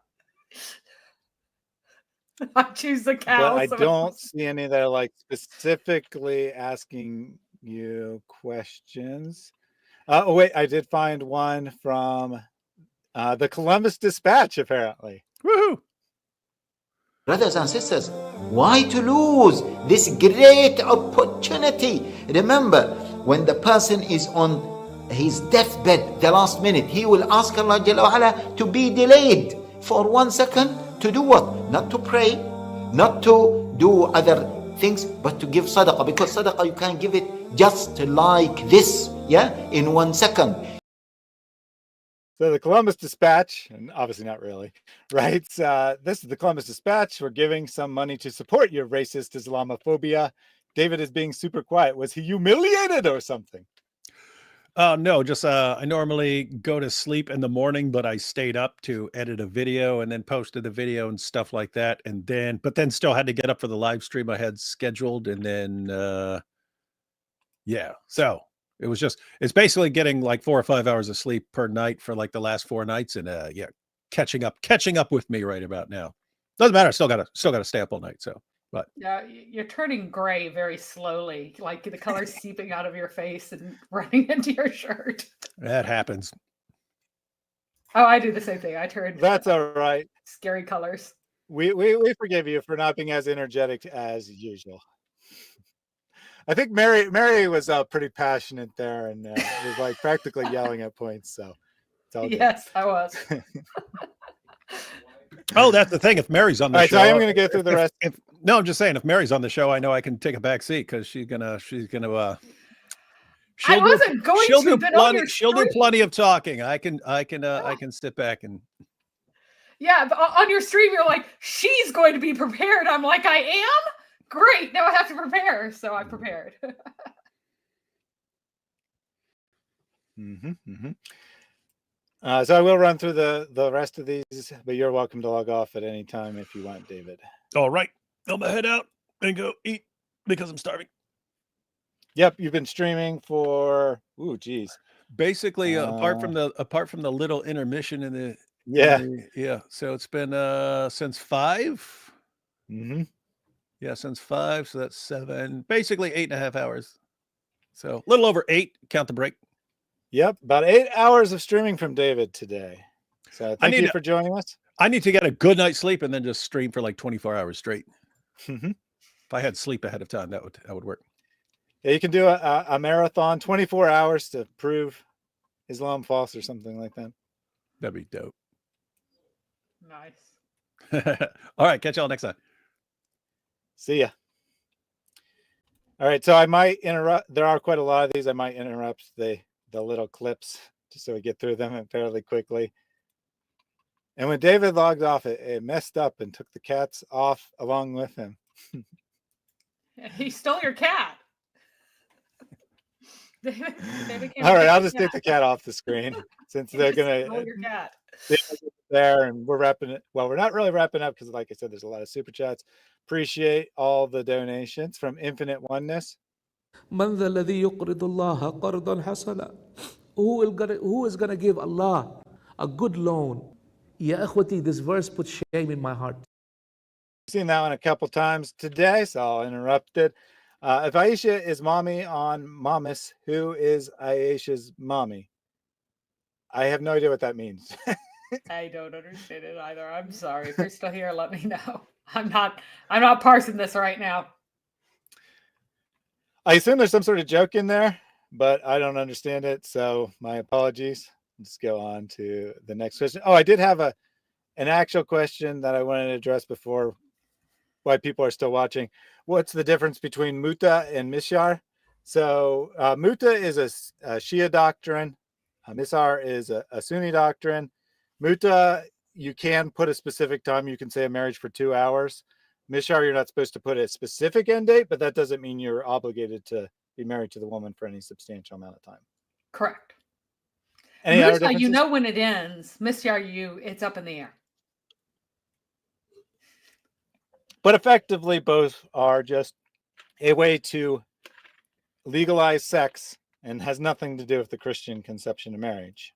I choose the cow. But I don't see any that are like specifically asking you questions. Oh wait, I did find one from the Columbus Dispatch, apparently. Woohoo! Brothers and sisters, why to lose this great opportunity? Remember, when the person is on his deathbed, the last minute, he will ask Allah Jalla wa Ala to be delayed for 1 second to do what? Not to pray, not to do other things, but to give sadaqah, because sadaqah you can give it just like this, yeah, in 1 second. So the Columbus Dispatch, and obviously not really, writes, this is the Columbus Dispatch. We're giving some money to support your racist Islamophobia. David is being super quiet. Was he humiliated or something? No, just I normally go to sleep in the morning, but I stayed up to edit a video and then posted the video and stuff like that. And then, but then still had to get up for the live stream I had scheduled. And then, yeah, so it was just, it's basically getting like 4 or 5 hours of sleep per night for like the last 4 nights. And yeah, catching up with me right about now. Doesn't matter. Still gotta stay up all night. So, but yeah, you're turning gray very slowly, like the color's seeping out of your face and running into your shirt. That happens. Oh, I do the same thing. I turn. That's all right. Scary colors. We forgive you for not being as energetic as usual. I think Mary was pretty passionate there and was like practically yelling at points. So it's all good. Yes, I was. Oh, that's the thing. If Mary's on the show, so I am going to go through the rest. No, I'm just saying, if Mary's on the show, I know I can take a back seat because she's gonna. I wasn't going she'll to. She'll do plenty of talking. I can sit back and. Yeah, but on your stream, you're like, she's going to be prepared. I'm like, I am? Great. Now I have to prepare. So I prepared. So I will run through the rest of these, but you're welcome to log off at any time if you want, David. All right. I'm going to head out and go eat because I'm starving. Yep. You've been streaming for, geez. Basically, apart from the little intermission in the, yeah. So it's been since 5. Mm-hmm. Yeah, since 5. So that's 7, basically 8.5 hours. So a little over 8. Count the break. Yep, about 8 hours of streaming from David today. So thank you for joining us. I need to get a good night's sleep and then just stream for like 24 hours straight. Mm-hmm. If I had sleep ahead of time, that would work. Yeah, you can do a marathon, 24 hours to prove Islam false or something like that. That'd be dope. Nice. All right, catch y'all next time. See ya. All right, so I might interrupt. There are quite a lot of these. I might interrupt the little clips just so we get through them fairly quickly. And when David logged off, it messed up and took the cats off along with him. He stole your cat. All right, I'll just take the cat off the screen since they're gonna your cat. there, and we're wrapping it. Well, we're not really wrapping up because, like I said, there's a lot of super chats. Appreciate all the donations from Infinite Oneness. من ذا الذي يقرض الله قرضا حسنا? Who is gonna give Allah a good loan? Ya akhwati, this verse puts shame in my heart. I've seen that one a couple times today, so I'll interrupt it. If Aisha is mommy on Mamas, who is Aisha's mommy? I have no idea what that means. I don't understand it either. I'm sorry. If you're still here, let me know. I'm not parsing this right now. I assume there's some sort of joke in there, but I don't understand it. So my apologies. Let's go on to the next question. Oh, I did have an actual question that I wanted to address before why people are still watching. What's the difference between Mutah and Misyar? So Mutah is a Shia doctrine. Misyar is a Sunni doctrine. Mutah, you can put a specific time. You can say a marriage for 2 hours. Misyar, you're not supposed to put a specific end date, but that doesn't mean you're obligated to be married to the woman for any substantial amount of time. Correct. Any other Mutah, differences? you know when it ends. Misyar, it's up in the air. But effectively, both are just a way to legalize sex and has nothing to do with the Christian conception of marriage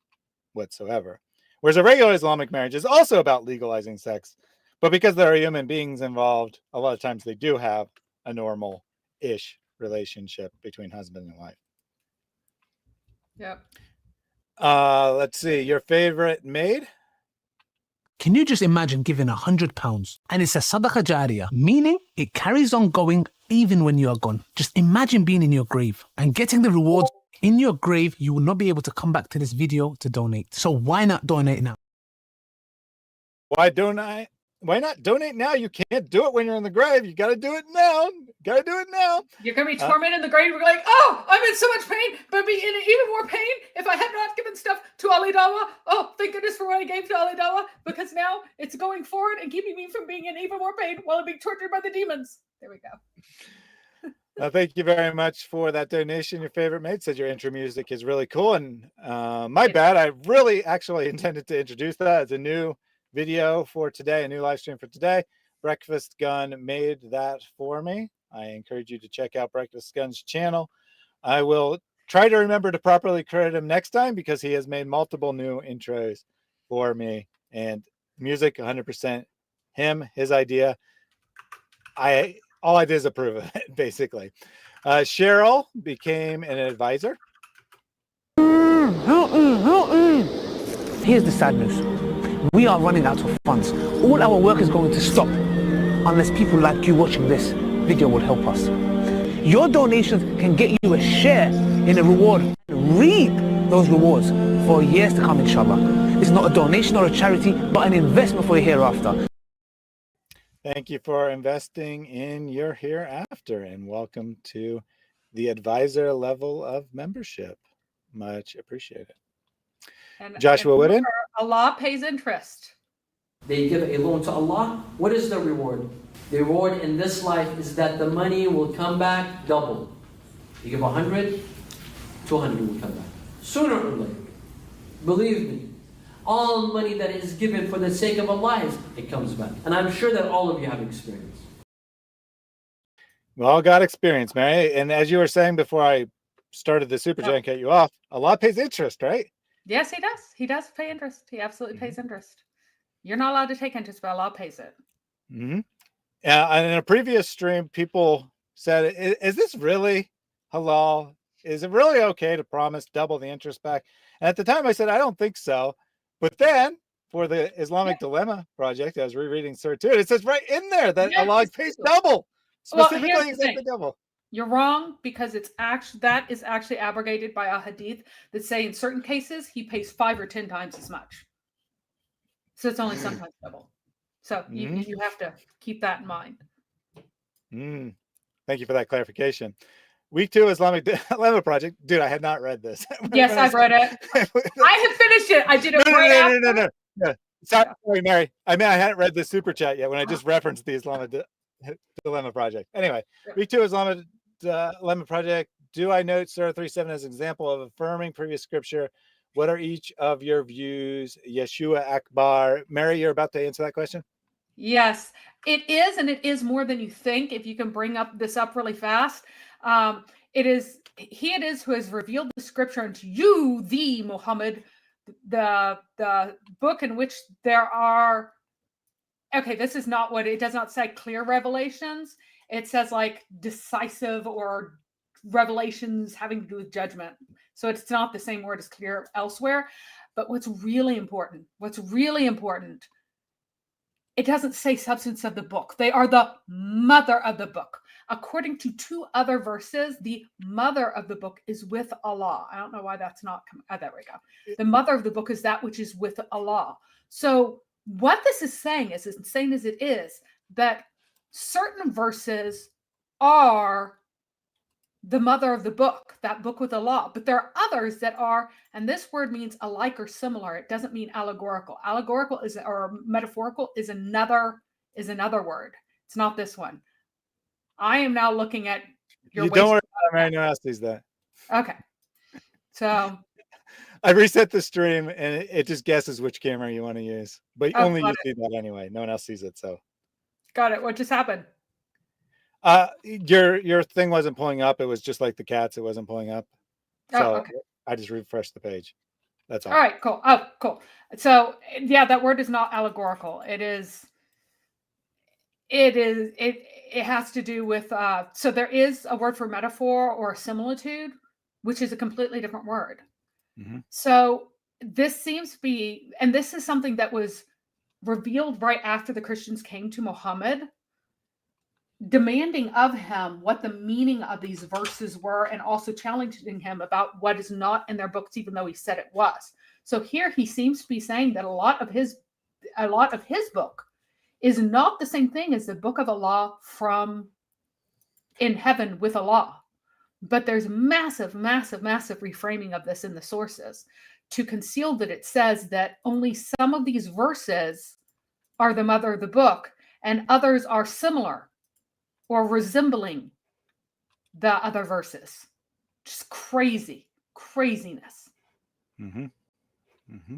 whatsoever. Whereas a regular Islamic marriage is also about legalizing sex, but because there are human beings involved, a lot of times they do have a normal-ish relationship between husband and wife. Yep. Let's see, your favorite maid? Can you just imagine giving £100 and it's a sadaqah jariyah, meaning it carries on going even when you are gone? Just imagine being in your grave and getting the rewards in your grave. You will not be able to come back to this video to donate. So why not donate now? Why not donate now? You can't do it when you're in the grave. You got to do it now. Got to do it now. You're going to be tormented in the grave. We're like, oh, I'm in so much pain, but be in even more pain if I had not given stuff to Ali Dawa. Oh, thank goodness for what I gave to Ali Dawa, because now it's going forward and keeping me from being in even more pain while I'm being tortured by the demons. There we go. Thank you very much for that donation. Your favorite maid said your intro music is really cool. And my bad. I really actually intended to introduce that as a new video for today, a new live stream for today. Breakfast Gun made that for me. I encourage you to check out Breakfast Gun's channel. I will try to remember to properly credit him next time because he has made multiple new intros for me, and music 100% him, his idea. All I did is approve of it, basically. Cheryl became an advisor. Here's the sad news. We are running out of funds. All our work is going to stop unless people like you watching this video will help us. Your donations can get you a share in a reward. Reap those rewards for years to come, inshallah. It's not a donation or a charity, but an investment for your hereafter. Thank you for investing in your hereafter, and welcome to the advisor level of membership. Much appreciated. And Joshua Wooden? Allah pays interest. They give a loan to Allah. What is the reward? The reward in this life is that the money will come back double. You give 100, 200 will come back. Sooner or later. Believe me. All money that is given for the sake of Allah, it comes back. And I'm sure that all of you have experience. We all got experience, Mary. And as you were saying before I started the super chat and cut you off, Allah pays interest, right? Yes, he does. He does pay interest. He absolutely pays interest. You're not allowed to take interest, but Allah pays it. Mm-hmm. And in a previous stream, people said, is this really halal? Is it really okay to promise double the interest back? And at the time I said, I don't think so. But then for the Islamic Dilemma project, I was rereading Surah 2, and it says right in there that Allah pays double. Specifically, exactly double. You're wrong, because that is actually abrogated by a hadith that say in certain cases he pays 5 or 10 times as much. So it's only sometimes double. So you have to keep that in mind. Thank you for that clarification. Week 2 Islamic Dilemma project. Dude, I had not read this. Yes, I've read it. I have finished it. I did it No. Sorry, Mary. I mean, I hadn't read the super chat yet when I just referenced the Islamic Dilemma project. Anyway, week 2 Islamic Dilemma project. Do I note Surah 3:7 as an example of affirming previous scripture? What are each of your views? Yeshua Akbar. Mary, you're about to answer that question? Yes, it is, and it is more than you think. If you can bring this up really fast, it is who has revealed the scripture unto you, the Muhammad, the book in which there are. Okay, this is not what it does not say. Clear revelations. It says like decisive or revelations having to do with judgment. So it's not the same word as clear elsewhere. But what's really important, it doesn't say substance of the book. They are the mother of the book. According to 2 other verses, the mother of the book is with Allah. I don't know why that's not coming. Oh, there we go. The mother of the book is that which is with Allah. So what this is saying, as insane as it is, that certain verses are the mother of the book, that book with Allah. But there are others that are, and this word means alike or similar. It doesn't mean allegorical. Allegorical or metaphorical is another word. It's not this one. I am now looking at your don't worry about Mary, no one else sees that. Okay. So I reset the stream and it just guesses which camera you want to use, but only you see that anyway. No one else sees it. So got it. What just happened? Your thing wasn't pulling up. It was just like the cats. It wasn't pulling up. So okay. I just refreshed the page. That's all. All right, cool. Oh, cool. So yeah, that word is not allegorical. It has to do with, so there is a word for metaphor or similitude, which is a completely different word. Mm-hmm. So this seems to be, and this is something that was revealed right after the Christians came to Muhammad, demanding of him what the meaning of these verses were, and also challenging him about what is not in their books, even though he said it was. So here he seems to be saying that a lot of his book is not the same thing as the book of Allah from in heaven with Allah. But there's massive, massive, massive reframing of this in the sources to conceal that it says that only some of these verses are the mother of the book and others are similar or resembling the other verses. Just craziness. Mm-hmm. Mm-hmm.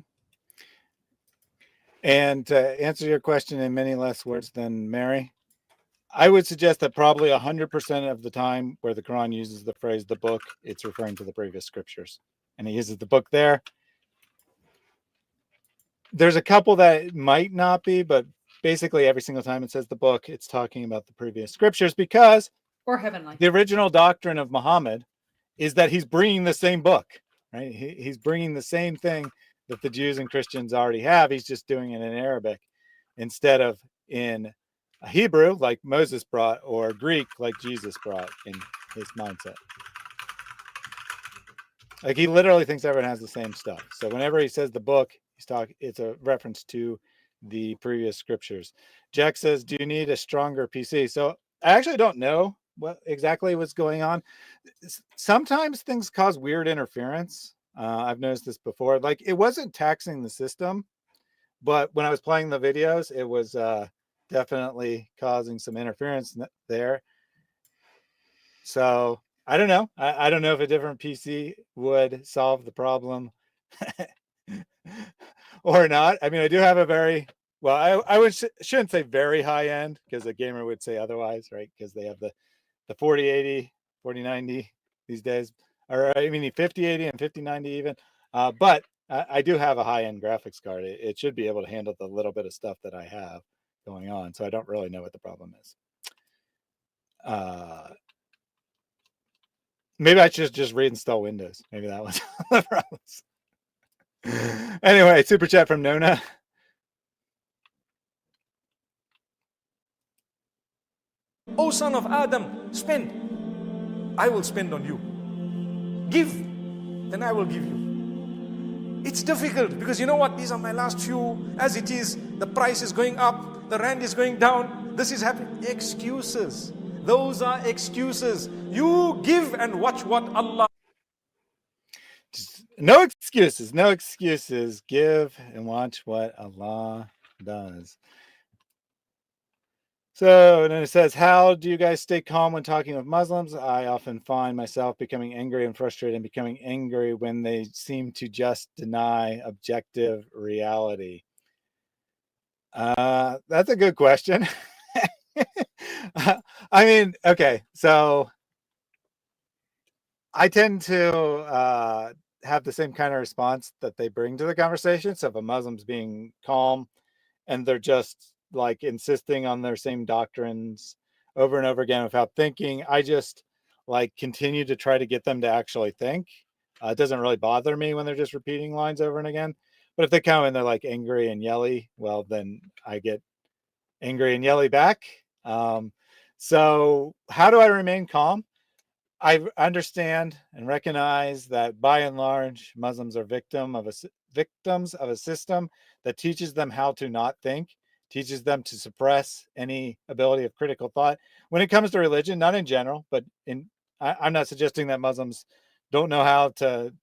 And to answer your question in many less words than Mary, I would suggest that probably 100% of the time where the Quran uses the phrase the book, it's referring to the previous scriptures. And he uses the book there. There's a couple that might not be, but basically every single time it says the book, it's talking about the previous scriptures, because or heavenly. The original doctrine of Muhammad is that he's bringing the same book, right? He's bringing the same thing that the Jews and Christians already have. He's just doing it in Arabic instead of in Hebrew like Moses brought, or Greek like Jesus brought in his mindset. Like he literally thinks everyone has the same stuff. So whenever he says the book, it's a reference to the previous scriptures. Jack says, do you need a stronger PC? So I actually don't know what exactly what's going on. Sometimes things cause weird interference. I've noticed this before. Like it wasn't taxing the system, but when I was playing the videos, it was definitely causing some interference there. So I don't know. I don't know if a different PC would solve the problem or not. I mean, I do have a very, well, I shouldn't say very high end, because a gamer would say otherwise, right? Because they have the 4080, 4090 these days, or I mean 5080 and 5090 even. But I do have a high end graphics card. It should be able to handle the little bit of stuff that I have going on. So I don't really know what the problem is. Maybe I should just reinstall Windows. Maybe that was the problem. Anyway, super chat from Nona. O son of Adam, spend. I will spend on you. Give, then I will give you. It's difficult because you know what? These are my last few. As it is, the price is going up, the rand is going down. This is happening. Excuses. Those are excuses. You give and watch what Allah. No excuses. No excuses. Give and watch what Allah does. So then it says, how do you guys stay calm when talking with Muslims? I often find myself becoming angry and frustrated, and becoming angry when they seem to just deny objective reality. That's a good question. I mean, okay, so I tend to have the same kind of response that they bring to the conversation. So if a Muslim's being calm and they're just like insisting on their same doctrines over and over again without thinking, I just like continue to try to get them to actually think. It doesn't really bother me when they're just repeating lines over and again. But if they come and they're like angry and yelly, well, then I get angry and yelly back. So how do I remain calm? I understand and recognize that by and large, Muslims are victims of a system that teaches them how to not think, teaches them to suppress any ability of critical thought. When it comes to religion, not in general, but I'm not suggesting that Muslims don't know how to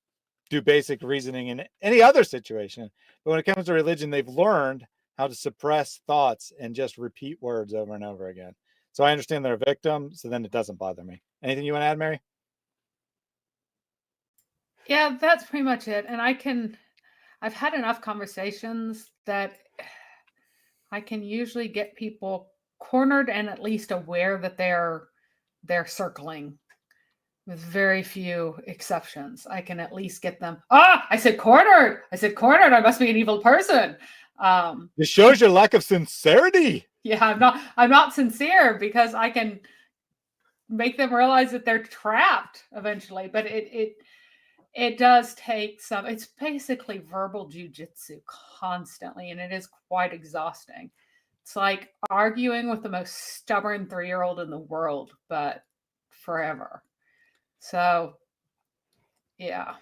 do basic reasoning in any other situation. But when it comes to religion, they've learned how to suppress thoughts and just repeat words over and over again. So I understand they're a victim, so then it doesn't bother me. Anything you want to add, Mary? Yeah, that's pretty much it. And I've had enough conversations that I can usually get people cornered and at least aware that they're circling, with very few exceptions. I can at least get them. I said cornered. I must be an evil person. This shows your lack of sincerity. Yeah, I'm not sincere, because I can make them realize that they're trapped eventually. But it does take some. It's basically verbal jujitsu constantly, and it is quite exhausting. It's like arguing with the most stubborn 3-year-old in the world, but forever. So, yeah.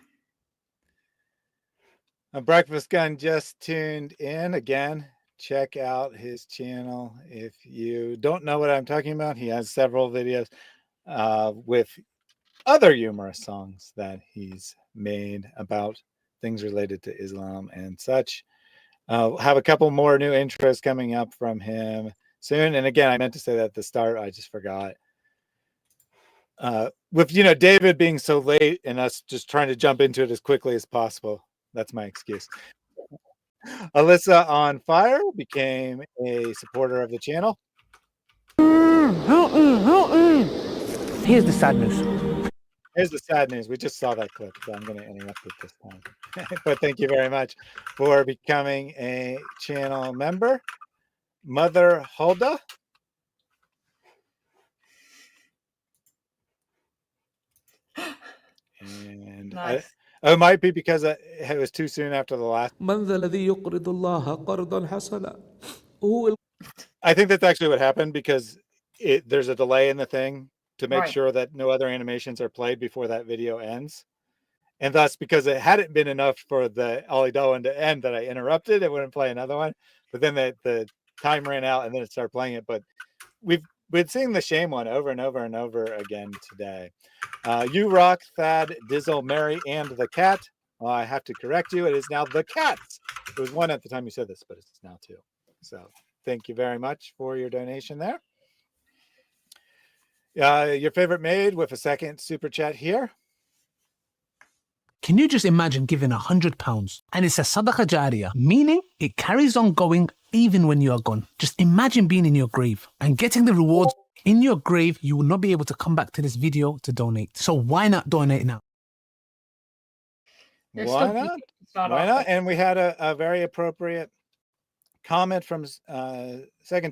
A Breakfast Gun just tuned in. Again, check out his channel. If you don't know what I'm talking about, he has several videos with other humorous songs that he's made about things related to Islam and such. Have a couple more new intros coming up from him soon. And again, I meant to say that at the start, I just forgot. With David being so late and us just trying to jump into it as quickly as possible, that's my excuse. Alyssa on Fire became a supporter of the channel. Here's the sad news. Here's the sad news. We just saw that clip, so I'm going to interrupt it this time. But thank you very much for becoming a channel member. Mother Hulda. And nice. it might be because it was too soon after the last. I think that's actually what happened, because there's a delay in the thing to make sure that no other animations are played before that video ends. And thus, because it hadn't been enough for the Ali Dawan to end, that I interrupted, it wouldn't play another one. But then the time ran out and then it started playing it. But we've been seeing the shame one over and over and over again today. You rock, Thad, Dizzle, Mary, and the cat. Well, I have to correct you. It is now the cats. It was one at the time you said this, but it's now two. So thank you very much for your donation there. Your favorite maid with a second super chat here. Can you just imagine giving £100 and it's a sadaqah jariyah, meaning it carries on going even when you are gone? Just imagine being in your grave and getting the rewards. In your grave, you will not be able to come back to this video to donate. So why not donate now? Why not? Why not? And we had a very appropriate comment from 2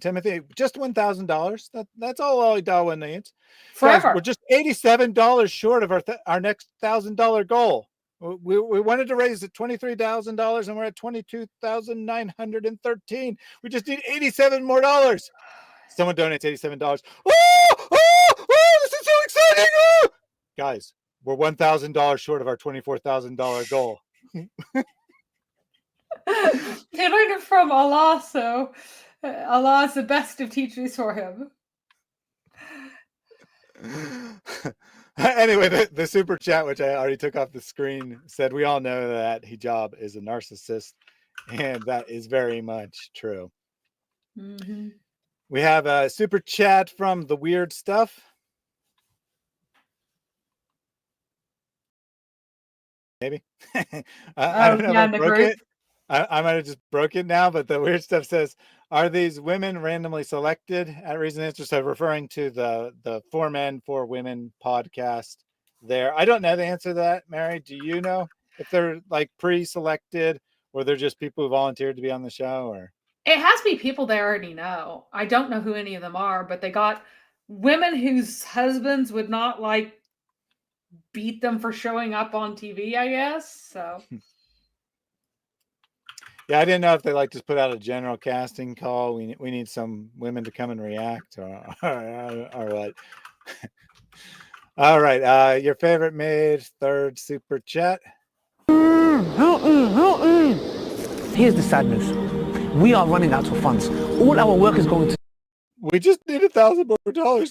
Timothy. Just $1,000. That's all Ali Dawa needs. Forever. Guys, we're just $87 short of our next $1,000 goal. We wanted to raise it $23,000 and we're at $22,913. We just need $87 more. Someone donates $87. Oh, this is so exciting! Oh! Guys, we're $1,000 short of our $24,000 goal. He learned it from Allah, so Allah is the best of teachers for him. Anyway, the super chat, which I already took off the screen, said we all know that Hijab is a narcissist, and that is very much true. Mm-hmm. We have a super chat from the weird stuff. Maybe. I don't know if I broke it. I might have just broke it now, but the weird stuff says, are these women randomly selected at Reason Answer? So referring to the 4 Men, 4 Women podcast there. I don't know the answer to that, Mary. Do you know if they're like pre-selected or they're just people who volunteered to be on the show? Or it has to be people they already know. I don't know who any of them are, but they got women whose husbands would not like beat them for showing up on TV, I guess. So yeah, I didn't know if they like just put out a general casting call. We need some women to come and react or what. All right. Your favorite maid, 3rd super chat. Here's the sad news. We are running out of funds. All our work is going to... We just need $1,000 more,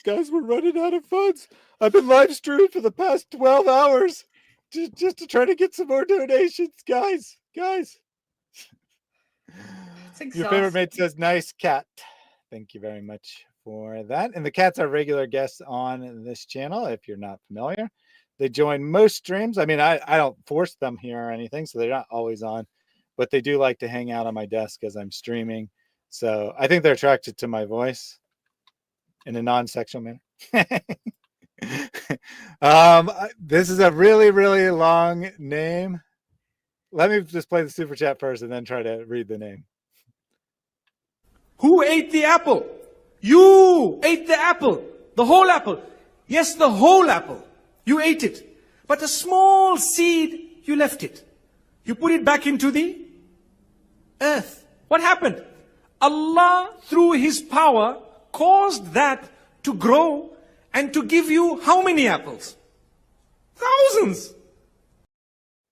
guys. We're running out of funds. I've been live streamed for the past 12 hours just to try to get some more donations, guys. Your favorite mate says, nice cat. Thank you very much for that. And the cats are regular guests on this channel, if you're not familiar. They join most streams. I mean, I don't force them here or anything, so they're not always on, but they do like to hang out on my desk as I'm streaming. So I think they're attracted to my voice in a non-sexual manner. This is a really, really long name. Let me just play the super chat first and then try to read the name. Who ate the apple? You ate the apple. The whole apple. Yes, the whole apple. You ate it. But a small seed, you left it. You put it back into the earth. What happened? Allah, through His power, caused that to grow and to give you how many apples? Thousands.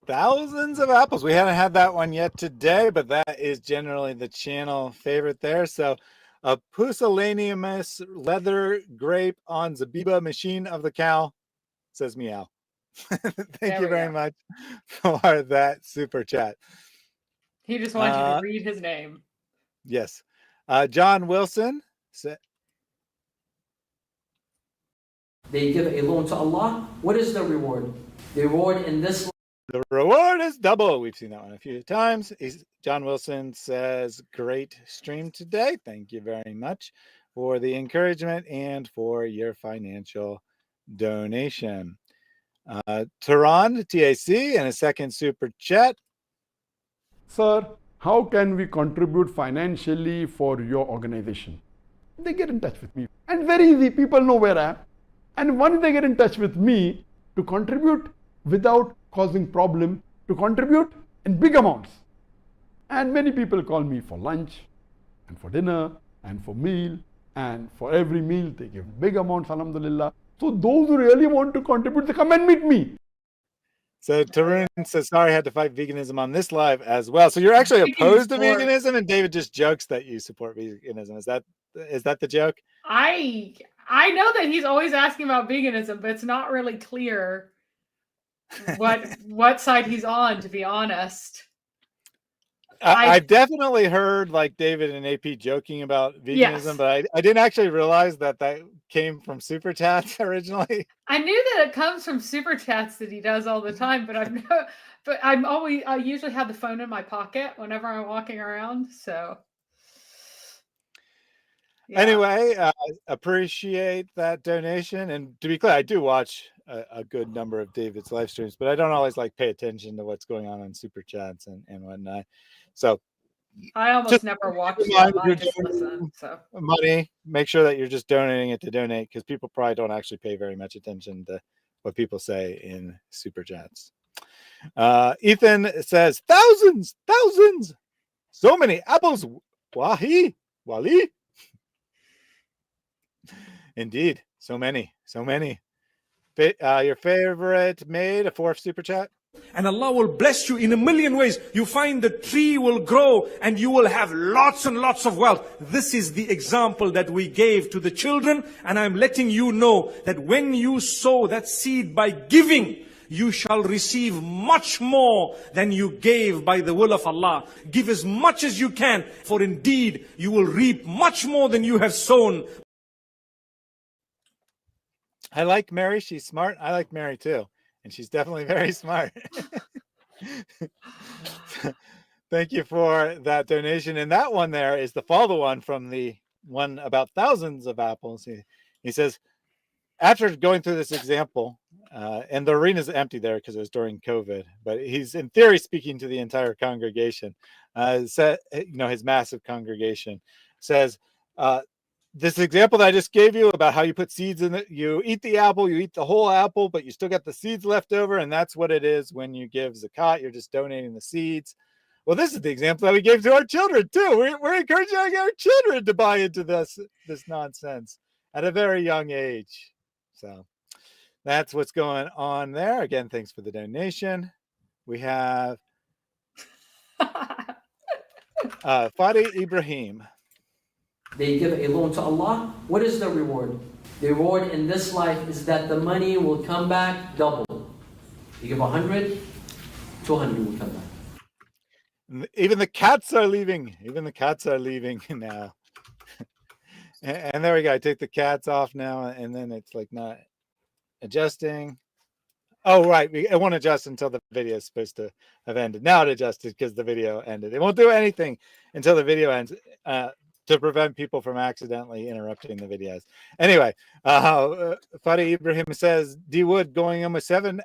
Thousands of apples. We haven't had that one yet today, but that is generally the channel favorite there. So a pusillanimous leather grape on Zabiba machine of the cow says meow. Thank you very much for that super chat. He just wants you to read his name. Yes. John Wilson. They give a loan to Allah. What is the reward? The reward in this. The reward is double. We've seen that one a few times. John Wilson says, great stream today. Thank you very much for the encouragement and for your financial donation. Tehran, TAC, and a second super chat. Sir, how can we contribute financially for your organization? They get in touch with me. And very easy, people know where I am. And once they get in touch with me to contribute without causing problem, to contribute in big amounts. And many people call me for lunch and for dinner and for meal, and for every meal they give big amounts, alhamdulillah. So those who really want to contribute, they come and meet me. So Tarun says, sorry, I had to fight veganism on this live as well. So you're actually opposed to veganism, and David just jokes that you support veganism. Is that the joke? I know that he's always asking about veganism, but it's not really clear what side he's on, to be honest. I've definitely heard like David and AP joking about veganism, yes, but I didn't actually realize that came from Super Chats originally. I knew that it comes from Super Chats that he does all the time, but I usually have the phone in my pocket whenever I'm walking around. So yeah. Anyway, appreciate that donation. And to be clear, I do watch a good number of David's live streams, but I don't always like pay attention to what's going on Super Chats and whatnot. So I almost never watch money. Make sure that you're just donating it to donate, because people probably don't actually pay very much attention to what people say in Super Chats. Ethan says, thousands, so many apples. Wali. Indeed, so many. Your favorite made a fourth super chat. And Allah will bless you in a million ways. You find the tree will grow and you will have lots and lots of wealth. This is the example that we gave to the children. And I'm letting you know that when you sow that seed by giving, you shall receive much more than you gave by the will of Allah. Give as much as you can, for indeed you will reap much more than you have sown. I like Mary. She's smart. I like Mary too. And she's definitely very smart. Thank you for that donation. And that one there is the follow one from the one about thousands of apples. He says, after going through this example, and the arena's empty there because it was during COVID, but he's in theory speaking to the entire congregation, his massive congregation, says, this example that I just gave you about how you put seeds in it, you eat the apple, you eat the whole apple, but you still got the seeds left over. And that's what it is when you give zakat, you're just donating the seeds. Well, this is the example that we gave to our children too. We're encouraging our children to buy into this nonsense at a very young age. So that's what's going on there. Again, thanks for the donation. We have Fadi Ibrahim. They give a loan to Allah. What is the reward? The reward in this life is that the money will come back double. You give 100, 200 will come back. Even the cats are leaving. Now. And there we go. I take the cats off now, and then it's like not adjusting. Oh, right. It won't adjust until the video is supposed to have ended. Now it adjusted because the video ended. It won't do anything until the video ends to prevent people from accidentally interrupting the videos. Anyway, Fadi Ibrahim says, D Wood going almost 7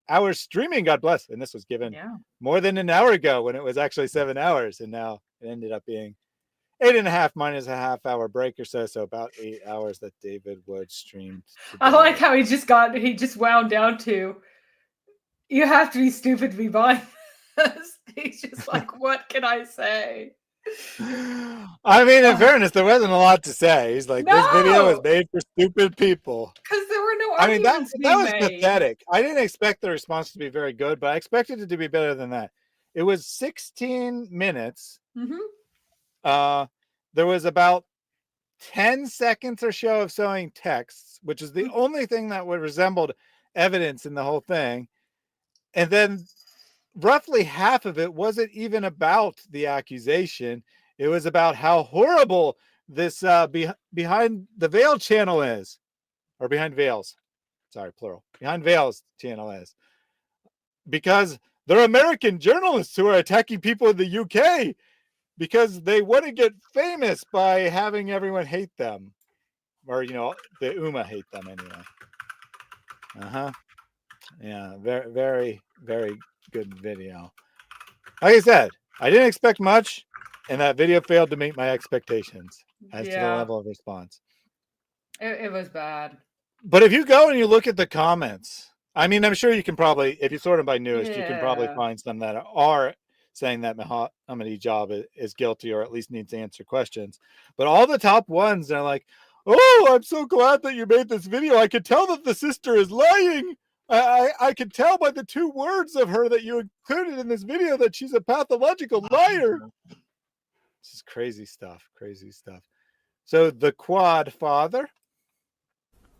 hours streaming. God bless. And this was given more than an hour ago when it was actually 7 hours. And now it ended up being 8.5 minus a half-hour break or so. So about 8 hours that David Wood streamed today. I like how he just wound down to, you have to be stupid to be buying this. He's just like, what can I say? I mean, in fairness, there wasn't a lot to say. He's like, this video is made for stupid people. Because there were no I mean, that arguments was being made. pathetic. I didn't expect the response to be very good, but I expected it to be better than that. It was 16 minutes. Mm-hmm. There was about 10 seconds or so of showing texts, which is the only thing that would resembled evidence in the whole thing. And then roughly half of it wasn't even about the accusation. It was about how horrible this behind the veil channel is, or behind veils. Sorry, plural. Behind veils channel is, because they're American journalists who are attacking people in the UK because they want to get famous by having everyone hate them, or the Ummah hate them anyway. Yeah, very, very, very good video. Like I said, I didn't expect much, and that video failed to meet my expectations as to the level of response. It was bad. But if you go and you look at the comments, I mean, I'm sure you can probably, if you sort them by newest, you can probably find some that are saying that Mohammed Hijab is guilty or at least needs to answer questions. But all the top ones, they're like, oh, I'm so glad that you made this video. I could tell that the sister is lying. I could tell by the 2 words of her that you included in this video that she's a pathological liar. This is crazy stuff. Crazy stuff. So the quad father.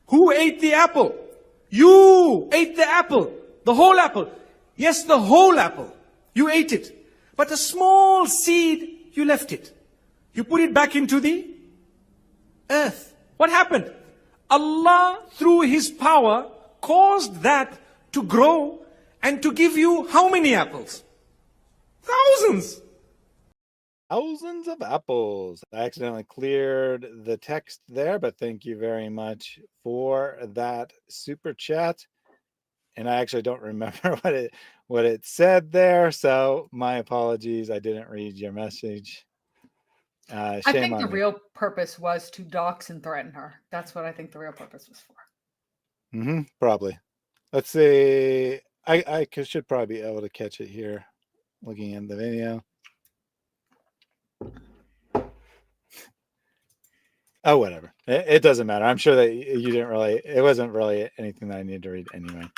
Who ate the apple? You ate the apple. The whole apple. Yes, the whole apple. You ate it. But a small seed, you left it. You put it back into the earth. What happened? Allah, through His power, caused that to grow and to give you how many apples? Thousands. Thousands of apples. I accidentally cleared the text there, but thank you very much for that super chat. And I actually don't remember what it said there, so my apologies. I didn't read your message. I think the real purpose was to dox and threaten her. That's what I think the real purpose was for. Probably. Let's see. I should probably be able to catch it here, looking in the video. Oh, whatever. It doesn't matter. I'm sure that it wasn't really anything that I needed to read anyway.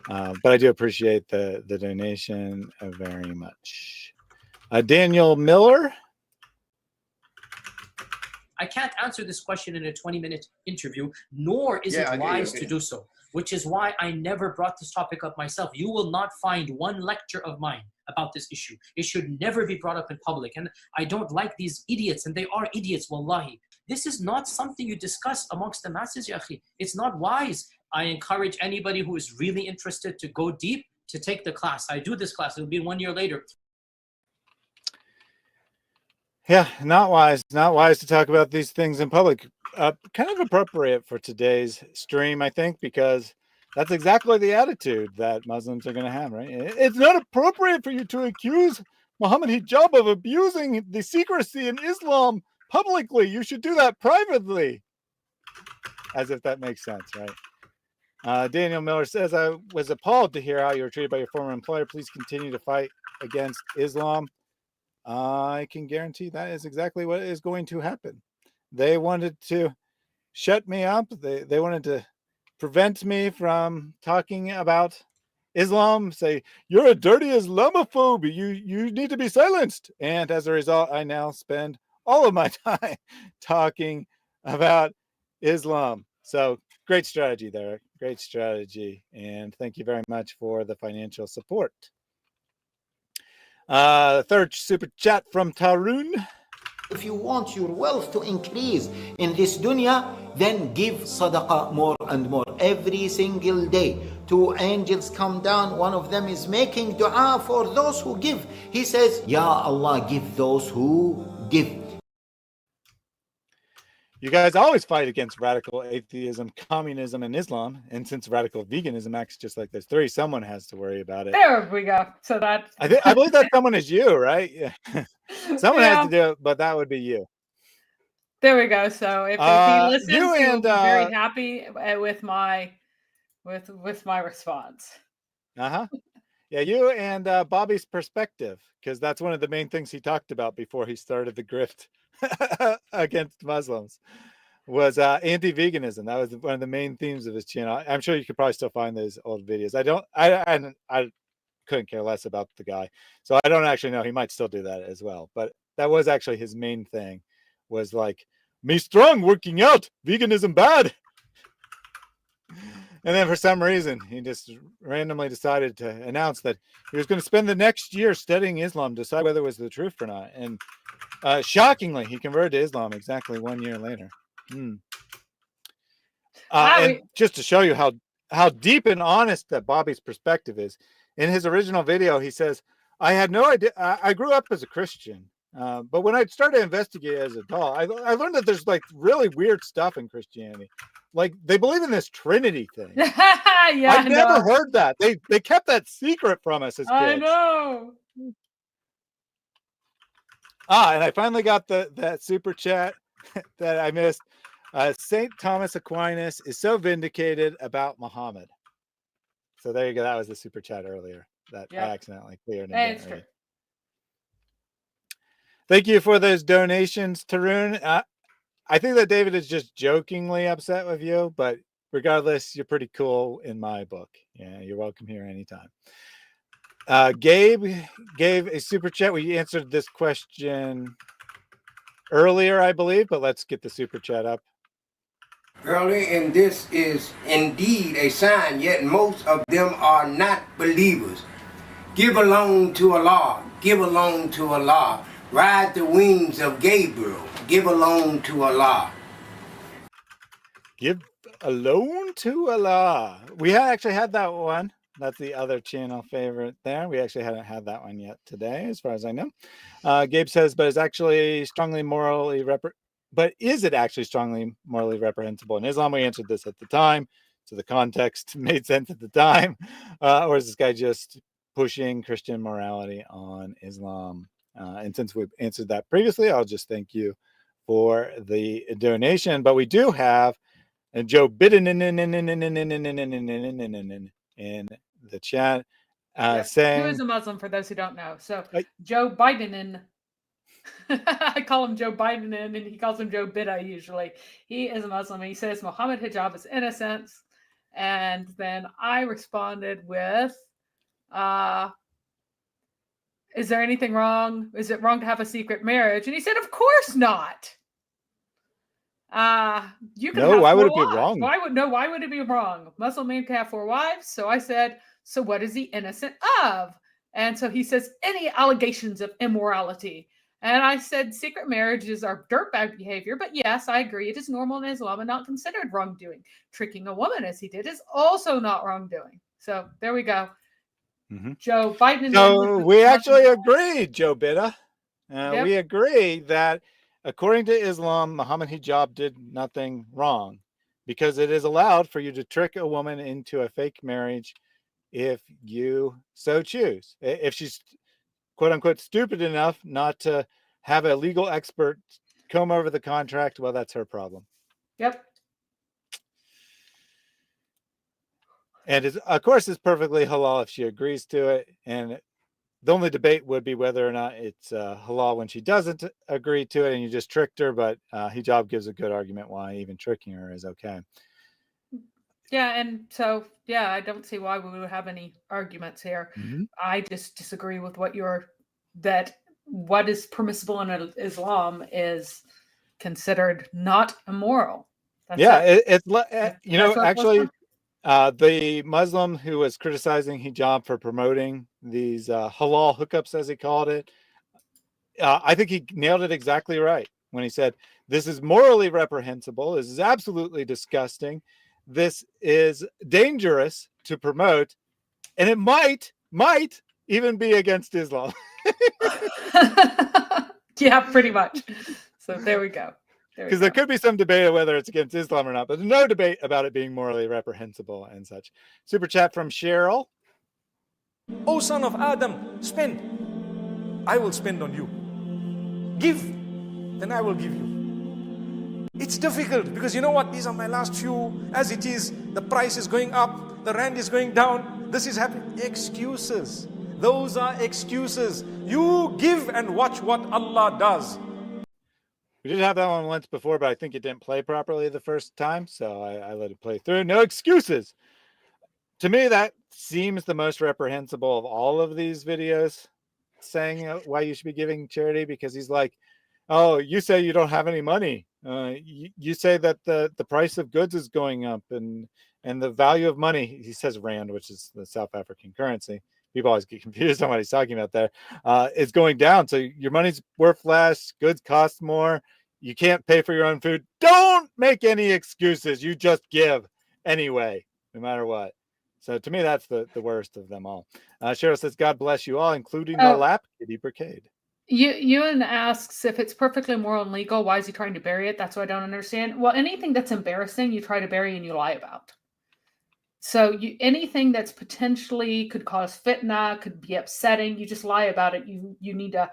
But I do appreciate the donation very much. Daniel Miller. I can't answer this question in a 20-minute interview, nor is it wise to do so, which is why I never brought this topic up myself. You will not find one lecture of mine about this issue. It should never be brought up in public. And I don't like these idiots, and they are idiots, wallahi. This is not something you discuss amongst the masses, ya akhi. It's not wise. I encourage anybody who is really interested to go deep to take the class. I do this class. It'll be 1 year later. Yeah, not wise. Not wise to talk about these things in public. Kind of appropriate for today's stream, I think, because that's exactly the attitude that Muslims are going to have, right? It's not appropriate for you to accuse Mohammed Hijab of abusing the secrecy in Islam publicly. You should do that privately. As if that makes sense, right? Daniel Miller says, I was appalled to hear how you were treated by your former employer. Please continue to fight against Islam. I can guarantee that is exactly what is going to happen. They wanted to shut me up. They wanted to prevent me from talking about Islam, say, you're a dirty Islamophobe. You need to be silenced. And as a result, I now spend all of my time talking about Islam. So great strategy there. Great strategy. And thank you very much for the financial support. Third super chat from Tarun. If you want your wealth to increase in this dunya, then give sadaqah more and more every single day. 2 angels come down. One of them is making dua for those who give. He says, Ya Allah, give those who give. You guys always fight against radical atheism, communism, and Islam. And since radical veganism acts just like there's 3, someone has to worry about it. There we go. So that I believe that someone is you, right? Yeah. Someone has to do it, but that would be you. There we go. So if he listens, you he will and be very happy with my response. Yeah, you and Bobby's perspective, because that's one of the main things he talked about before he started the grift against Muslims, was anti-veganism. That was one of the main themes of his channel. I'm sure you could probably still find those old videos. I couldn't care less about the guy, so I don't actually know. He might still do that as well, but that was actually his main thing, was like, me strong, working out, veganism bad. And then for some reason, he just randomly decided to announce that he was going to spend the next year studying Islam to decide whether it was the truth or not. And shockingly, he converted to Islam exactly 1 year later. And just to show you how deep and honest that Bobby's perspective is, in his original video, he says, I had no idea. I grew up as a Christian, but when I started to investigate as an adult, I learned that there's like really weird stuff in Christianity. Like they believe in this Trinity thing. I've never heard that. They kept that secret from us as kids. I know. And I finally got that super chat that I missed. St. Thomas Aquinas is so vindicated about Muhammad. So there you go. That was the super chat earlier that I accidentally cleared. That's true. Thank you for those donations, Tarun. I think that David is just jokingly upset with you, but regardless, you're pretty cool in my book. Yeah, you're welcome here anytime. Gabe gave a super chat. We answered this question earlier, I believe, but let's get the super chat up. Early, and this is indeed a sign, yet most of them are not believers. Give alone to Allah, give alone to Allah. Ride the wings of Gabriel, give alone to Allah. Give alone to Allah. We actually had that one. That's the other channel favorite there. We actually haven't had that one yet today, as far as I know. Gabe says, but is it actually strongly morally reprehensible in Islam? We answered this at the time, so the context made sense at the time. Or is this guy just pushing Christian morality on Islam? And since we've answered that previously, I'll just thank you for the donation. But we do have Joe Biden in the chat saying, who is a Muslim, for those who don't know. So Joe Biden, I call him Joe Biden, and he calls him Joe Bida usually. He is a Muslim. He says Mohammed Hijab is innocent. And then I responded with, is there anything wrong? Is it wrong to have a secret marriage? And he said, of course not. You can have why would it wives. be wrong? Why would it be wrong? Muslim man can have 4 wives. So I said, so what is he innocent of? And so he says, any allegations of immorality. And I said, secret marriages are dirtbag behavior. But yes, I agree. It is normal in Islam and not considered wrongdoing. Tricking a woman as he did is also not wrongdoing. So there we go. Joe Biden. So we actually agree, Joe Bida. We agree that according to Islam, Mohammed Hijab did nothing wrong, because it is allowed for you to trick a woman into a fake marriage if you so choose. If she's quote unquote stupid enough not to have a legal expert comb over the contract, well, that's her problem. Yep. And of course, it's perfectly halal if she agrees to it. And the only debate would be whether or not it's halal when she doesn't agree to it and you just tricked her. But Hijab gives a good argument why even tricking her is okay. Yeah, and so, I don't see why we would have any arguments here. I just disagree with what what is permissible in Islam is considered not immoral. It's actually... the Muslim who was criticizing hijab for promoting these halal hookups, as he called it, I think he nailed it exactly right when he said, this is morally reprehensible. This is absolutely disgusting. This is dangerous to promote. And it might even be against Islam. Yeah, pretty much. So there we go. Because there could be some debate of whether it's against Islam or not, but there's no debate about it being morally reprehensible and such. Super chat from Cheryl. O son of Adam, spend. I will spend on you. Give, then I will give you. It's difficult because you know what? These are my last few. As it is, the price is going up, the rand is going down, this is happening. Excuses. Those are excuses. You give and watch what Allah does. We did have that one once before, but I think it didn't play properly the first time, so I let it play through. No excuses. To me, that seems the most reprehensible of all of these videos, saying why you should be giving charity, because he's like, oh, you say you don't have any money. You say that the price of goods is going up and the value of money, he says rand, which is the South African currency. People always get confused on what he's talking about there. It's going down. So your money's worth less, goods cost more. You can't pay for your own food. Don't make any excuses. You just give anyway, no matter what. So to me, that's the worst of them all. Cheryl says, God bless you all, including the lap kitty brigade. Ewan asks if it's perfectly moral and legal, why is he trying to bury it? That's what I don't understand. Well, anything that's embarrassing, you try to bury and you lie about. So anything that's potentially could cause fitna, could be upsetting, you just lie about it. You need to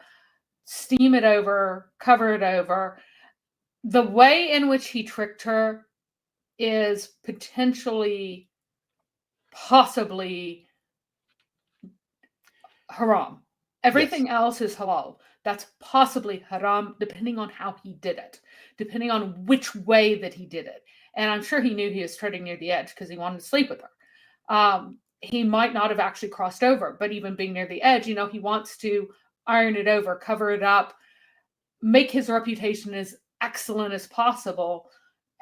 steam it over, cover it over. The way in which he tricked her is potentially, possibly haram. Everything else is halal. That's possibly haram, depending on how he did it, depending on which way that he did it. And I'm sure he knew he was treading near the edge because he wanted to sleep with her. He might not have actually crossed over, but even being near the edge, he wants to iron it over, cover it up, make his reputation as excellent as possible.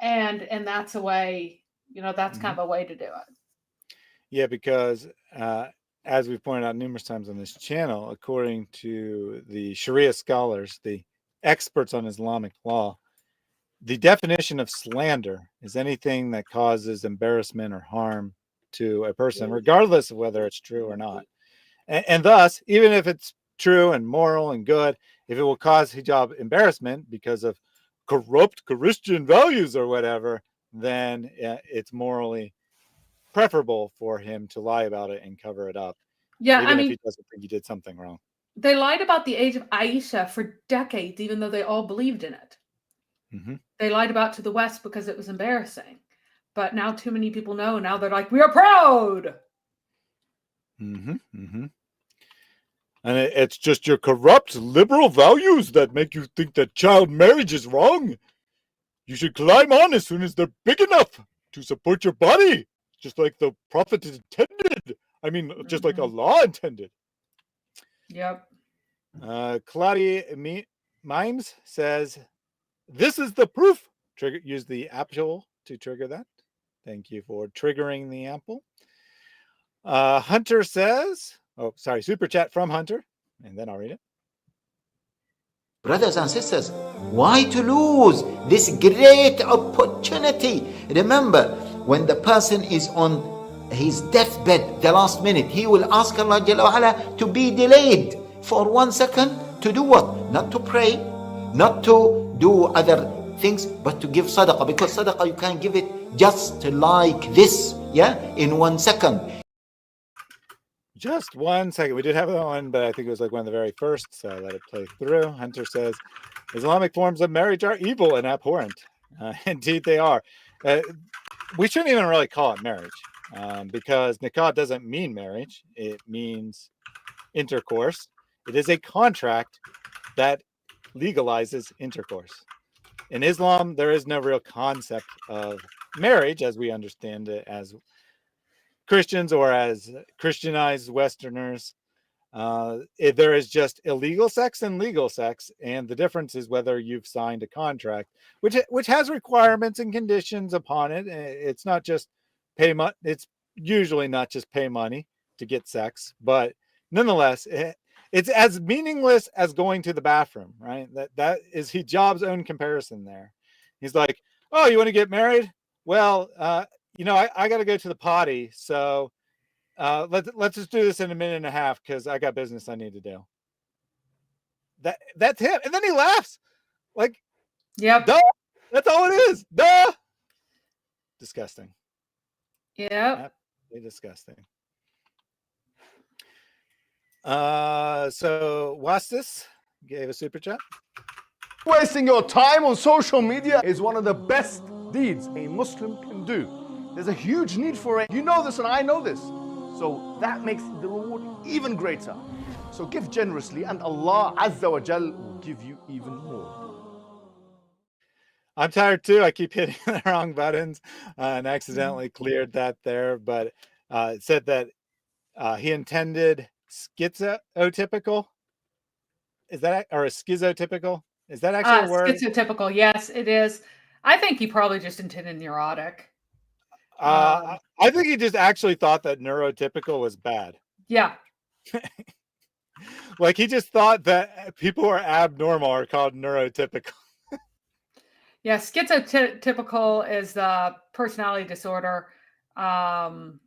And that's a way, that's kind of a way to do it. Yeah, because as we've pointed out numerous times on this channel, according to the Sharia scholars, the experts on Islamic law, the definition of slander is anything that causes embarrassment or harm to a person, regardless of whether it's true or not. And thus, even if it's true and moral and good, if it will cause hijab embarrassment because of corrupt Christian values or whatever, then it's morally preferable for him to lie about it and cover it up. Yeah, even if he doesn't think he did something wrong. They lied about the age of Aisha for decades, even though they all believed in it. Mm-hmm. They lied about to the West because it was embarrassing. But now too many people know. Now they're like, we are proud. Mm-hmm. Mm-hmm. And it's just your corrupt liberal values that make you think that child marriage is wrong. You should climb on as soon as they're big enough to support your body, just like the Prophet intended. I mean, just like Allah intended. Yep. Claudia Mimes says, this is the proof. Use the apple to trigger that. Thank you for triggering the apple. Hunter says, super chat from Hunter, and then I'll read it. Brothers and sisters, why to lose this great opportunity? Remember, when the person is on his deathbed, the last minute, he will ask Allah Jalla wa Ala to be delayed for 1 second to do what? Not to pray, not to do other things, but to give sadaqah, because sadaqah you can give it just like this, in 1 second. Just 1 second. We did have that one, but I think it was like one of the very first, so I let it play through. Hunter says, Islamic forms of marriage are evil and abhorrent. Indeed, they are. We shouldn't even really call it marriage, because nikah doesn't mean marriage. It means intercourse. It is a contract that legalizes intercourse. In Islam, there is no real concept of marriage as we understand it as Christians or as Christianized Westerners. There is just illegal sex and legal sex, and the difference is whether you've signed a contract, which has requirements and conditions upon it. It's not just pay money. It's usually not just pay money to get sex, but nonetheless, it's as meaningless as going to the bathroom, right? That is Hijab's own comparison there. He's like, oh, you want to get married? Well, you know, I got to go to the potty, so let's just do this in a minute and a half because I got business I need to do. That's him, and then he laughs, like, yep, duh. That's all it is, duh. Disgusting. Yeah, disgusting. So Wastis gave a super chat. Wasting your time on social media is one of the best deeds a Muslim can do. There's a huge need for it. You know this and I know this. So that makes the reward even greater. So give generously and Allah Azza wa Jal will give you even more. I'm tired too. I keep hitting the wrong buttons and accidentally cleared that there, but it said that he intended schizotypical. Is that, or a schizotypical? Is that actually a word? Schizotypical, yes, it is. I think he probably just intended neurotic. I think he just actually thought that neurotypical was bad. Yeah. Like he just thought that people who are abnormal are called neurotypical. Yeah, schizotypical is the personality disorder. Odd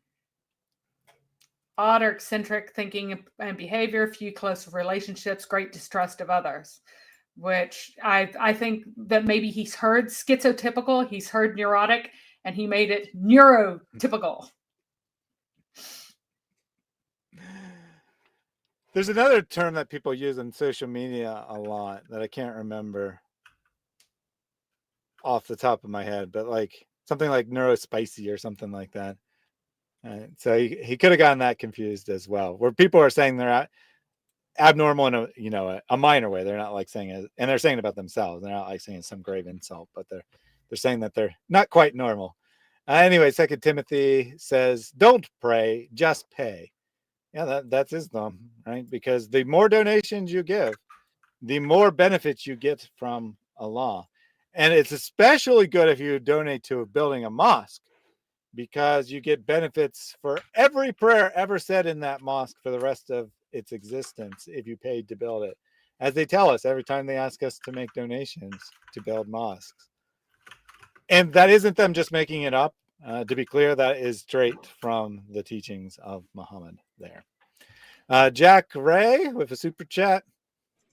or eccentric thinking and behavior, few close relationships, great distrust of others. Which I think that maybe he's heard schizotypical, he's heard neurotic, and he made it neurotypical. There's another term that people use on social media a lot that I can't remember off the top of my head, but like something like neurospicy or something like that. So he could have gotten that confused as well, where people are saying they're abnormal in a minor way. They're not like saying it, and they're saying it about themselves. They're not like saying some grave insult, but they're saying that they're not quite normal. Anyway, 2 Timothy says, "Don't pray, just pay." Yeah, that's Islam, right? Because the more donations you give, the more benefits you get from Allah. And it's especially good if you donate to building a mosque, because you get benefits for every prayer ever said in that mosque for the rest of its existence if you paid to build it. As they tell us every time they ask us to make donations to build mosques. And that isn't them just making it up. To be clear, that is straight from the teachings of Muhammad there. Jack Ray with a super chat.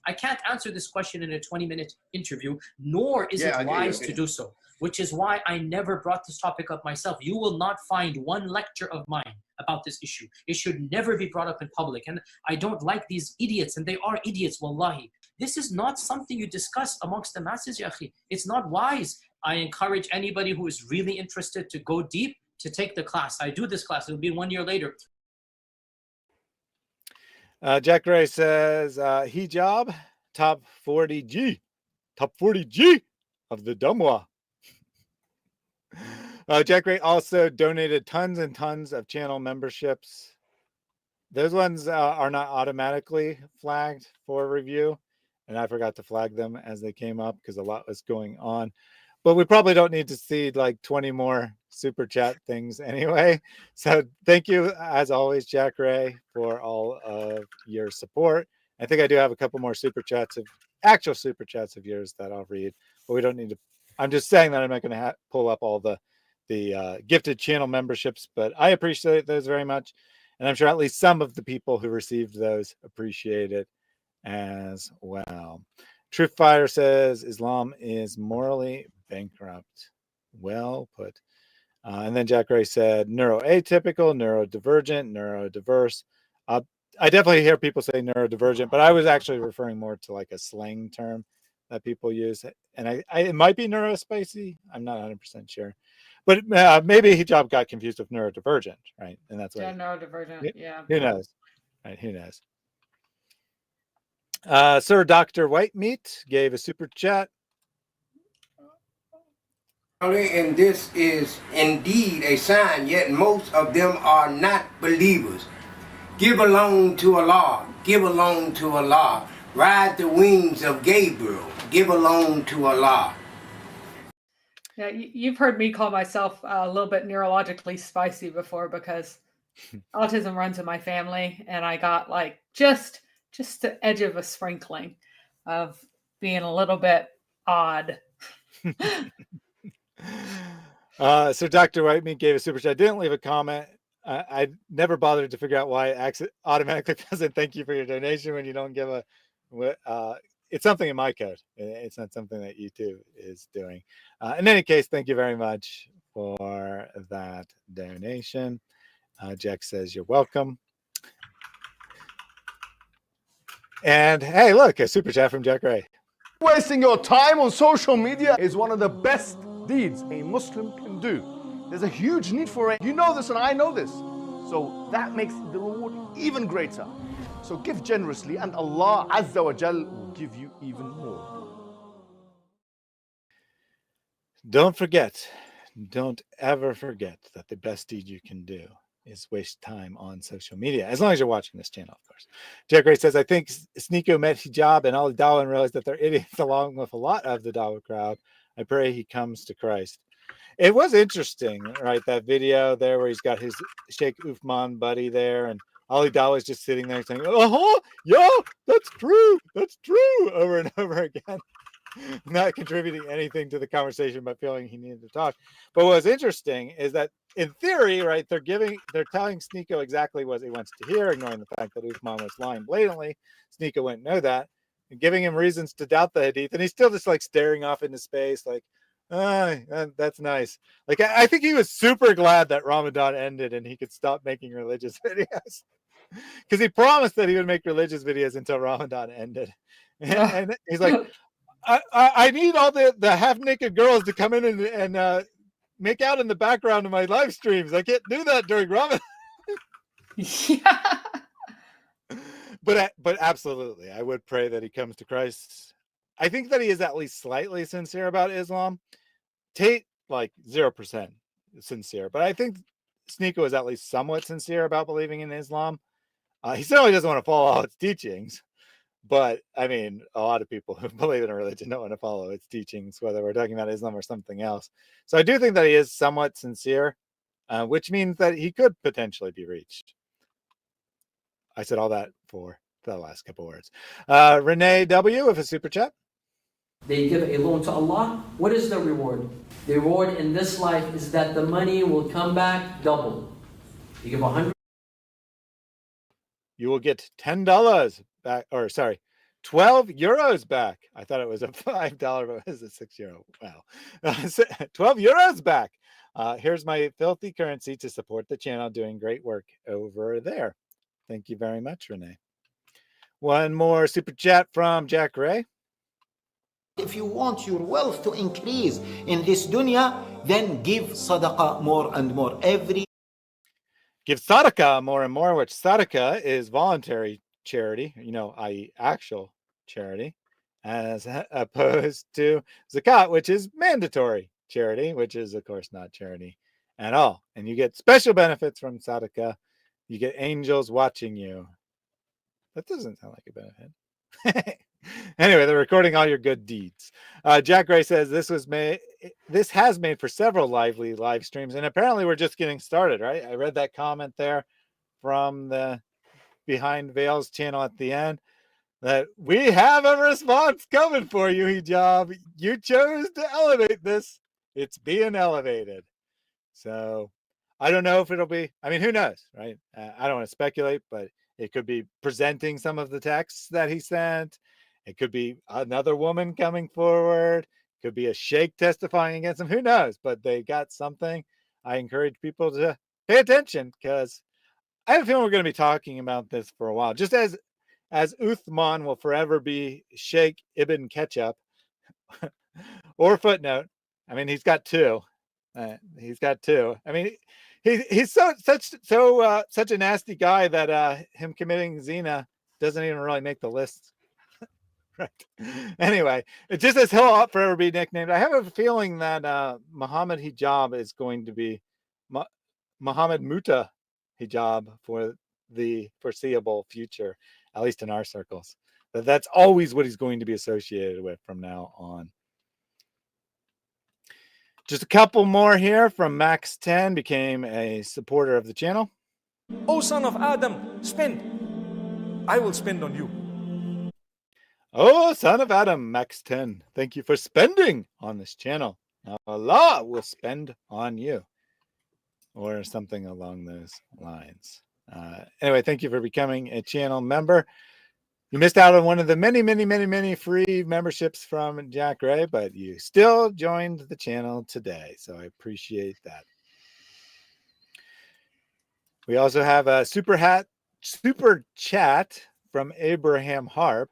I can't answer this question in a 20-minute interview, nor is it wise to do so, which is why I never brought this topic up myself. You will not find one lecture of mine about this issue. It should never be brought up in public. And I don't like these idiots, and they are idiots, wallahi. This is not something you discuss amongst the masses, ya akhi. It's not wise. I encourage anybody who is really interested to go deep to take the class. I do this class. It'll be 1 year later. Jack Ray says, hijab, top 40G of the Damwa. Jack Ray also donated tons and tons of channel memberships. Those ones are not automatically flagged for review, and I forgot to flag them as they came up because a lot was going on. But we probably don't need to see like 20 more super chat things anyway. So thank you, as always, Jack Ray, for all of your support. I think I do have a couple more super chats of actual super chats of yours that I'll read, but we don't need to. I'm just saying that I'm not going to pull up all the gifted channel memberships, but I appreciate those very much. And I'm sure at least some of the people who received those appreciate it as well. Truth Fire says Islam is morally bankrupt. Well put. And then Jack Ray said neuroatypical, neurodivergent, neurodiverse. I definitely hear people say neurodivergent, but I was actually referring more to like a slang term that people use. And it might be neurospicy. I'm not 100% sure. But maybe Hijab got confused with neurodivergent, right? And that's why. Yeah, neurodivergent. Yeah. Who knows? Right? Who knows? Sir Dr. Whitemeat gave a super chat. And this is indeed a sign, yet most of them are not believers. Give alone to Allah, give alone to Allah. Ride the wings of Gabriel, give alone to Allah. Yeah, you've heard me call myself a little bit neurologically spicy before because autism runs in my family, and I got like just just the edge of a sprinkling of being a little bit odd. So Dr. Whitemeat gave a super chat. Didn't leave a comment. I never bothered to figure out why it automatically doesn't thank you for your donation when you don't give a. It's something in my code. It's not something that YouTube is doing. In any case, thank you very much for that donation. Jack says you're welcome. And hey, look, a super chat from Jack Ray. Wasting your time on social media is one of the best deeds a Muslim can do. There's a huge need for it. You know this and I know this. So that makes the reward even greater. So give generously and Allah Azza wa Jal will give you even more. Don't ever forget that the best deed you can do is waste time on social media, as long as you're watching this channel, of course. Jack Ray says, I think Sneeko met Hijab and Ali Dawah and realized that they're idiots along with a lot of the Dawah crowd. I pray he comes to Christ. It was interesting, right? That video there where he's got his Sheikh Uthman buddy there, and Ali Dawah is just sitting there saying, yeah, that's true, over and over again. Not contributing anything to the conversation, but feeling he needed to talk. But what's interesting is that in theory, right, they're telling Sneeko exactly what he wants to hear, ignoring the fact that Uthman was lying blatantly. Sneeko wouldn't know that, and giving him reasons to doubt the hadith, and he's still just like staring off into space, like, that's nice. Like, I think he was super glad that Ramadan ended and he could stop making religious videos, because he promised that he would make religious videos until Ramadan ended. And he's like, I need all the half-naked girls to come in and make out in the background of my live streams. I can't do that during Ramadan. Yeah. But absolutely, I would pray that he comes to Christ. I think that he is at least slightly sincere about Islam. Tate, like 0% sincere. But I think Sneeko is at least somewhat sincere about believing in Islam. He certainly doesn't want to follow all its teachings. But I mean, a lot of people who believe in a religion don't want to follow its teachings, whether we're talking about Islam or something else. So I do think that he is somewhat sincere, which means that he could potentially be reached. I said all that for the last couple words. Renee W. with a super chat. They give a loan to Allah. What is the reward? The reward in this life is that the money will come back double. You give 100. You will get $10 back, or sorry, 12 euros back. I thought it was a $5, but it was a €6. Wow. 12 euros back. Here's my filthy currency to support the channel doing great work over there. Thank you very much, Renee. One more super chat from Jack Ray. If you want your wealth to increase in this dunya, then give sadaqah more and more. Give sadaqah more and more, which sadaqah is voluntary charity, i.e. actual charity, as opposed to zakat, which is mandatory charity, which is, of course, not charity at all. And you get special benefits from sadaqah. You get angels watching you. That doesn't sound like a benefit. Anyway, they're recording all your good deeds. Jack Gray says this has made for several lively live streams, and apparently we're just getting started, right? I read that comment there from the Behind Veils channel at the end that we have a response coming for you, Hijab. You chose to elevate this. It's being elevated. So I don't know if it'll be, I mean, who knows, right? I don't want to speculate, but it could be presenting some of the texts that he sent. It could be another woman coming forward. It could be a sheikh testifying against him. Who knows? But they got something. I encourage people to pay attention, because I have a feeling we're going to be talking about this for a while. Just as Uthman will forever be Sheikh Ibn Ketchup or Footnote. I mean, he's got two. I mean, he's such a nasty guy that him committing zina doesn't even really make the list. Right. Anyway, it just as he'll forever be nicknamed. I have a feeling that Mohammed Hijab is going to be Mohammed Mutah Hijab for the foreseeable future, at least in our circles. That's always what he's going to be associated with from now on. Just a couple more here from Max 10, became a supporter of the channel. O son of Adam, spend. I will spend on you. Oh, son of Adam, Max 10. Thank you for spending on this channel. Now Allah will spend on you. Or something along those lines. Anyway, thank you for becoming a channel member. You missed out on one of the many free memberships from Jack Ray, but you still joined the channel today. So I appreciate that. We also have a super chat from Abraham Harp.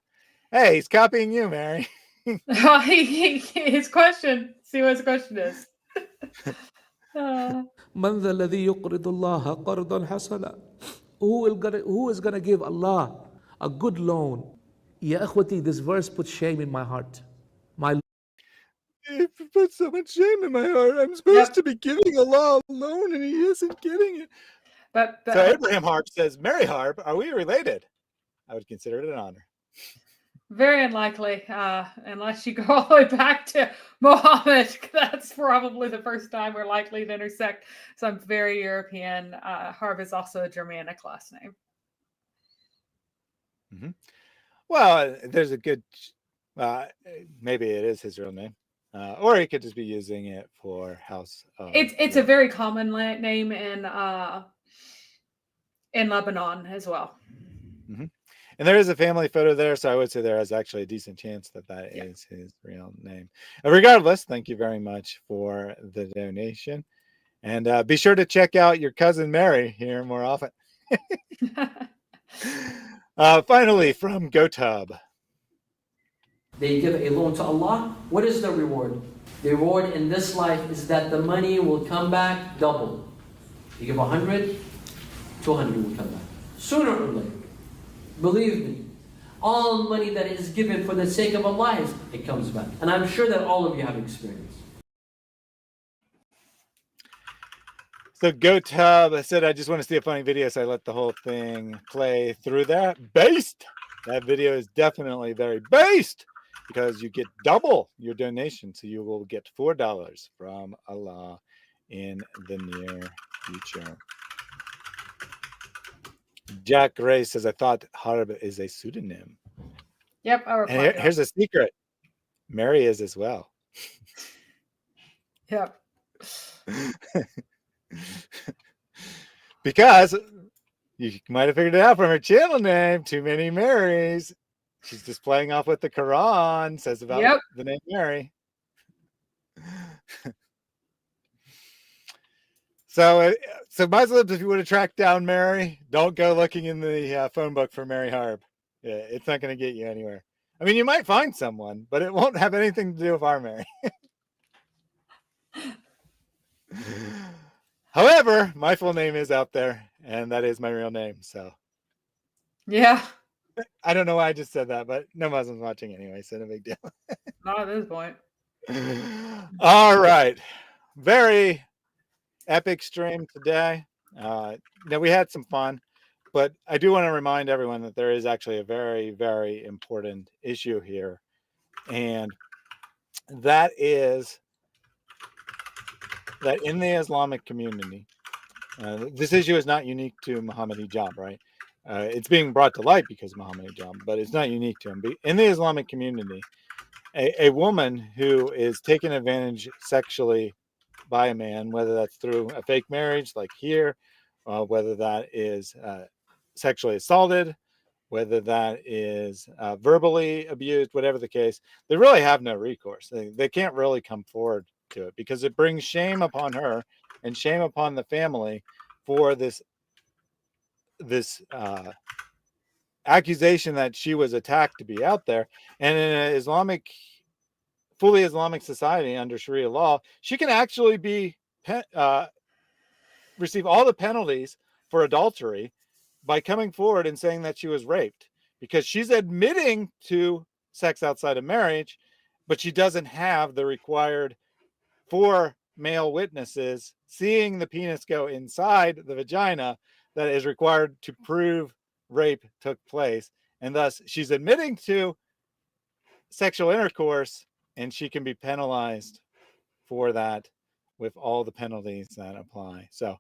Hey, he's copying you, Mary. His question. See what his question is. من ذا الذي يقرض الله قرضا حسنا? Who is gonna give Allah a good loan? Ya akhwati, this verse puts shame in my heart. It puts so much shame in my heart. I'm supposed to be giving Allah a loan and he isn't getting it. But so Abraham Harp says, Mary Harb, are we related? I would consider it an honor. Very unlikely, unless you go all the way back to Mohammed. That's probably the first time we're likely to intersect. So I'm very European. Harb is also a Germanic last name. Mm-hmm. Well, there's a good, maybe it is his real name. Or he could just be using it for house. It's a very common name in Lebanon as well. Mm-hmm. And there is a family photo there, so I would say there is actually a decent chance that that is his real name. Regardless, thank you very much for the donation. And be sure to check out your cousin Mary here more often. Finally, from GoTub. They give a loan to Allah. What is the reward? The reward in this life is that the money will come back double. You give 100, 200 will come back. Sooner or later. Believe me, all money that is given for the sake of Allah, it comes back. And I'm sure that all of you have experienced. So GoTub said, I just want to see a funny video, so I let the whole thing play through that. Based! That video is definitely very based because you get double your donation. So you will get $4 from Allah in the near future. Jack Ray says, I thought Harb is a pseudonym. Yep, I replied. And here's a secret. Mary is as well. Yep. Because you might have figured it out from her channel name, Too Many Marys. She's just playing off what the Quran says about the name Mary. So Muslims, if you want to track down Mary, don't go looking in the phone book for Mary Harb. Yeah, it's not going to get you anywhere. I mean, you might find someone, but it won't have anything to do with our Mary. However, my full name is out there, and that is my real name. So, yeah, I don't know why I just said that, but no Muslims watching anyway, so no big deal. Not at this point. All right, very epic stream today. Now we had some fun, but I do want to remind everyone that there is actually a very, very important issue here, and that is that in the Islamic community, this issue is not unique to Mohammed Hijab, right? It's being brought to light because of Mohammed Hijab, but it's not unique to him. In the Islamic community, a woman who is taken advantage sexually by a man, whether that's through a fake marriage like here, whether that is sexually assaulted, whether that is verbally abused, whatever the case, they really have no recourse. They can't really come forward to it because it brings shame upon her and shame upon the family for this accusation that she was attacked to be out there. And in an fully Islamic society under Sharia law, she can actually be receive all the penalties for adultery by coming forward and saying that she was raped, because she's admitting to sex outside of marriage, but she doesn't have the required 4 male witnesses seeing the penis go inside the vagina that is required to prove rape took place. And thus she's admitting to sexual intercourse, and she can be penalized for that with all the penalties that apply. So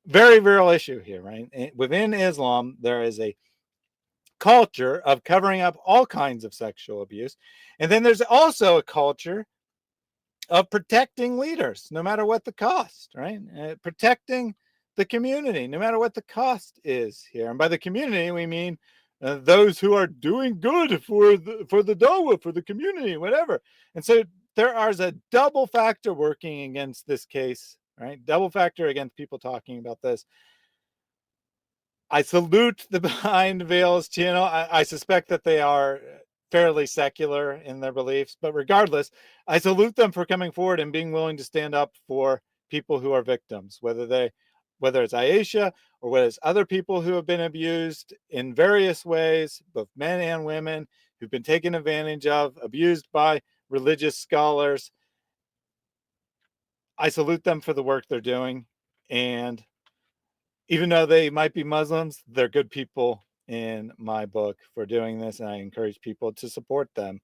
very real issue here, right? Within Islam, there is a culture of covering up all kinds of sexual abuse. And then there's also a culture of protecting leaders, no matter what the cost, right? Protecting the community, no matter what the cost is here. And by the community, we mean those who are doing good for the dawah, for the community, whatever. And so there is a double factor working against this case, right? Double factor against people talking about this. I salute the Behind Veils channel. I suspect that they are fairly secular in their beliefs, but regardless, I salute them for coming forward and being willing to stand up for people who are victims, whether it's Aisha or whether it's other people who have been abused in various ways, both men and women, who've been taken advantage of, abused by religious scholars. I salute them for the work they're doing. And even though they might be Muslims, they're good people in my book for doing this. And I encourage people to support them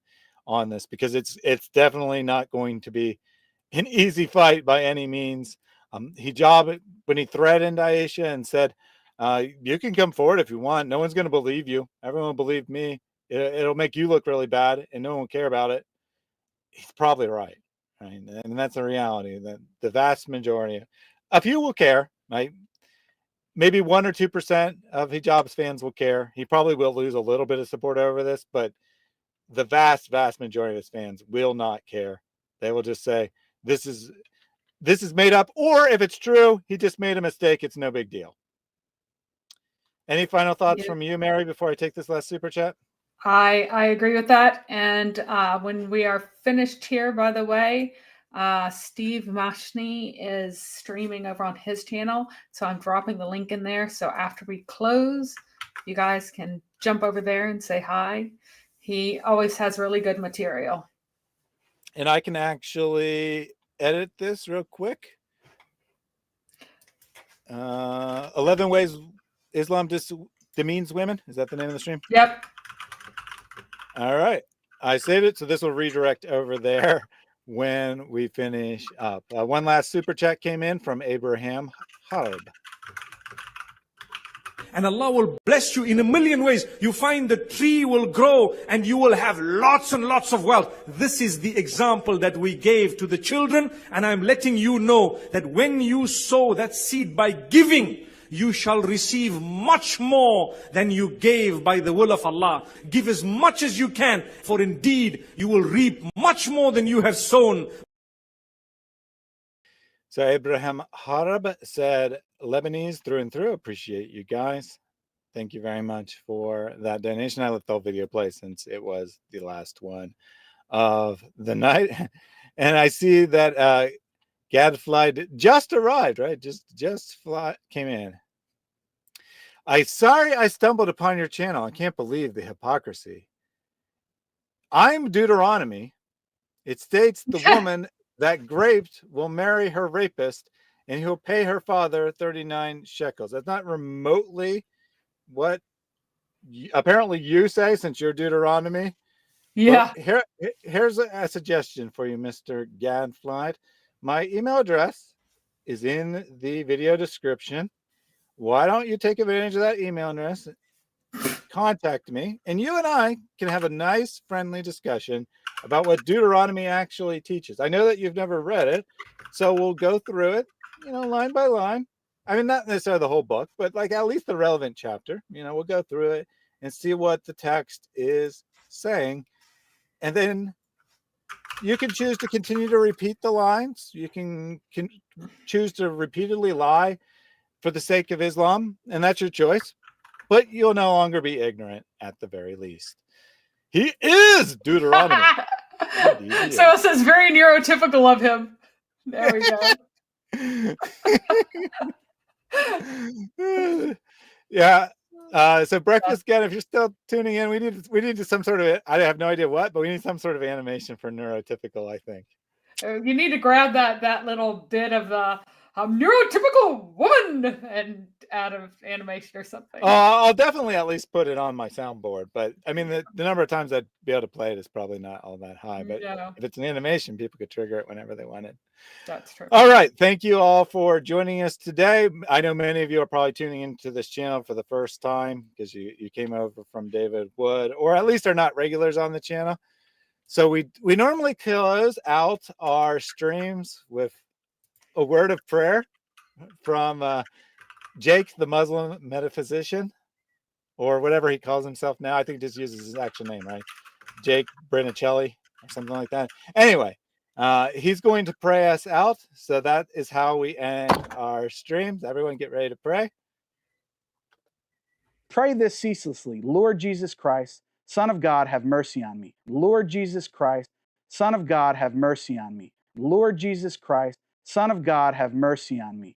on this, because it's definitely not going to be an easy fight by any means. Hijab, when he threatened Aisha and said, you can come forward if you want. No one's going to believe you. Everyone will believe me. It'll make you look really bad and no one will care about it. He's probably right. Right? And that's the reality, that the vast majority, a few will care, right? Maybe 1 or 2% of Hijab's fans will care. He probably will lose a little bit of support over this, but the vast majority of his fans will not care. They will just say, this is made up, or if it's true, he just made a mistake. It's no big deal. Any final thoughts from you, Mary, before I take this last super chat? I agree with that. And when we are finished here, by the way, Steve Mashni is streaming over on his channel. So I'm dropping the link in there. So after we close, you guys can jump over there and say hi. He always has really good material. And I can actually edit this real quick. 11 ways Islam demeans women. Is that the name of the stream? Yep. All right. I saved it. So this will redirect over there when we finish up. One last super chat came in from Abraham Harb. And Allah will bless you in a million ways. You find the tree will grow and you will have lots and lots of wealth. This is the example that we gave to the children. And I'm letting you know that when you sow that seed by giving, you shall receive much more than you gave by the will of Allah. Give as much as you can, for indeed you will reap much more than you have sown. So Abraham Harb said, Lebanese through and through. Appreciate you guys. Thank you very much for that donation. I let the whole video play since it was the last one of the night. And I see that Gadfly just arrived, right? Just came in. Sorry I stumbled upon your channel. I can't believe the hypocrisy. I'm Deuteronomy. It states the woman that graped will marry her rapist and he'll pay her father 39 shekels. That's not remotely what apparently you say, since you're Deuteronomy. Yeah. But here's a suggestion for you, Mr. Gadfly. My email address is in the video description. Why don't you take advantage of that email address, contact me, and you and I can have a nice, friendly discussion about what Deuteronomy actually teaches. I know that you've never read it, so we'll go through it, line by line. I mean, not necessarily the whole book, but like at least the relevant chapter. We'll go through it and see what the text is saying. And then you can choose to continue to repeat the lines. You can choose to repeatedly lie for the sake of Islam, and that's your choice. But you'll no longer be ignorant at the very least. He is Deuteronomy. So it says very neurotypical of him. There we go. Yeah. So breakfast again. If you're still tuning in, we need some sort of, I have no idea what, but we need some sort of animation for neurotypical, I think. You need to grab that little bit of neurotypical woman and out of animation or something. I'll definitely at least put it on my soundboard, but I mean the number of times I'd be able to play it is probably not all that high, but Yeah. if it's an animation, people could trigger it whenever they wanted. That's true. All right, thank you all for joining us today. I know many of you are probably tuning into this channel for the first time because you came over from David Wood, or at least are not regulars on the channel. So we normally close out our streams with a word of prayer from Jake, the Muslim metaphysician, or whatever he calls himself now. I think he just uses his actual name, right? Jake Brinicelli or something like that. Anyway, he's going to pray us out. So that is how we end our streams. Everyone get ready to pray. Pray this ceaselessly. Lord Jesus Christ, Son of God, have mercy on me. Lord Jesus Christ, Son of God, have mercy on me. Lord Jesus Christ, Son of God, have mercy on me.